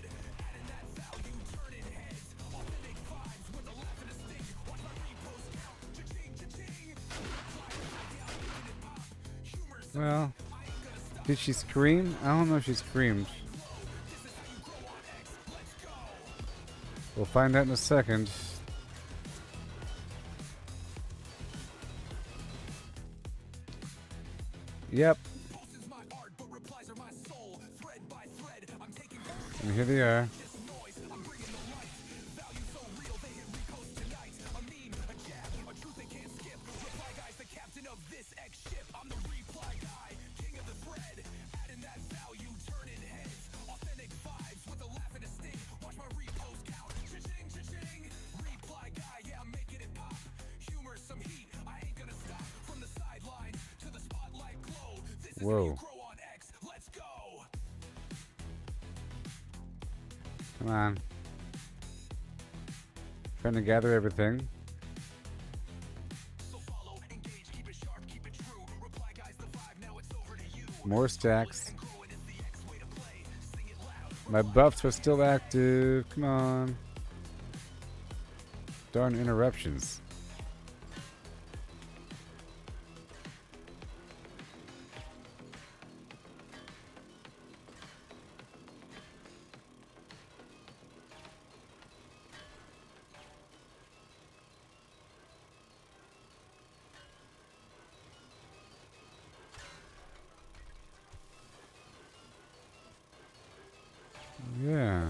Well, did she scream? I don't know if she screamed. We'll find out in a second. Yep. And here they are. Whoa. Come on. Trying to gather everything. More stacks. My buffs are still active. Come on. Darn interruptions. Yeah.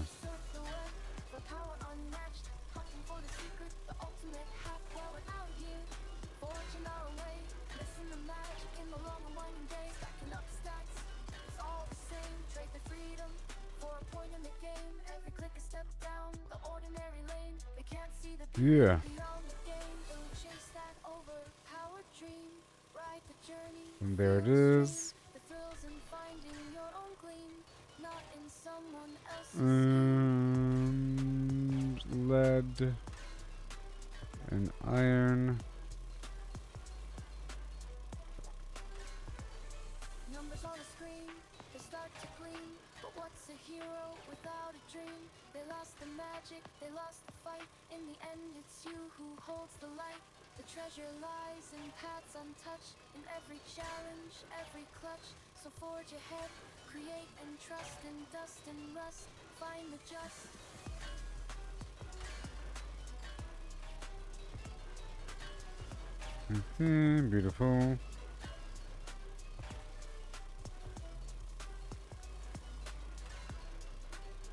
Yeah. And there it is. Lead and iron. numbers on the screen, they start to gleam. But what's a hero without a dream? They lost the magic, they lost the fight. In the end, it's you who holds the light. The treasure lies in paths untouched, in every challenge, every clutch. So forge ahead, create and trust. In dust and rust, find the just. Beautiful.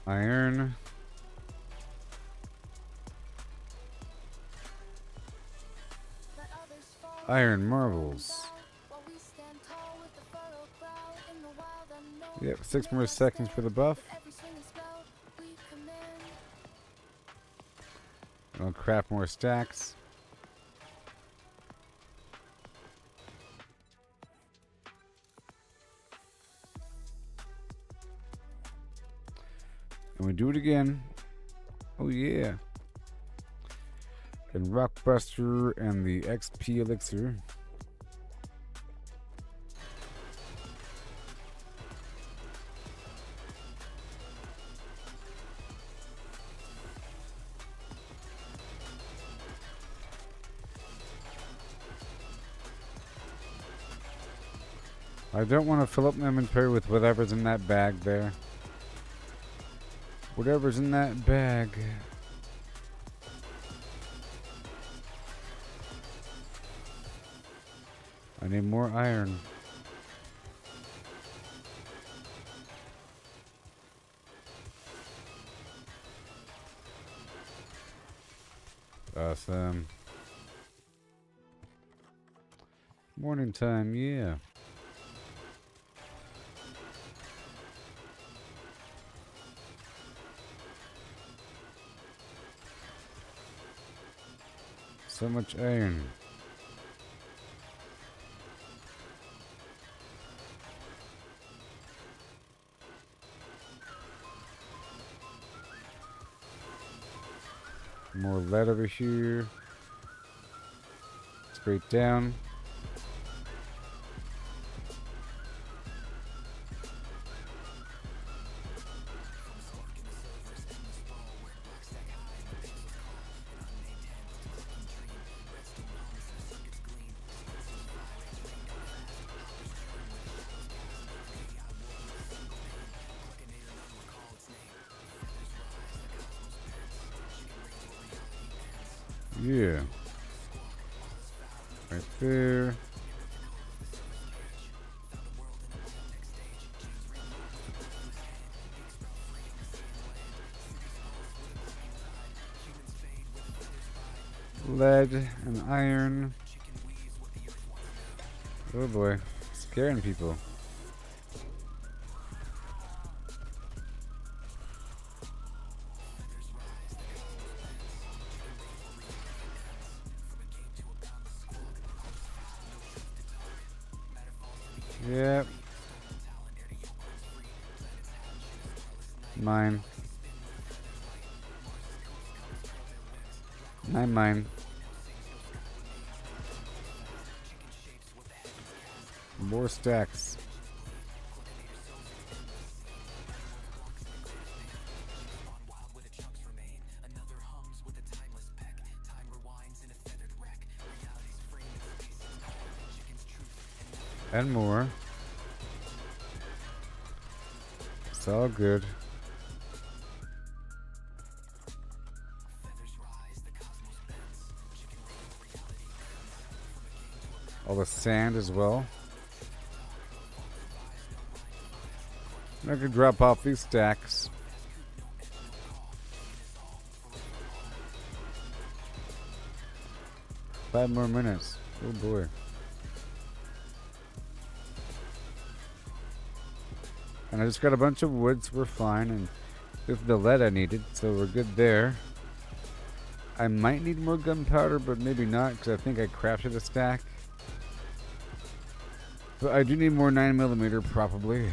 Iron. Let others fall Iron and marbles. bow, while we stand tall with the furrowed brow. In the wild unknown, Yep, 6 more make us seconds for stand. the buff. With every swinging spell, we command. I'll craft more stacks. And we do it again. Oh yeah. And Rockbuster and the XP elixir. I don't want to fill up my inventory with whatever's in that bag there. Whatever's in that bag. I need more iron. Awesome. Morning time, yeah. So much iron. More lead over here. Straight down. Yeah. Right there. Lead and iron. Oh boy. Scaring people. Yep. Mine. Mine. More stacks. And more. It's all good. All the sand as well. I could drop off these stacks. Five more minutes. Oh boy. And I just got a bunch of wood, so we're fine. And this is the lead I needed, so we're good there. I might need more gunpowder, but maybe not, because I think I crafted a stack. But I do need more 9mm, probably.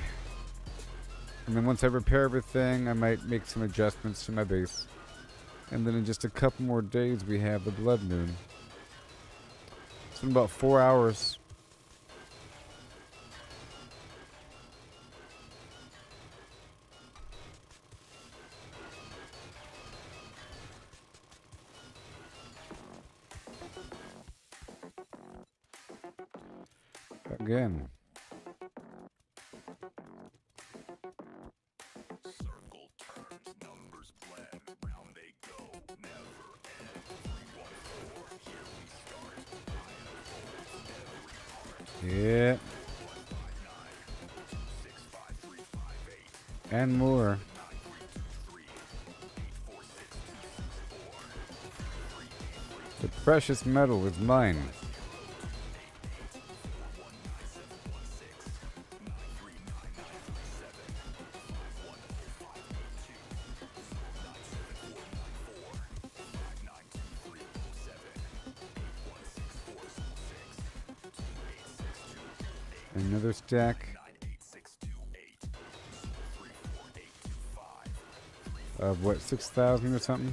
And then once I repair everything, I might make some adjustments to my base. And then in just a couple more days, we have the blood moon. It's been about 4 hours. Again. Circle turns, numbers blend, round they go, never end. 314, here we start. Yeah. 65358. And more. 9328. The precious metal is mine. Another stack of what, 6,000 or something?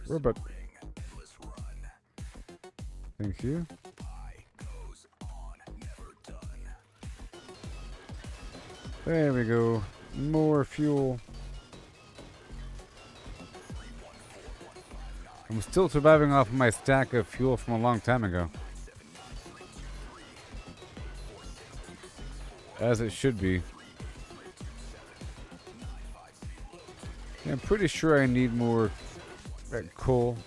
Robot. Thank you. There we go. More fuel. I'm still surviving off of my stack of fuel from a long time ago. As it should be. Yeah, I'm pretty sure I need more coal.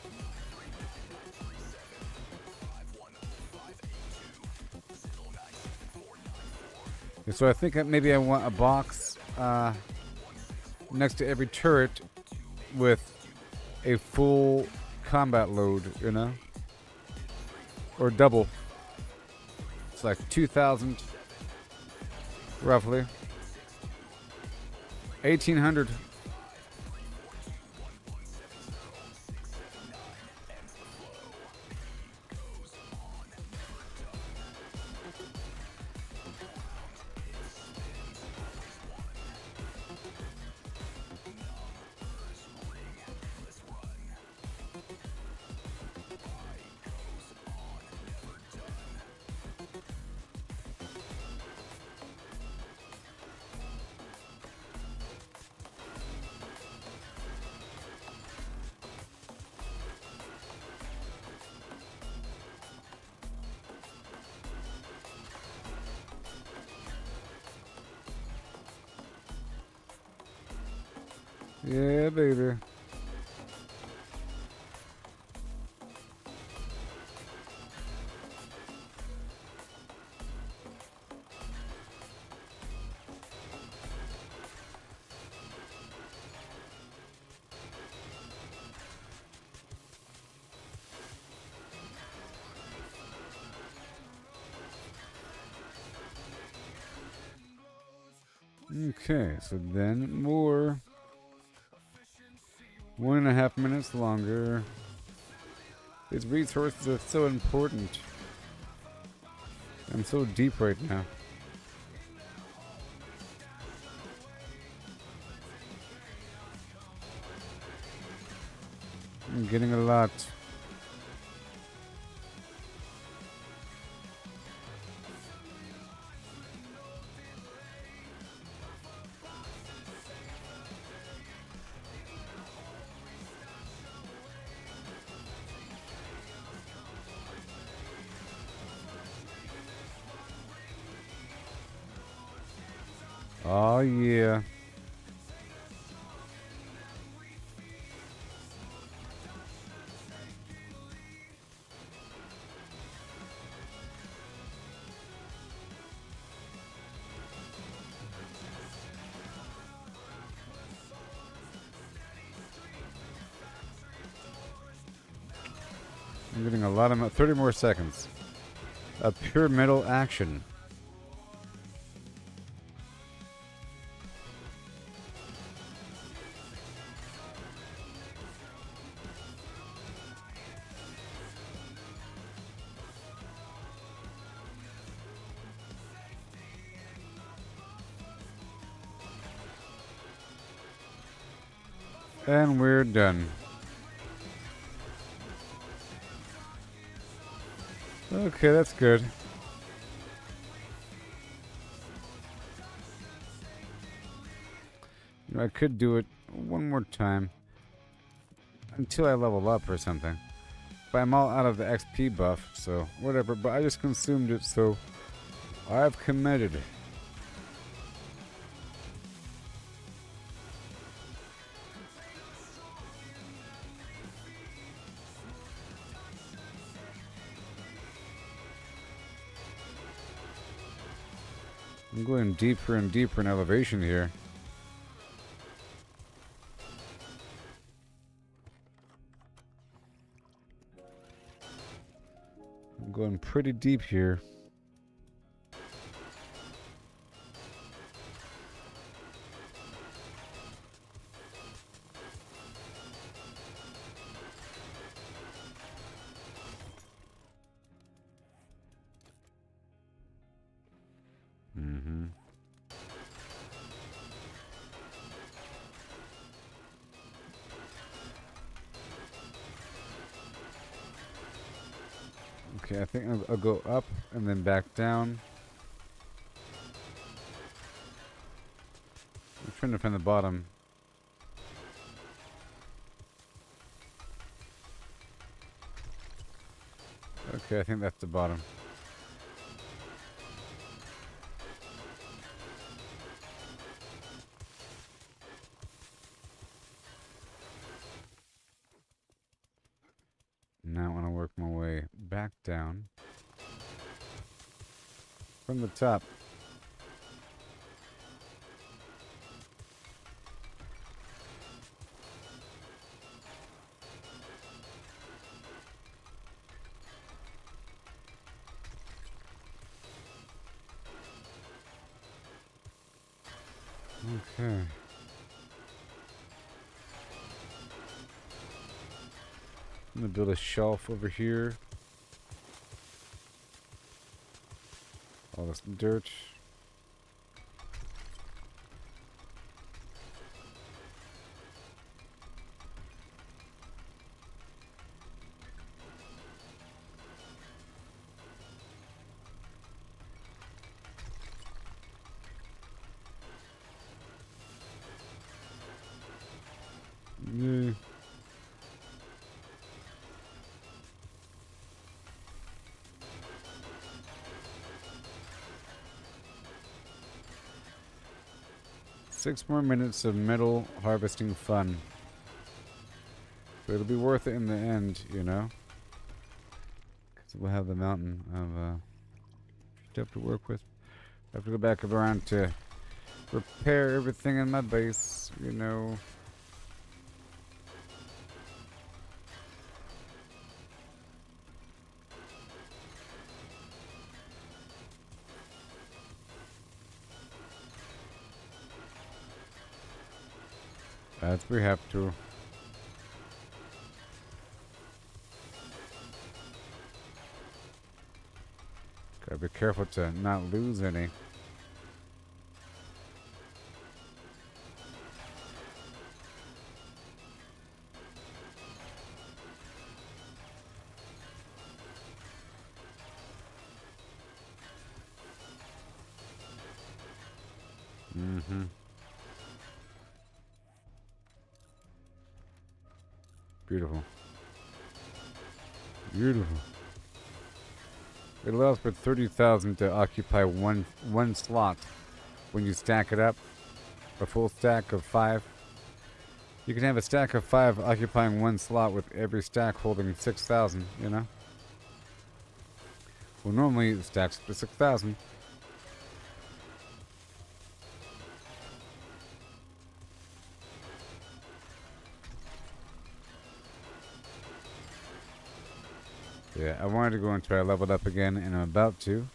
So I think that maybe I want a box next to every turret with a full combat load, you know? Or double. It's like 2,000 roughly. 1,800. Yeah, baby. Okay, so then more. 1.5 minutes longer. These resources are so important. I'm so deep right now. I'm getting a lot. Oh yeah. I'm getting a lot of 30 more seconds. A pure metal action. And we're done. Okay, that's good. You know, I could do it one more time until I level up or something. But I'm all out of the XP buff, so whatever. But I just consumed it, so I've committed. I'm going deeper and deeper in elevation here. I'm going pretty deep here. Mm-hmm. Okay, I think I'll go up and then back down. I'm trying to find the bottom. Okay, I think that's the bottom. Now I want to work my way back down from the top. Okay. I'm gonna build a shelf over here. All this dirt. Yeah. Six more minutes of metal harvesting fun. But it'll be worth it in the end, you know? Because we'll have the mountain of stuff to work with. I have to go back around to repair everything in my base, you know. As we have to. Gotta be careful to not lose any. Mm-hmm. Beautiful. Beautiful. It allows for 30,000 to occupy one slot. When you stack it up, a full stack of 5. You can have a stack of 5 occupying one slot with every stack holding 6,000, you know? Well, normally it stacks up to 6,000. Yeah, I wanted to go until I leveled up again, and I'm about to.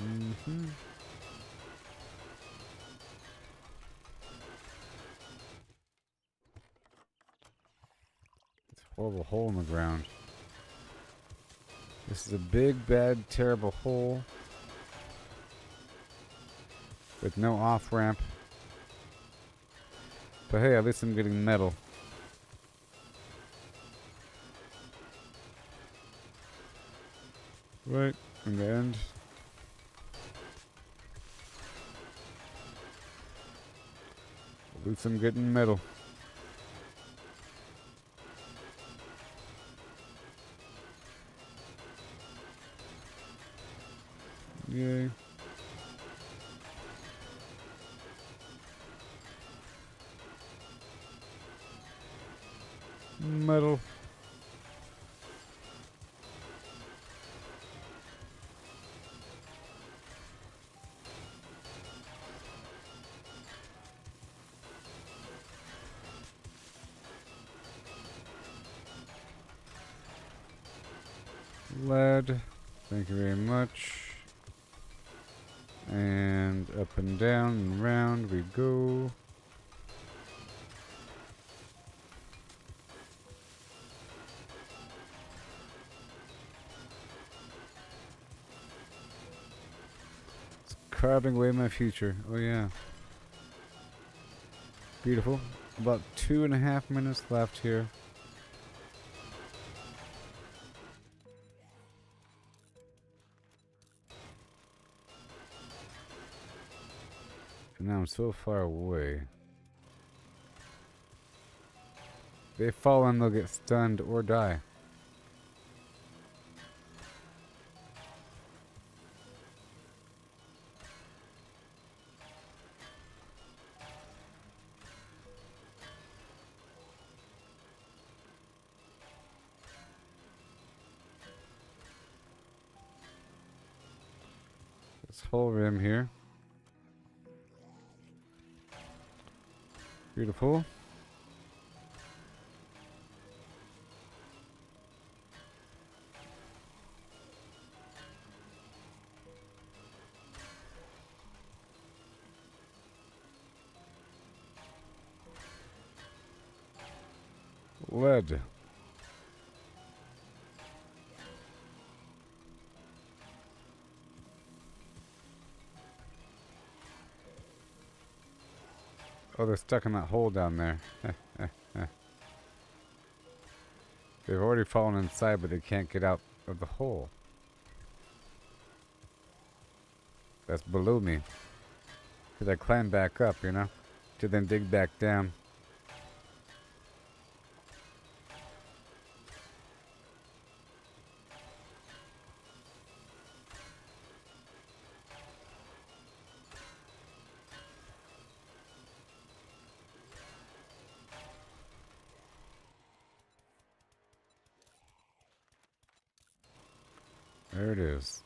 Mm-hmm. It's a horrible hole in the ground. This is a big, bad, terrible hole with no off-ramp. But hey, at least I'm getting metal. Right in the end. At least I'm getting metal. Yay. Metal. Lead. Thank you very much. And up and down and round we go. It's carving away my future. Oh yeah. Beautiful. About 2.5 minutes left here. And now I'm so far away. If they fall in, they'll get stunned or die. This whole rim here. Beautiful. Lead. Oh, they're stuck in that hole down there. They've already fallen inside, but they can't get out of the hole. That's below me. Because I climb back up, you know, to then dig back down. There it is.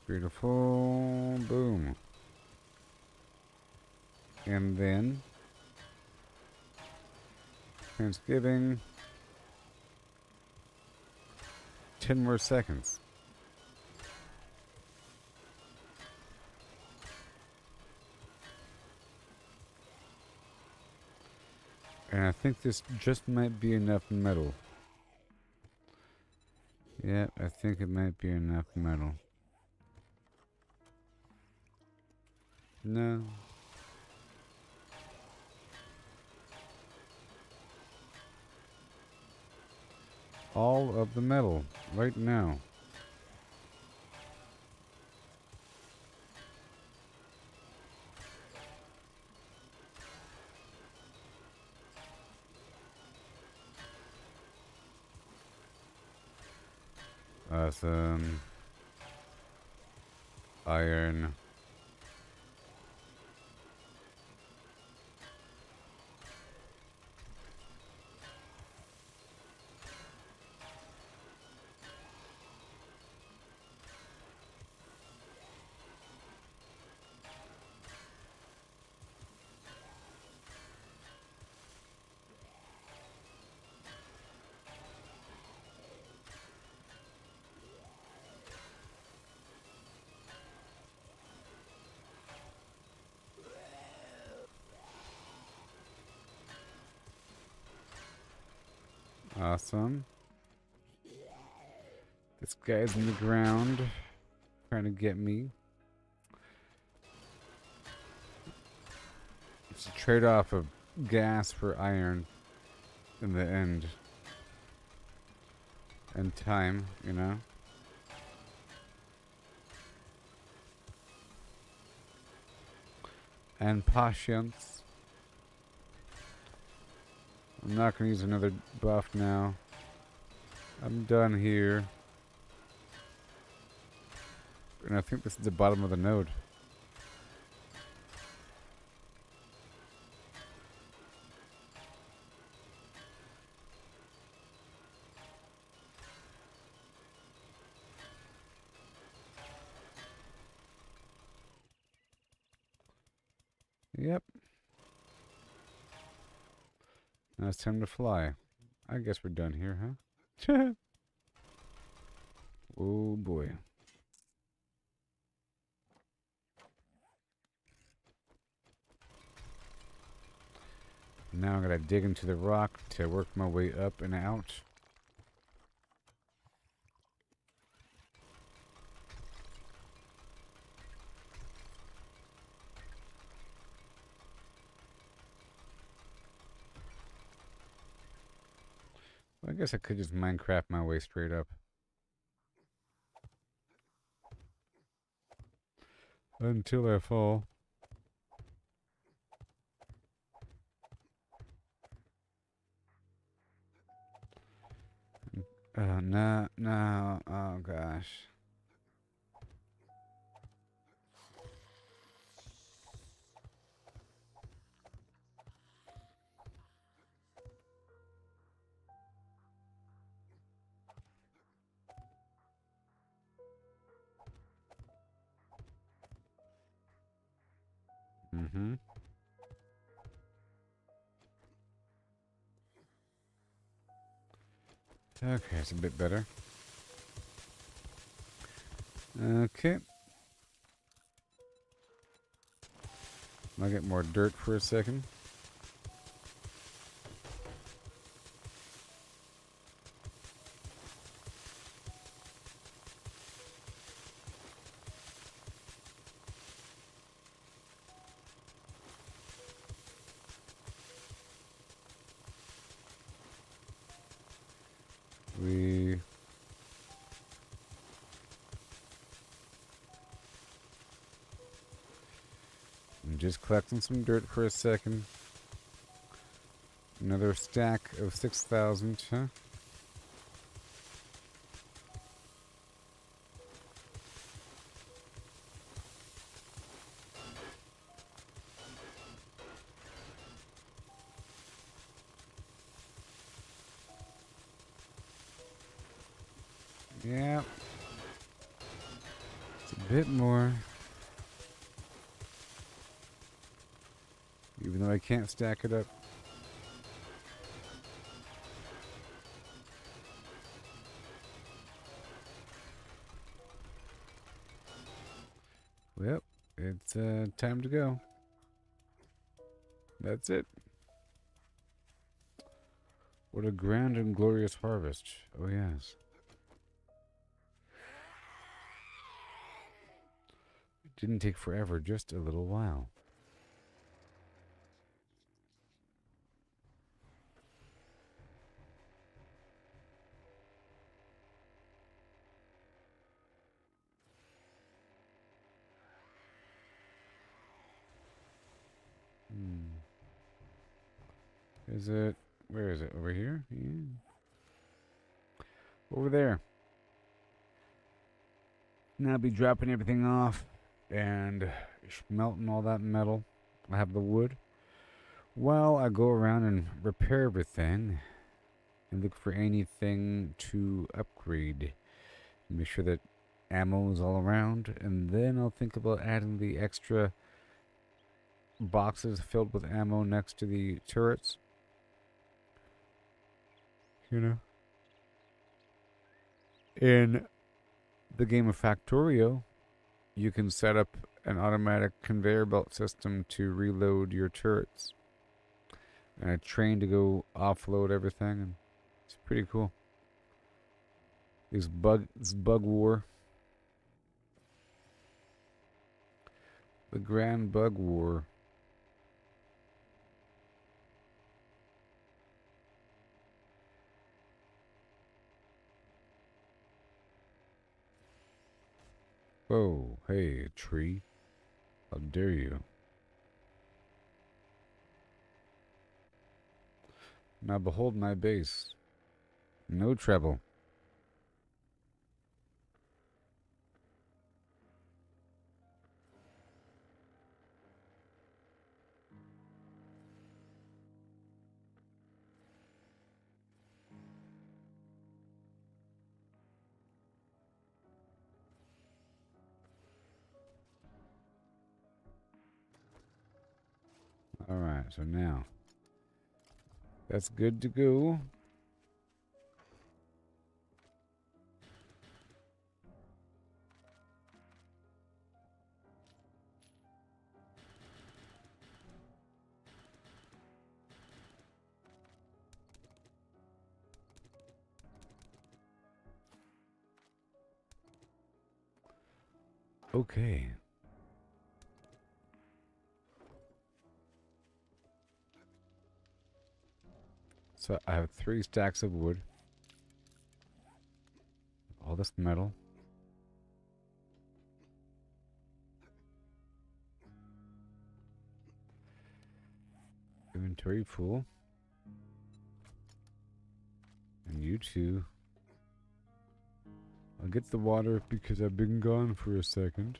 Beautiful. Boom. And then Thanksgiving. 10 more seconds. And I think this just might be enough metal. Yeah, I think it might be enough metal. No. All of the metal right now. Awesome. Iron. Awesome. This guy's in the ground trying to get me. It's a trade-off of gas for iron in the end. And time, you know? And patience. I'm not going to use another buff now. I'm done here. And I think this is the bottom of the node. Yep. Now it's time to fly. I guess we're done here, huh? Oh boy. Now I gotta dig into the rock to work my way up and out. Well, I guess I could just Minecraft my way straight up. Until I fall. No, no, oh gosh. Mm-hmm. Okay, it's a bit better. Okay. I'll get more dirt for a second. I'm just collecting some dirt for a second. Another stack of 6,000, huh? Yeah. It's a bit more. Even though I can't stack it up. Well, it's time to go. That's it. What a grand and glorious harvest. Oh, yes. It didn't take forever, just a little while. Is it? Where is it? Over here? Yeah. Over there. Now I'll be dropping everything off and smelting all that metal. I have the wood. While I go around and repair everything and look for anything to upgrade. Make sure that ammo is all around, and then I'll think about adding the extra boxes filled with ammo next to the turrets. You know? In the game of Factorio, you can set up an automatic conveyor belt system to reload your turrets. And a train to go offload everything. And It's pretty cool. This bug war. The Grand Bug War. Whoa, hey, tree. How dare you? Now behold my base. No trouble. Alright, so now that's good to go. Okay. So I have 3 stacks of wood. All this metal. Inventory full. And you too. I'll get the water because I've been gone for a second.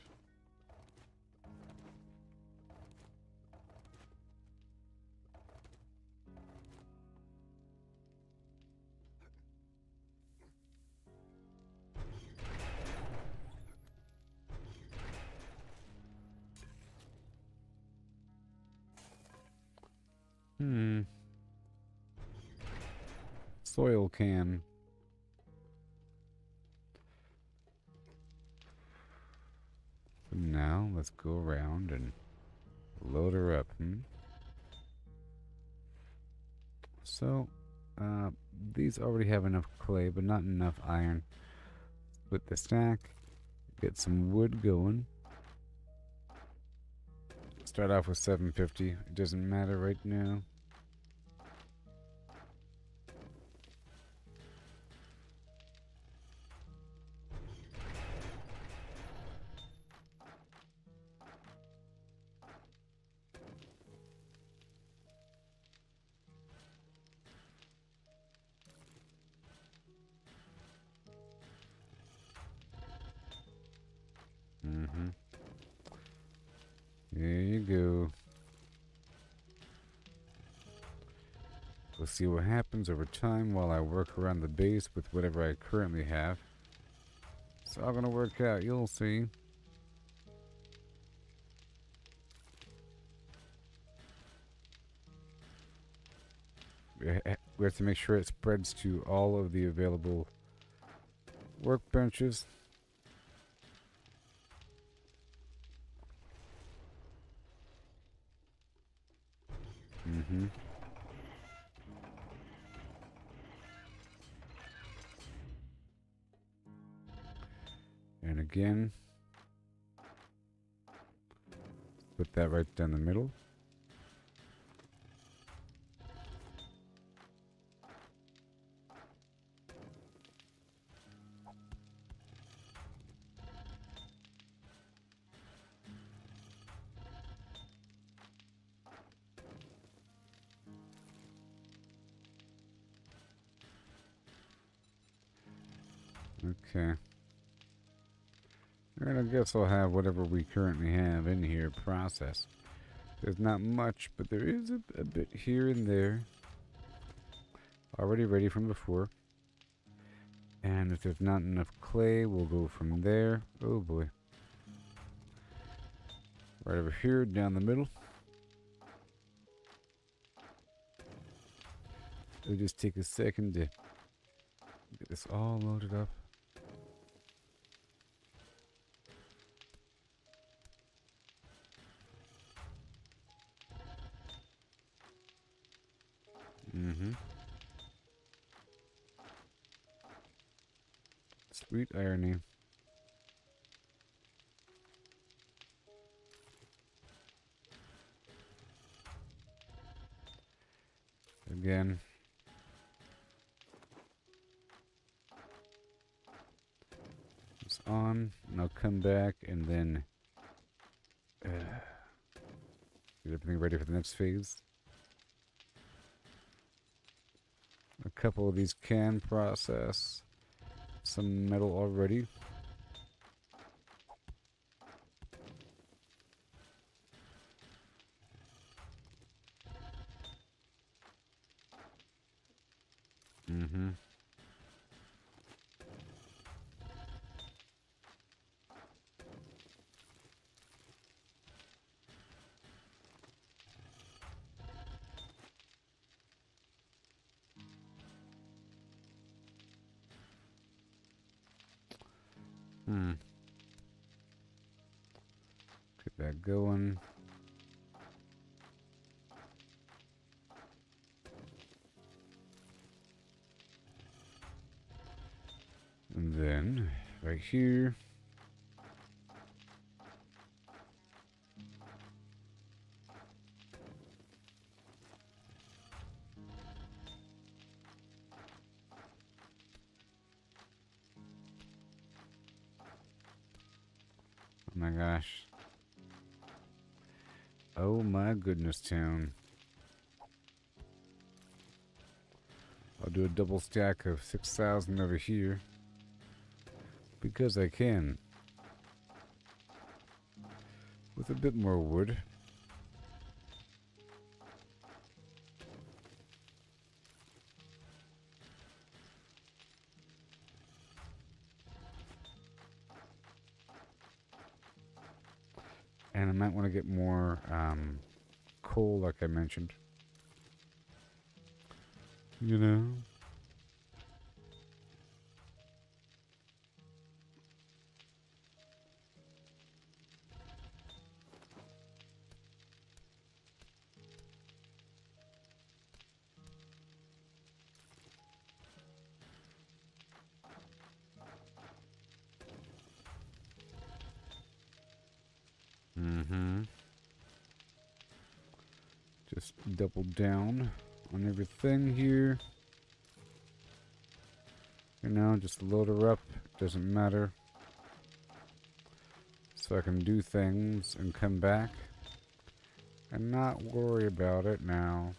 Soil can. Now, let's go around and load her up, So, these already have enough clay, but not enough iron. Split the stack, get some wood going. Start off with 750. It doesn't matter right now. There you go. We'll see what happens over time while I work around the base with whatever I currently have. It's all gonna work out, you'll see. We have to make sure it spreads to all of the available workbenches. And again, put that right down the middle. Okay. And I guess I'll have whatever we currently have in here processed. There's not much, but there is a bit here and there. Already ready from before. And if there's not enough clay, we'll go from there. Oh boy. Right over here, down the middle. It'll just take a second to get this all loaded up. Sweet irony. Again. It's on, and I'll come back and then get everything ready for the next phase. A couple of these can process some metal already. Mm-hmm. Get that going. And then, right here. Oh my gosh. Oh my goodness, town. I'll do a double stack of 6,000 over here. Because I can. With a bit more wood. And I might want to get more coal, like I mentioned. You know? Mm-hmm. Just double down on everything here. You know, just load her up. Doesn't matter. So I can do things and come back and not worry about it now.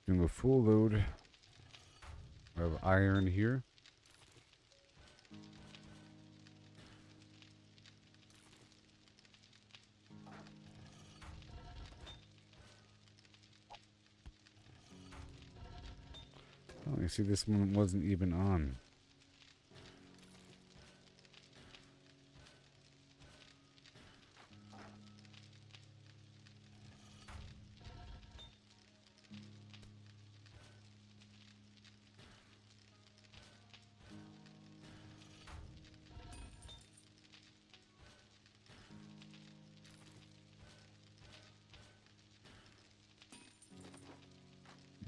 Doing a full load of iron here. Oh, you see, this one wasn't even on.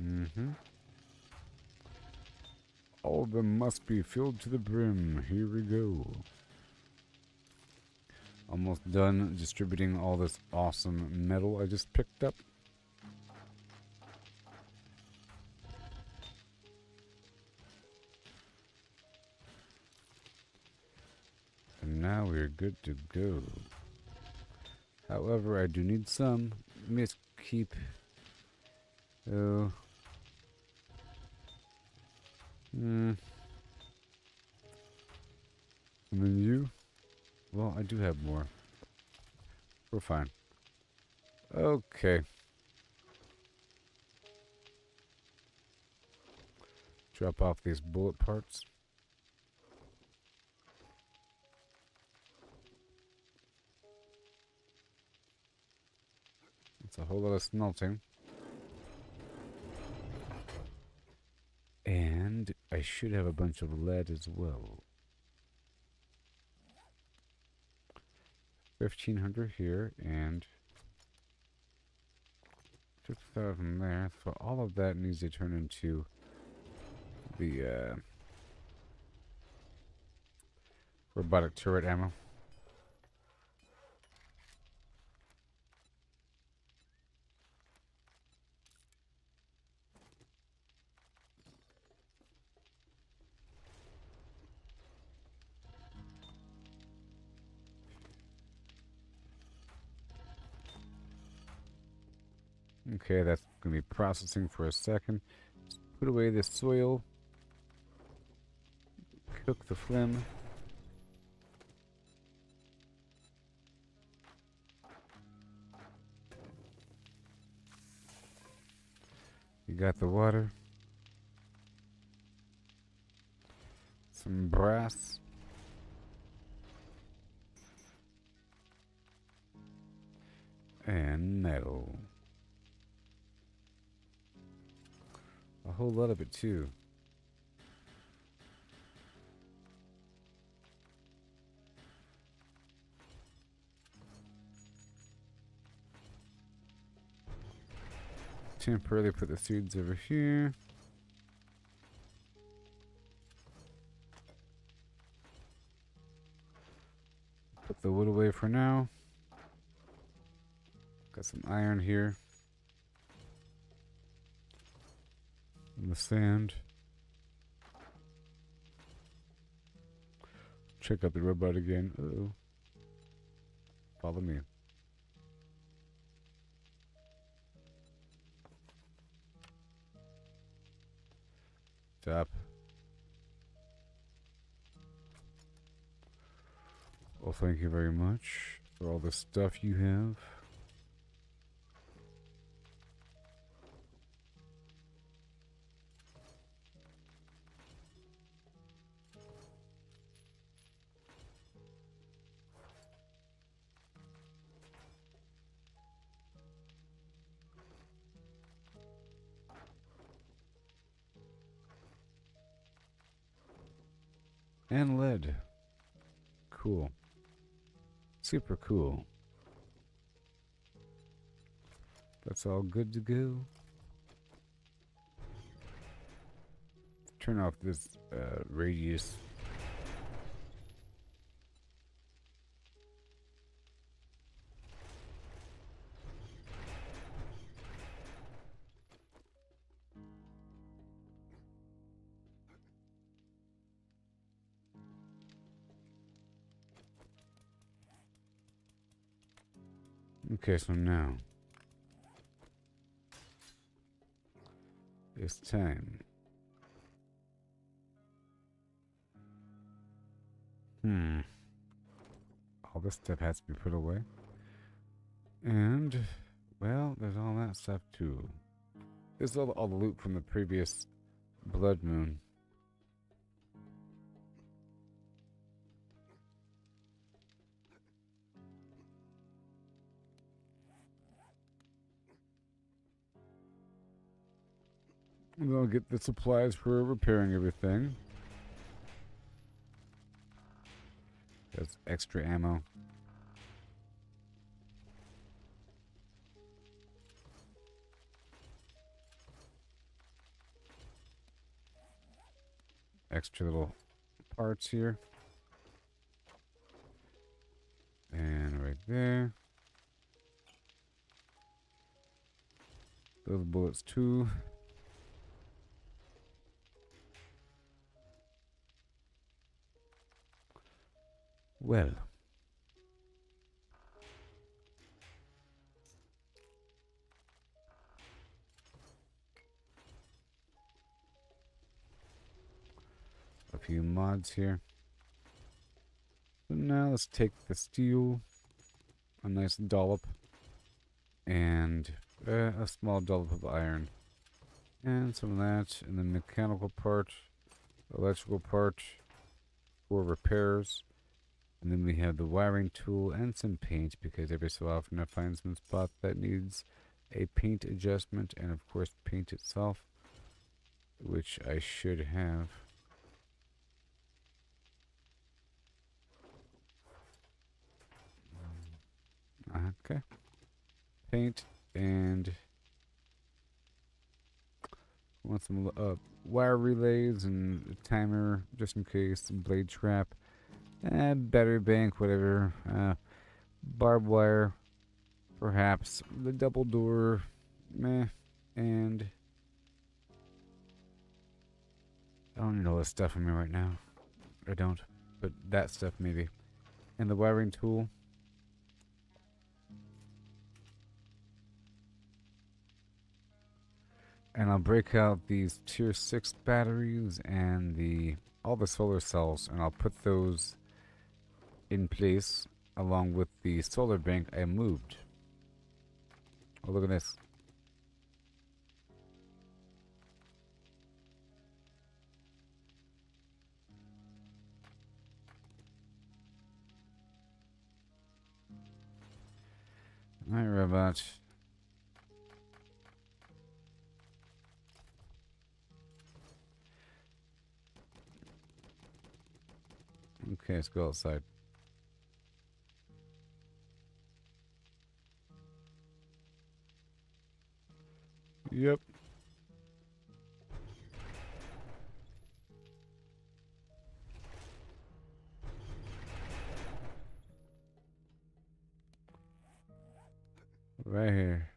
Mm-hmm. All of them must be filled to the brim. Here we go. Almost done distributing all this awesome metal I just picked up. And now we're good to go. However, I do need some. Let me just keep... Oh... And then you? Well, I do have more. We're fine. Okay. Drop off these bullet parts. It's a whole lot of smelting. should have a bunch of lead as well. 1,500 here and 6,000 there. So all of that needs to turn into the robotic turret ammo. Okay, that's going to be processing for a second. Just put away the soil. Cook the phlegm. You got the water. Some brass. And metal. A whole lot of it too. Temporarily put the seeds over here. Put the wood away for now. Got some iron here. And the sand. Check out the robot again. Uh-oh. Follow me. Stop. Well, thank you very much for all the stuff you have. And lead. Cool. Super cool. That's all good to go. Turn off this radius. Okay, so now it's time. All this stuff has to be put away. And, well, there's all that stuff too. This is all the loot from the previous blood moon. And I'll get the supplies for repairing everything. There's extra ammo. Extra little parts here. And right there. Those bullets too. Well. A few mods here. So now let's take the steel, a nice dollop, and a small dollop of iron. And some of that, and the mechanical part, electrical part for repairs. And then we have the wiring tool and some paint, because every so often I find some spot that needs a paint adjustment, and of course paint itself, which I should have. Okay. Paint and want some wire relays and a timer just in case. Some blade trap. Battery bank, whatever. Barbed wire. Perhaps. The double door. Meh. And I don't need all this stuff on me right now. I don't. But that stuff maybe. And the wiring tool. And I'll break out these tier 6 batteries and all the solar cells, and I'll put those in place along with the solar bank I moved. Oh, look at this. Alright, robot. Okay, let's go outside. Yep. Right here.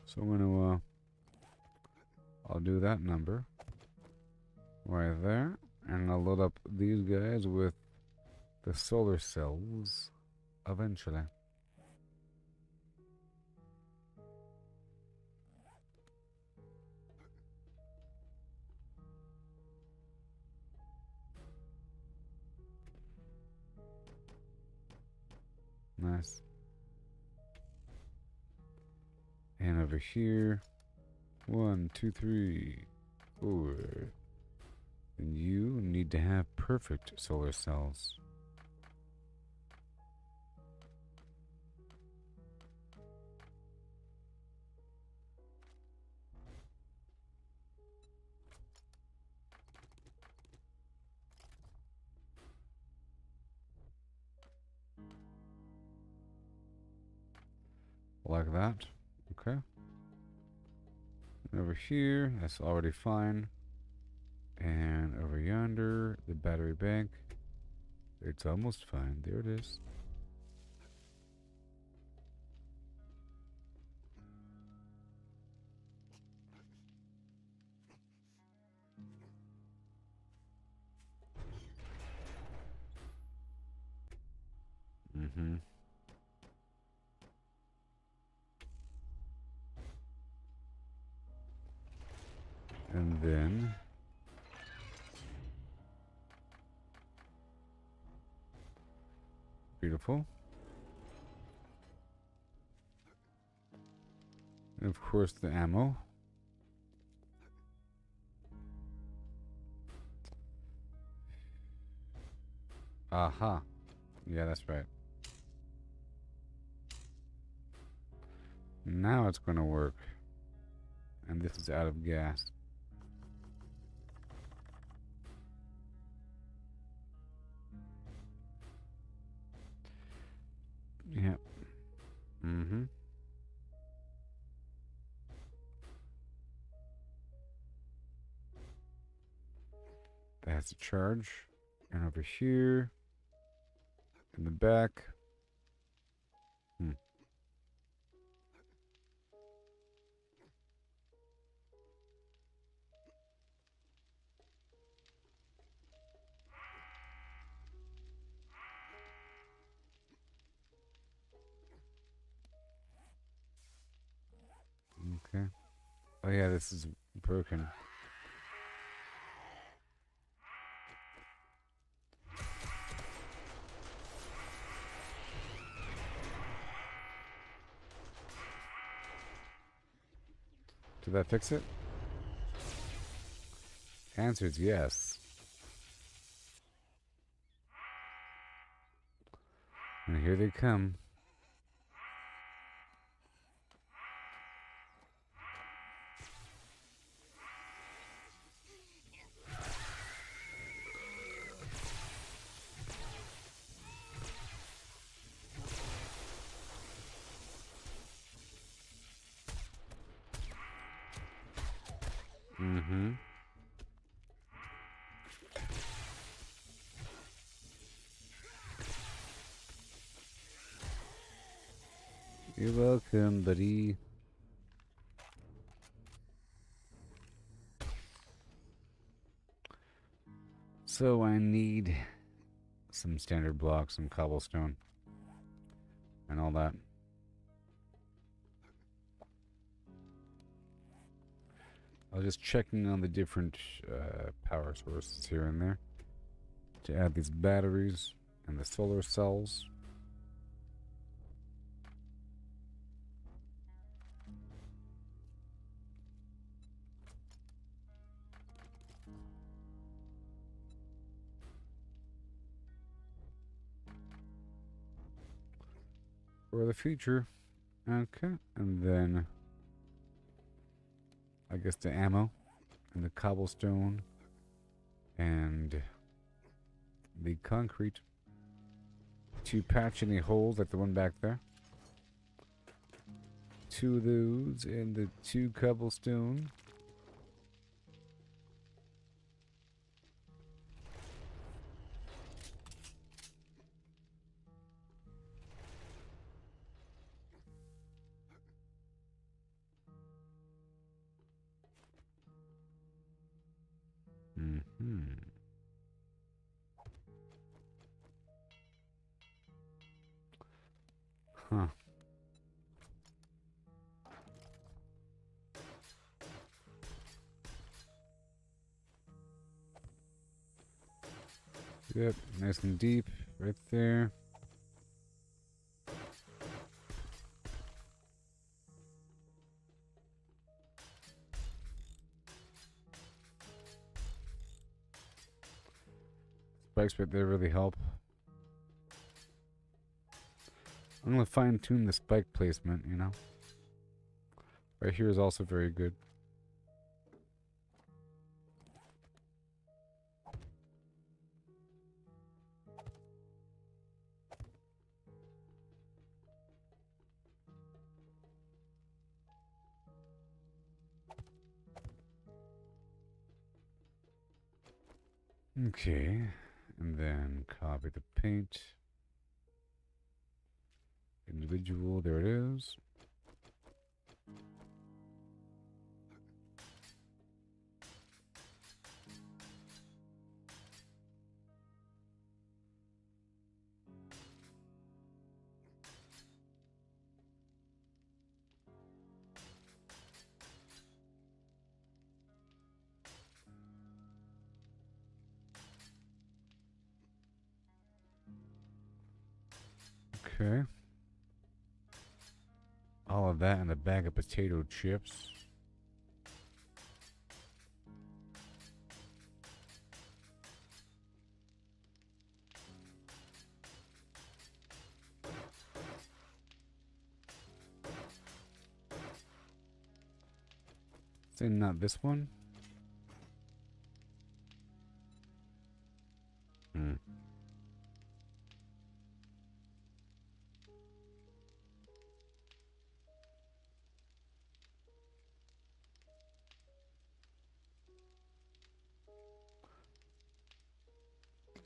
So I'm gonna I'll do that number right there, and I'll load up these guys with the solar cells eventually. Nice. And over here, 1, 2, 3, 4. And you need to have perfect solar cells. Like that. Okay. And over here, that's already fine. And over yonder, the battery bank. It's almost fine. There it is. Mm-hmm. And then beautiful. And of course the ammo. Aha. Yeah, that's right. Now it's going to work. And this is out of gas. Yep. Mm-hmm. That's a charge. And over here, in the back. Okay. Oh yeah, this is broken. Did that fix it? Answer is yes. And here they come. Mm-hmm. You're welcome, buddy. So I need some standard blocks, some cobblestone, and all that. I was just checking on the different power sources here and there to add these batteries and the solar cells. For the future. Okay, and then I guess the ammo and the cobblestone and the concrete to patch any holes like the one back there. 2 of those and the 2 cobblestone. Mm-hmm. Huh. Yep, nice and deep right there. Spikes right there really help. I'm going to fine tune the spike placement, you know. Right here is also very good. Okay, and then copy the paint. Individual, there it is. Okay. All of that in a bag of potato chips. Say not this one. Hmm.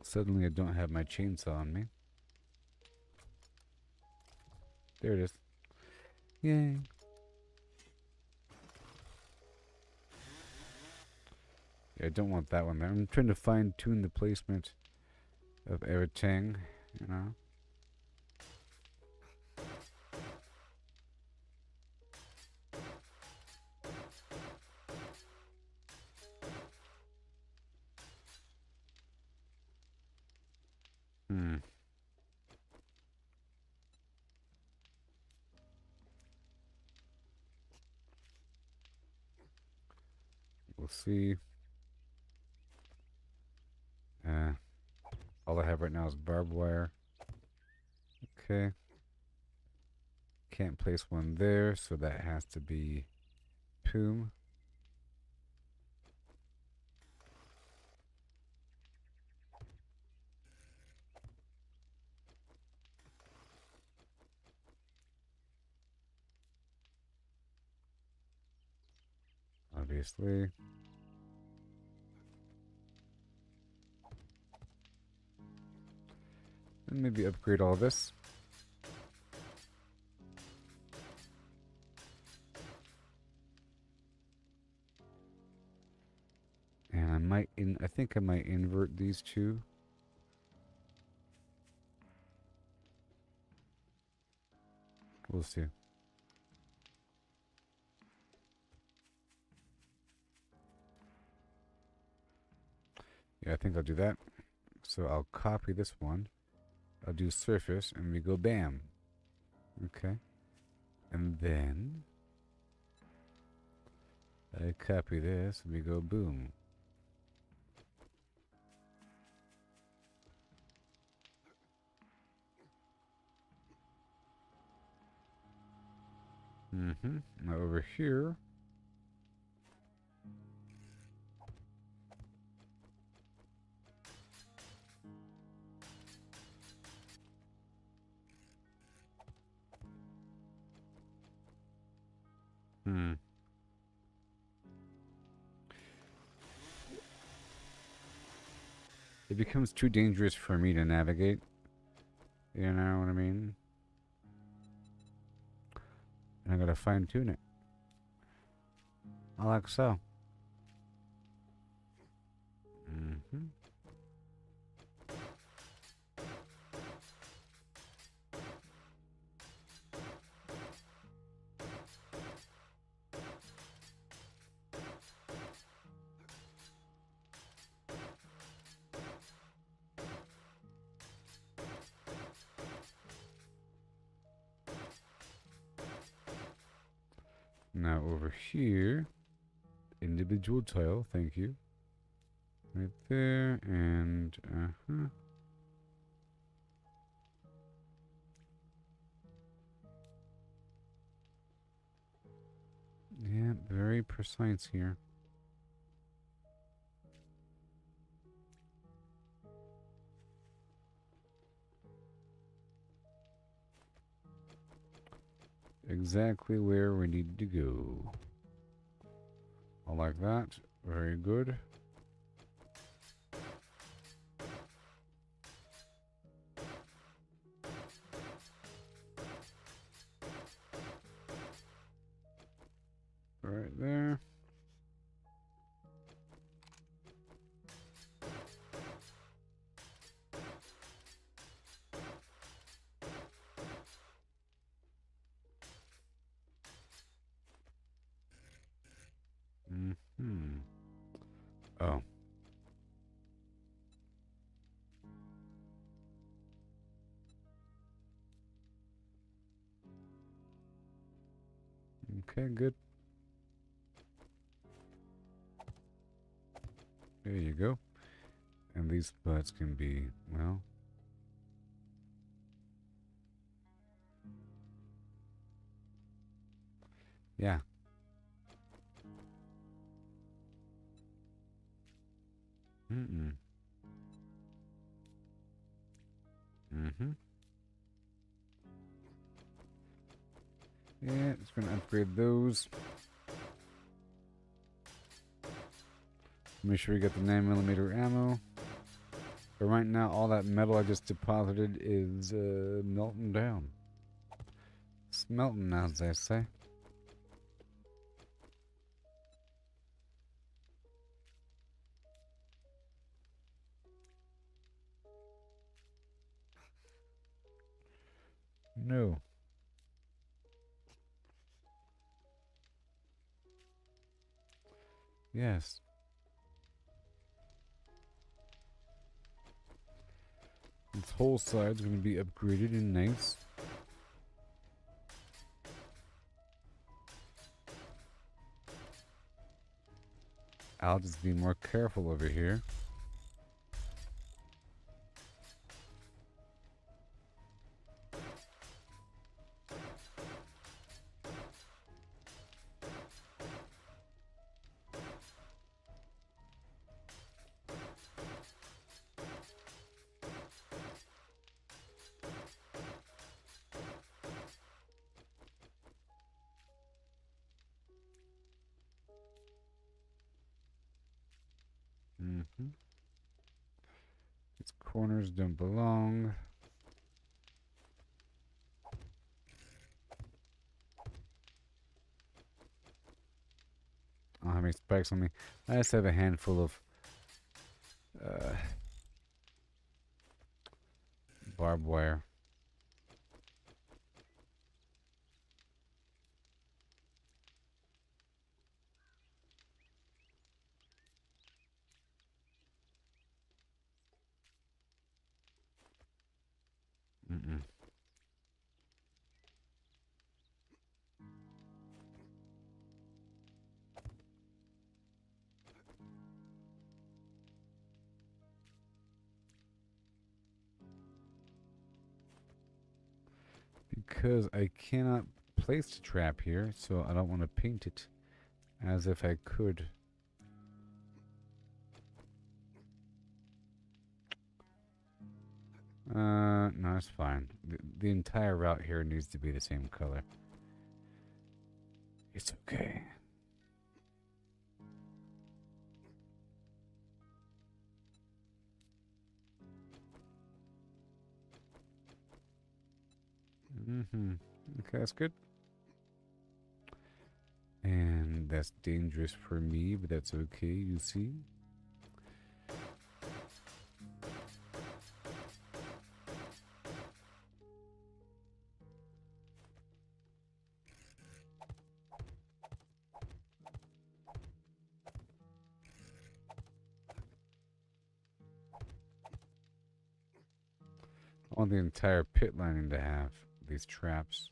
Suddenly I don't have my chainsaw on me. There it is. Yay. Yeah, I don't want that one there. I'm trying to fine tune the placement of everything, you know. Hmm. We'll see. All I have right now is barbed wire. Okay. Can't place one there, so that has to be Poom. Obviously. maybe upgrade all this. And I think I might invert these two. We'll see. Yeah, I think I'll do that. So I'll copy this one. I'll do surface and we go bam. Okay. And then I copy this and we go boom. Now over here, it becomes too dangerous for me to navigate. You know what I mean? And I gotta fine tune it. Like so. Now over here, individual tile, thank you. Right there, and yeah, very precise here. Exactly where we need to go. I like that. Very good. Right there. Oh. Okay, good. There you go. And these spots can be, well, yeah. Yeah, just gonna upgrade those. Make sure we get the 9mm ammo. But right now, all that metal I just deposited is melting down. It's melting, as they say. No. Yes. This whole side's going to be upgraded and nice. I'll just be more careful over here. These corners don't belong. many spikes on me. I just have a handful of barbed wire. Mm-mm. Because I cannot place the trap here, so I don't want to paint it as if I could. No, it's fine. The entire route here needs to be the same color. It's okay. Okay, that's good. And that's dangerous for me, but that's okay, you see. I want the entire pit lining to have these traps.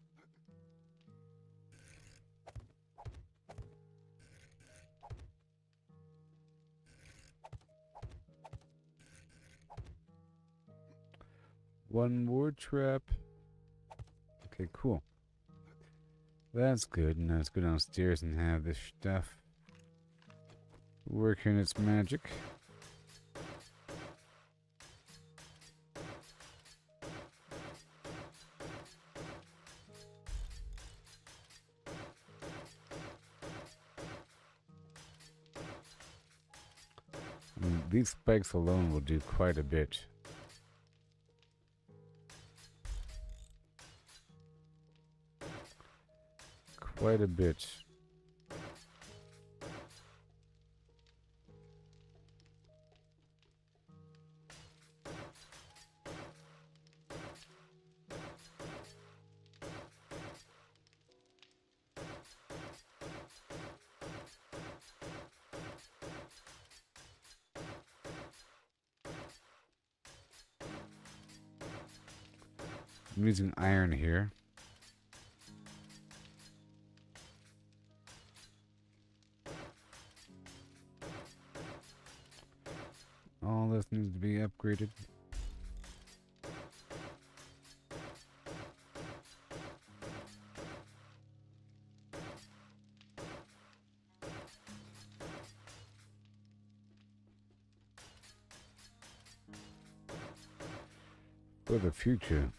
One more trap. Okay, cool. That's good. Now let's go downstairs and have this stuff working its magic. These spikes alone will do quite a bit. Quite a bit. I'm using iron here. All this needs to be upgraded. For the future.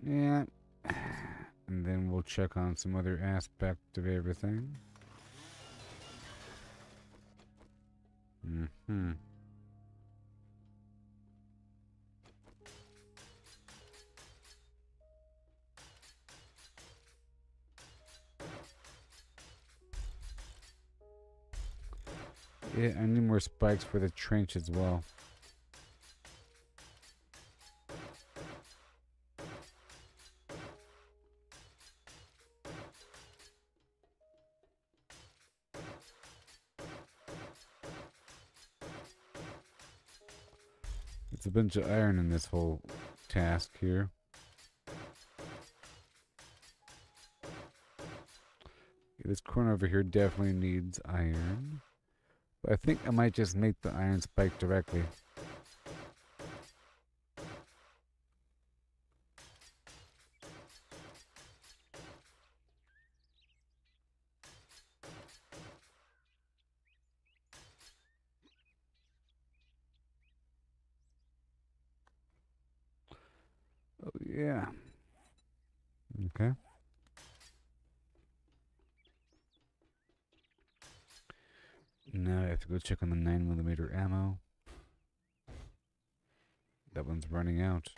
Yeah. And then we'll check on some other aspect of everything. Yeah, I need more spikes for the trench as well. It's a bunch of iron in this whole task here. This corner over here definitely needs iron. But I think I might just make the iron spike directly. Oh, yeah. Okay. Now I have to go check on the 9mm ammo. That one's running out.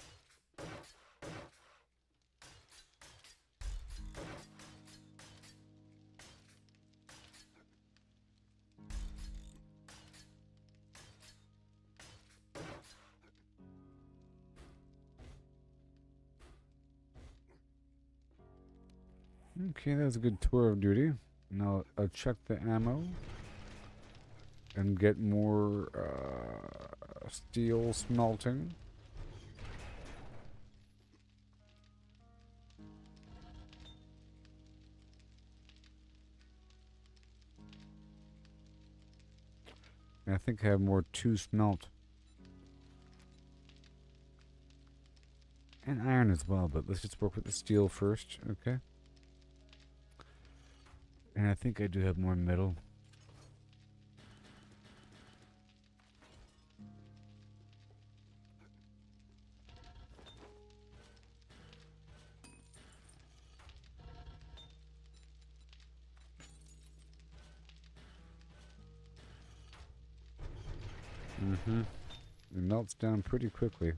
Okay, that was a good tour of duty. Now I'll check the ammo and get more steel smelting. And I think I have more to smelt. And iron as well, but let's just work with the steel first, okay? And I think I do have more metal. Mm-hmm. It melts down pretty quickly.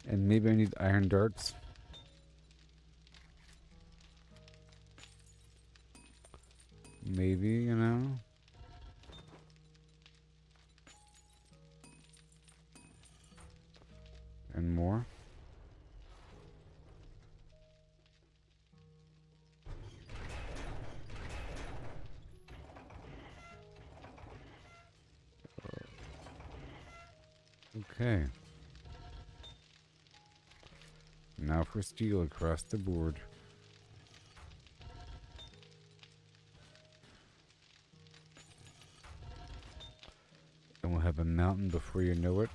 And maybe I need iron darts. Maybe, you know. And more. Okay. Now for steel across the board. And we'll have a mountain before you know it.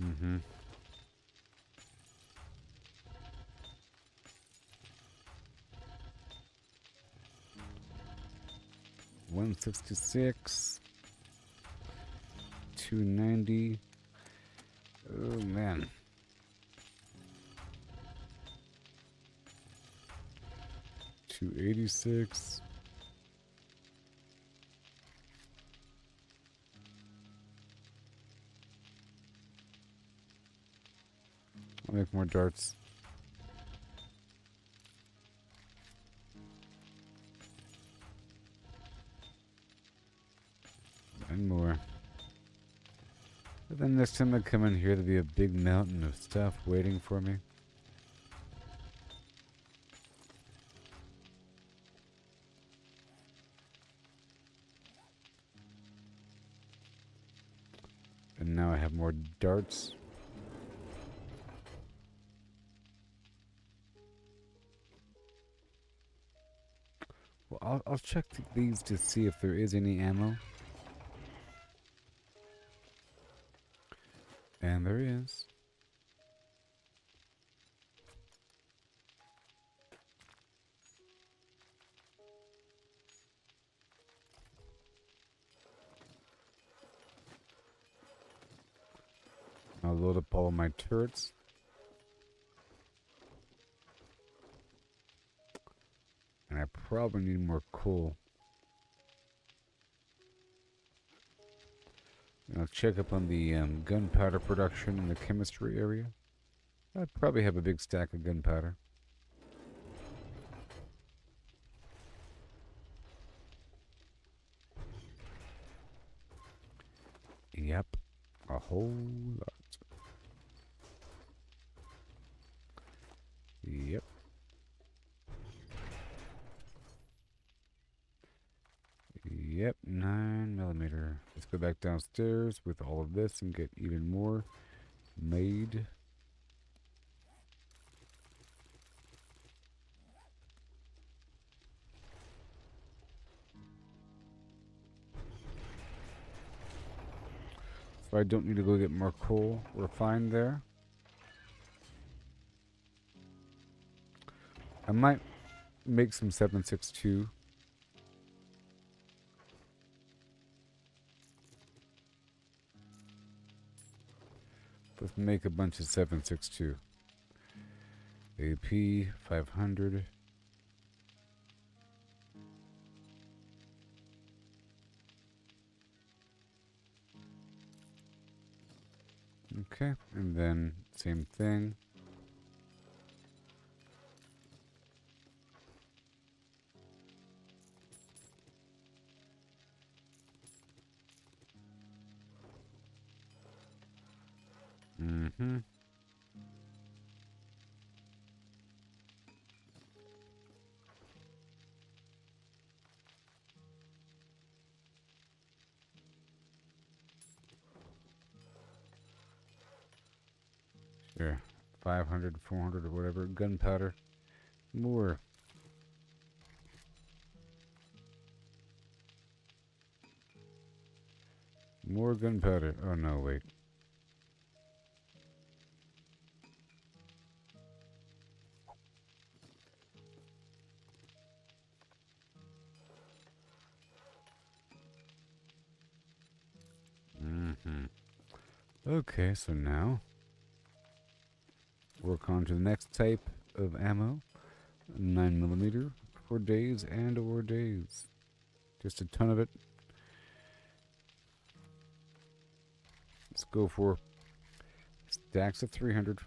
Mm-hmm. $166. $290. Oh man. $286. I'll make more darts. And more. But then next time I come in here, there'll be a big mountain of stuff waiting for me. And now I have more darts. Well, I'll check these to see if there is any ammo. And there is. I'll load up all of my turrets. And I probably need more coal. And I'll check up on the gunpowder production in the chemistry area. I probably have a big stack of gunpowder. Yep, a whole lot. Yep. Yep, 9mm. Let's go back downstairs with all of this and get even more made. So I don't need to go get more coal. We're fine there. I might make some 7.62. Let's make a bunch of 7.62. AP 500. Okay, and then same thing. Mm-hmm. Sure. 500, 400, or whatever. Gunpowder. More. More gunpowder. Oh, no, wait. Mm-hmm. Okay, so now work on to the next type of ammo. 9mm for days and or days. Just a ton of it. Let's go for stacks of 300.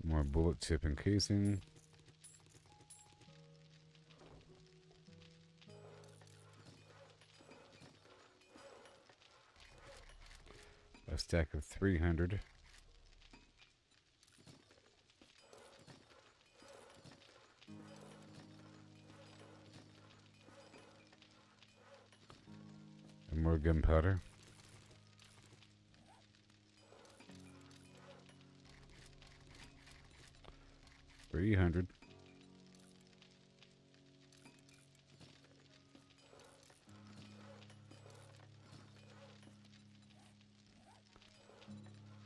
More bullet tip and casing. A stack of 300. And more gunpowder. $300.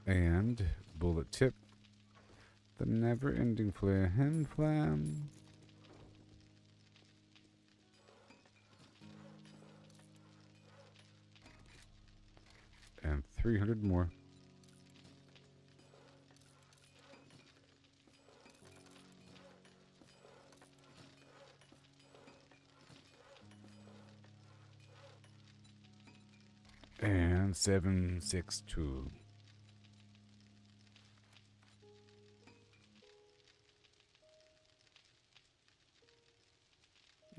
And bullet tip. The never-ending flame flam. And 300 more. And 7.62.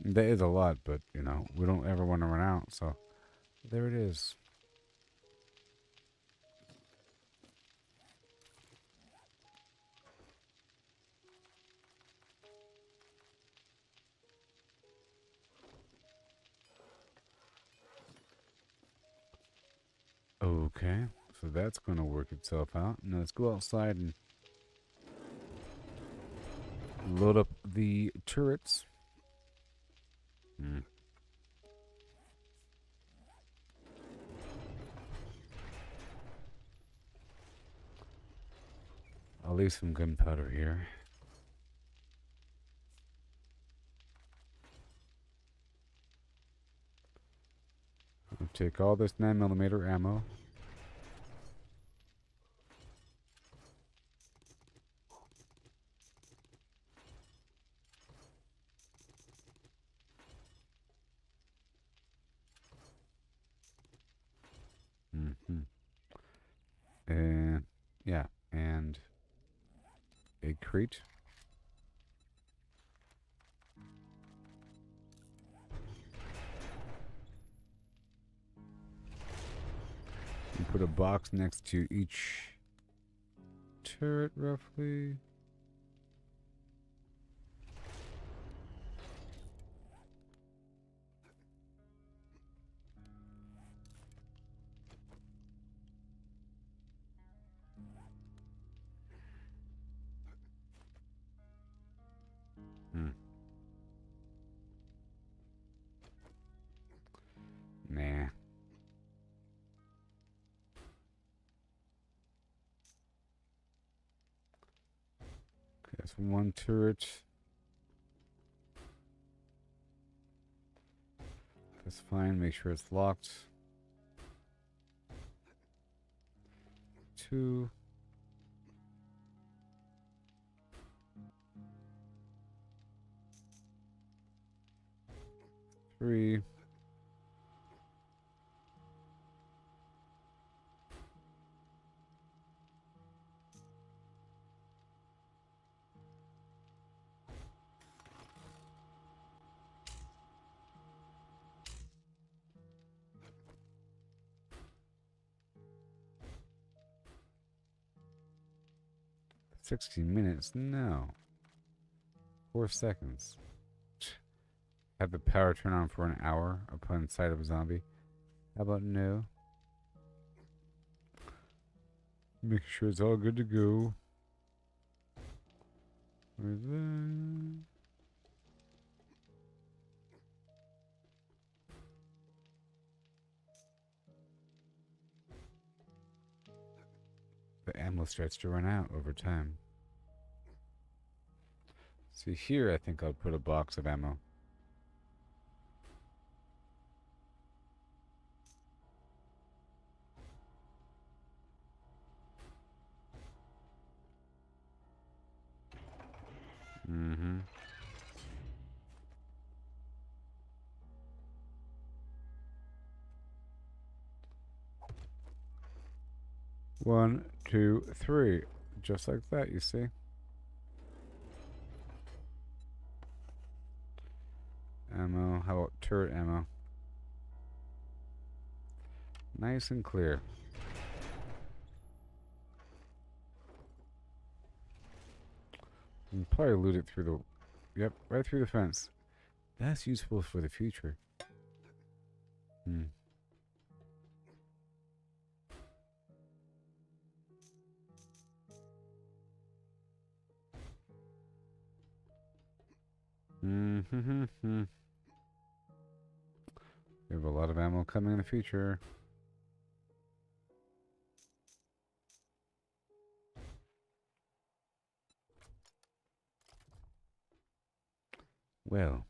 That is a lot, but, you know, we don't ever want to run out, so there it is. Okay, so that's going to work itself out. Now let's go outside and load up the turrets. I'll leave some gunpowder here. I'll take all this 9mm ammo. And yeah, and a crate. And put a box next to each turret, roughly. Nah. There's one turret. That's fine. Make sure it's locked. 2. 3. 16 minutes? No. 4 seconds. Have the power turn on for an hour upon sight of a zombie. How about no? Make sure it's all good to go. Where's that? The ammo starts to run out over time. See here, I think I'll put a box of ammo. Mm-hmm. One, two, three. Just like that, you see? Ammo. How about turret ammo? Nice and clear. You can probably loot it through the... Yep, right through the fence. That's useful for the future. Hmm. Mm-hmm. We have a lot of ammo coming in the future. Well.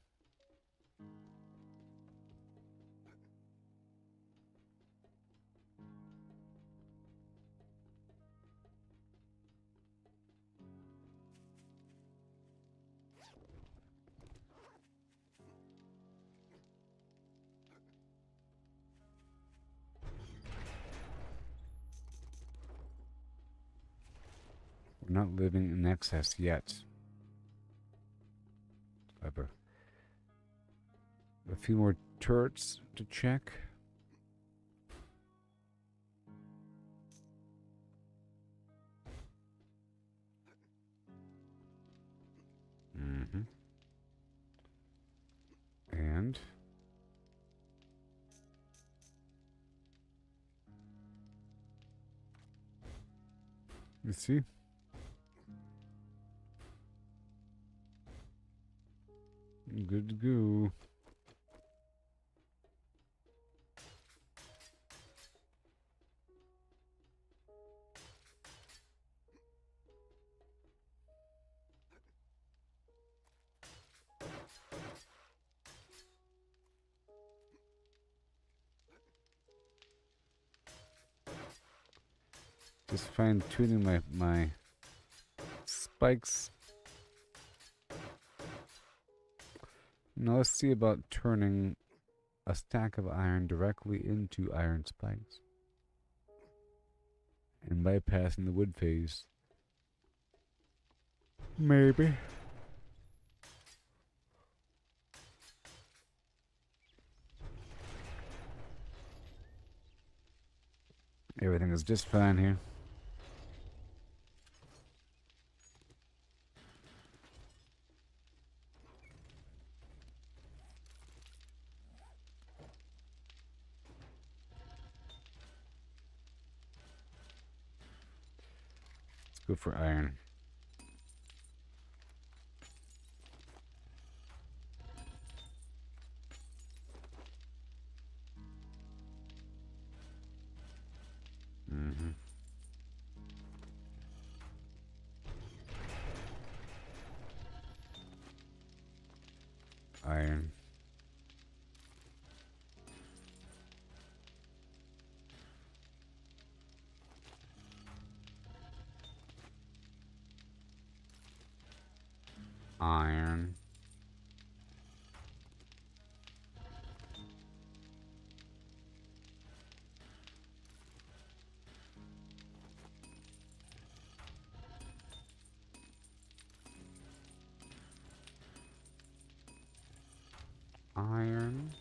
We're not living in excess yet. I have a few more turrets to check. Mm-hmm. And you see? Good to go. Just fine tuning my spikes. Now let's see about turning a stack of iron directly into iron spikes and bypassing the wood phase. Maybe. Everything is just fine here. Let's go for iron. iron. Iron. Iron.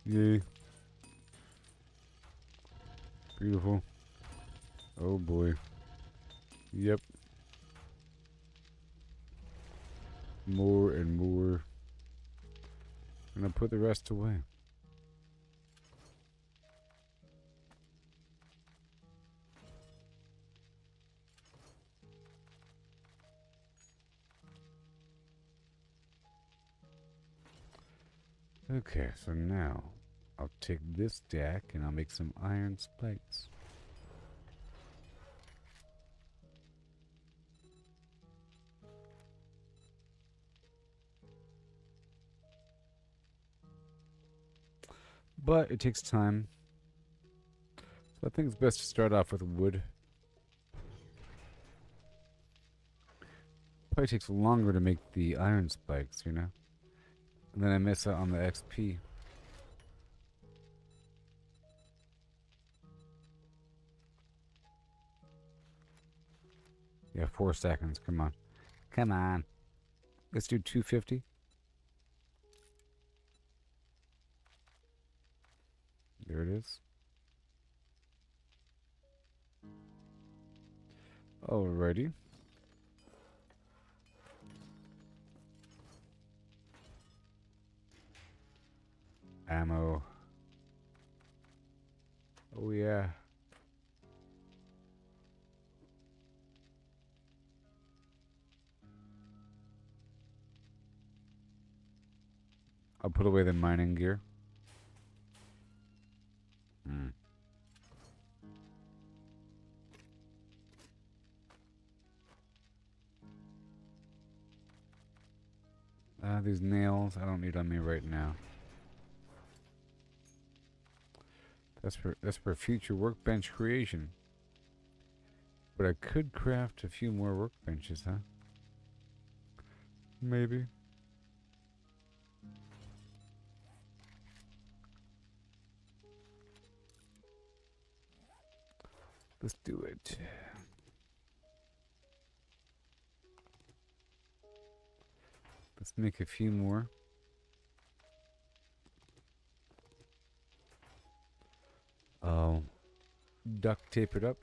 Yay. Beautiful. Oh boy. Yep. More and more. And I put the rest away. Okay, so now I'll take this stack and I'll make some iron spikes. But it takes time. So I think it's best to start off with wood. Probably takes longer to make the iron spikes, you know? And then I miss out on the XP. Yeah, 4 seconds. Come on. Come on. Let's do 250. There it is. Alrighty. Ammo. Oh yeah. I'll put away the mining gear. These nails, I don't need on me right now. That's for future workbench creation. But I could craft a few more workbenches, huh? Maybe. Let's do it. Let's make a few more. I'll duct tape it up.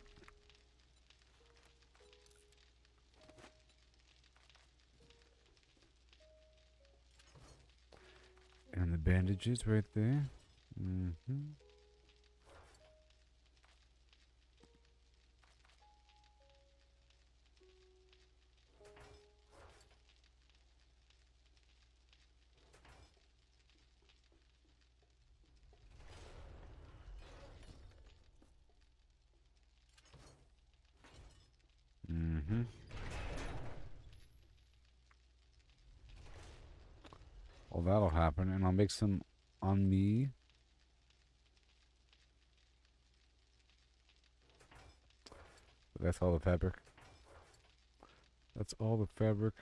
And the bandages right there. Well, that'll happen, and I'll make some on me. That's all the fabric. That's all the fabric.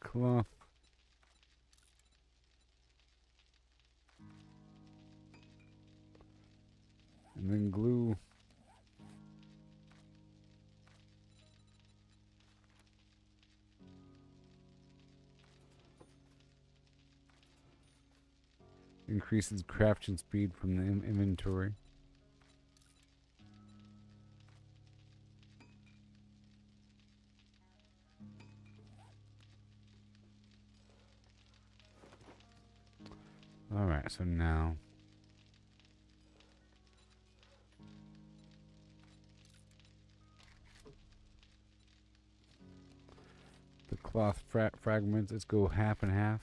Cloth. And then glue. Increases crafting speed from the inventory. Alright, so now cloth fragments. Let's go half and half.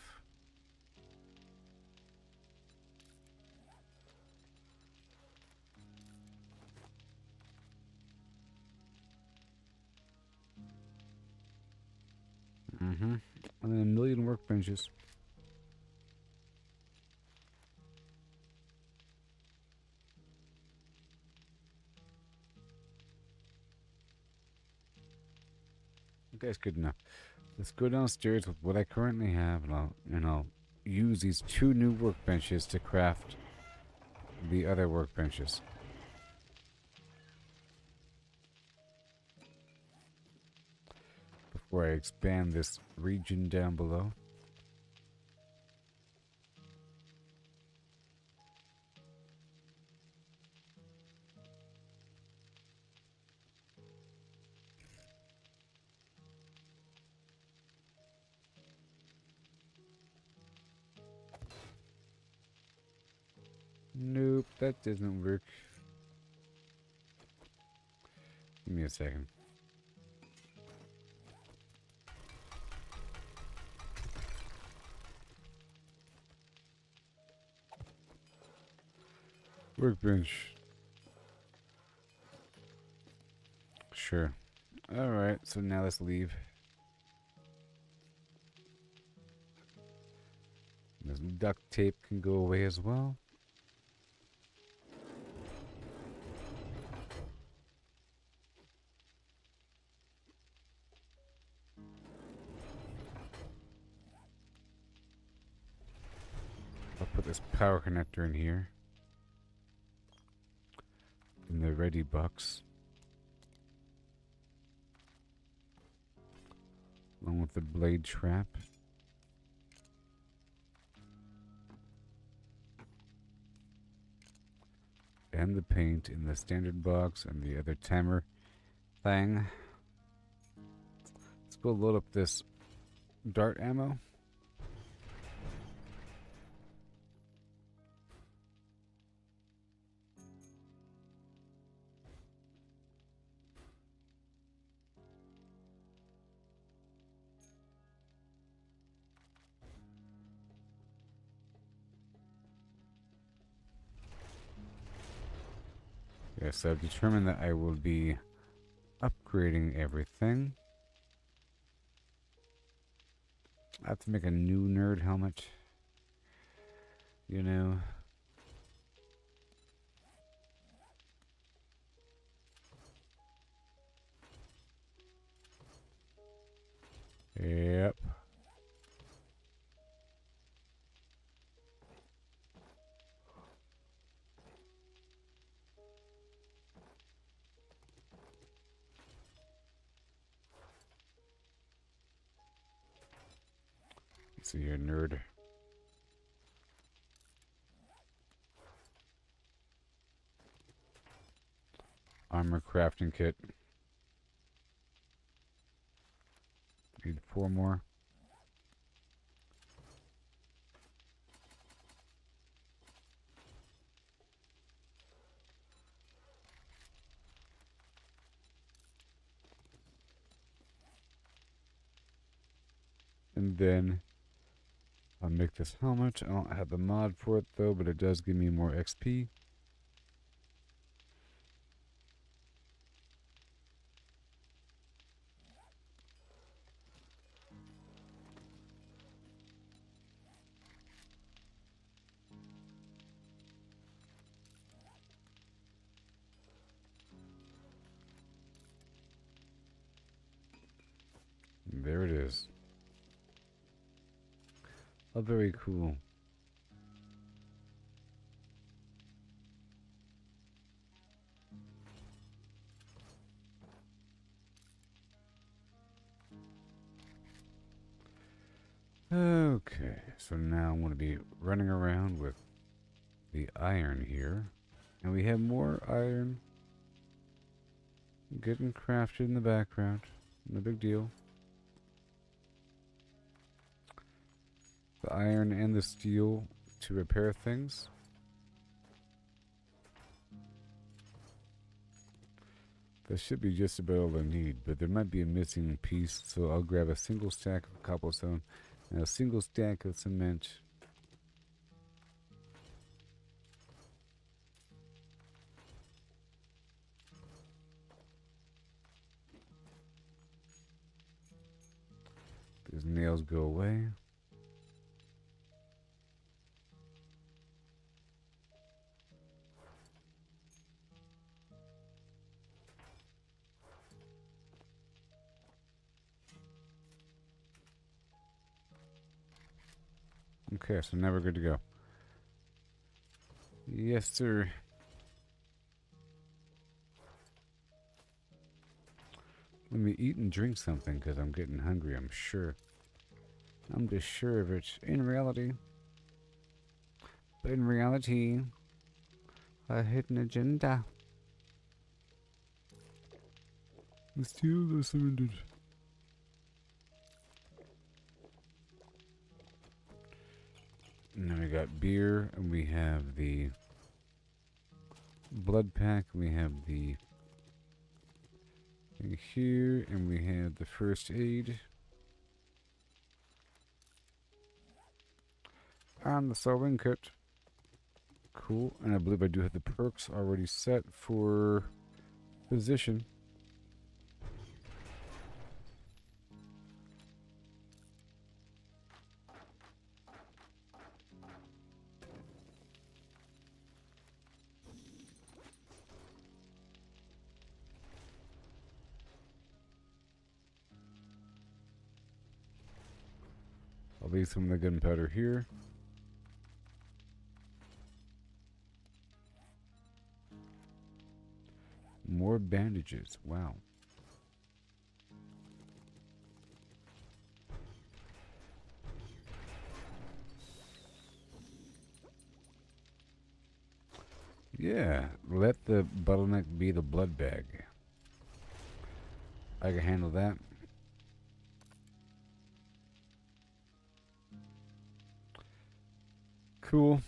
And then a million workbenches. Okay, that's good enough. Let's go downstairs with what I currently have, and I'll use these 2 new workbenches to craft the other workbenches. Before I expand this region down below. Nope, that doesn't work. Give me a second. Workbench. Sure. Alright, so now let's leave. This duct tape can go away as well. I'll put this power connector in here. In the ready box. Along with the blade trap. And the paint in the standard box and the other timer thing. Let's go load up this dart ammo. Yes, I've determined that I will be upgrading everything. I have to make a new nerd helmet. You know. Yep. See here, nerd. Armor crafting kit. Need 4 more. And then I'll make this helmet. I don't have the mod for it though, but it does give me more XP. And there it is. Oh, very cool. Okay, so now I'm going to be running around with the iron here. And we have more iron getting crafted in the background. No big deal. The iron and the steel to repair things. That should be just about all I need, but there might be a missing piece, so I'll grab a single stack of cobblestone and a single stack of cement. These nails go away. Okay, so now we're good to go. Yes, sir. Let me eat and drink something because I'm getting hungry, I'm sure. I'm just sure of it. In reality. But in reality, a hidden agenda. Steal the surrendered. And then we got beer, and we have the blood pack, and we have the thing here, and we have the first aid. And the sewing kit. Cool, and I believe I do have the perks already set for physician. I'll leave some of the gunpowder here. More bandages. Wow. Yeah, let the bottleneck be the blood bag. I can handle that. Cool.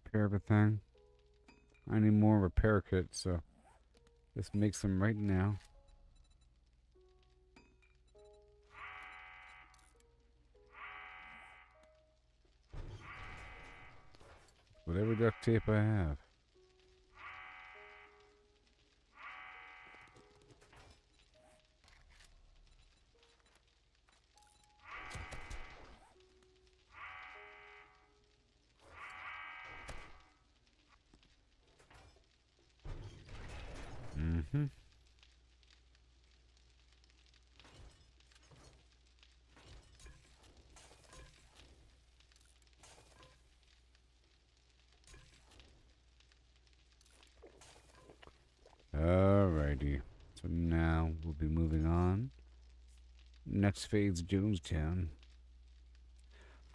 Repair everything. I need more repair kits, so let's make some right now. Whatever duct tape I have. Mm-hmm. Alrighty. So now we'll be moving on. Next phase, Jonestown.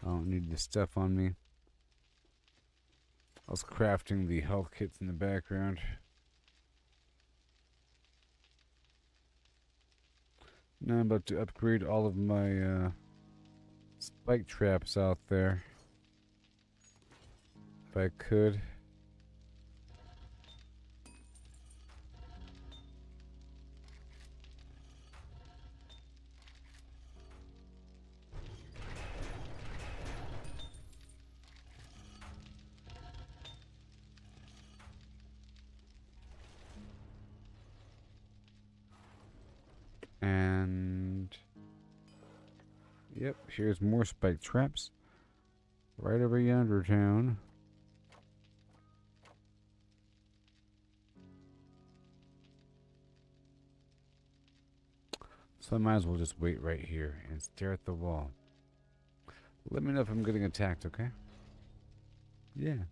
I don't need this stuff on me. I was crafting the health kits in the background. Now I'm about to upgrade all of my spike traps out there. If I could. And yep, here's more spike traps. Right over yonder town. So I might as well just wait right here and stare at the wall. Let me know if I'm getting attacked, okay? Yeah.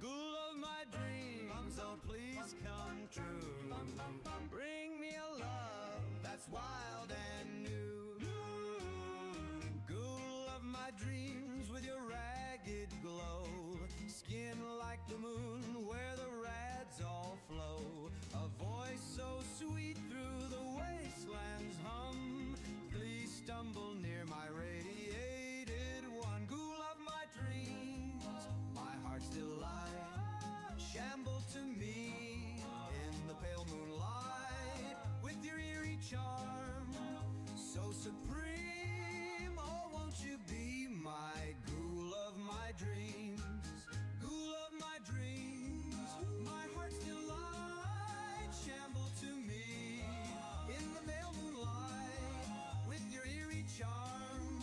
Goal of my dreams, oh please come true. Bring me a love that's wild and new. Goal of my dreams with your ragged glow. Skin like the moon where the rads all flow. A voice so sweet through the wastelands hum. Please stumble near my radiated one. Ghoul of my dreams, my heart's delight. Shamble to me in the pale moonlight with your eerie charm, so supreme. Oh, won't you be my ghoul of my dreams? Ghoul of my dreams, my heart's delight. Shamble to me in the pale moonlight with your eerie charm,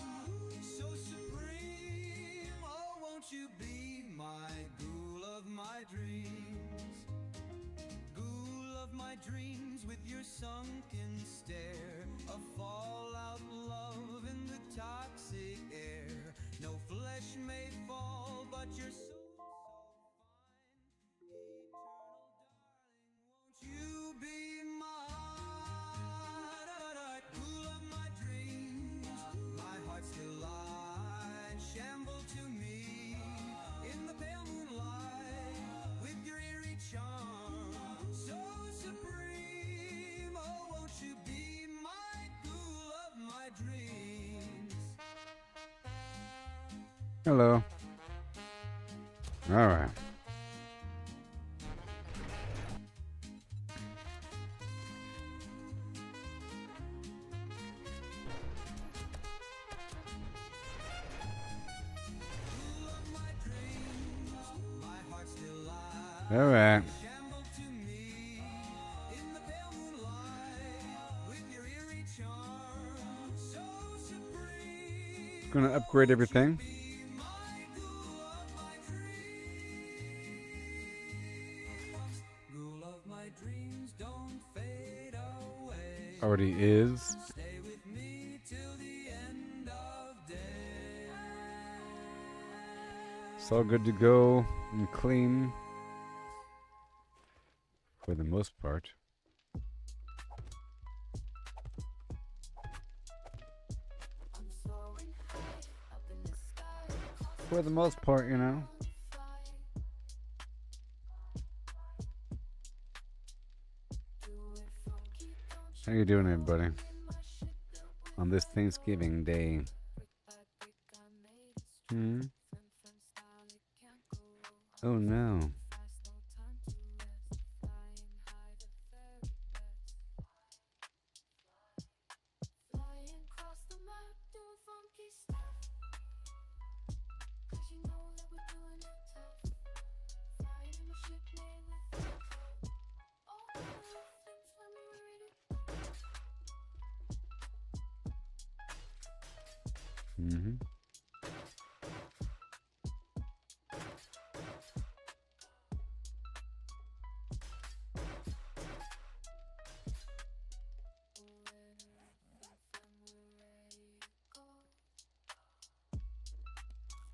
so supreme. Oh, won't you be my ghoul of my dreams? Ghoul of my dreams with your sunken stare. A fallout love in the toxic air. No flesh may fall, but your soul so fine. Eternal darling, won't you be mine? Ghoul of my dreams, my heart's delight. Shamble to me in the pale moonlight with your eerie charm, so supreme. Oh, won't you be my ghoul of my dreams? Hello. All right. Ghoul of my dreams, my heart's delight. All right. Shamble to me in the pale moonlight with your eerie charm, so supreme. Gonna upgrade everything. Be my ghoul of my dreams. Ghoul of my dreams, don't fade away. Already is. Stay with me till the end of day. It's all good to go and clean. For the most part. I'm soaring high up in the sky. For the most part, you know. How you doing, everybody? On this Thanksgiving Day. Hmm? Oh no. Flying across the map, doing funky stuff. 'Cause you know that we're doing it tough. Flying in my ship made with all the little things when we were ready. Mm-hmm.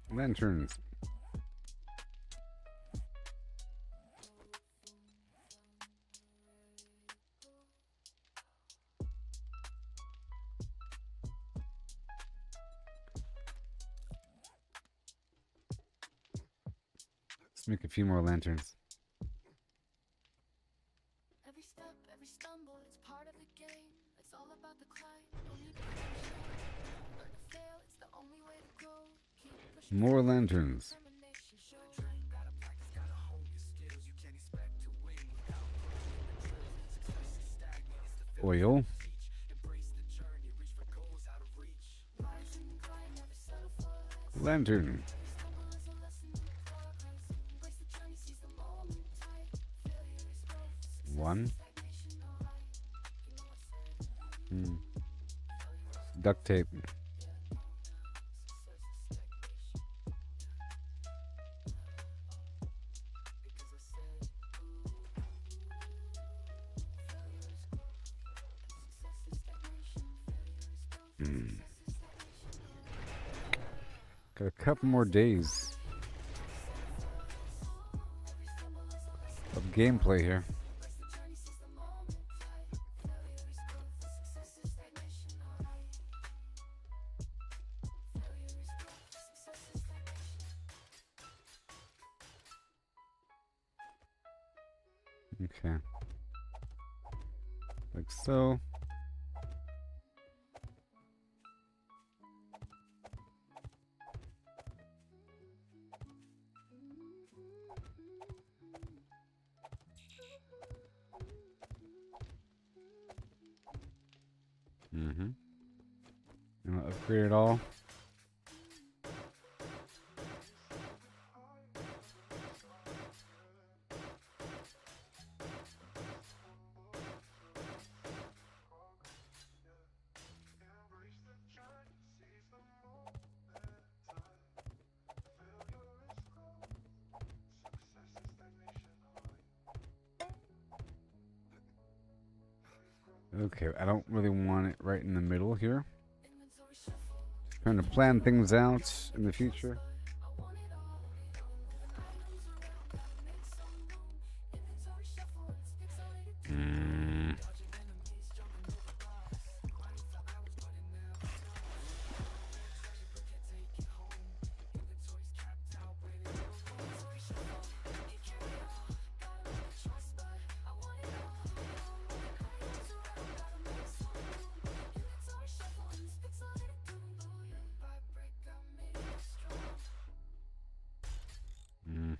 Lanterns. Let's make a few more lanterns. Every step, every stumble, it's part of the game. It's all about the climb. Don't need to finish line. Learn to fail, it's the only way to grow. Keep pushing More forward, lanterns. determination show. Gotta practice, gotta hone your skills. You can't expect to win without pushing the drills. Success is stagnant, it's the Oil. teach. Embrace the journey, reach for goals out of reach. Rise and grind, never settle for less. Lantern. Every stumble is a lesson in progress. Embrace the journey, seize the moment tight. Failure is growth, success One. is stagnation, alright. You know I said Hmm. failure is Duct tape. success is stagnation. Because I said failure is growth, success is stagnation. Failure is growth, success is stagnation. Got a couple more days of gameplay here. Okay. Like so. Mm-hmm. You want to upgrade it all? Okay, I don't really want it right in the middle here. Trying to plan things out in the future.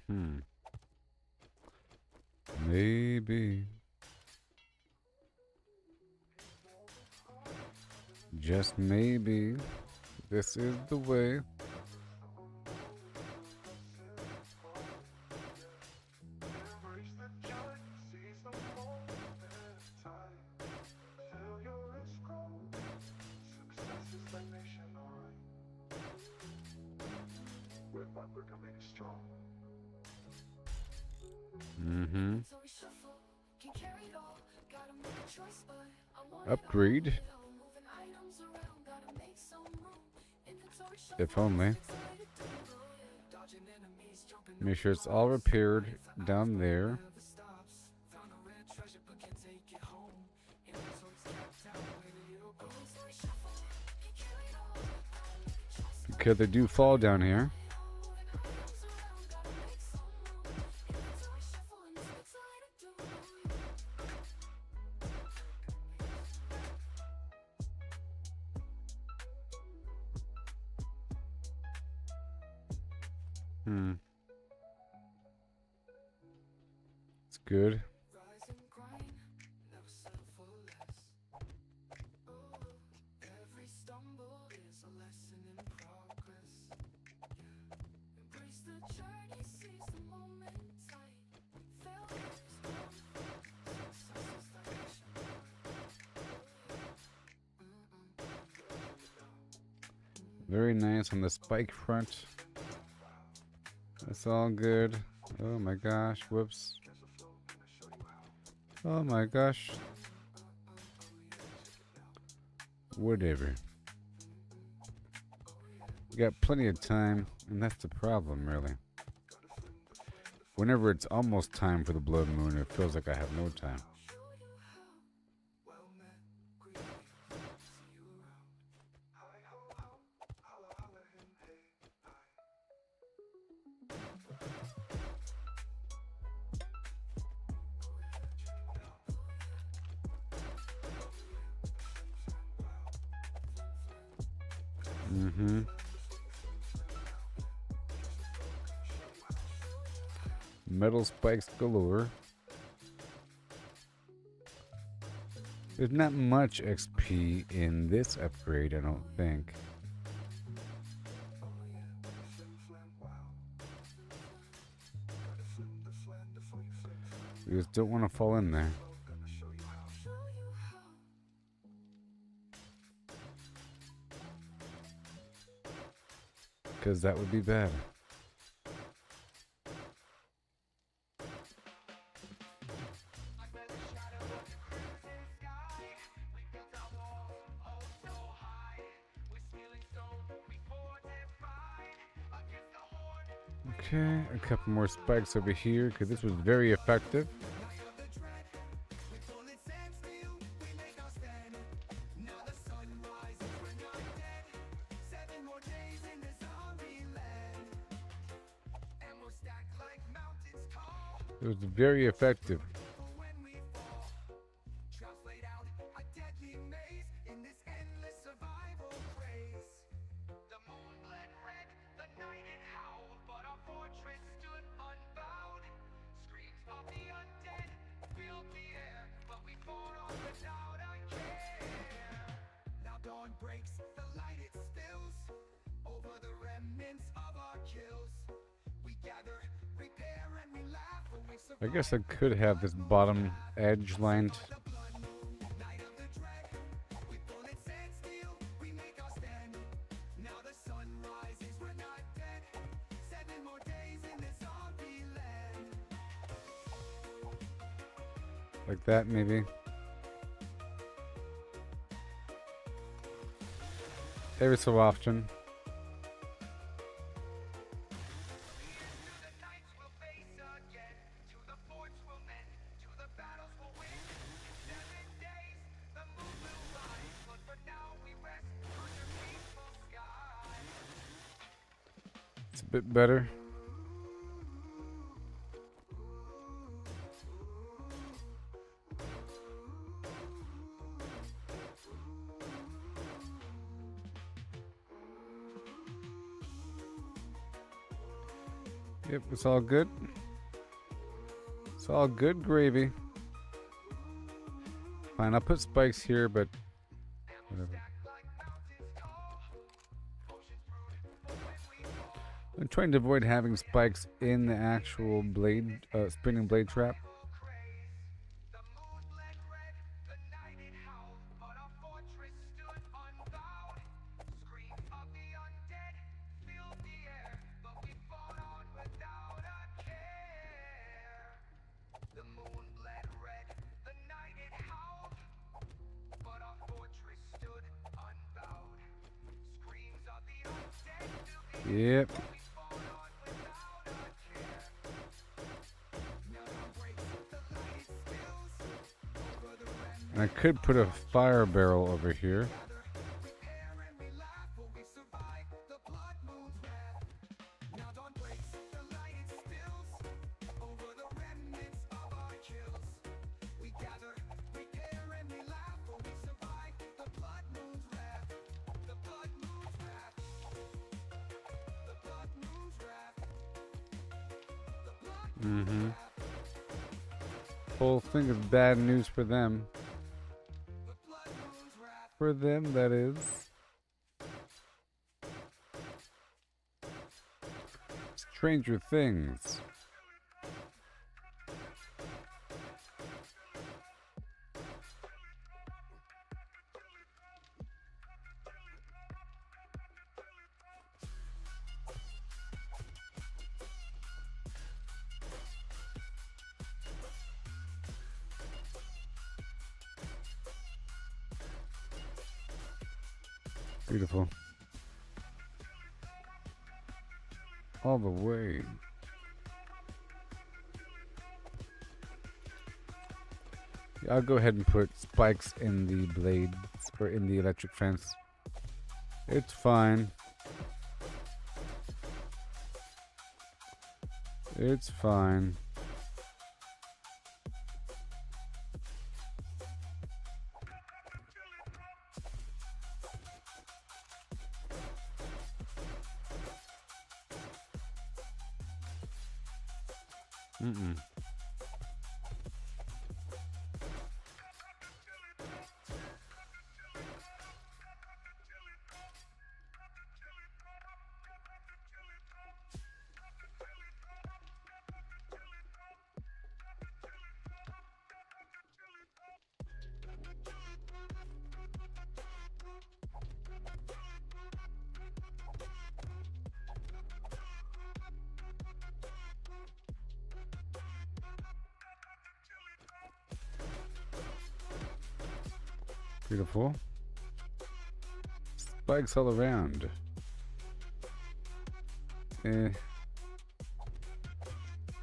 Mm-hmm. Maybe. Just maybe. This is the way. Mm-hmm. Upgrade. If only. Make sure it's all repaired down there. Because they do fall down here. It's good. Very nice on the spike front. That's all good. Oh my gosh, whoops. Oh my gosh. Whatever. We got plenty of time, and that's the problem, really. Whenever it's almost time for the blood moon, it feels like I have no time. Mm-hmm. Metal spikes galore. There's not much XP in this upgrade, I don't think. We just don't want to fall in there. Because that would be bad. Okay, a couple more spikes over here because this was very effective. It was very effective. I guess I could have this bottom edge lined. Like that, maybe. Every so often. It's a bit better. Yep, it's all good. It's all good gravy. Fine, I'll put spikes here, but whatever. I'm trying to avoid having spikes in the actual blade, spinning blade trap. Yep. And I could put a fire barrel over here. Whole thing is bad news for them. For them, that is. Stranger Things. Beautiful. All the way. Yeah, I'll go ahead and put spikes in the blades or in the electric fence. It's fine. It's fine. Beautiful. Spikes all around.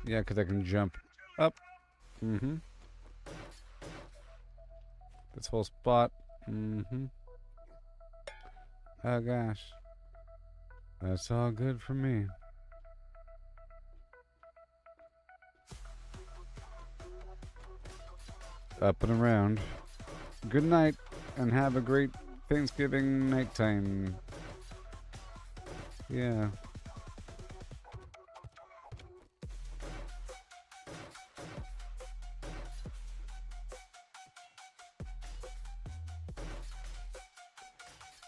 Yeah, because I can jump up. Mm-hmm. This whole spot. Mm-hmm. Oh, gosh. That's all good for me. Up and around. Good night, and have a great Thanksgiving nighttime. Yeah.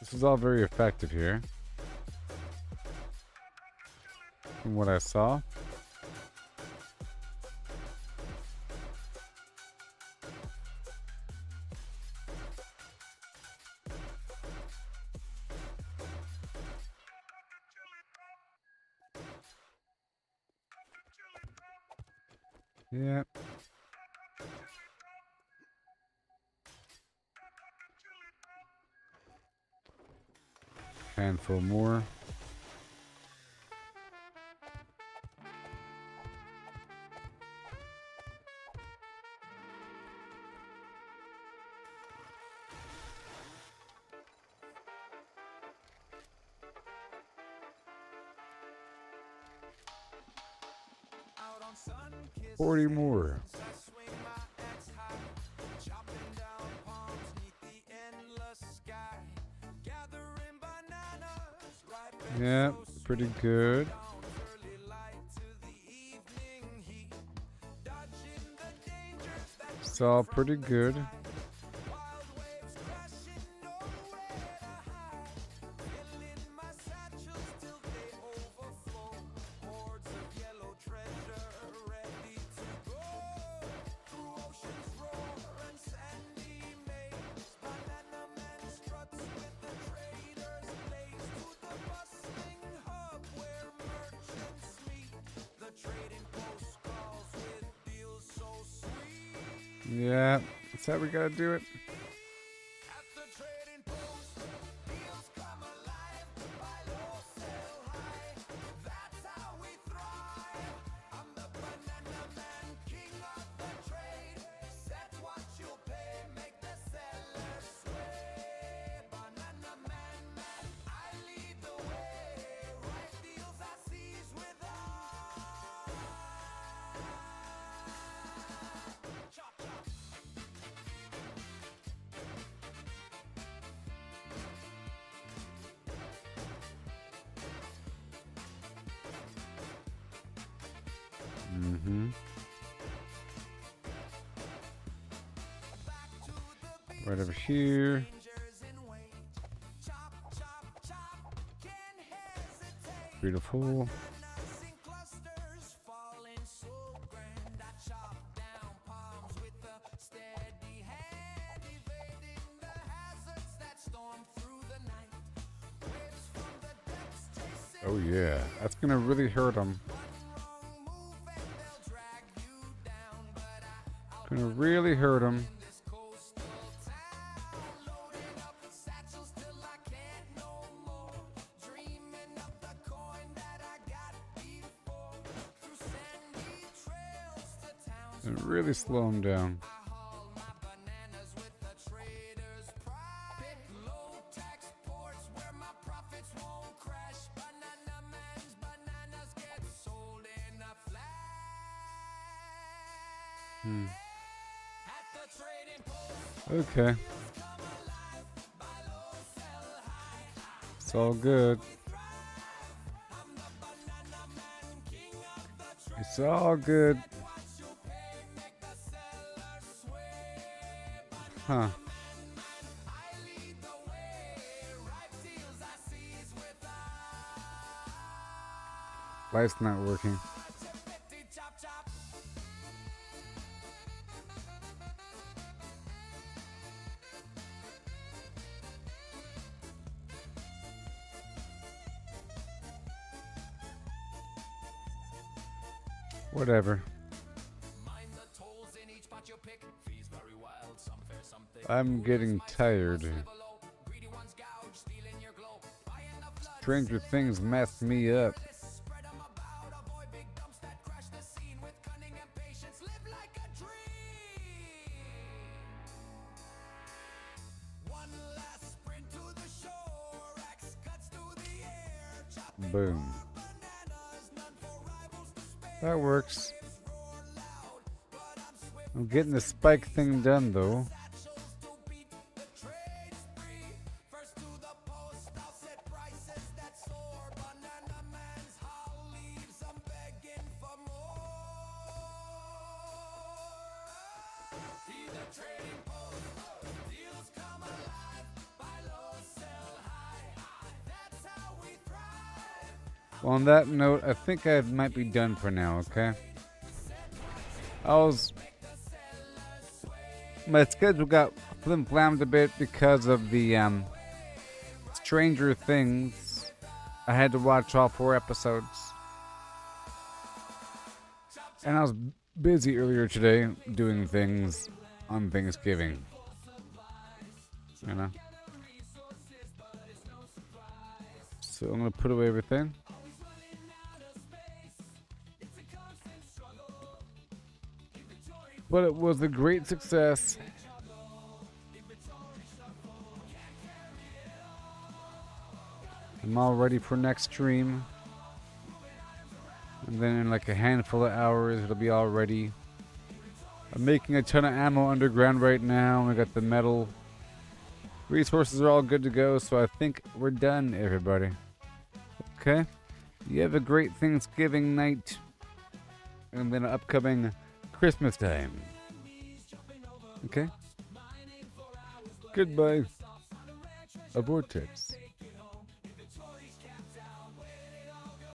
This is all very effective here. From what I saw. Yeah. Handful more. Out on sun-kissed 40 more. sands, I swing my axe high, chopping down palms 'neath the endless sky, gathering bananas ripe and Yeah, so sweet. pretty good. Dawn's early light to the evening heat, dodging the dangers that It's creep all from pretty the good. tide. Wild waves crashing, nowhere to hide, filling my satchels till they overflow. Hordes of yellow treasure ready to go. Through oceans roar and sandy maze, banana man struts with the traders blaze to the bustling hub where merchants meet. The trading post calls with deals so sweet. Yeah, that's how we gotta do it. At the trading post, deals come alive. Buy low, sell high. That's how we thrive. I'm the banana man, king of the trade. Set what you'll pay, make the seller sway. Banana man, I lead the way. Right deals I seize with eye. Chop, chop. Mm-hmm. Right over here. Strangers in wait. Chop, chop, chop. Can't hesitate. Beautiful. Bananas in clusters falling so grand. I chop down palms with a steady hand, evading the hazards that storm through the night. Waves from the depths chasing Oh yeah, that's gonna really hurt them. one wrong move and they'll drag you down. But I'll Gonna really hurt them. this coastal town, loading up satchels till I can't no more. Dreaming of the coin that I got before. Through sandy trails to towns And really slow them down. I haul my bananas with the trader's pride. Pick low tax ports where my profits won't crash. Banana man's bananas get sold in a flash. At the trading post, Okay. come alive. Buy low, sell high. It's all good. I'm the banana man, king of the trade. It's all good. What you pay, make the seller sway. Huh. I lead the way. Ripe deals I seize with Light's not working. chop chop. Whatever. Mind the tolls in each pot you pick. Fees very wild, some fair, some thick. I'm getting tired. Level low. Greedy ones gouge, stealing your glow. Buying the flood. Stranger Things messed me up. Spread 'em about. Avoid big dumps that crash the scene with Boom. That works. I'm getting the spike thing done though. Well, on that note, I think I might be done for now, okay? My schedule got flim-flammed a bit because of the Stranger Things. I had to watch all 4 episodes. And I was busy earlier today doing things on Thanksgiving. You know? So I'm going to put away everything. But it was a great success. I'm all ready for next stream. And then in like a handful of hours, it'll be all ready. I'm making a ton of ammo underground right now. We got the metal. Resources are all good to go, so I think we're done, everybody. Okay? You have a great Thanksgiving night. And then upcoming Christmas time. Okay? Goodbye. A vortex.